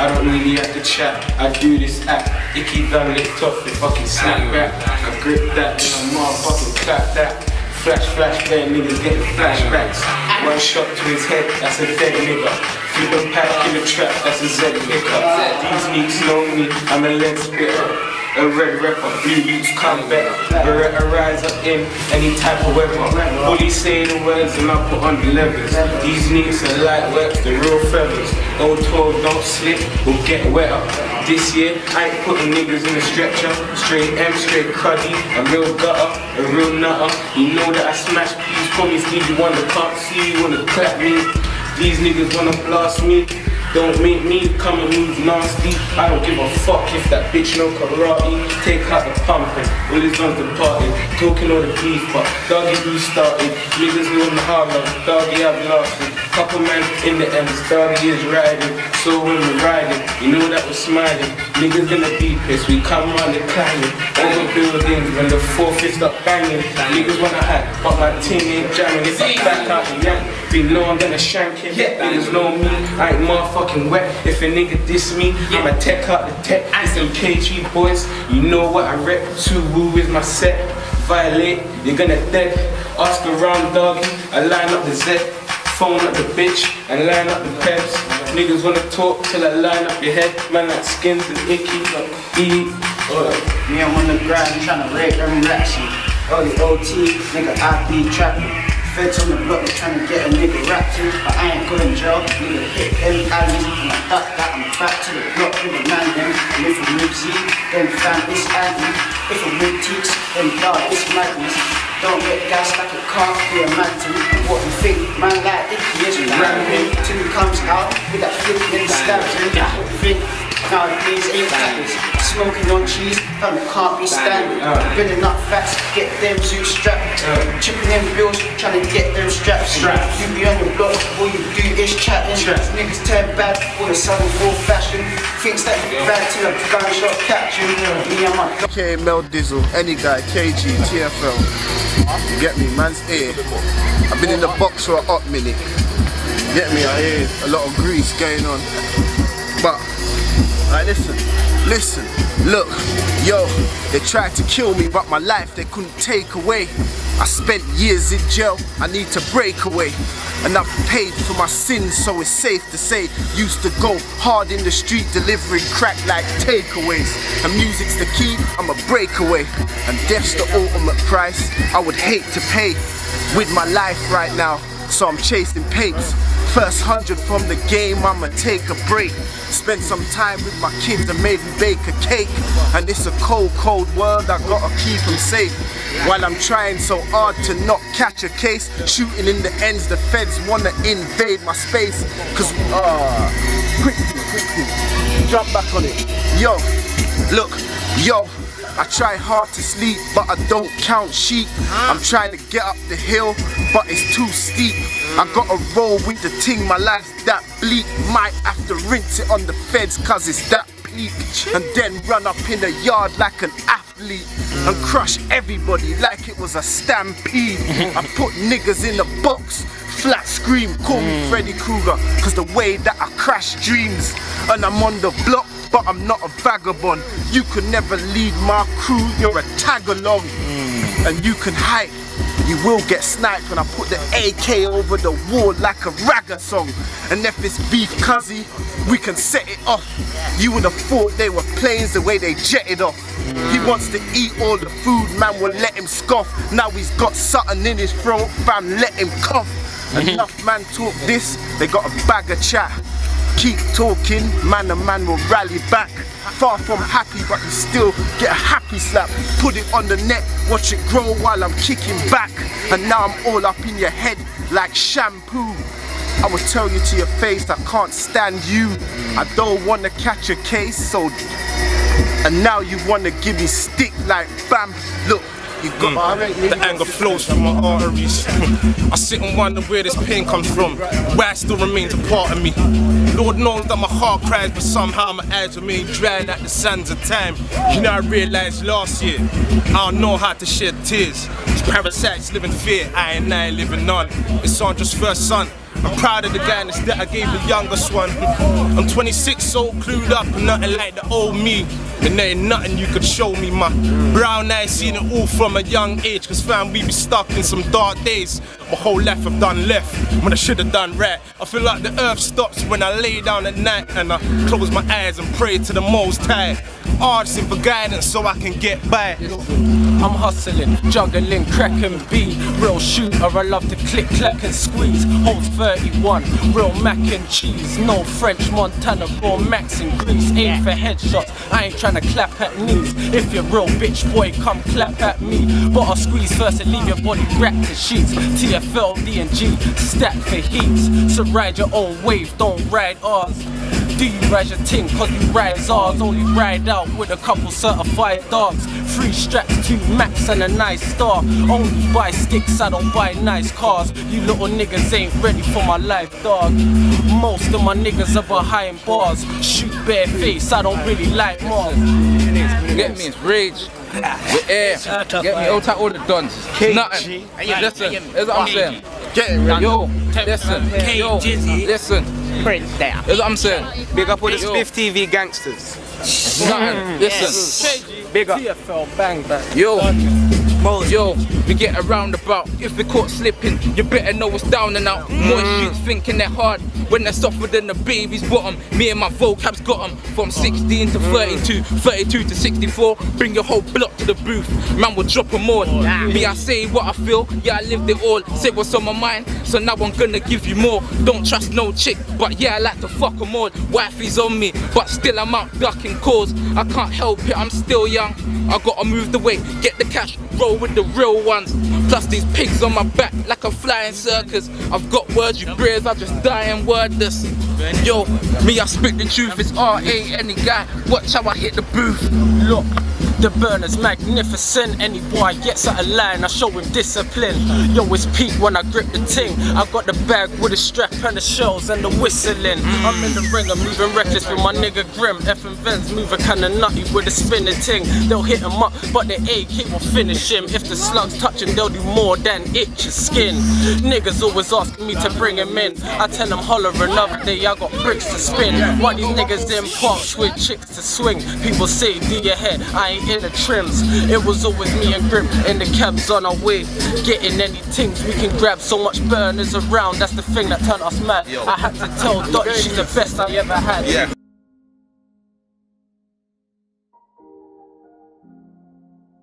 I don't really have to chat, I do this act. Icky done licked off the fucking snap back. I grip that, then I motherfucking clap that. Flash, there niggas getting flashbacks. One shot to his head, that's a dead nigga. Flip a pack in the trap, that's a Z pickup. These sneaks know me, I'm a lead spitter. A red rapper, blue youths come better. Beretta rise up in any type of weather. Bully say the words and I put on the levers. These niggas are light work, the real feathers. Old 12 don't slip, will get wetter. This year, I ain't putting niggas in the stretcher. Straight M, straight cuddy, a real gutter, a real nutter. You know that I smash peas, probably Stevie Wonder can't see you wanna clap me. These niggas wanna blast me. Don't make me come and move nasty. I don't give a fuck if that bitch know karate. Take out the pumping, all his guns departed. Talking all the beef, but doggy blue started. Niggas know the hard love, doggy have lasted. Couple man in the ends, doggy is riding. So when we're riding, you know that we're smiling. Niggas gonna be pissed, we come round and climbing. Over buildings when the 4-5 stop banging. Niggas wanna act, but my team ain't jamming. If I back out the yank, they know I'm gonna shank him. Niggas know me, I ain't motherfucking wet. If a nigga diss me, I'ma tech out the tech. It's them KG boys, you know what I rep. Suwu is my set. Violate, you're gonna dead. Ask around doggy, I line up the Z. Phone up the bitch and line up the peps. Niggas wanna talk till I line up your head. Man like skins and icky, like eat. Me, I'm on the grind tryna rake every action. All the OT, nigga, I be trapping. Feds on the block, they trying to get a nigga wrapped in, but I ain't going jail. Nigga hit them alleys, and I duck that, I'm back to the block with a man them. And if a whip Z, then fam, it's Andy. If a whip teaks, then dog, it's madness. Don't get gas like it can't be a man to me. What you think, man like Icky is ramping till he comes out with that flipping stabs in. What you think? Nowadays ain't happens. Smoking on cheese, fam, it can't be standard. Building up facts, get them zoo strapped. Chipping them bills, trying to get them straps. You be on the block, all you do is chatting. Niggas turn bad, all of a sudden full fashion. Thinks that you bad till a gunshot catch you. Me and my K, Mel Dizzle, any guy, KG, TFL. You get me, man's here. I've been in the box for a hot minute. Get me, I hear a lot of grease going on. But right, listen, look, yo, they tried to kill me, but my life they couldn't take away. I spent years in jail, I need to break away. And I've paid for my sins, so it's safe to say. Used to go hard in the street, delivering crack like takeaways. And music's the key, I'm a breakaway. And death's the ultimate price I would hate to pay with my life right now, so I'm chasing papes. First 100 from the game, I'ma take a break. Spend some time with my kids and maybe bake a cake. And it's a cold, cold world, I gotta keep them safe. While I'm trying so hard to not catch a case, shooting in the ends, the feds wanna invade my space. Cause, quickly, jump back on it. Yo, look, yo. I try hard to sleep, but I don't count sheep. I'm trying to get up the hill, but it's too steep. I gotta roll with the ting, my life's that bleak. Might have to rinse it on the feds, cause it's that peak. And then run up in the yard like an athlete and crush everybody like it was a stampede. I put niggas in the box, flat scream, call me Freddy Krueger, cause the way that I crash dreams. And I'm on the block, but I'm not a vagabond. You could never lead my crew, you're a tag along. And you can hide, you will get sniped when I put the AK over the wall like a ragga song. And if it's beef cuzzy, we can set it off. You would have thought they were planes the way they jetted off. He wants to eat all the food, man will let him scoff. Now he's got something in his throat, fam, let him cough. Enough man talk this, they got a bag of chat. Keep talking, man and man will rally back. Far from happy, but you still get a happy slap. Put it on the net, watch it grow while I'm kicking back. And now I'm all up in your head like shampoo. I will tell you to your face, I can't stand you. I don't wanna catch a case, so. And now you wanna give me stick like bam. Look. The anger flows from my arteries. I sit and wonder where this pain comes from, why it still remains a part of me. Lord knows that my heart cries, but somehow my eyes remain dry like the sands of time. You know, I realized last year I don't know how to shed tears. These parasites live in fear, I and I live in none. It's Sandra's first son. I'm proud of the guidance that I gave the youngest one. I'm 26, so clued up and nothing like the old me. And there ain't nothing you could show me, my brown eyes seen it all from a young age. Cause fam, we be stuck in some dark days. My whole life I've done left when I should've done right. I feel like the earth stops when I lay down at night and I close my eyes and pray to the Most High. Asking for guidance so I can get by. I'm hustling, juggling, crack and B. Real shooter, I love to click, clack and squeeze. Holds 31, real mac and cheese. No French Montana, raw max and grease. Aim for headshots, I ain't trying to clap at knees. If you're real bitch boy, come clap at me. But I'll squeeze first and leave your body wrapped in sheets. TFL, D&G, stack for heats. So ride your own wave, don't ride ours. Do you ride your ting, cause you ride ours. Only ride out with a couple certified dogs. 3 straps, 2 max and a nice star. Only buy sticks, I don't buy nice cars. You little niggas ain't ready for my life, dog. Most of my niggas are behind bars. Shoot bare face, I don't really like Mars. Get me, it's rage. With air. Get me all type all the guns. Nothing. Listen, that's what I'm saying. Get it, right? Yo, listen. Yo, listen. That's what I'm saying. Big up with the Spliff TV Gangsters. Nothing. Listen. Big up. TFL bang bang. Yo, we get around the about. If they caught slipping, you better know what's down and out. More shoots thinking they're hard when they're softer than the baby's bottom. Me and my vocab's got them from 16 to 32, 32 to 64. Bring your whole block to the booth, man will drop them all. Me, I say what I feel, yeah, I lived it all. Say what's on my mind, so now I'm gonna give you more. Don't trust no chick, but yeah, I like to fuck them all. Wifey's on me, but still I'm out ducking calls. I can't help it, I'm still young. I gotta move the way, get the cash, roll with the real ones. Plus these pigs on my back like a flying circus. I've got words, you breers, I just die and wordless. Yo, me, I spit the truth, it's R.A. any guy. Watch how I hit the booth. Look, the burner's magnificent. Any boy gets out of line, I show him discipline. Yo, it's peak when I grip the ting. I got the bag with a strap and the shells and the whistling. I'm in the ring, I'm moving reckless with my nigga Grim. F and Vens moving kinda nutty with a spinning ting. They'll hit him up, but the AK will finish him. If the slugs touch him, they'll do more than itch his skin. Niggas always asking me to bring him in. I tell them holler another day, I got bricks to spin. Why these niggas in parks with chicks to swing? People say, do your head, I ain't in the trims. It was always me and Grim in the cabs on our way, getting any things we can grab. So much burners around, that's the thing that turned us mad. I had to tell Dottie she's the best I ever had. Yeah.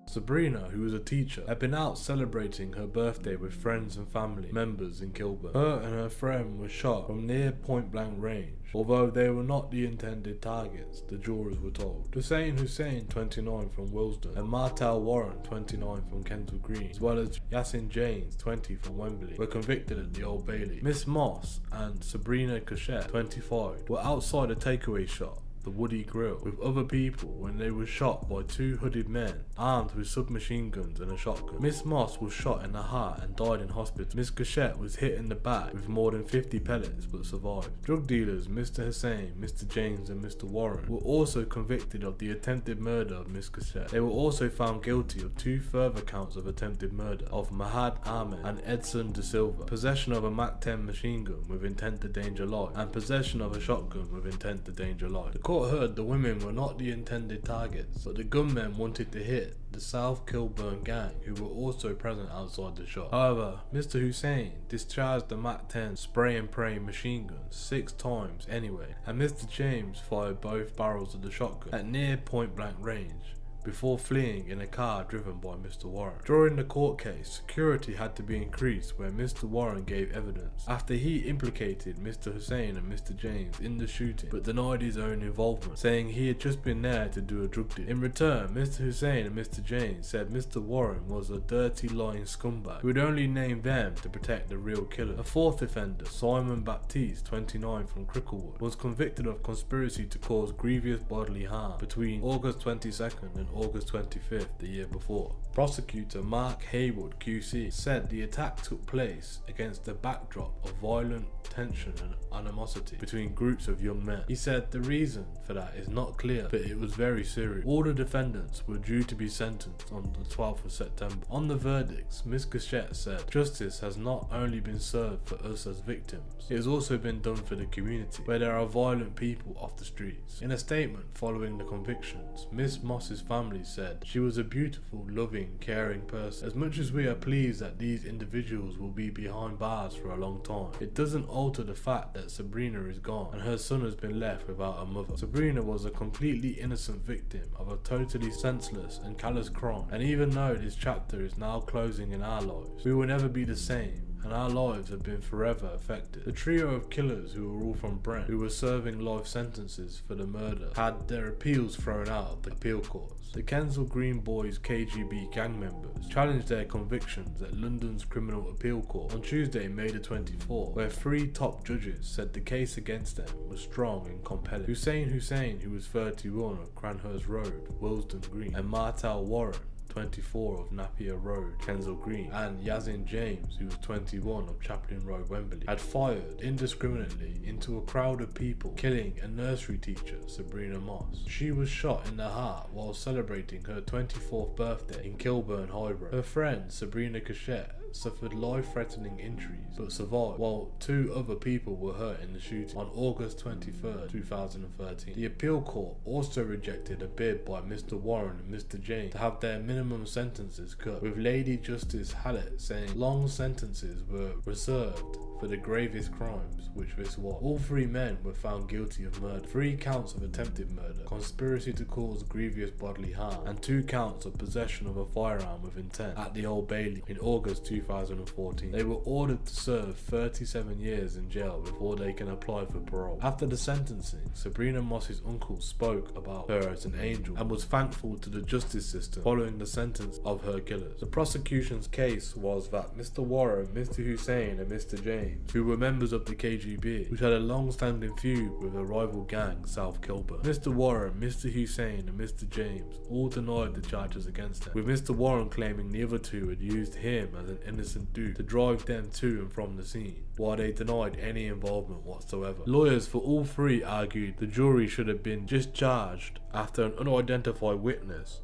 Sabrina, who was a teacher, had been out celebrating her birthday with friends and family members in Kilburn. Her and her friend were shot from near point-blank range, although they were not the intended targets, the jurors were told. Hussein, 29 from Willesden, and Martel Warren, 29 from Kensal Green, as well as Yasin James, 20 from Wembley, were convicted at the Old Bailey. Miss Moss and Sabrina Cachette, 25, were outside a takeaway shop, the Woody Grill, with other people when they were shot by two hooded men armed with submachine guns and a shotgun. Miss Moss was shot in the heart and died in hospital. Miss Cachette was hit in the back with more than 50 pellets but survived. Drug dealers Mr. Hussein, Mr. James and Mr. Warren were also convicted of the attempted murder of Miss Cachette. They were also found guilty of two further counts of attempted murder of Mahad Ahmed and Edson De Silva, possession of a MAC-10 machine gun with intent to danger life, and possession of a shotgun with intent to danger life. The court heard the women were not the intended targets, but the gunmen wanted to hit the South Kilburn gang, who were also present outside the shop. However, Mr. Hussein discharged the MAC-10 spray and pray machine gun 6 times anyway, and Mr. James fired both barrels of the shotgun at near point-blank range before fleeing in a car driven by Mr. Warren. During the court case, security had to be increased where Mr. Warren gave evidence after he implicated Mr. Hussein and Mr. James in the shooting but denied his own involvement, saying he had just been there to do a drug deal. In return, Mr. Hussein and Mr. James said Mr. Warren was a dirty lying scumbag who would only name them to protect the real killer. A fourth offender, Simon Baptiste, 29 from Cricklewood, was convicted of conspiracy to cause grievous bodily harm between August 22nd and August 25th the year before. Prosecutor Mark Haywood QC said the attack took place against the backdrop of violent tension and animosity between groups of young men. He said the reason for that is not clear, but it was very serious. All the defendants were due to be sentenced on the 12th of September. On the verdicts, Ms. Cachette said, "Justice has not only been served for us as victims, it has also been done for the community, where there are violent people off the streets." In a statement following the convictions, Miss Moss's family said she was a beautiful, loving, caring person. "As much as we are pleased that these individuals will be behind bars for a long time, it doesn't alter the fact that Sabrina is gone and her son has been left without a mother. Sabrina was a completely innocent victim of a totally senseless and callous crime, and even though this chapter is now closing in our lives, we will never be the same, and our lives have been forever affected." The trio of killers, who were all from Brent, who were serving life sentences for the murder, had their appeals thrown out of the appeal courts. The Kensal Green Boys KGB gang members challenged their convictions at London's Criminal Appeal Court on Tuesday, May the 24th, where 3 top judges said the case against them was strong and compelling. Hussein, who was 31 of Cranhurst Road, Willesden Green, and Martel Warren, 24 of Napier Road, Kensal Green, and Yasin James, who was 21 of Chaplin Road, Wembley, had fired indiscriminately into a crowd of people, killing a nursery teacher, Sabrina Moss. She was shot in the heart while celebrating her 24th birthday in Kilburn High Road. Her friend, Sabrina Cachette, suffered life-threatening injuries but survived, while 2 other people were hurt in the shooting on August 23, 2013. The appeal court also rejected a bid by Mr. Warren and Mr. James to have their minimum sentences cut, with Lady Justice Hallett saying long sentences were reserved for the gravest crimes, which this was. All 3 men were found guilty of murder, 3 counts of attempted murder, conspiracy to cause grievous bodily harm, and 2 counts of possession of a firearm with intent at the Old Bailey in August 2014. They were ordered to serve 37 years in jail before they can apply for parole. After the sentencing, Sabrina Moss's uncle spoke about her as an angel and was thankful to the justice system following the sentence of her killers. The prosecution's case was that Mr. Warren, Mr. Hussein and Mr. James, who were members of the KGB, which had a long-standing feud with a rival gang, South Kilburn. Mr. Warren, Mr. Hussein and Mr. James all denied the charges against them, with Mr. Warren claiming the other 2 had used him as an innocent dupe to drive them to and from the scene, while they denied any involvement whatsoever. Lawyers for all 3 argued the jury should have been discharged after an unidentified witness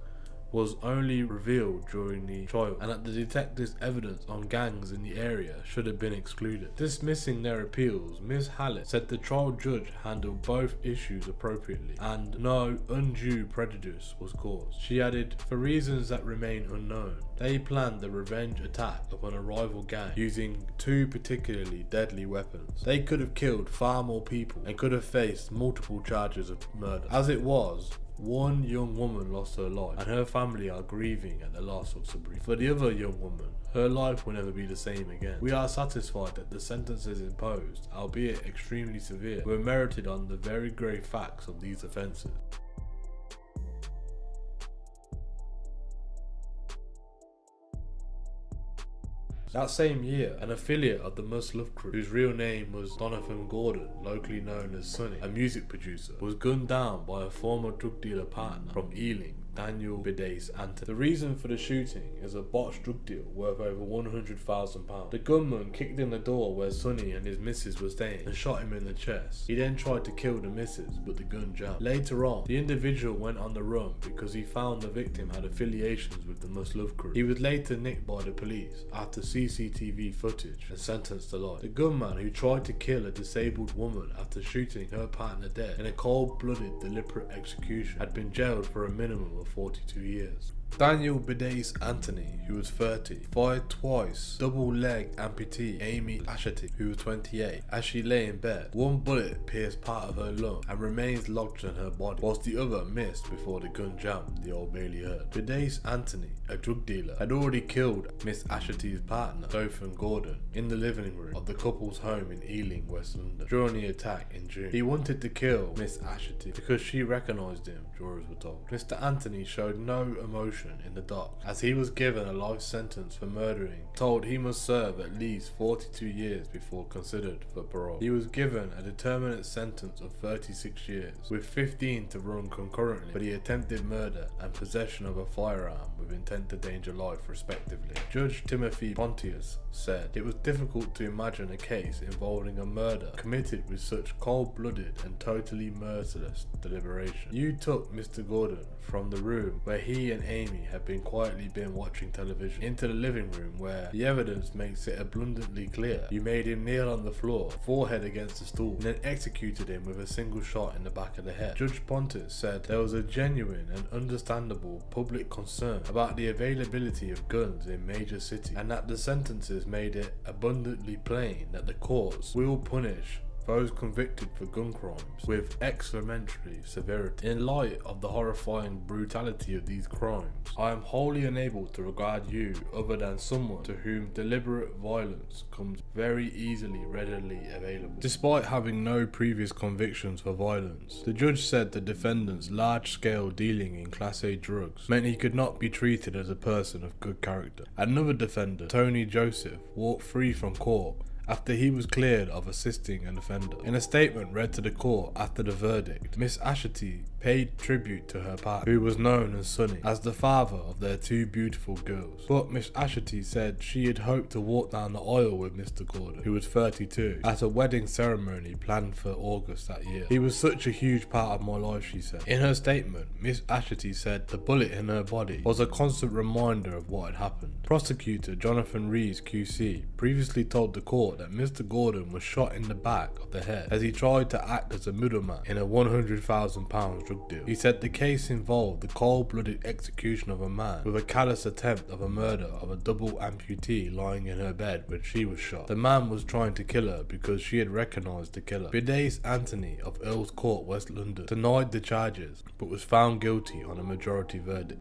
was only revealed during the trial, and that the detectives' evidence on gangs in the area should have been excluded. Dismissing their appeals, Ms. Hallett said the trial judge handled both issues appropriately and no undue prejudice was caused. She added, for reasons that remain unknown, they planned the revenge attack upon a rival gang using 2 particularly deadly weapons. They could have killed far more people and could have faced multiple charges of murder. As it was, 1 young woman lost her life, and her family are grieving at the loss of Sabrina. For the other young woman, her life will never be the same again. We are satisfied that the sentences imposed, albeit extremely severe, were merited on the very grave facts of these offences. That same year, an affiliate of the Mashup crew, whose real name was Donovan Gordon, locally known as Sonny, a music producer, was gunned down by a former drug dealer partner from Ealing, Daniel Bidace Anthony. The reason for the shooting is a botched drug deal worth over £100,000. The gunman kicked in the door where Sonny and his missus were staying and shot him in the chest. He then tried to kill the missus, but the gun jammed. Later on, the individual went on the run because he found the victim had affiliations with the Mashup crew. He was later nicked by the police after CCTV footage and sentenced to life. The gunman, who tried to kill a disabled woman after shooting her partner dead in a cold-blooded deliberate execution, had been jailed for a minimum of 42 years. Daniel Bidace Anthony, who was 30, fired twice double-leg amputee Amy Asherty, who was 28, as she lay in bed. 1 bullet pierced part of her lung and remains lodged in her body, whilst the other missed before the gun jammed, the Old Bailey heard. Bidace Anthony, a drug dealer, had already killed Miss Asherty's partner, Dothan Gordon, in the living room of the couple's home in Ealing, West London, during the attack in June. He wanted to kill Miss Asherty because she recognised him, jurors were told. Mr. Anthony showed no emotion in the dock, as he was given a life sentence for murdering, told he must serve at least 42 years before considered for parole. He was given a determinate sentence of 36 years, with 15 to run concurrently for the attempted murder and possession of a firearm with intent to endanger life respectively. Judge Timothy Pontius said it was difficult to imagine a case involving a murder committed with such cold-blooded and totally merciless deliberation. You took Mr. Gordon from the room where he and Amy had quietly been watching television into the living room where the evidence makes it abundantly clear you made him kneel on the floor, forehead against the stool, and then executed him with a single shot in the back of the head. Judge Pontius said there was a genuine and understandable public concern about the availability of guns in major cities, and that the sentences made it abundantly plain that the courts will punish those convicted for gun crimes with exemplary severity. In light of the horrifying brutality of these crimes, I am wholly unable to regard you other than someone to whom deliberate violence comes very easily readily available. Despite having no previous convictions for violence, the judge said the defendant's large-scale dealing in Class A drugs meant he could not be treated as a person of good character. Another defendant, Tony Joseph, walked free from court after he was cleared of assisting an offender. In a statement read to the court after the verdict, Miss Ashity paid tribute to her partner, who was known as Sonny, as the father of their two beautiful girls. But Miss Ashity said she had hoped to walk down the aisle with Mr. Gordon, who was 32, at a wedding ceremony planned for August that year. He was such a huge part of my life, she said. In her statement, Miss Ashity said the bullet in her body was a constant reminder of what had happened. Prosecutor Jonathan Rees QC previously told the court that Mr. Gordon was shot in the back of the head as he tried to act as a middleman in a £100,000 drug deal. He said the case involved the cold-blooded execution of a man with a callous attempt of a murder of a double amputee lying in her bed when she was shot. The man was trying to kill her because she had recognised the killer. Bidace Anthony of Earls Court, West London, denied the charges but was found guilty on a majority verdict.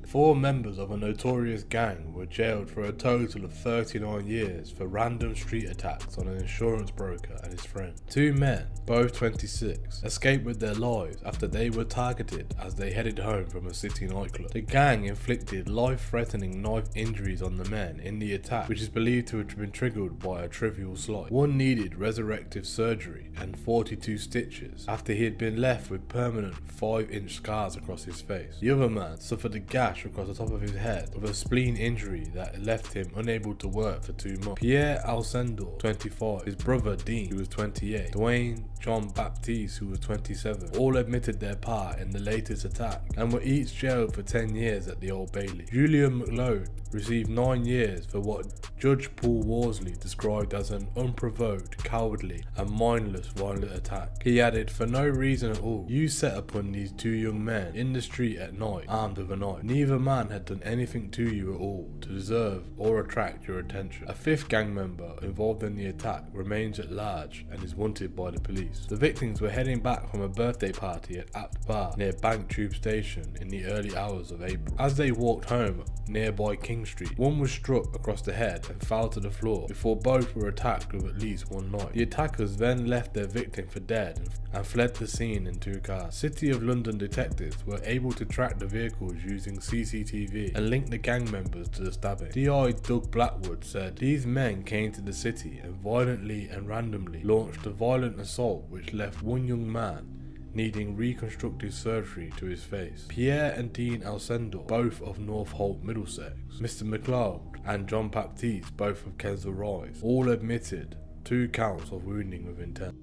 Four members of a notorious gang were jailed for a total of 39 years for random street attacks on an insurance broker and his friend. Two men, both 26, escaped with their lives after they were targeted as they headed home from a city nightclub. The gang inflicted life-threatening knife injuries on the men in the attack, which is believed to have been triggered by a trivial slight. One needed resurrective surgery and 42 stitches after he had been left with permanent 5-inch scars across his face. The other man suffered a gash across the top of his head with a spleen injury that left him unable to work for 2 months. Pierre Alcindor, 25, his brother Dean, who was 28, Dwayne John Baptiste, who was 27, all admitted their part in the latest attack and were each jailed for 10 years at the Old Bailey. Julian McLeod received 9 years for what Judge Paul Worsley described as an unprovoked, cowardly and mindless violent attack. He added, "For no reason at all, you set upon these two young men in the street at night, armed with a knife. Neither man had done anything to you at all to deserve or attract your attention." A fifth gang member involved in the attack remains at large and is wanted by the police. The victims were heading back from a birthday party at Apt Bar near Bank Tube Station in the early hours of April. As they walked home nearby King Street, one was struck across the head and fell to the floor before both were attacked with at least one knife. The attackers then left their victim for dead and fled the scene in 2 cars. City of London detectives were able to track the vehicles using CCTV and link the gang members to the stabbing. DI Doug Blackwood said, "These men came to the city and violently and randomly launched a violent assault which left one young man needing reconstructive surgery to his face." Pierre and Dean Alcindor, both of North Holt, Middlesex, Mr. McLeod and John Baptiste, both of Kensal Rise, all admitted 2 counts of wounding with intent.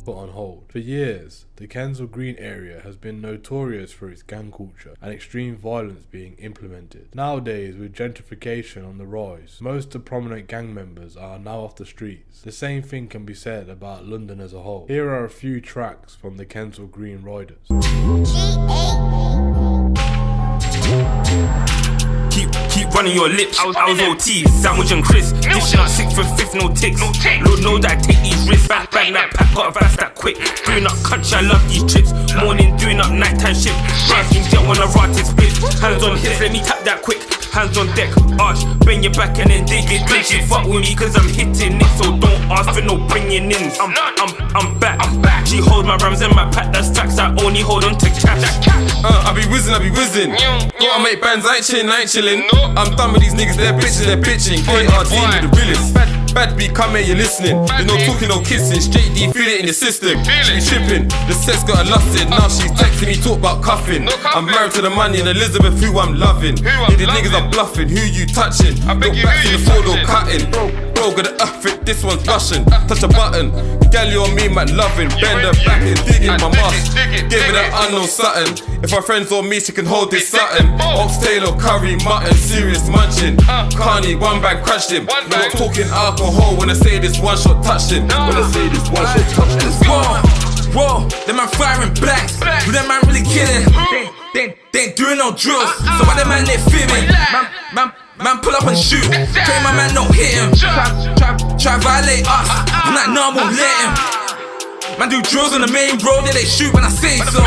Put on hold. For years, the Kensal Green area has been notorious for its gang culture and extreme violence being implemented. Nowadays, with gentrification on the rise, most of the prominent gang members are now off the streets. The same thing can be said about London as a whole. Here are a few tracks from the Kensal Green Riders. Keep running your lips. I was OT, sandwich and Chris. Dishing out 6th and 5th, no ticks. Lord know that I take these risks. Bang that pack, got a fast that quick. Doing up country, I love these trips. Morning, doing up nighttime shift. Driving jet when I rot this bitch. Hands on hips, let me tap that quick. Hands on deck, arch, bend your back and then dig it. Bitch, you fuck with me cause I'm hitting it. So don't ask for no bringing in. I'm back. She holds my rams and my pack, that's facts. I only hold on to cash. I be whizzing. Gotta make bands, I ain't chillin'. I'm done with these niggas, they're bitching. KRD with the realest. Bad beat, come here, you're listening. There's no talking, no kissing. Straight D, feel it in your system. She's tripping, the sex got her lusted. Now she's texting me, talk about cuffing. I'm married to the money and Elizabeth, who I'm loving. These niggas are bluffing, who you touching? Look back to the photo cutting. Bro, got the fit, this one's Russian. Touch a button, galley on me, man, loving. Bend her back and digging my must. Give it that unknown something. If her friends on me, she can hold this something. Oxtail or curry, mutton, serious munching. Carney, one bag crashed him. We're not talking alcohol when I say this one shot touched him. Whoa, them man firing blacks. Who them man really killing? They ain't doing no drills. So why them man they filming? Man pull up and shoot. Pray my man don't hit him. Try violate us. I'm like, no, I won't let him. Man do drills on the main road, then they shoot when I say so.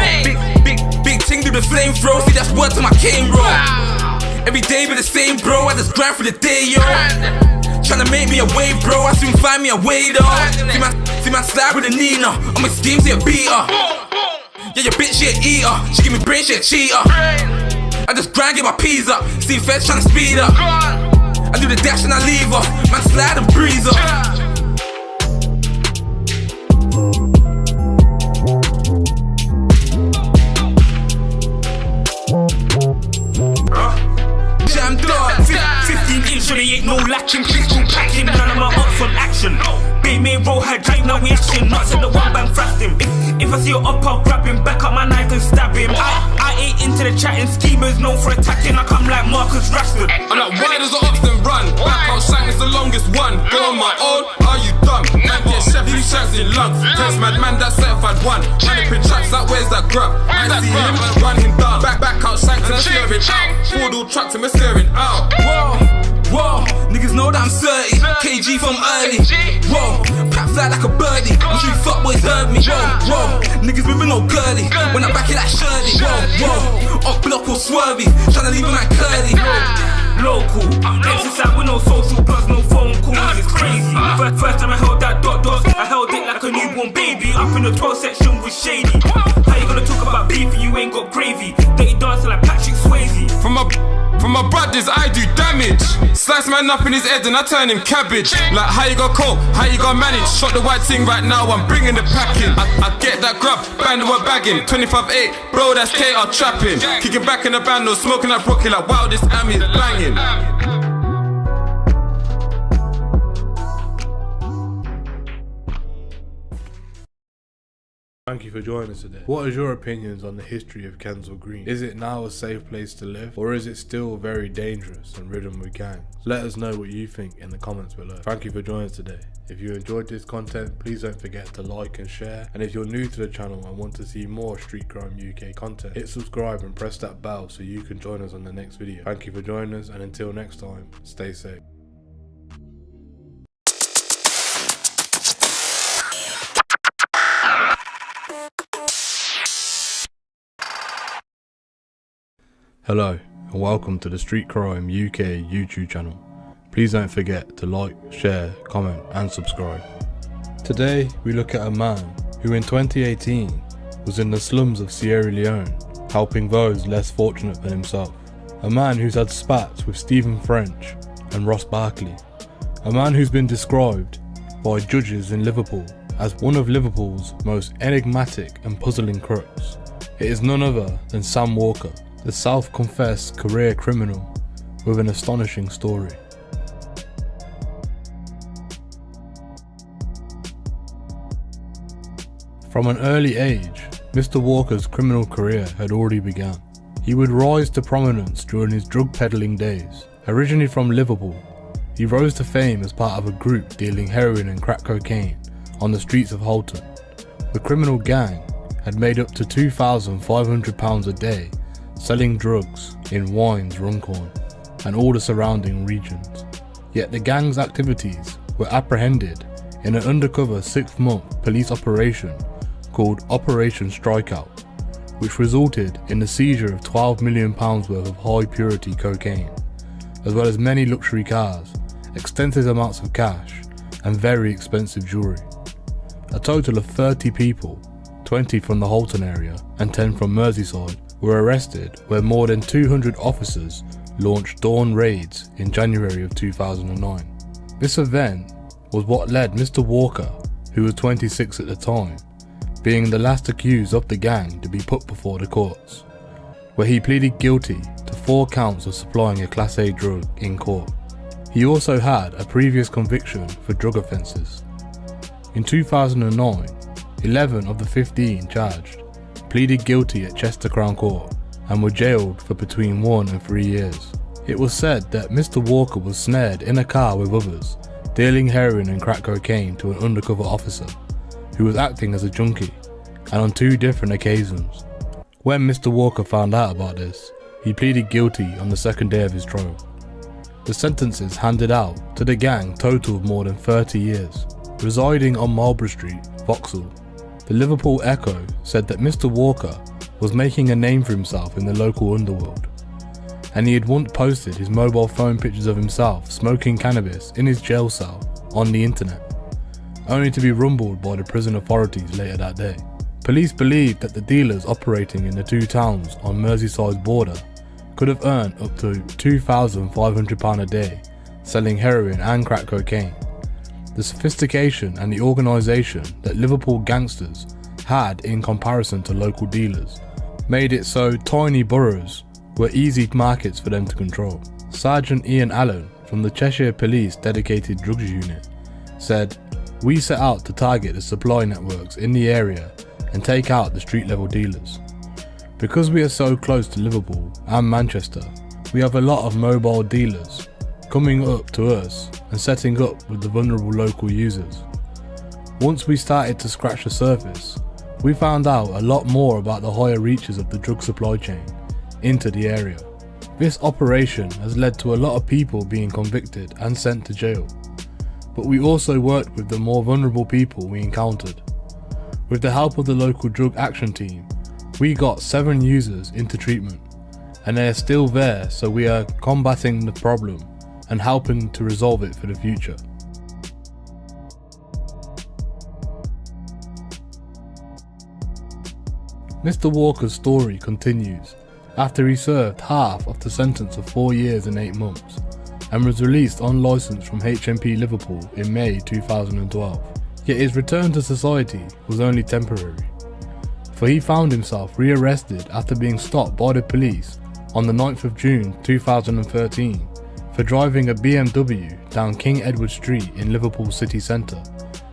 Big ting do the flame throw. See that's word to my cane roll. Every day be the same, bro. I just grind for the day, yo. Tryna make me a way, bro. I soon find me a way, though. See man slide with a Nina, I'm a schemes, yeah, beat her. Yeah, your bitch, she a eater. She give me brain, she a cheater. I just grind, get my peas up. See feds tryna speed up. I do the dash and I leave her. Man slide and breeze up. Jam dog, 15 inch, so they ain't no lacking. Pistol packing, none of my ops on action. Big me roll her drink, now we action. Nuts at the one bang thrust him. If I see a up, I'll grab him. Back up my knife and stab him. I ain't into the chatting. Schemers known for attacking. I come like Marcus Rashford. I'm like, why does the ops then run? Back out shank is the longest one. Go on my own, are you dumb? Man get chef, these shanks in lungs. Test man, that certified one. Manipin traps, that where's that grub? I see him and run him down. Back out shanks and I'm steering out. Ford all trucks and we're steering out. Whoa, niggas know that I'm 30. KG from early. Whoa, pat fly like a birdie. I'm sure you fuckboys heard me. Whoa, niggas moving all girly. When I back it like Shirley. Whoa, up block or swervy. Tryna leave him like curly. Local, exercise with no social plus no phone calls. It's crazy. First time I held that dot, I held it like a newborn baby. Up in the 12 section was shady. How you gonna talk about beef if you ain't got gravy? Dirty dancing like Patrick Swayze. From my brothers, I do damage. Slice man up in his head and I turn him cabbage. Like how you got cope, how you got manage. Shot the white thing right now, I'm bringing the pack in. I get that grub, band we're bagging. 25-8, bro, that's KR trapping. Kicking back in the band, no smoking that broccoli. Like wow, this Ami's banging. Thank you for joining us today. What is your opinions on the history of Kensal Green? Is it now a safe place to live, or is it still very dangerous and ridden with gangs? Let us know what you think in the comments below. Thank you for joining us today. If you enjoyed this content, please don't forget to like and share. And if you're new to the channel and want to see more Street Crime UK content, hit subscribe and press that bell so you can join us on the next video. Thank you for joining us, and until next time, stay safe. Hello and welcome to the Street Crime UK YouTube channel. Please don't forget to like, share, comment and subscribe. Today we look at a man who in 2018 was in the slums of Sierra Leone helping those less fortunate than himself. A man who's had spats with Stephen French and Ross Barkley. A man who's been described by judges in Liverpool as one of Liverpool's most enigmatic and puzzling crooks. It is none other than Sam Walker, the self-confessed career criminal with an astonishing story. From an early age, Mr. Walker's criminal career had already begun. He would rise to prominence during his drug peddling days. Originally from Liverpool, he rose to fame as part of a group dealing heroin and crack cocaine on the streets of Holton. The criminal gang had made up to £2,500 a day selling drugs in Wines, Runcorn, and all the surrounding regions. Yet the gang's activities were apprehended in an undercover 6-month police operation called Operation Strikeout, which resulted in the seizure of £12 million worth of high purity cocaine, as well as many luxury cars, extensive amounts of cash, and very expensive jewellery. A total of 30 people, 20 from the Holton area and 10 from Merseyside, were arrested, where more than 200 officers launched dawn raids in January of 2009. This event was what led Mr. Walker, who was 26 at the time, being the last accused of the gang to be put before the courts, where he pleaded guilty to 4 counts of supplying a Class A drug in court. He also had a previous conviction for drug offences. In 2009, 11 of the 15 charged pleaded guilty at Chester Crown Court and were jailed for between 1 and 3 years. It was said that Mr. Walker was snared in a car with others, dealing heroin and crack cocaine to an undercover officer who was acting as a junkie, and on 2 different occasions. When Mr. Walker found out about this, he pleaded guilty on the second day of his trial. The sentences handed out to the gang totaled more than 30 years. Residing on Marlborough Street, Vauxhall, the Liverpool Echo said that Mr. Walker was making a name for himself in the local underworld, and he had once posted his mobile phone pictures of himself smoking cannabis in his jail cell on the internet. only to be rumbled by the prison authorities later that day. Police believed that the dealers operating in the two towns on Merseyside's border could have earned up to £2,500 a day selling heroin and crack cocaine. The sophistication and the organisation that Liverpool gangsters had in comparison to local dealers made it so tiny boroughs were easy markets for them to control. Sergeant Ian Allen from the Cheshire Police Dedicated Drugs Unit said, "We set out to target the supply networks in the area and take out the street level dealers. Because we are so close to Liverpool and Manchester, we have a lot of mobile dealers coming up to us and setting up with the vulnerable local users. Once we started to scratch the surface, we found out a lot more about the higher reaches of the drug supply chain into the area. This operation has led to a lot of people being convicted and sent to jail, but we also worked with the more vulnerable people we encountered. With the help of the local drug action team, we got 7 users into treatment, and they are still there, so we are combating the problem and helping to resolve it for the future." Mr. Walker's story continues after he served half of the sentence of 4 years and 8 months and was released on licence from HMP Liverpool in May 2012. Yet his return to society was only temporary, for he found himself rearrested after being stopped by the police on the 9th of June 2013 for driving a BMW down King Edward Street in Liverpool city centre,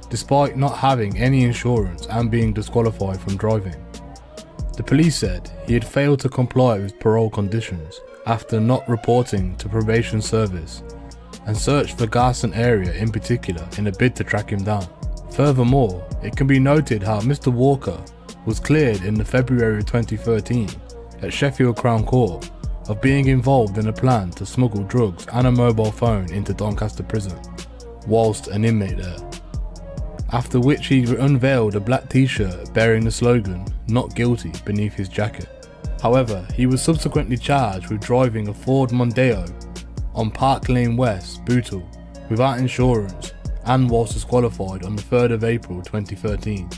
despite not having any insurance and being disqualified from driving. The police said he had failed to comply with parole conditions after not reporting to probation service and searched for Garston area in particular in a bid to track him down. Furthermore, it can be noted how Mr. Walker was cleared in the February 2013 at Sheffield Crown Court of being involved in a plan to smuggle drugs and a mobile phone into Doncaster Prison, whilst an inmate there. After which he unveiled a black t-shirt bearing the slogan "Not Guilty" beneath his jacket. However, he was subsequently charged with driving a Ford Mondeo on Park Lane West, Bootle, without insurance and was disqualified on the 3rd of April 2013,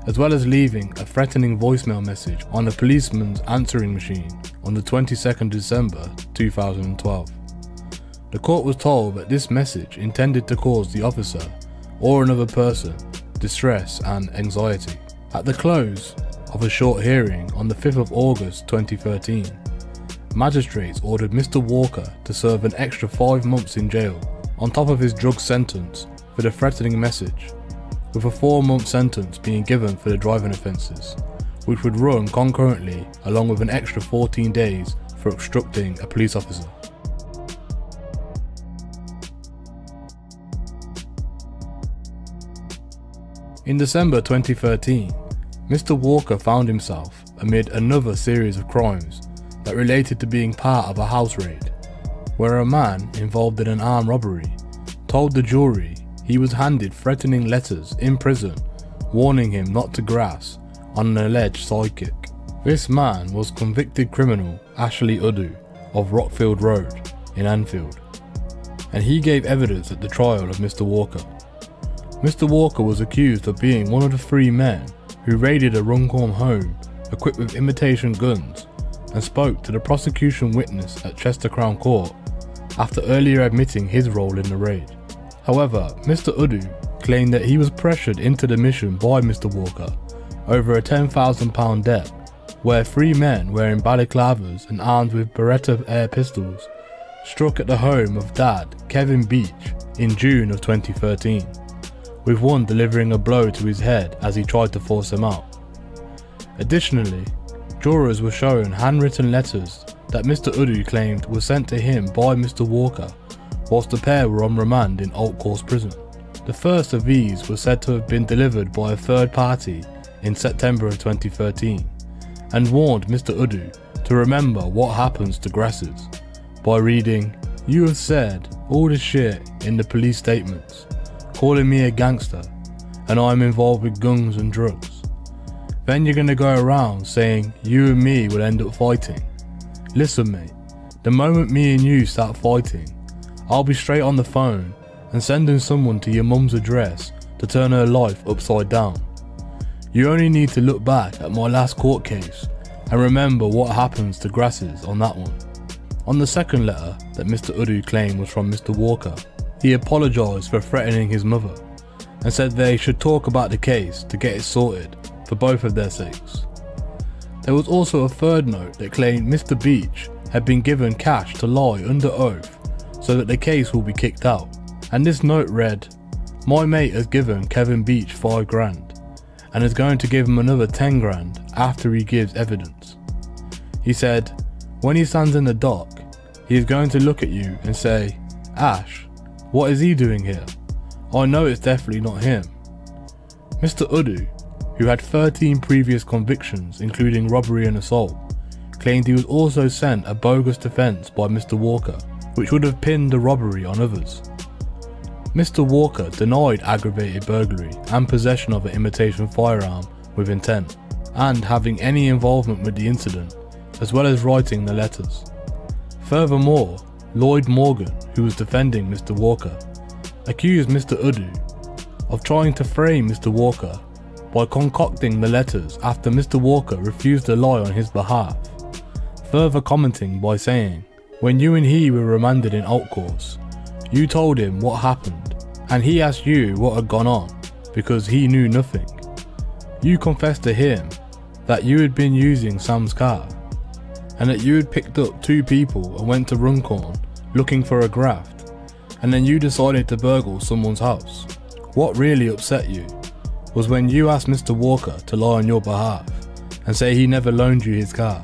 as well as leaving a threatening voicemail message on a policeman's answering machine on the 22nd December 2012. The court was told that this message intended to cause the officer or another person distress and anxiety. At the close of a short hearing on the 5th of August 2013, magistrates ordered Mr. Walker to serve an extra 5 months in jail on top of his drug sentence for the threatening message, with a 4-month sentence being given for the driving offences, which would run concurrently along with an extra 14 days for obstructing a police officer. In December 2013, Mr. Walker found himself amid another series of crimes that related to being part of a house raid, where a man involved in an armed robbery told the jury he was handed threatening letters in prison warning him not to grass on an alleged sidekick. This man was convicted criminal Ashley Udu of Rockfield Road in Anfield, and he gave evidence at the trial of Mr. Walker. Mr. Walker was accused of being one of the 3 men who raided a Runcorn home equipped with imitation guns and spoke to the prosecution witness at Chester Crown Court after earlier admitting his role in the raid. However, Mr. Udu claimed that he was pressured into the mission by Mr. Walker over a £10,000 debt, where 3 men wearing balaclavas and armed with Beretta air pistols struck at the home of Dad Kevin Beach in June of 2013, with one delivering a blow to his head as he tried to force him out. Additionally, jurors were shown handwritten letters that Mr. Udu claimed were sent to him by Mr. Walker whilst the pair were on remand in Old Course Prison. The first of these was said to have been delivered by a third party in September of 2013 and warned Mr. Udu to remember what happens to grassers by reading, "You have said all this shit in the police statements, calling me a gangster, and I'm involved with guns and drugs. Then you're gonna go around saying you and me will end up fighting. Listen mate, the moment me and you start fighting, I'll be straight on the phone and sending someone to your mum's address to turn her life upside down. You only need to look back at my last court case and remember what happens to grasses on that one. On the second letter that Mr. Udu claimed was from Mr. Walker, he apologised for threatening his mother and said they should talk about the case to get it sorted for both of their sakes. There was also a third note that claimed Mr. Beach had been given cash to lie under oath so that the case will be kicked out, and this note read, "My mate has given Kevin Beach 5 grand and is going to give him another 10 grand after he gives evidence. He said, when he stands in the dock, he is going to look at you and say, Ash, what is he doing here? I know it's definitely not him." Mr. Udu, who had 13 previous convictions including robbery and assault, claimed he was also sent a bogus defence by Mr. Walker, which would have pinned the robbery on others. Mr. Walker denied aggravated burglary and possession of an imitation firearm with intent, and having any involvement with the incident, as well as writing the letters. Furthermore, Lloyd Morgan, who was defending Mr. Walker, accused Mr. Udu of trying to frame Mr. Walker by concocting the letters after Mr. Walker refused to lie on his behalf, further commenting by saying, "When you and he were remanded in alt course, you told him what happened and he asked you what had gone on because he knew nothing. You confessed to him that you had been using Sam's car and that you had picked up 2 people and went to Runcorn looking for a graft, and then you decided to burgle someone's house. What really upset you was when you asked Mr. Walker to lie on your behalf and say he never loaned you his car.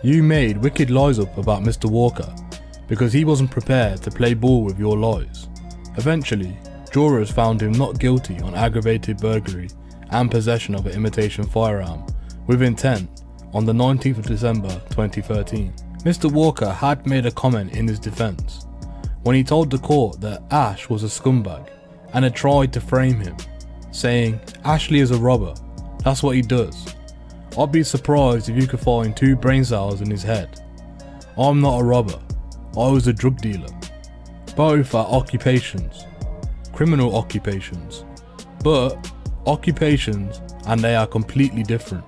You made wicked lies up about Mr. Walker because he wasn't prepared to play ball with your lies. Eventually, jurors found him not guilty on aggravated burglary and possession of an imitation firearm with intent on the 19th of December 2013. Mr. Walker had made a comment in his defence when he told the court that Ash was a scumbag and had tried to frame him, saying, "Ashley is a robber, that's what he does. I'd be surprised if you could find 2 brain cells in his head. I'm not a robber, I was a drug dealer. Both are occupations, criminal occupations, but occupations, and they are completely different."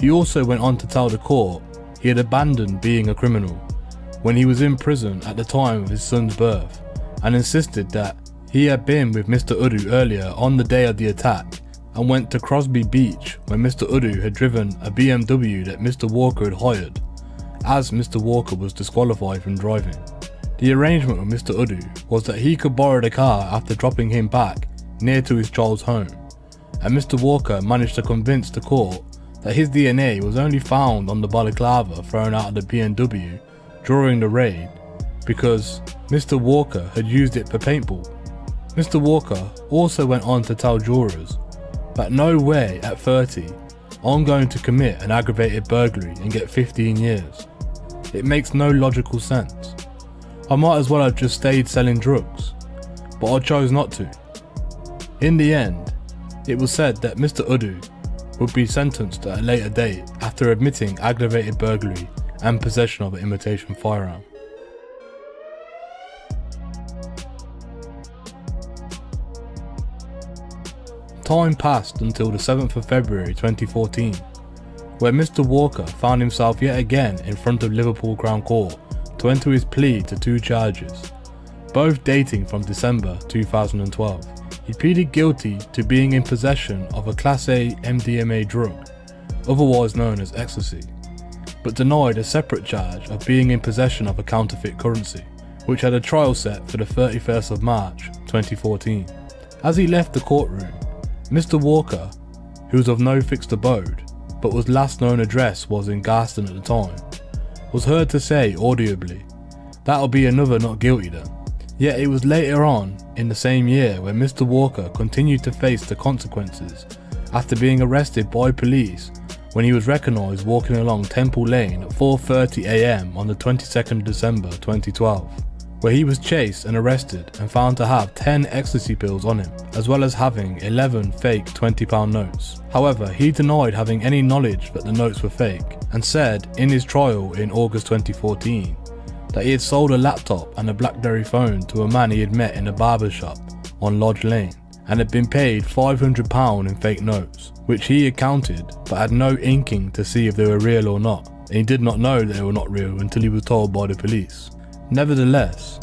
He also went on to tell the court he had abandoned being a criminal when he was in prison at the time of his son's birth, and insisted that he had been with Mr. Udu earlier on the day of the attack and went to Crosby Beach when Mr. Udu had driven a BMW that Mr. Walker had hired, as Mr. Walker was disqualified from driving. The arrangement with Mr. Udu was that he could borrow the car after dropping him back near to his child's home, and Mr. Walker managed to convince the court that his DNA was only found on the balaclava thrown out of the BMW during the raid because Mr. Walker had used it for paintball. Mr. Walker also went on to tell jurors that no way at 30 I'm going to commit an aggravated burglary and get 15 years. It makes no logical sense. I might as well have just stayed selling drugs, but I chose not to. In the end, it was said that Mr. Udu would be sentenced at a later date after admitting aggravated burglary and possession of an imitation firearm. Time passed until the 7th of February 2014, where Mr. Walker found himself yet again in front of Liverpool Crown Court to enter his plea to 2 charges, both dating from December 2012. He pleaded guilty to being in possession of a Class A MDMA drug, otherwise known as ecstasy, but denied a separate charge of being in possession of a counterfeit currency, which had a trial set for the 31st of March 2014. As he left the courtroom, Mr. Walker, who was of no fixed abode, but whose last known address was in Garston at the time, was heard to say audibly, "That'll be another not guilty then." Yet it was later on in the same year when Mr. Walker continued to face the consequences after being arrested by police when he was recognised walking along Temple Lane at 4:30 AM on the 22nd of December 2012, where he was chased and arrested and found to have 10 ecstasy pills on him, as well as having 11 fake £20 notes. However, he denied having any knowledge that the notes were fake and said in his trial in August 2014 that he had sold a laptop and a BlackBerry phone to a man he had met in a barber shop on Lodge Lane and had been paid £500 in fake notes, which he accounted but had no inkling to see if they were real or not, and he did not know they were not real until he was told by the police. Nevertheless,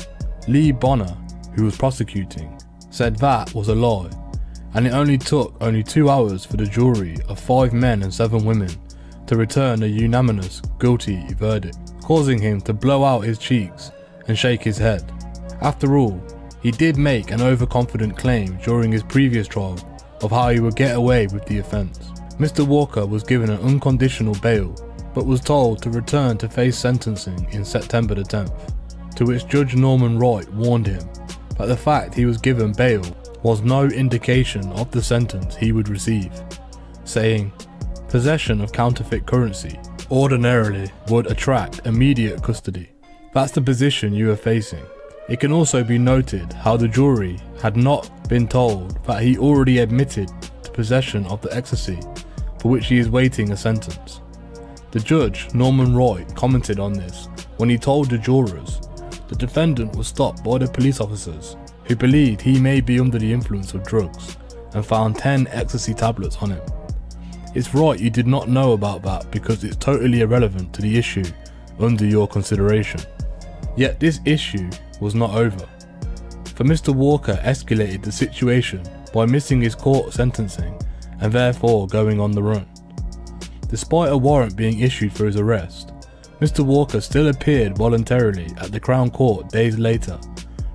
Lee Bonner, who was prosecuting, said that was a lie, and it only took 2 hours for the jury of 5 men and 7 women to return a unanimous guilty verdict, causing him to blow out his cheeks and shake his head. After all, he did make an overconfident claim during his previous trial of how he would get away with the offence. Mr. Walker was given an unconditional bail, but was told to return to face sentencing in September the 10th, to which Judge Norman Wright warned him that the fact he was given bail was no indication of the sentence he would receive, saying, "Possession of counterfeit currency ordinarily would attract immediate custody. That's the position you are facing." It can also be noted how the jury had not been told that he already admitted to possession of the ecstasy for which he is waiting a sentence. The judge, Norman Wright, commented on this when he told the jurors the defendant was stopped by the police officers who believed he may be under the influence of drugs and found 10 ecstasy tablets on him. It's right you did not know about that because it's totally irrelevant to the issue under your consideration. Yet this issue was not over, for Mr. Walker escalated the situation by missing his court sentencing and therefore going on the run. Despite a warrant being issued for his arrest, Mr. Walker still appeared voluntarily at the Crown Court days later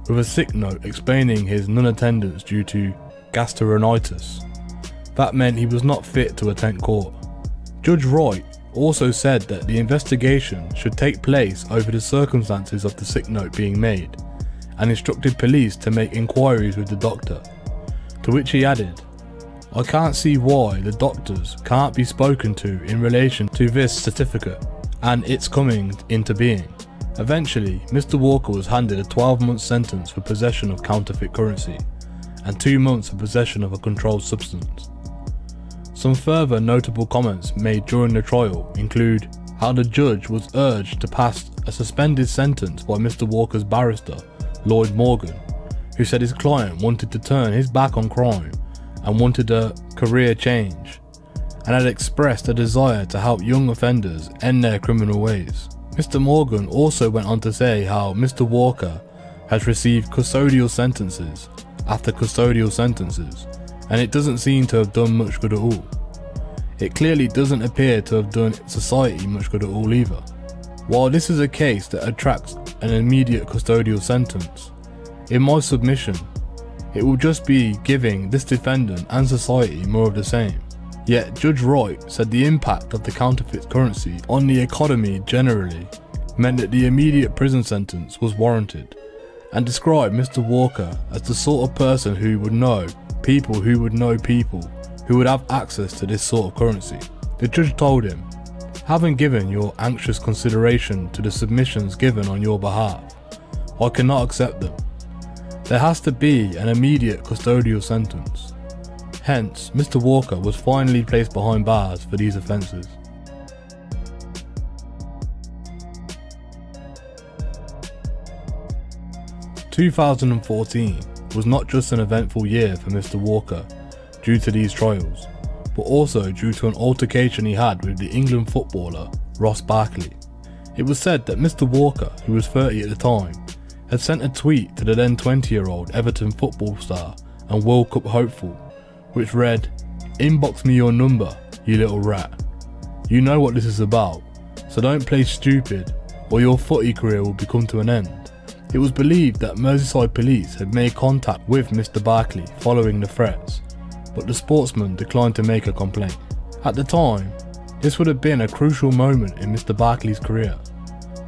with a sick note explaining his non-attendance due to gastroenteritis. That meant he was not fit to attend court. Judge Wright also said that the investigation should take place over the circumstances of the sick note being made, and instructed police to make inquiries with the doctor, to which he added, "I can't see why the doctors can't be spoken to in relation to this certificate and its coming into being." Eventually, Mr. Walker was handed a 12-month sentence for possession of counterfeit currency and 2 months for possession of a controlled substance. Some further notable comments made during the trial include how the judge was urged to pass a suspended sentence by Mr. Walker's barrister, Lloyd Morgan, who said his client wanted to turn his back on crime and wanted a career change, and had expressed a desire to help young offenders end their criminal ways. Mr. Morgan also went on to say how Mr. Walker has received custodial sentences after custodial sentences, and it doesn't seem to have done much good at all. It clearly doesn't appear to have done society much good at all either. While this is a case that attracts an immediate custodial sentence, in my submission, it will just be giving this defendant and society more of the same. Yet Judge Wright said the impact of the counterfeit currency on the economy generally meant that the immediate prison sentence was warranted, and described Mr. Walker as the sort of person who would know people who would know people who would have access to this sort of currency. The judge told him, "Having given your anxious consideration to the submissions given on your behalf, I cannot accept them. There has to be an immediate custodial sentence." Hence, Mr. Walker was finally placed behind bars for these offences. "2014 was not just an eventful year for Mr. Walker due to these trials, but also due to an altercation he had with the England footballer Ross Barkley. It was said that Mr. Walker, who was 30 at the time, had sent a tweet to the then 20-year-old Everton football star and World Cup hopeful, which read, "Inbox me your number, you little rat. You know what this is about, so don't play stupid or your footy career will come to an end." It was believed that Merseyside police had made contact with Mr. Barkley following the threats, but the sportsman declined to make a complaint. At the time, this would have been a crucial moment in Mr. Barkley's career,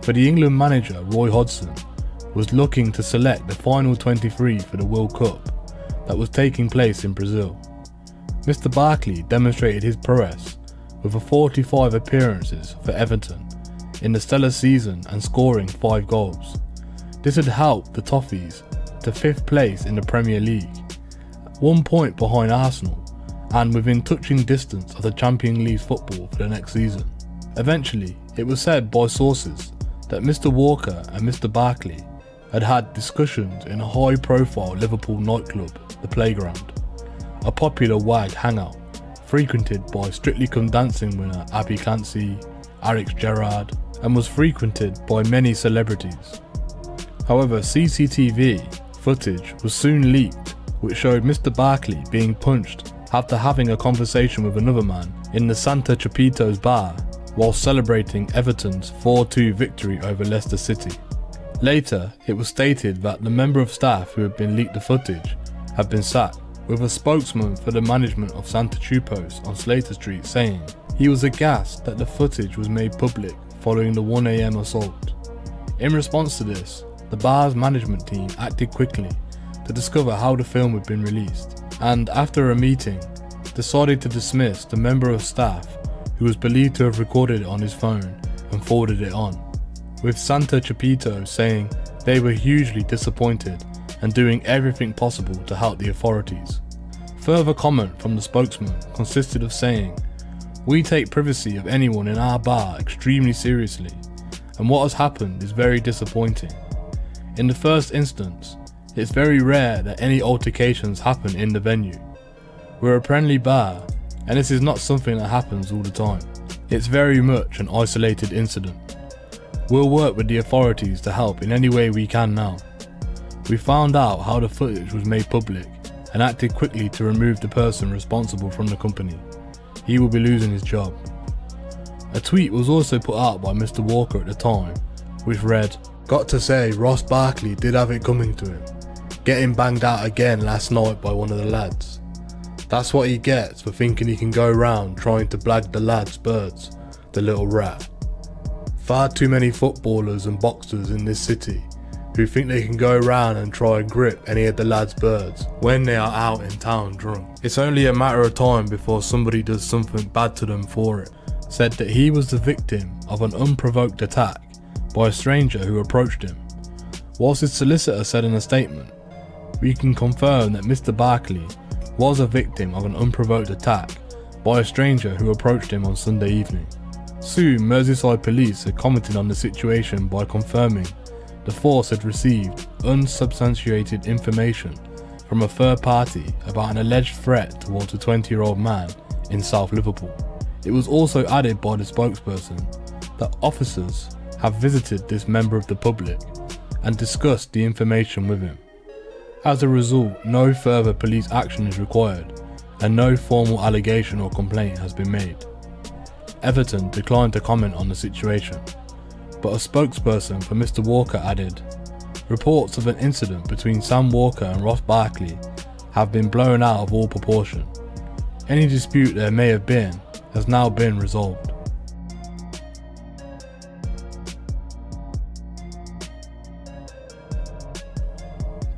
for the England manager Roy Hodgson was looking to select the final 23 for the World Cup that was taking place in Brazil. Mr. Barkley demonstrated his prowess with 45 appearances for Everton in the stellar season and scoring 5 goals. This had helped the Toffees to 5th place in the Premier League, 1 point behind Arsenal and within touching distance of the Champions League football for the next season. Eventually, it was said by sources that Mr. Walker and Mr. Barkley had had discussions in a high-profile Liverpool nightclub, The Playground. a popular wag hangout frequented by Strictly Come Dancing winner Abby Clancy, Alex Gerrard, and was frequented by many celebrities. However, CCTV footage was soon leaked which showed Mr. Barkley being punched after having a conversation with another man in the Santa Chapito's bar while celebrating Everton's 4-2 victory over Leicester City. Later, it was stated that the member of staff who had been leaked the footage had been sacked, with a spokesman for the management of Santa Chupos on Slater Street saying he was aghast that the footage was made public following the 1 AM assault. In response to this, the bar's management team acted quickly to discover how the film had been released, and after a meeting, decided to dismiss the member of staff who was believed to have recorded it on his phone and forwarded it on, with Santa Chapito saying they were hugely disappointed and doing everything possible to help the authorities. Further comment from the spokesman consisted of saying, "We take privacy of anyone in our bar extremely seriously, and what has happened is very disappointing. In the first instance, it's very rare that any altercations happen in the venue. We're a friendly bar, and this is not something that happens all the time. It's very much an isolated incident. We'll work with the authorities to help in any way we can now. We found out how the footage was made public and acted quickly to remove the person responsible from the company. He will be losing his job." A tweet was also put out by Mr. Walker at the time, which read, "Got to say, Ross Barkley did have it coming to him. Getting banged out again last night by one of the lads. That's what he gets for thinking he can go round trying to blag the lads' birds, the little rat. Far too many footballers and boxers in this city who think they can go round and try and grip any of the lads' birds when they are out in town drunk. It's only a matter of time before somebody does something bad to them for it." Said that he was the victim of an unprovoked attack by a stranger who approached him. Whilst his solicitor said in a statement, "We can confirm that Mr. Barkley was a victim of an unprovoked attack by a stranger who approached him on Sunday evening." Soon, Merseyside police had commented on the situation by confirming the force had received unsubstantiated information from a third party about an alleged threat towards a 20-year-old man in South Liverpool. It was also added by the spokesperson that officers have visited this member of the public and discussed the information with him. As a result, no further police action is required and no formal allegation or complaint has been made. Everton declined to comment on the situation, but a spokesperson for Mr. Walker added, "Reports of an incident between Sam Walker and Ross Barkley have been blown out of all proportion. Any dispute there may have been has now been resolved."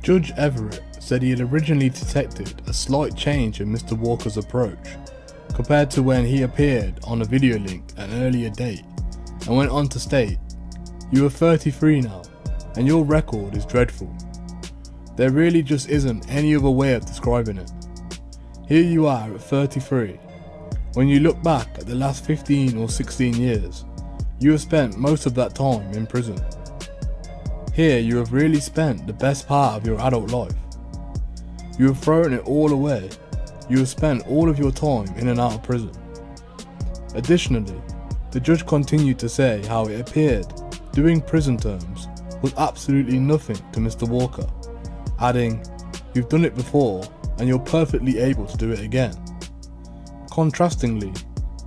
Judge Everett said he had originally detected a slight change in Mr. Walker's approach compared to when he appeared on a video link at an earlier date, and went on to state, "You are 33 now, and your record is dreadful. There really just isn't any other way of describing it. Here you are at 33. When you look back at the last 15 or 16 years, you have spent most of that time in prison. Here you have really spent the best part of your adult life. You have thrown it all away. You have spent all of your time in and out of prison." Additionally, the judge continued to say how it appeared doing prison terms was absolutely nothing to Mr. Walker, adding, "You've done it before and you're perfectly able to do it again." Contrastingly,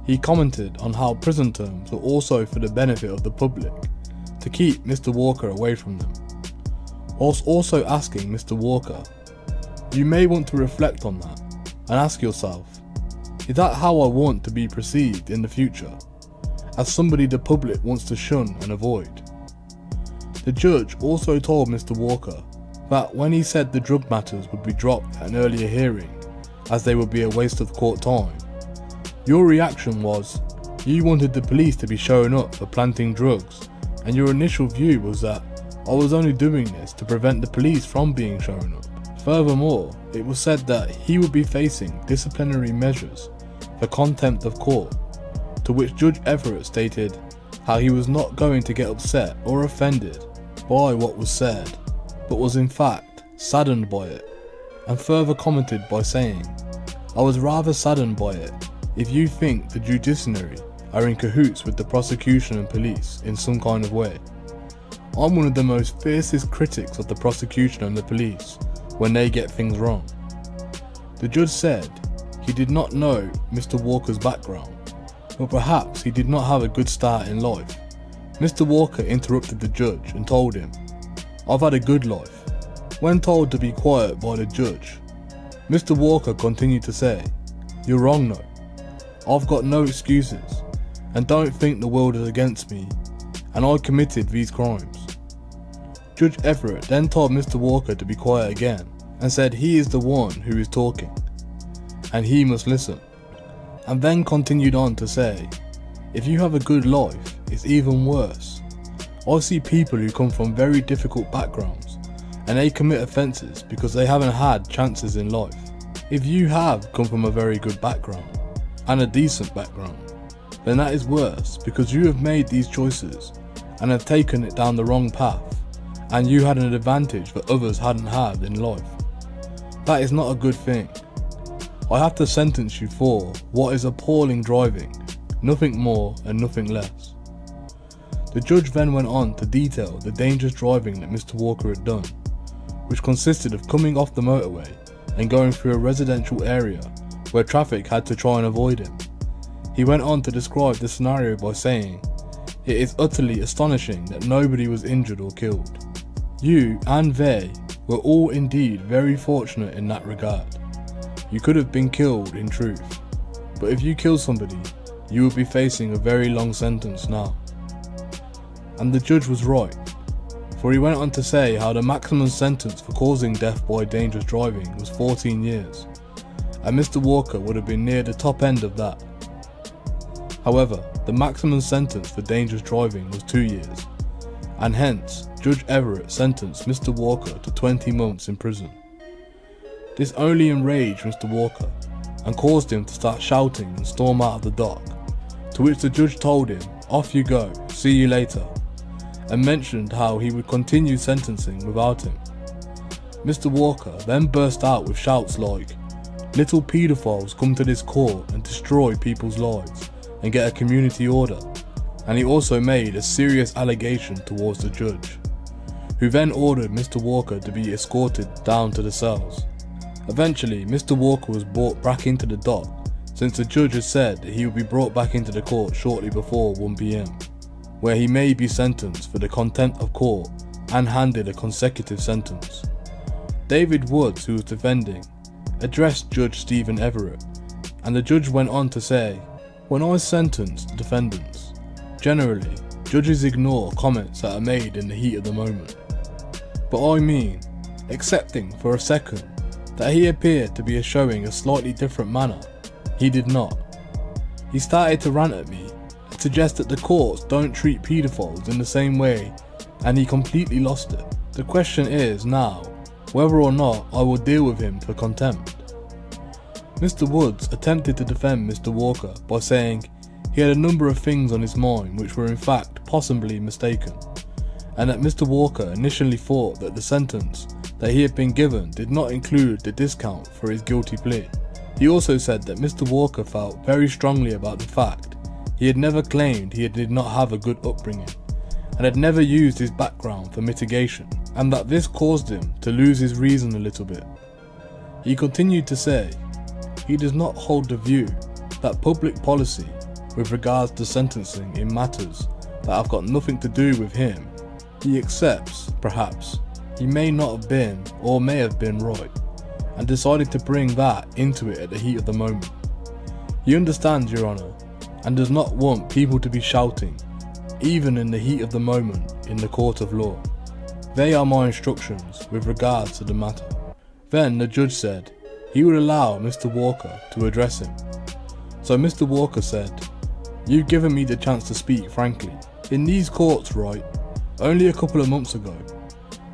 he commented on how prison terms were also for the benefit of the public, to keep Mr. Walker away from them, whilst also asking Mr. Walker, "You may want to reflect on that and ask yourself, is that how I want to be perceived in the future, as somebody the public wants to shun and avoid?" The judge also told Mr. Walker that when he said the drug matters would be dropped at an earlier hearing, as they would be a waste of court time, your reaction was, you wanted the police to be showing up for planting drugs, and your initial view was that I was only doing this to prevent the police from being shown up. Furthermore, it was said that he would be facing disciplinary measures for contempt of court, to which Judge Everett stated how he was not going to get upset or offended by what was said, but was in fact saddened by it, and further commented by saying I was rather saddened by it if you think the judiciary are in cahoots with the prosecution and police in some kind of way. I'm one of the most fiercest critics of the prosecution and the police when they get things wrong. The judge said he did not know Mr. Walker's background, but perhaps he did not have a good start in life. Mr. Walker interrupted the judge and told him, "I've had a good life." When told to be quiet by the judge, Mr. Walker continued to say, "You're wrong though. I've got no excuses, and don't think the world is against me, and I committed these crimes." Judge Everett then told Mr. Walker to be quiet again and said he is the one who is talking, and he must listen, and then continued on to say, "If you have a good life, it's even worse. I see people who come from very difficult backgrounds and they commit offences because they haven't had chances in life. If you have come from a very good background and a decent background, then that is worse because you have made these choices and have taken it down the wrong path, and you had an advantage that others hadn't had in life. That is not a good thing. I have to sentence you for what is appalling driving, nothing more and nothing less." The judge then went on to detail the dangerous driving that Mr. Walker had done, which consisted of coming off the motorway and going through a residential area where traffic had to try and avoid him. He went on to describe the scenario by saying, "It is utterly astonishing that nobody was injured or killed. You and they were all indeed very fortunate in that regard. You could have been killed in truth, but if you kill somebody, you will be facing a very long sentence now." And the judge was right, for he went on to say how the maximum sentence for causing death by dangerous driving was 14 years, and Mr. Walker would have been near the top end of that. However, the maximum sentence for dangerous driving was 2 years, and hence Judge Everett sentenced Mr. Walker to 20 months in prison. This only enraged Mr. Walker and caused him to start shouting and storm out of the dock, to which the judge told him, "Off you go, see you later," and mentioned how he would continue sentencing without him. Mr. Walker then burst out with shouts like, "Little paedophiles come to this court and destroy people's lives and get a community order," and he also made a serious allegation towards the judge, who then ordered Mr. Walker to be escorted down to the cells. Eventually, Mr. Walker was brought back into the dock, since the judge had said that he would be brought back into the court shortly before 1 PM, where he may be sentenced for the contempt of court and handed a consecutive sentence. David Woods, who was defending, addressed Judge Stephen Everett, and the judge went on to say, "When I sentence the defendants, generally, judges ignore comments that are made in the heat of the moment. But I mean, excepting for a second that he appeared to be showing a slightly different manner, he did not. He started to rant at me and suggest that the courts don't treat paedophiles in the same way, and he completely lost it. The question is now whether or not I will deal with him for contempt." Mr. Woods attempted to defend Mr. Walker by saying he had a number of things on his mind which were in fact possibly mistaken, and that Mr. Walker initially thought that the sentence that he had been given did not include the discount for his guilty plea. He also said that Mr. Walker felt very strongly about the fact he had never claimed he did not have a good upbringing and had never used his background for mitigation, and that this caused him to lose his reason a little bit. He continued to say he does not hold the view that public policy with regards to sentencing in matters that have got nothing to do with him. He accepts, perhaps, he may not have been or may have been right, and decided to bring that into it at the heat of the moment. He understands, Your Honour, and does not want people to be shouting, even in the heat of the moment in the court of law. They are my instructions with regards to the matter. Then the judge said he would allow Mr. Walker to address him. So Mr. Walker said, "You've given me the chance to speak frankly. In these courts, right, only a couple of months ago,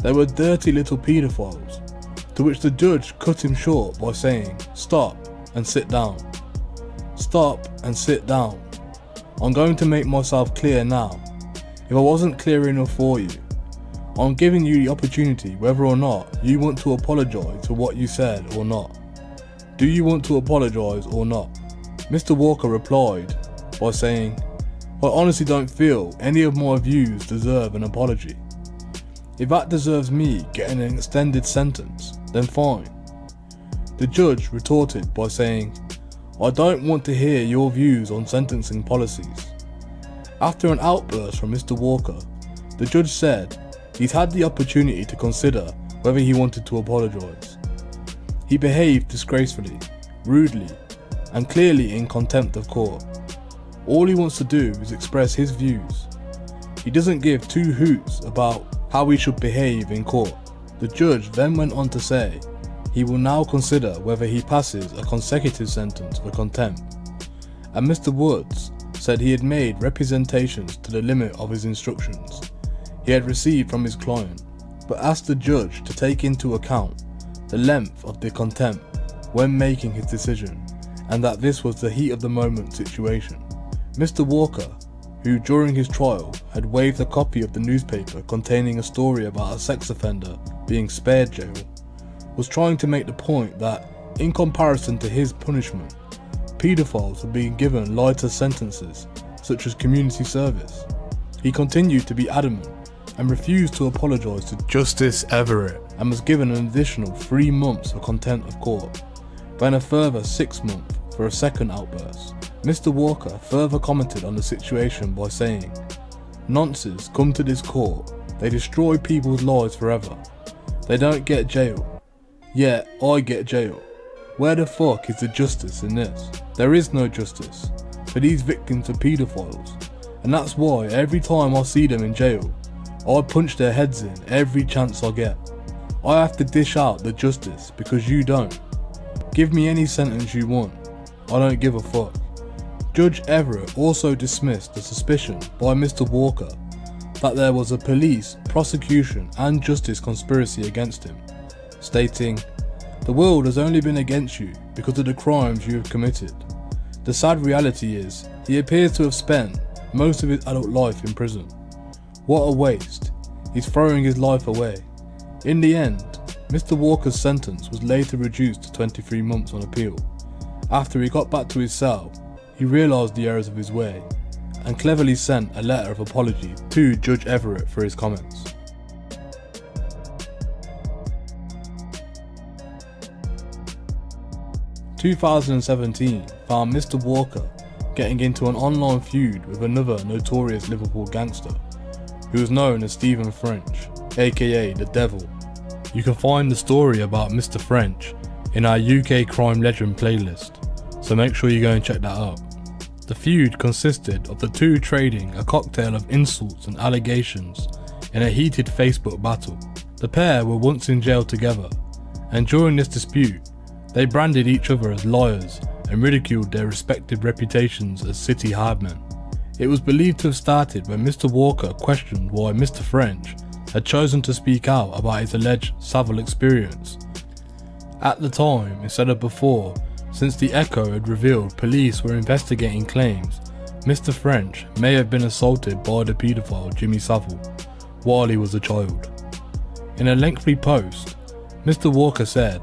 there were dirty little paedophiles," to which the judge cut him short by saying, "Stop and sit down. Stop and sit down. I'm going to make myself clear now. If I wasn't clear enough for you, I'm giving you the opportunity whether or not you want to apologise for what you said or not. "Do you want to apologise or not?" Mr. Walker replied by saying, "I honestly don't feel any of my views deserve an apology. If that deserves me getting an extended sentence, then fine." The judge retorted by saying, "I don't want to hear your views on sentencing policies." After an outburst from Mr. Walker, the judge said he's had the opportunity to consider whether he wanted to apologise. He behaved disgracefully, rudely, and clearly in contempt of court. All he wants to do is express his views. He doesn't give two hoots about how he should behave in court. The judge then went on to say he will now consider whether he passes a consecutive sentence for contempt, and Mr. Woods said he had made representations to the limit of his instructions he had received from his client, but asked the judge to take into account the length of the contempt when making his decision, and that this was the heat of the moment situation. Mr. Walker, who during his trial had waved a copy of the newspaper containing a story about a sex offender being spared jail, was trying to make the point that, in comparison to his punishment, paedophiles were being given lighter sentences, such as community service. He continued to be adamant and refused to apologise to Justice Everett, and was given an additional 3 months for contempt of court, then a further 6 months for a second outburst. Mr. Walker further commented on the situation by saying, "Nonces come to this court, they destroy people's lives forever. They don't get jail. Yet I get jail. Where the fuck is the justice in this? There is no justice for these victims of paedophiles, and that's why every time I see them in jail, I punch their heads in every chance I get. I have to dish out the justice because you don't. Give me any sentence you want. I don't give a fuck." Judge Everett also dismissed the suspicion by Mr. Walker that there was a police, prosecution and justice conspiracy against him, stating, "The world has only been against you because of the crimes you have committed. The sad reality is, he appears to have spent most of his adult life in prison. What a waste. He's throwing his life away." In the end, Mr. Walker's sentence was later reduced to 23 months on appeal. After he got back to his cell, he realised the errors of his way and cleverly sent a letter of apology to Judge Everett for his comments. "2017 found Mr. Walker getting into an online feud with another notorious Liverpool gangster, who was known as Stephen French, aka The Devil. You can find the story about Mr. French in our UK Crime Legend playlist, so make sure you go and check that out. The feud consisted of the two trading a cocktail of insults and allegations in a heated Facebook battle. The pair were once in jail together, and during this dispute, they branded each other as liars and ridiculed their respective reputations as city hardmen. It was believed to have started when Mr. Walker questioned why Mr. French had chosen to speak out about his alleged Savile experience at the time instead of before, since the Echo had revealed police were investigating claims Mr. French may have been assaulted by the paedophile Jimmy Savile while he was a child. In a lengthy post, Mr. Walker said,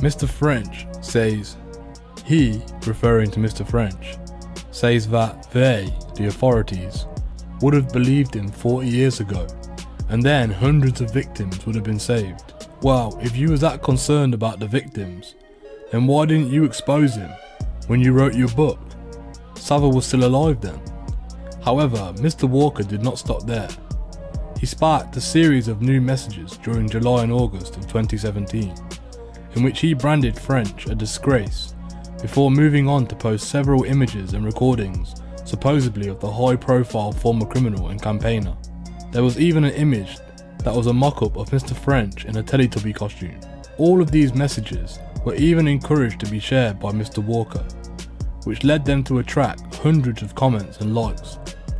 "Mr. French says, he, referring to Mr. French, says that they, the authorities, would have believed him 40 years ago, and then hundreds of victims would have been saved. Well, if you was that concerned about the victims, then why didn't you expose him when you wrote your book? Savile was still alive then." However, Mr. Walker did not stop there. He sparked a series of new messages during July and August of 2017, in which he branded French a disgrace, before moving on to post several images and recordings supposedly of the high-profile former criminal and campaigner. There was even an image that was a mock-up of Mr. French in a Teletubby costume. All of these messages were even encouraged to be shared by Mr. Walker, which led them to attract hundreds of comments and likes,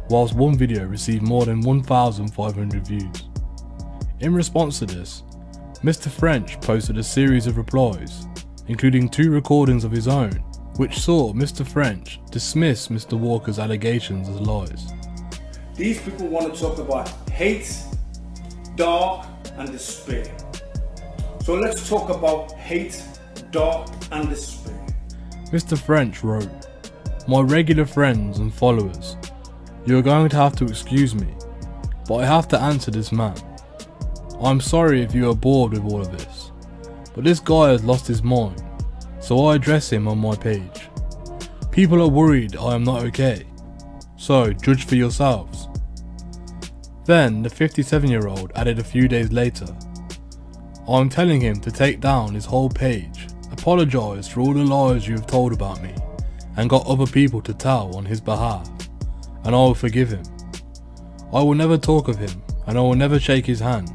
whilst one video received more than 1,500 views. In response to this, Mr. French posted a series of replies, including 2 recordings of his own, which saw Mr. French dismiss Mr. Walker's allegations as lies. These people want to talk about hate, dark, and despair. So let's talk about hate, doubt and despair. Mr. French wrote, "My regular friends and followers, you are going to have to excuse me, but I have to answer this man. I'm sorry if you are bored with all of this, but this guy has lost his mind, so I address him on my page. People are worried I am not okay, so judge for yourselves." Then the 57-year-old added a few days later, "I'm telling him to take down his whole page, apologise for all the lies you have told about me, and got other people to tell on his behalf, and I will forgive him. I will never talk of him, and I will never shake his hand,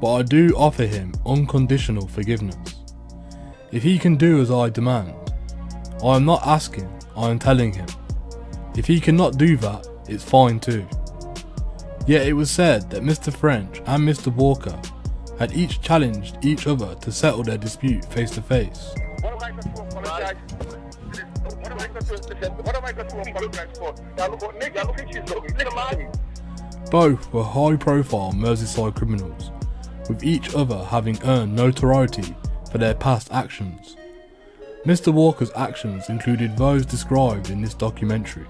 but I do offer him unconditional forgiveness. If he can do as I demand, I am not asking, I am telling him. If he cannot do that, it's fine too." Yet it was said that Mr. French and Mr. Walker had each challenged each other to settle their dispute face to face. Both were high-profile Merseyside criminals, with each other having earned notoriety for their past actions. Mr. Walker's actions included those described in this documentary.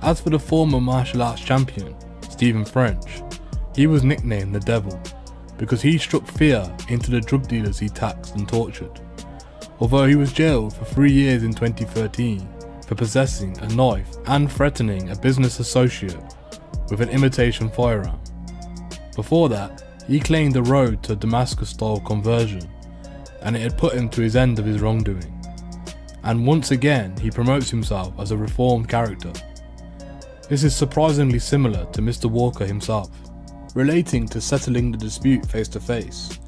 As for the former martial arts champion, Stephen French, he was nicknamed the Devil because he struck fear into the drug dealers he taxed and tortured, although he was jailed for 3 years in 2013 for possessing a knife and threatening a business associate with an imitation firearm. Before that, he claimed the road to a Damascus-style conversion, and it had put him to his end of his wrongdoing. And once again, he promotes himself as a reformed character. This is surprisingly similar to Mr. Walker himself. Relating to settling the dispute face to face,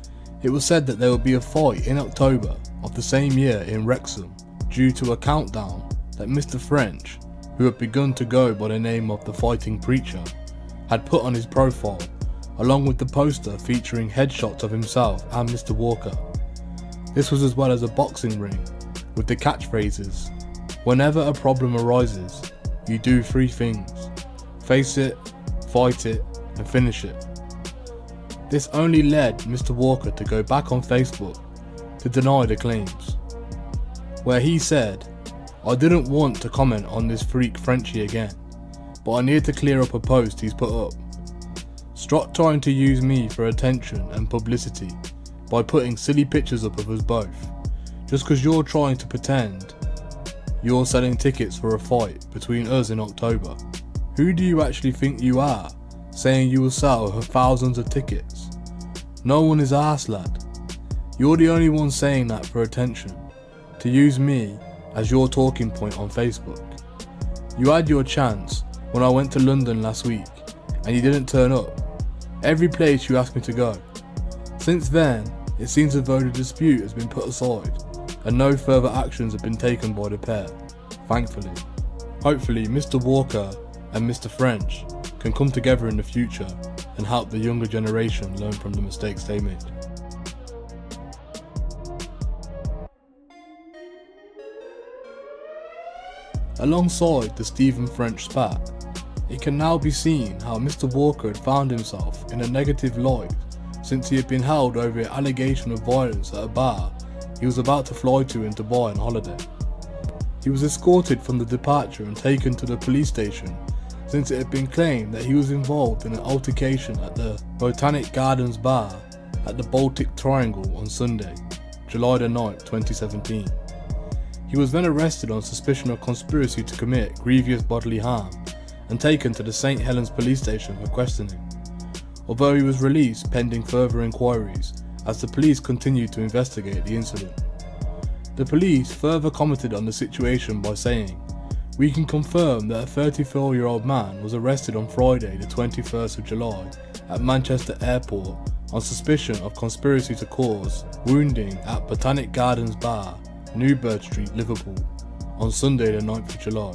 it was said that there would be a fight in October of the same year in Wrexham due to a countdown that Mr. French, who had begun to go by the name of the Fighting Preacher, had put on his profile, along with the poster featuring headshots of himself and Mr. Walker. This was as well as a boxing ring with the catchphrases, "Whenever a problem arises, you do 3 things: face it, fight it, and finish it." This only led Mr. Walker to go back on Facebook to deny the claims, where he said, "I didn't want to comment on this freak Frenchie again, but I needed to clear up a post he's put up. Stop trying to use me for attention and publicity by putting silly pictures up of us both, just because you're trying to pretend you're selling tickets for a fight between us in October. Who do you actually think you are, saying you will sell thousands of tickets? No one is arse, lad. You're the only one saying that for attention, to use me as your talking point on Facebook. You had your chance when I went to London last week, and you didn't turn up. Every place you asked me to go. Since then, it seems as though the dispute has been put aside, and no further actions have been taken by the pair, thankfully. Hopefully Mr. Walker and Mr. French can come together in the future and help the younger generation learn from the mistakes they made. Alongside the Stephen French spat, it can now be seen how Mr. Walker had found himself in a negative light since he had been held over an allegation of violence at a bar he was about to fly to in Dubai on holiday. He was escorted from the departure and taken to the police station since it had been claimed that he was involved in an altercation at the Botanic Gardens bar at the Baltic Triangle on Sunday, July the 9th, 2017. He was then arrested on suspicion of conspiracy to commit grievous bodily harm and taken to the St. Helens police station for questioning, although he was released pending further inquiries as the police continued to investigate the incident. The police further commented on the situation by saying, "We can confirm that a 34-year-old man was arrested on Friday the 21st of July at Manchester Airport on suspicion of conspiracy to cause wounding at Botanic Gardens Bar, Newbird Street, Liverpool, on Sunday the 9th of July.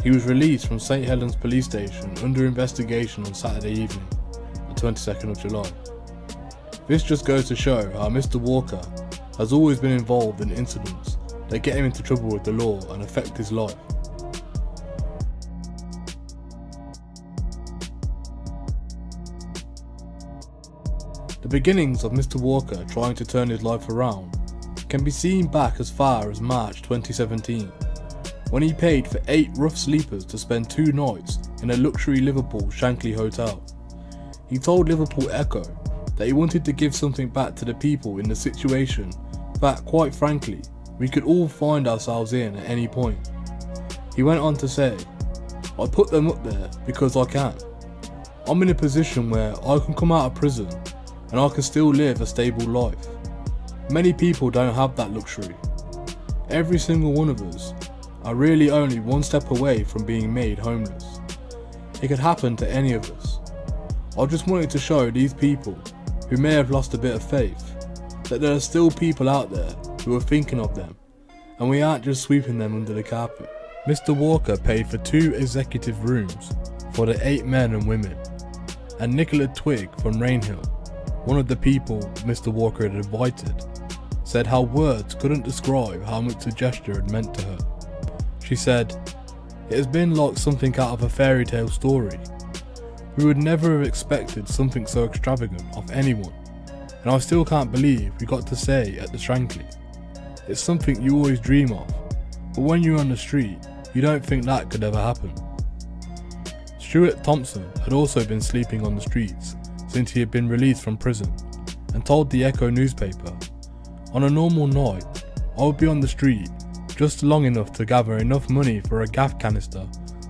He was released from St. Helens police station under investigation on Saturday evening, the 22nd of July. This just goes to show how Mr. Walker has always been involved in incidents that get him into trouble with the law and affect his life. The beginnings of Mr. Walker trying to turn his life around can be seen back as far as March 2017, when he paid for 8 rough sleepers to spend 2 nights in a luxury Liverpool Shankly hotel. He told Liverpool Echo that he wanted to give something back to the people in the situation that, quite frankly, we could all find ourselves in at any point. He went on to say, "I put them up there because I can. I'm in a position where I can come out of prison and I can still live a stable life. Many people don't have that luxury. Every single one of us are really only one step away from being made homeless. It could happen to any of us. I just wanted to show these people who may have lost a bit of faith that there are still people out there who are thinking of them, and we aren't just sweeping them under the carpet." Mr. Walker paid for 2 executive rooms for the 8 men and women, and Nicola Twigg from Rainhill, one of the people Mr. Walker had invited, said how words couldn't describe how much the gesture had meant to her. She said, "It has been like something out of a fairy tale story. We would never have expected something so extravagant of anyone, and I still can't believe we got to say at the Shankly. It's something you always dream of, but when you're on the street, you don't think that could ever happen." Stuart Thompson had also been sleeping on the streets since he had been released from prison, and told the Echo newspaper, "On a normal night, I would be on the street just long enough to gather enough money for a gaff canister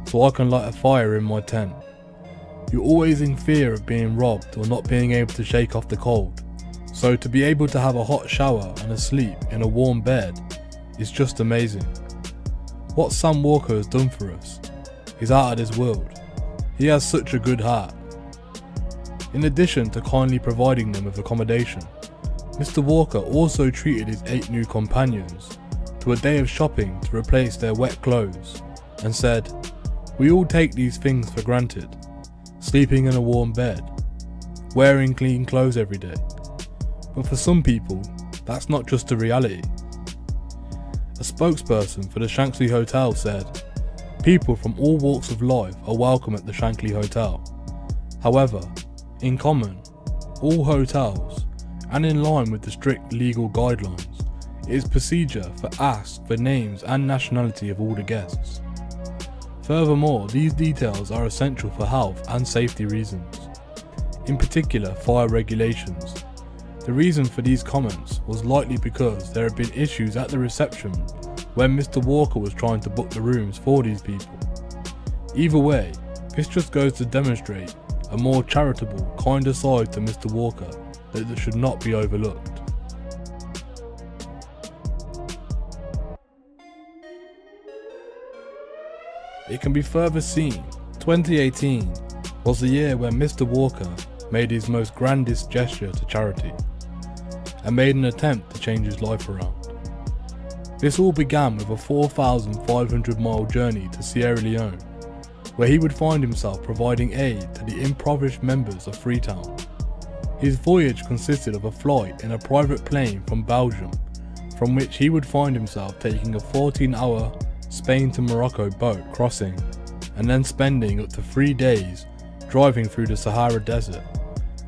so I can light a fire in my tent. You're always in fear of being robbed or not being able to shake off the cold, so to be able to have a hot shower and a sleep in a warm bed is just amazing. What Sam Walker has done for us is out of this world. He has such a good heart." In addition to kindly providing them with accommodation, Mr. Walker also treated his 8 new companions to a day of shopping to replace their wet clothes, and said, "We all take these things for granted, sleeping in a warm bed, wearing clean clothes every day, but for some people, that's not just a reality." A spokesperson for the Shankly Hotel said, "People from all walks of life are welcome at the Shankly Hotel. However, in common, all hotels, and in line with the strict legal guidelines, it is procedure for ask for names and nationality of all the guests. Furthermore, these details are essential for health and safety reasons, in particular fire regulations. The reason for these comments was likely because there had been issues at the reception when Mr. Walker was trying to book the rooms for these people. Either way, this just goes to demonstrate a more charitable, kinder side to Mr. Walker that should not be overlooked." It can be further seen, 2018 was the year when Mr. Walker made his most grandest gesture to charity, and made an attempt to change his life around. This all began with a 4,500-mile journey to Sierra Leone, where he would find himself providing aid to the impoverished members of Freetown. His voyage consisted of a flight in a private plane from Belgium, from which he would find himself taking a 14-hour Spain to Morocco boat crossing, and then spending up to 3 days driving through the Sahara Desert,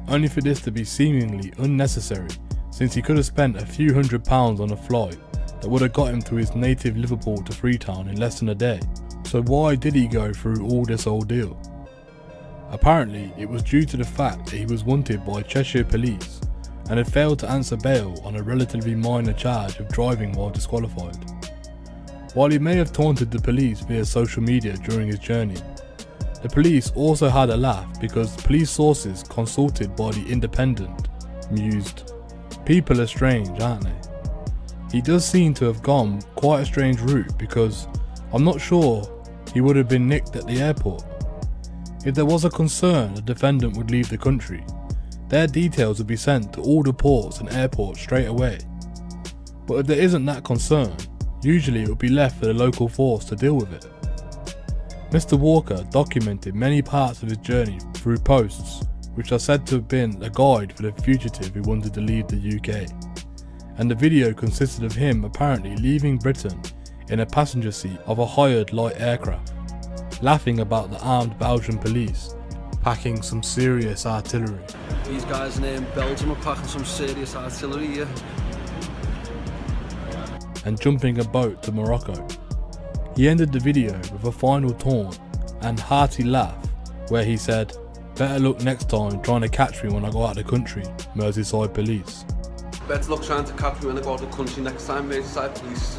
only for this to be seemingly unnecessary, since he could have spent a few £100 on a flight that would have got him to his native Liverpool to Freetown in less than a day. So why did he go through all this ordeal? Apparently it was due to the fact that he was wanted by Cheshire Police and had failed to answer bail on a relatively minor charge of driving while disqualified. While he may have taunted the police via social media during his journey, the police also had a laugh because police sources consulted by the Independent mused, "People are strange, aren't they?" He does seem to have gone quite a strange route, because I'm not sure he would have been nicked at the airport. If there was a concern the defendant would leave the country, their details would be sent to all the ports and airports straight away. But if there isn't that concern, usually it would be left for the local force to deal with it. Mr. Walker documented many parts of his journey through posts which are said to have been a guide for the fugitive who wanted to leave the UK, and the video consisted of him apparently leaving Britain in a passenger seat of a hired light aircraft, laughing about the armed Belgian police packing some serious artillery. These guys in Belgium are packing some serious artillery here. and jumping a boat to Morocco. He ended the video with a final taunt and hearty laugh where he said, "Better luck next time trying to catch me when I go out of the country, Merseyside Police." Better luck trying to catch me when I go out of the country next time, Merseyside Police.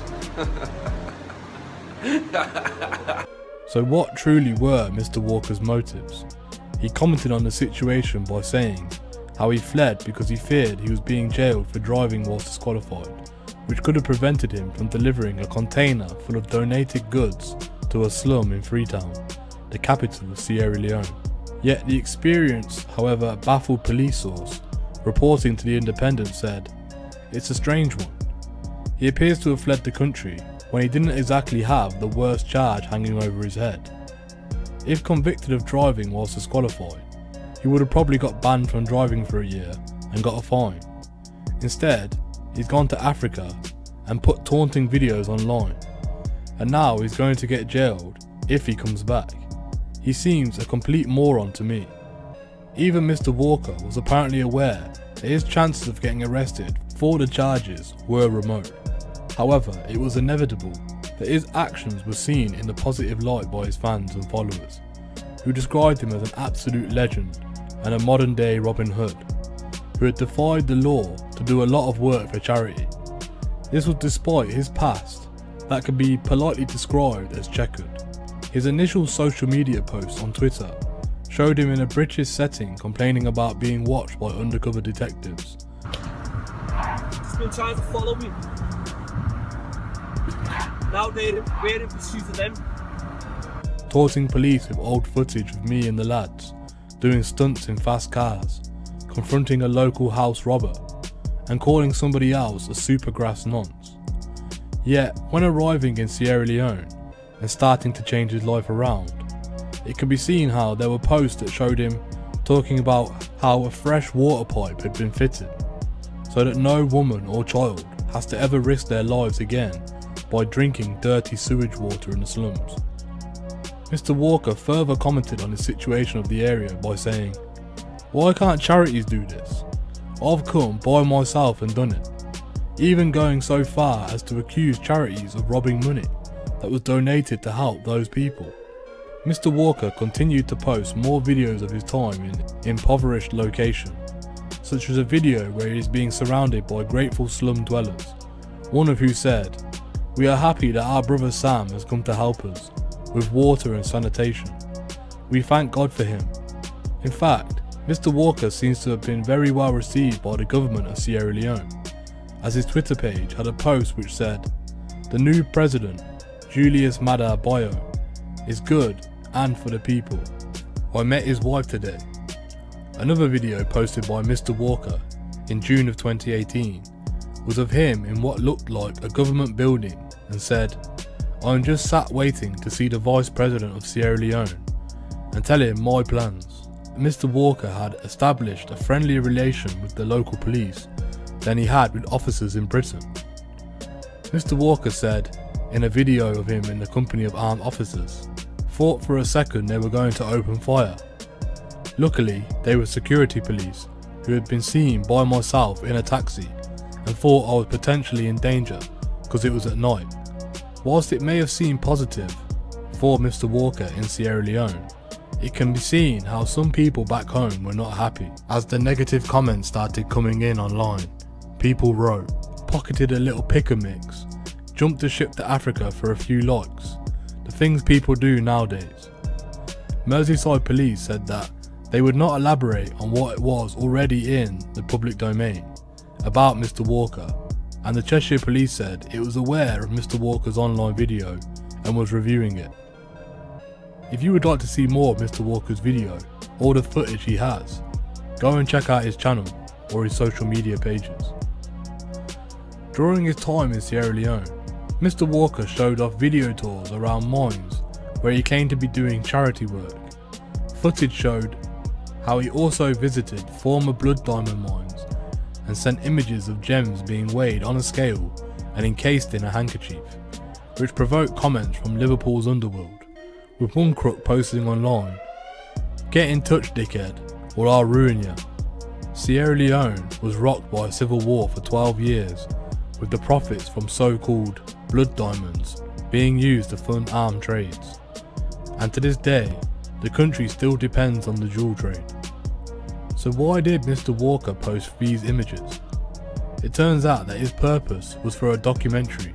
So what truly were Mr. Walker's motives? He commented on the situation by saying how he fled because he feared he was being jailed for driving whilst disqualified, which could have prevented him from delivering a container full of donated goods to a slum in Freetown, the capital of Sierra Leone. Yet the experience, however, baffled police source, reporting to The Independent, said, "It's a strange one. He appears to have fled the country when he didn't exactly have the worst charge hanging over his head. If convicted of driving whilst disqualified, he would have probably got banned from driving for a year and got a fine. Instead, he's gone to Africa and put taunting videos online, and now he's going to get jailed if he comes back. He seems a complete moron to me." Even Mr. Walker was apparently aware that his chances of getting arrested for the charges were remote. However, it was inevitable that his actions were seen in the positive light by his fans and followers, who described him as an absolute legend and a modern day Robin Hood, who had defied the law to do a lot of work for charity. This was despite his past that could be politely described as checkered. His initial social media posts on Twitter showed him in a British setting complaining about being watched by undercover detectives. He's been trying to follow me. Now we're in pursuit of them. Taunting police with old footage of me and the lads, doing stunts in fast cars, confronting a local house robber, and calling somebody else a supergrass nonce. Yet, when arriving in Sierra Leone and starting to change his life around, it could be seen how there were posts that showed him talking about how a fresh water pipe had been fitted, so that no woman or child has to ever risk their lives again by drinking dirty sewage water in the slums. Mr. Walker further commented on the situation of the area by saying, "Why can't charities do this? I've come by myself and done it," even going so far as to accuse charities of robbing money that was donated to help those people. Mr. Walker continued to post more videos of his time in impoverished locations, such as a video where he is being surrounded by grateful slum dwellers, one of who said, "We are happy that our brother Sam has come to help us with water and sanitation. We thank God for him." In fact, Mr. Walker seems to have been very well received by the government of Sierra Leone, as his Twitter page had a post which said, "The new president, Julius Maada Bio, is good and for the people. I met his wife today." Another video posted by Mr. Walker in June of 2018 was of him in what looked like a government building and said, "I'm just sat waiting to see the Vice President of Sierra Leone and tell him my plans." Mr. Walker had established a friendlier relation with the local police than he had with officers in Britain. Mr. Walker said in a video of him in the company of armed officers, "Thought for a second they were going to open fire. Luckily, they were security police who had been seen by myself in a taxi and thought I was potentially in danger because it was at night." Whilst it may have seemed positive for Mr. Walker in Sierra Leone, it can be seen how some people back home were not happy. As the negative comments started coming in online, people wrote, "Pocketed a little picker mix, jumped the ship to Africa for a few likes, the things people do nowadays." Merseyside Police said that they would not elaborate on what it was already in the public domain about Mr. Walker, and the Cheshire Police said it was aware of Mr. Walker's online video and was reviewing it. If you would like to see more of Mr. Walker's video or the footage he has, go and check out his channel or his social media pages. During his time in Sierra Leone, Mr. Walker showed off video tours around mines where he claimed to be doing charity work. Footage showed how he also visited former blood diamond mines and sent images of gems being weighed on a scale and encased in a handkerchief, which provoked comments from Liverpool's underworld, with one crook posting online, "Get in touch, dickhead, or I'll ruin ya." Sierra Leone was rocked by a civil war for 12 years with the profits from so-called blood diamonds being used to fund armed trades. And to this day, the country still depends on the jewel trade. So why did Mr. Walker post these images? It turns out that his purpose was for a documentary,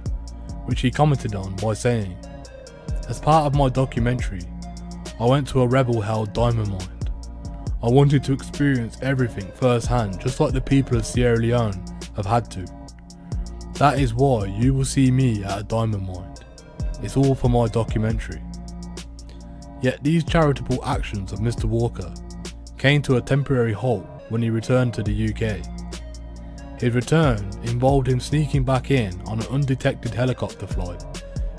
which he commented on by saying, "As part of my documentary, I went to a rebel-held diamond mine. I wanted to experience everything firsthand, just like the people of Sierra Leone have had to. That is why you will see me at a diamond mine. It's all for my documentary." Yet these charitable actions of Mr. Walker came to a temporary halt when he returned to the UK. His return involved him sneaking back in on an undetected helicopter flight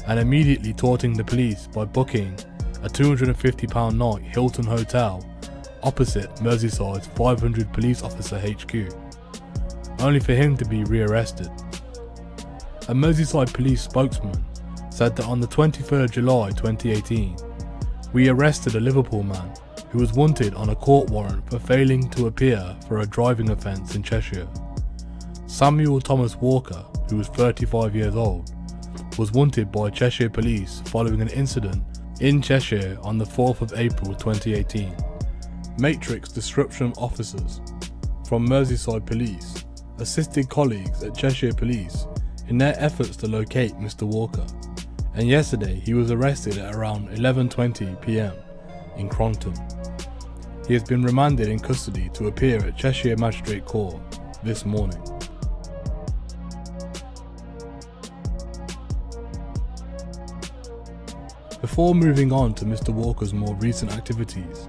and immediately taunting the police by booking a £250 night Hilton hotel opposite Merseyside's 500 police officer HQ, only for him to be rearrested. A Merseyside police spokesman said that on the 23rd of July 2018, "We arrested a Liverpool man who was wanted on a court warrant for failing to appear for a driving offence in Cheshire. Samuel Thomas Walker, who was 35 years old, was wanted by Cheshire police following an incident in Cheshire on the 4th of April 2018. Matrix disruption officers from Merseyside Police assisted colleagues at Cheshire Police in their efforts to locate Mr. Walker, and yesterday he was arrested at around 11:20 PM in Crompton. He has been remanded in custody to appear at Cheshire Magistrate Court this morning. Before moving on to Mr. Walker's more recent activities,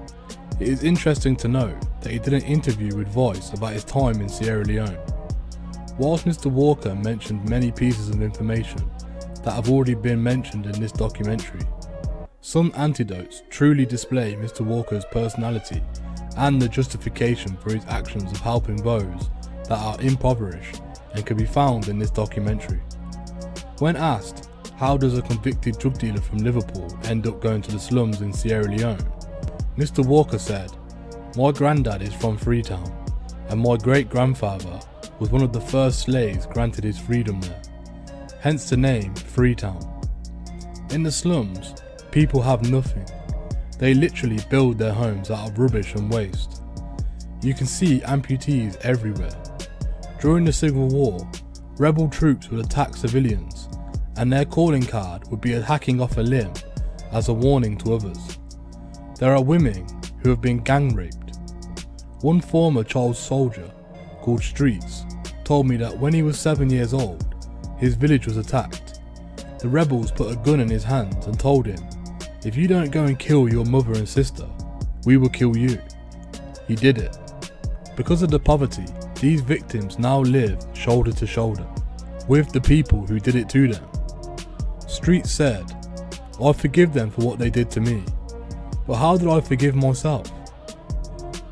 it is interesting to note that he did an interview with Voice about his time in Sierra Leone. Whilst Mr. Walker mentioned many pieces of information that have already been mentioned in this documentary, some anecdotes truly display Mr. Walker's personality and the justification for his actions of helping those that are impoverished and can be found in this documentary. When asked, how does a convicted drug dealer from Liverpool end up going to the slums in Sierra Leone, Mr. Walker said, "My granddad is from Freetown, and my great-grandfather was one of the first slaves granted his freedom there, hence the name Freetown. In the slums, people have nothing. They literally build their homes out of rubbish and waste. You can see amputees everywhere. During the Civil War, rebel troops would attack civilians, and their calling card would be a hacking off a limb as a warning to others. There are women who have been gang raped. One former child soldier, called Streets, told me that when he was 7 years old, his village was attacked. The rebels put a gun in his hands and told him, "If you don't go and kill your mother and sister, we will kill you." He did it. Because of the poverty, these victims now live shoulder to shoulder with the people who did it to them. Streets said, "I forgive them for what they did to me, but how did I forgive myself?"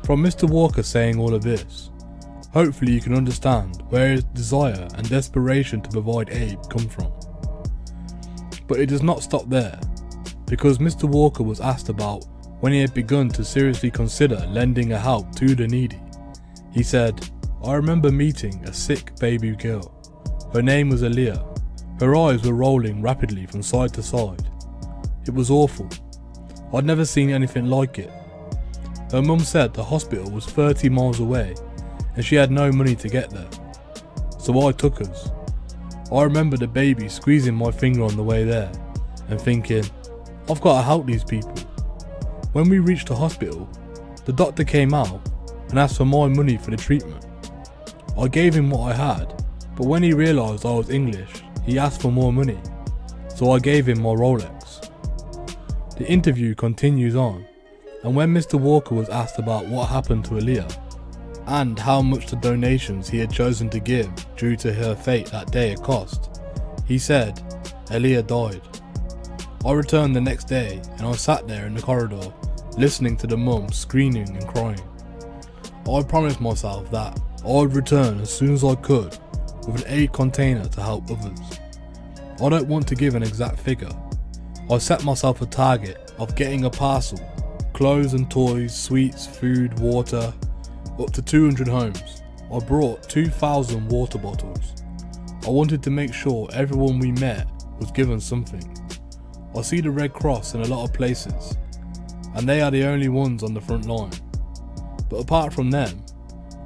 From Mr. Walker saying all of this, hopefully you can understand where his desire and desperation to provide aid come from. But it does not stop there, because Mr. Walker was asked about when he had begun to seriously consider lending a help to the needy. He said, "I remember meeting a sick baby girl. Her name was Aaliyah. Her eyes were rolling rapidly from side to side. It was awful. I'd never seen anything like it. Her mum said the hospital was 30 miles away and she had no money to get there. So I took us. I remember the baby squeezing my finger on the way there and thinking, I've got to help these people. When we reached the hospital, the doctor came out and asked for my money for the treatment. I gave him what I had, but when he realised I was English, he asked for more money, so I gave him my Rolex." The interview continues on, and when Mr. Walker was asked about what happened to Aaliyah and how much the donations he had chosen to give due to her fate that day had cost, he said, "Aaliyah died. I returned the next day and I sat there in the corridor listening to the mum screaming and crying. I promised myself that I would return as soon as I could with an aid container to help others. I don't want to give an exact figure. I set myself a target of getting a parcel, clothes and toys, sweets, food, water, up to 200 homes. I brought 2,000 water bottles. I wanted to make sure everyone we met was given something. I see the Red Cross in a lot of places, and they are the only ones on the front line. But apart from them,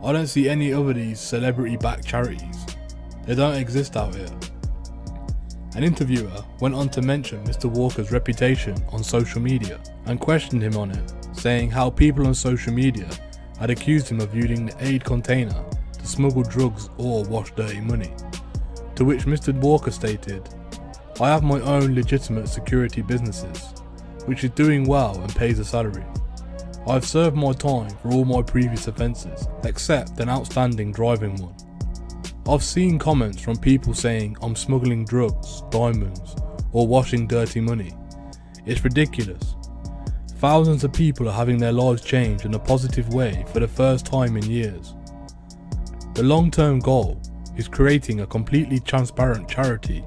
I don't see any other of these celebrity-backed charities. They don't exist out here. An interviewer went on to mention Mr. Walker's reputation on social media and questioned him on it, saying how people on social media had accused him of using the aid container to smuggle drugs or wash dirty money. To which Mr. Walker stated, "I have my own legitimate security businesses, which is doing well and pays a salary. I've served my time for all my previous offences, except an outstanding driving one. I've seen comments from people saying I'm smuggling drugs, diamonds, or washing dirty money. It's ridiculous. Thousands of people are having their lives changed in a positive way for the first time in years. The long-term goal is creating a completely transparent charity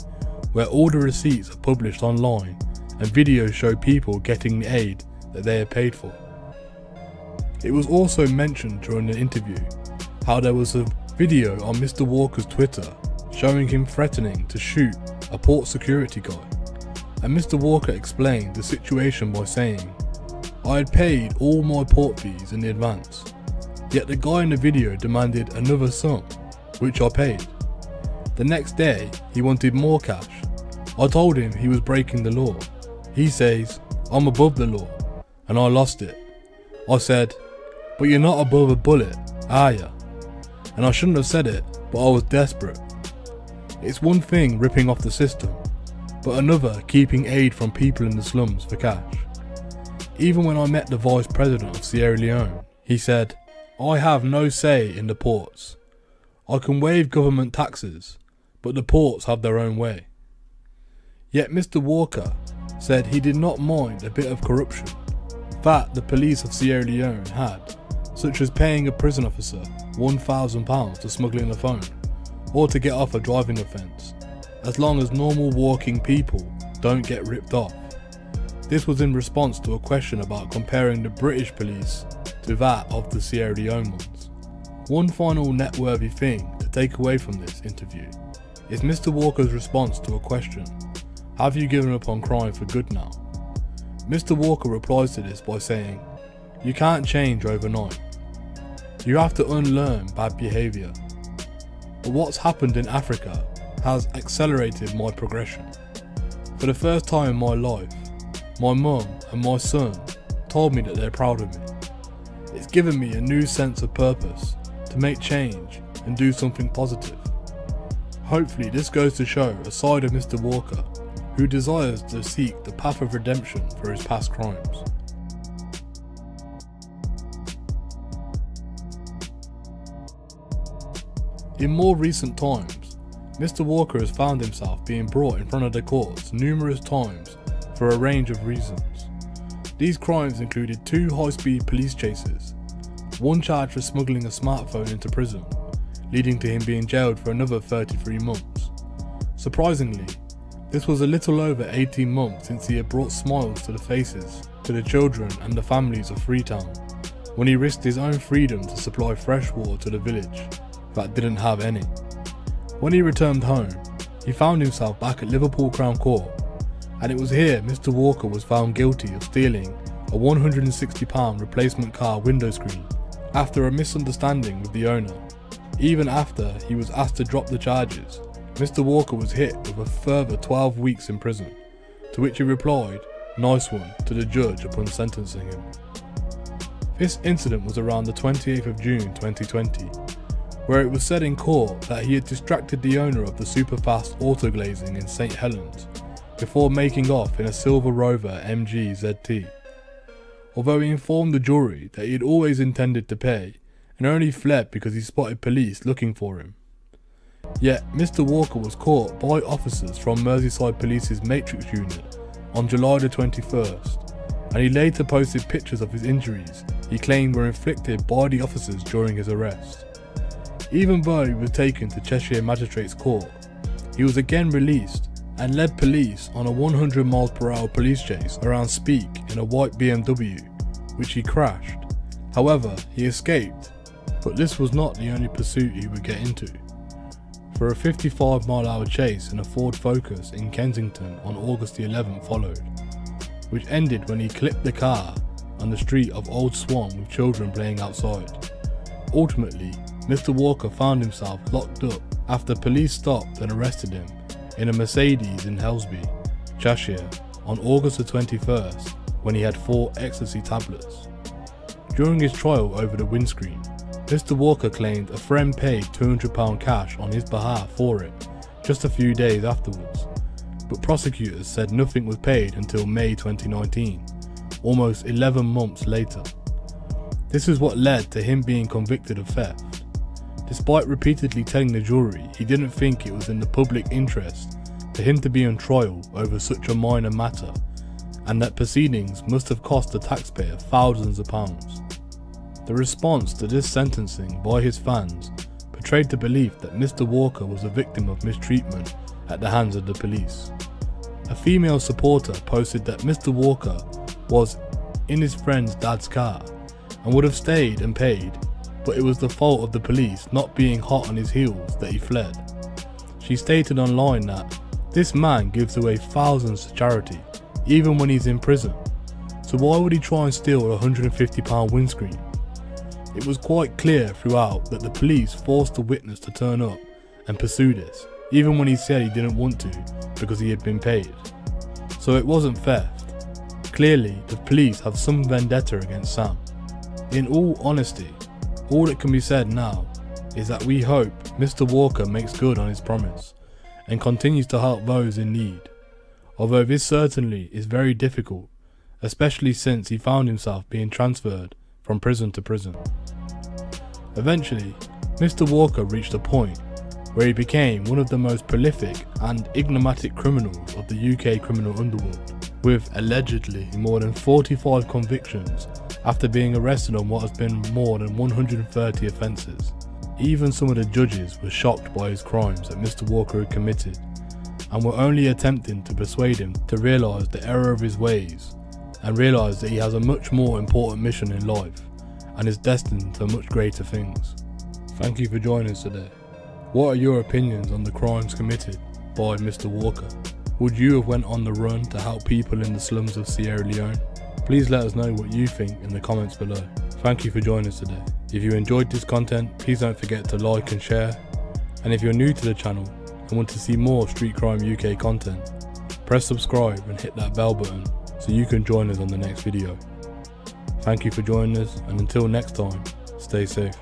where all the receipts are published online and videos show people getting the aid that they are paid for." It was also mentioned during the interview how there was a video on Mr. Walker's Twitter showing him threatening to shoot a port security guy, and Mr. Walker explained the situation by saying, "I had paid all my port fees in advance, yet the guy in the video demanded another sum, which I paid. The next day he wanted more cash. I told him he was breaking the law. He says, I'm above the law, and I lost it. I said, but you're not above a bullet, are ya? And I shouldn't have said it, but I was desperate. It's one thing ripping off the system, but another keeping aid from people in the slums for cash. Even when I met the Vice President of Sierra Leone, he said, I have no say in the ports. I can waive government taxes, but the ports have their own way." Yet Mr. Walker said he did not mind a bit of corruption that the police of Sierra Leone had, such as paying a prison officer £1,000 to smuggle in a phone, or to get off a driving offence, as long as normal walking people don't get ripped off. This was in response to a question about comparing the British police to that of the Sierra Leone ones. One final net-worthy thing to take away from this interview is Mr. Walker's response to a question, have you given up on crime for good now? Mr. Walker replies to this by saying, you can't change overnight. You have to unlearn bad behaviour. But what's happened in Africa has accelerated my progression. For the first time in my life, my mum and my son told me that they're proud of me. It's given me a new sense of purpose to make change and do something positive. Hopefully this goes to show a side of Mr. Walker who desires to seek the path of redemption for his past crimes. In more recent times, Mr. Walker has found himself being brought in front of the courts numerous times for a range of reasons. These crimes included 2 high-speed police chases, one charge for smuggling a smartphone into prison, leading to him being jailed for another 33 months. Surprisingly, this was a little over 18 months since he had brought smiles to the faces to the children and the families of Freetown, when he risked his own freedom to supply fresh water to the village that didn't have any. When he returned home, he found himself back at Liverpool Crown Court, and it was here Mr. Walker was found guilty of stealing a £160 replacement car window screen after a misunderstanding with the owner. Even after he was asked to drop the charges, Mr. Walker was hit with a further 12 weeks in prison, to which he replied, "Nice one," to the judge upon sentencing him. This incident was around the 28th of June 2020, where it was said in court that he had distracted the owner of the superfast autoglazing in St Helens before making off in a Silver Rover MG ZT. Although he informed the jury that he had always intended to pay and only fled because he spotted police looking for him. Yet Mr. Walker was caught by officers from Merseyside Police's Matrix unit on July the 21st, and he later posted pictures of his injuries he claimed were inflicted by the officers during his arrest. Even though he was taken to Cheshire Magistrates Court, he was again released and led police on a 100 mph police chase around Speke in a white BMW, which he crashed. However, he escaped, but this was not the only pursuit he would get into. for a 55-mile-hour chase in a Ford Focus in Kensington on August the 11th followed, which ended when he clipped the car on the street of Old Swan with children playing outside. Ultimately, Mr. Walker found himself locked up after police stopped and arrested him in a Mercedes in Helsby, Cheshire, on August the 21st when he had 4 ecstasy tablets. During his trial over the windscreen, Mr. Walker claimed a friend paid £200 cash on his behalf for it just a few days afterwards, but prosecutors said nothing was paid until May 2019, almost 11 months later. This is what led to him being convicted of theft. Despite repeatedly telling the jury he didn't think it was in the public interest for him to be on trial over such a minor matter, and that proceedings must have cost the taxpayer thousands of pounds. The response to this sentencing by his fans portrayed the belief that Mr. Walker was a victim of mistreatment at the hands of the police. A female supporter posted that Mr. Walker was in his friend's dad's car and would have stayed and paid, but it was the fault of the police not being hot on his heels that he fled. She stated online that this man gives away thousands to charity, even when he's in prison, so why would he try and steal a £150 windscreen? It was quite clear throughout that the police forced the witness to turn up and pursue this, even when he said he didn't want to because he had been paid. So it wasn't theft. Clearly, the police have some vendetta against Sam. In all honesty, all that can be said now is that we hope Mr. Walker makes good on his promise and continues to help those in need, although this certainly is very difficult, especially since he found himself being transferred from prison to prison. Eventually, Mr. Walker reached a point where he became one of the most prolific and enigmatic criminals of the UK criminal underworld, with allegedly more than 45 convictions after being arrested on what has been more than 130 offences. Even some of the judges were shocked by his crimes that Mr. Walker had committed, and were only attempting to persuade him to realise the error of his ways, and realise that he has a much more important mission in life, and is destined to much greater things. Thank you for joining us today. What are your opinions on the crimes committed by Mr. Walker? Would you have went on the run to help people in the slums of Sierra Leone? Please let us know what you think in the comments below. Thank you for joining us today. If you enjoyed this content, please don't forget to like and share. And if you're new to the channel and want to see more Street Crime UK content, press subscribe and hit that bell button so you can join us on the next video. Thank you for joining us, and until next time, stay safe.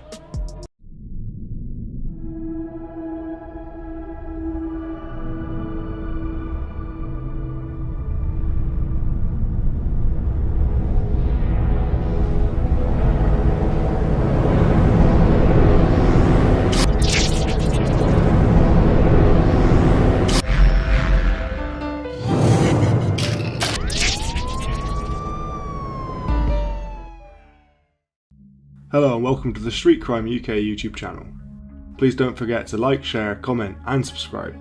Hello and welcome to the Street Crime UK YouTube channel. Please don't forget to like, share, comment and subscribe.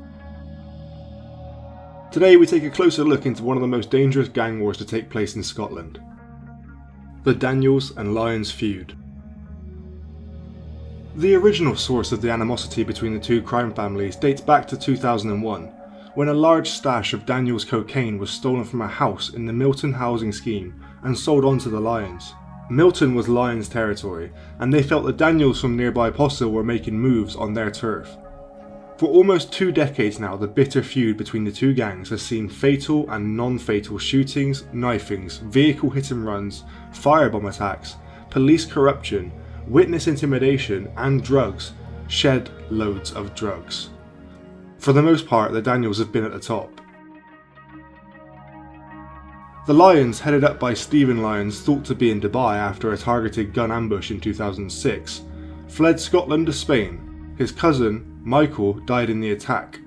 Today we take a closer look into one of the most dangerous gang wars to take place in Scotland. The Daniels and Lyons feud. The original source of the animosity between the two crime families dates back to 2001, when a large stash of Daniels cocaine was stolen from a house in the Milton housing scheme and sold on to the Lyons. Milton was Lyons' territory, and they felt the Daniels from nearby Possil were making moves on their turf. For almost 2 decades now, the bitter feud between the two gangs has seen fatal and non-fatal shootings, knifings, vehicle hit and runs, firebomb attacks, police corruption, witness intimidation and drugs, shed loads of drugs. For the most part, the Daniels have been at the top. The Lyons, headed up by Stephen Lyons, thought to be in Dubai after a targeted gun ambush in 2006, fled Scotland to Spain. His cousin, Michael, died in the attack.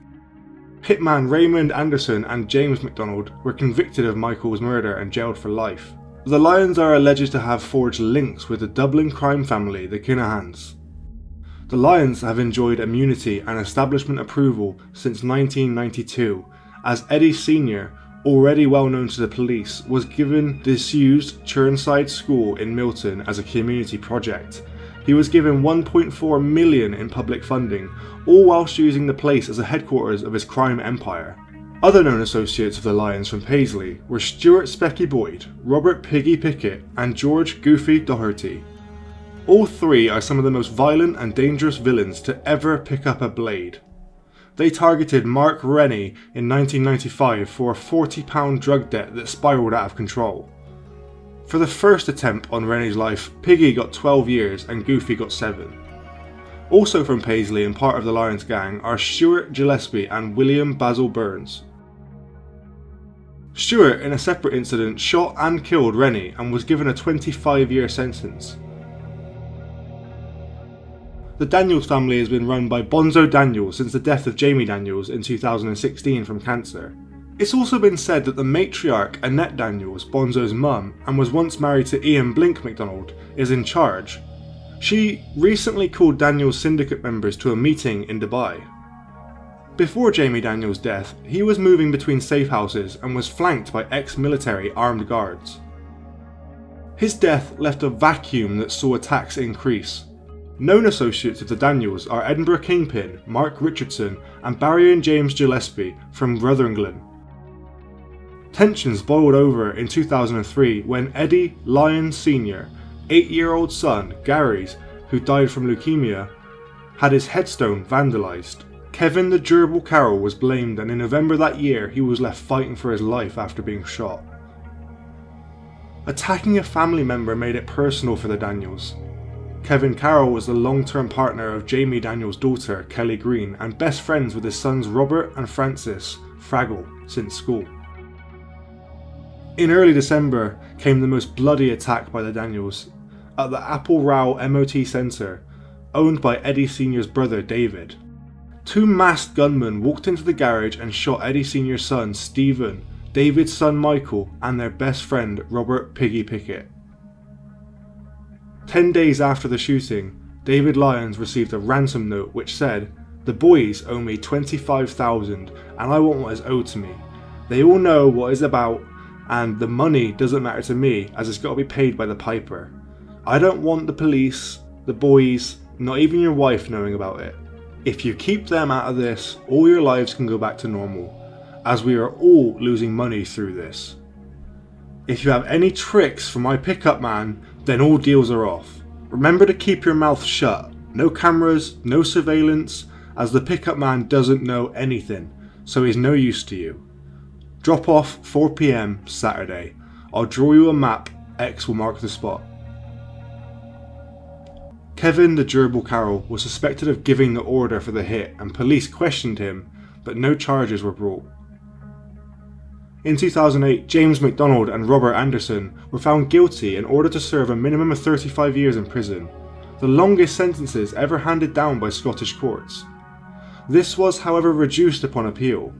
Hitman Raymond Anderson and James MacDonald were convicted of Michael's murder and jailed for life. The Lyons are alleged to have forged links with the Dublin crime family, the Kinahans. The Lyons have enjoyed immunity and establishment approval since 1992, as Eddie Sr., already well known to the police, was given disused Churnside School in Milton as a community project, He was given $1.4 million in public funding, all whilst using the place as the headquarters of his crime empire. Other known associates of the Lions from Paisley were Stuart Specky Boyd, Robert Piggy Pickett, and George Goofy Doherty. All three are some of the most violent and dangerous villains to ever pick up a blade. They targeted Mark Rennie in 1995 for a £40 drug debt that spiralled out of control. For the first attempt on Rennie's life, Piggy got 12 years and Goofy got 7. Also from Paisley and part of the Lions gang are Stuart Gillespie and William Basil Burns. Stuart, in a separate incident, shot and killed Rennie and was given a 25-year sentence. The Daniels family has been run by Bonzo Daniels since the death of Jamie Daniels in 2016 from cancer. It's also been said that the matriarch Annette Daniels, Bonzo's mum, and was once married to Ian Blink McDonald, is in charge. She recently called Daniels' syndicate members to a meeting in Dubai. Before Jamie Daniels' death, he was moving between safe houses and was flanked by ex-military armed guards. His death left a vacuum that saw attacks increase. Known associates of the Daniels are Edinburgh Kingpin, Mark Richardson, and Barry and James Gillespie from Rutherglen. Tensions boiled over in 2003 when Eddie Lyons Sr., 8-year-old son Gary's, who died from leukemia, had his headstone vandalised. Kevin the Gerbil Carroll was blamed, and in November that year he was left fighting for his life after being shot. Attacking a family member made it personal for the Daniels. Kevin Carroll was the long-term partner of Jamie Daniels' daughter, Kelly Green, and best friends with his sons Robert and Francis Fraggle since school. In early December came the most bloody attack by the Daniels at the Apple Row MOT Centre, owned by Eddie Sr.'s brother David. 2 masked gunmen walked into the garage and shot Eddie Sr.'s son Stephen, David's son Michael, and their best friend Robert Piggy Pickett. 10 days after the shooting, David Lyons received a ransom note which said, "The boys owe me $25,000 and I want what is owed to me. They all know what it's about and the money doesn't matter to me as it's got to be paid by the piper. I don't want the police, the boys, not even your wife knowing about it. If you keep them out of this, all your lives can go back to normal, as we are all losing money through this. If you have any tricks for my pickup man, then all deals are off. Remember to keep your mouth shut. No cameras, no surveillance, as the pickup man doesn't know anything, so he's no use to you. Drop off 4 PM Saturday. I'll draw you a map, X will mark the spot." Kevin the Gerbil Carroll was suspected of giving the order for the hit and police questioned him, but no charges were brought. In 2008, James McDonald and Robert Anderson were found guilty and ordered to serve a minimum of 35 years in prison, the longest sentences ever handed down by Scottish courts. This was, however, reduced upon appeal.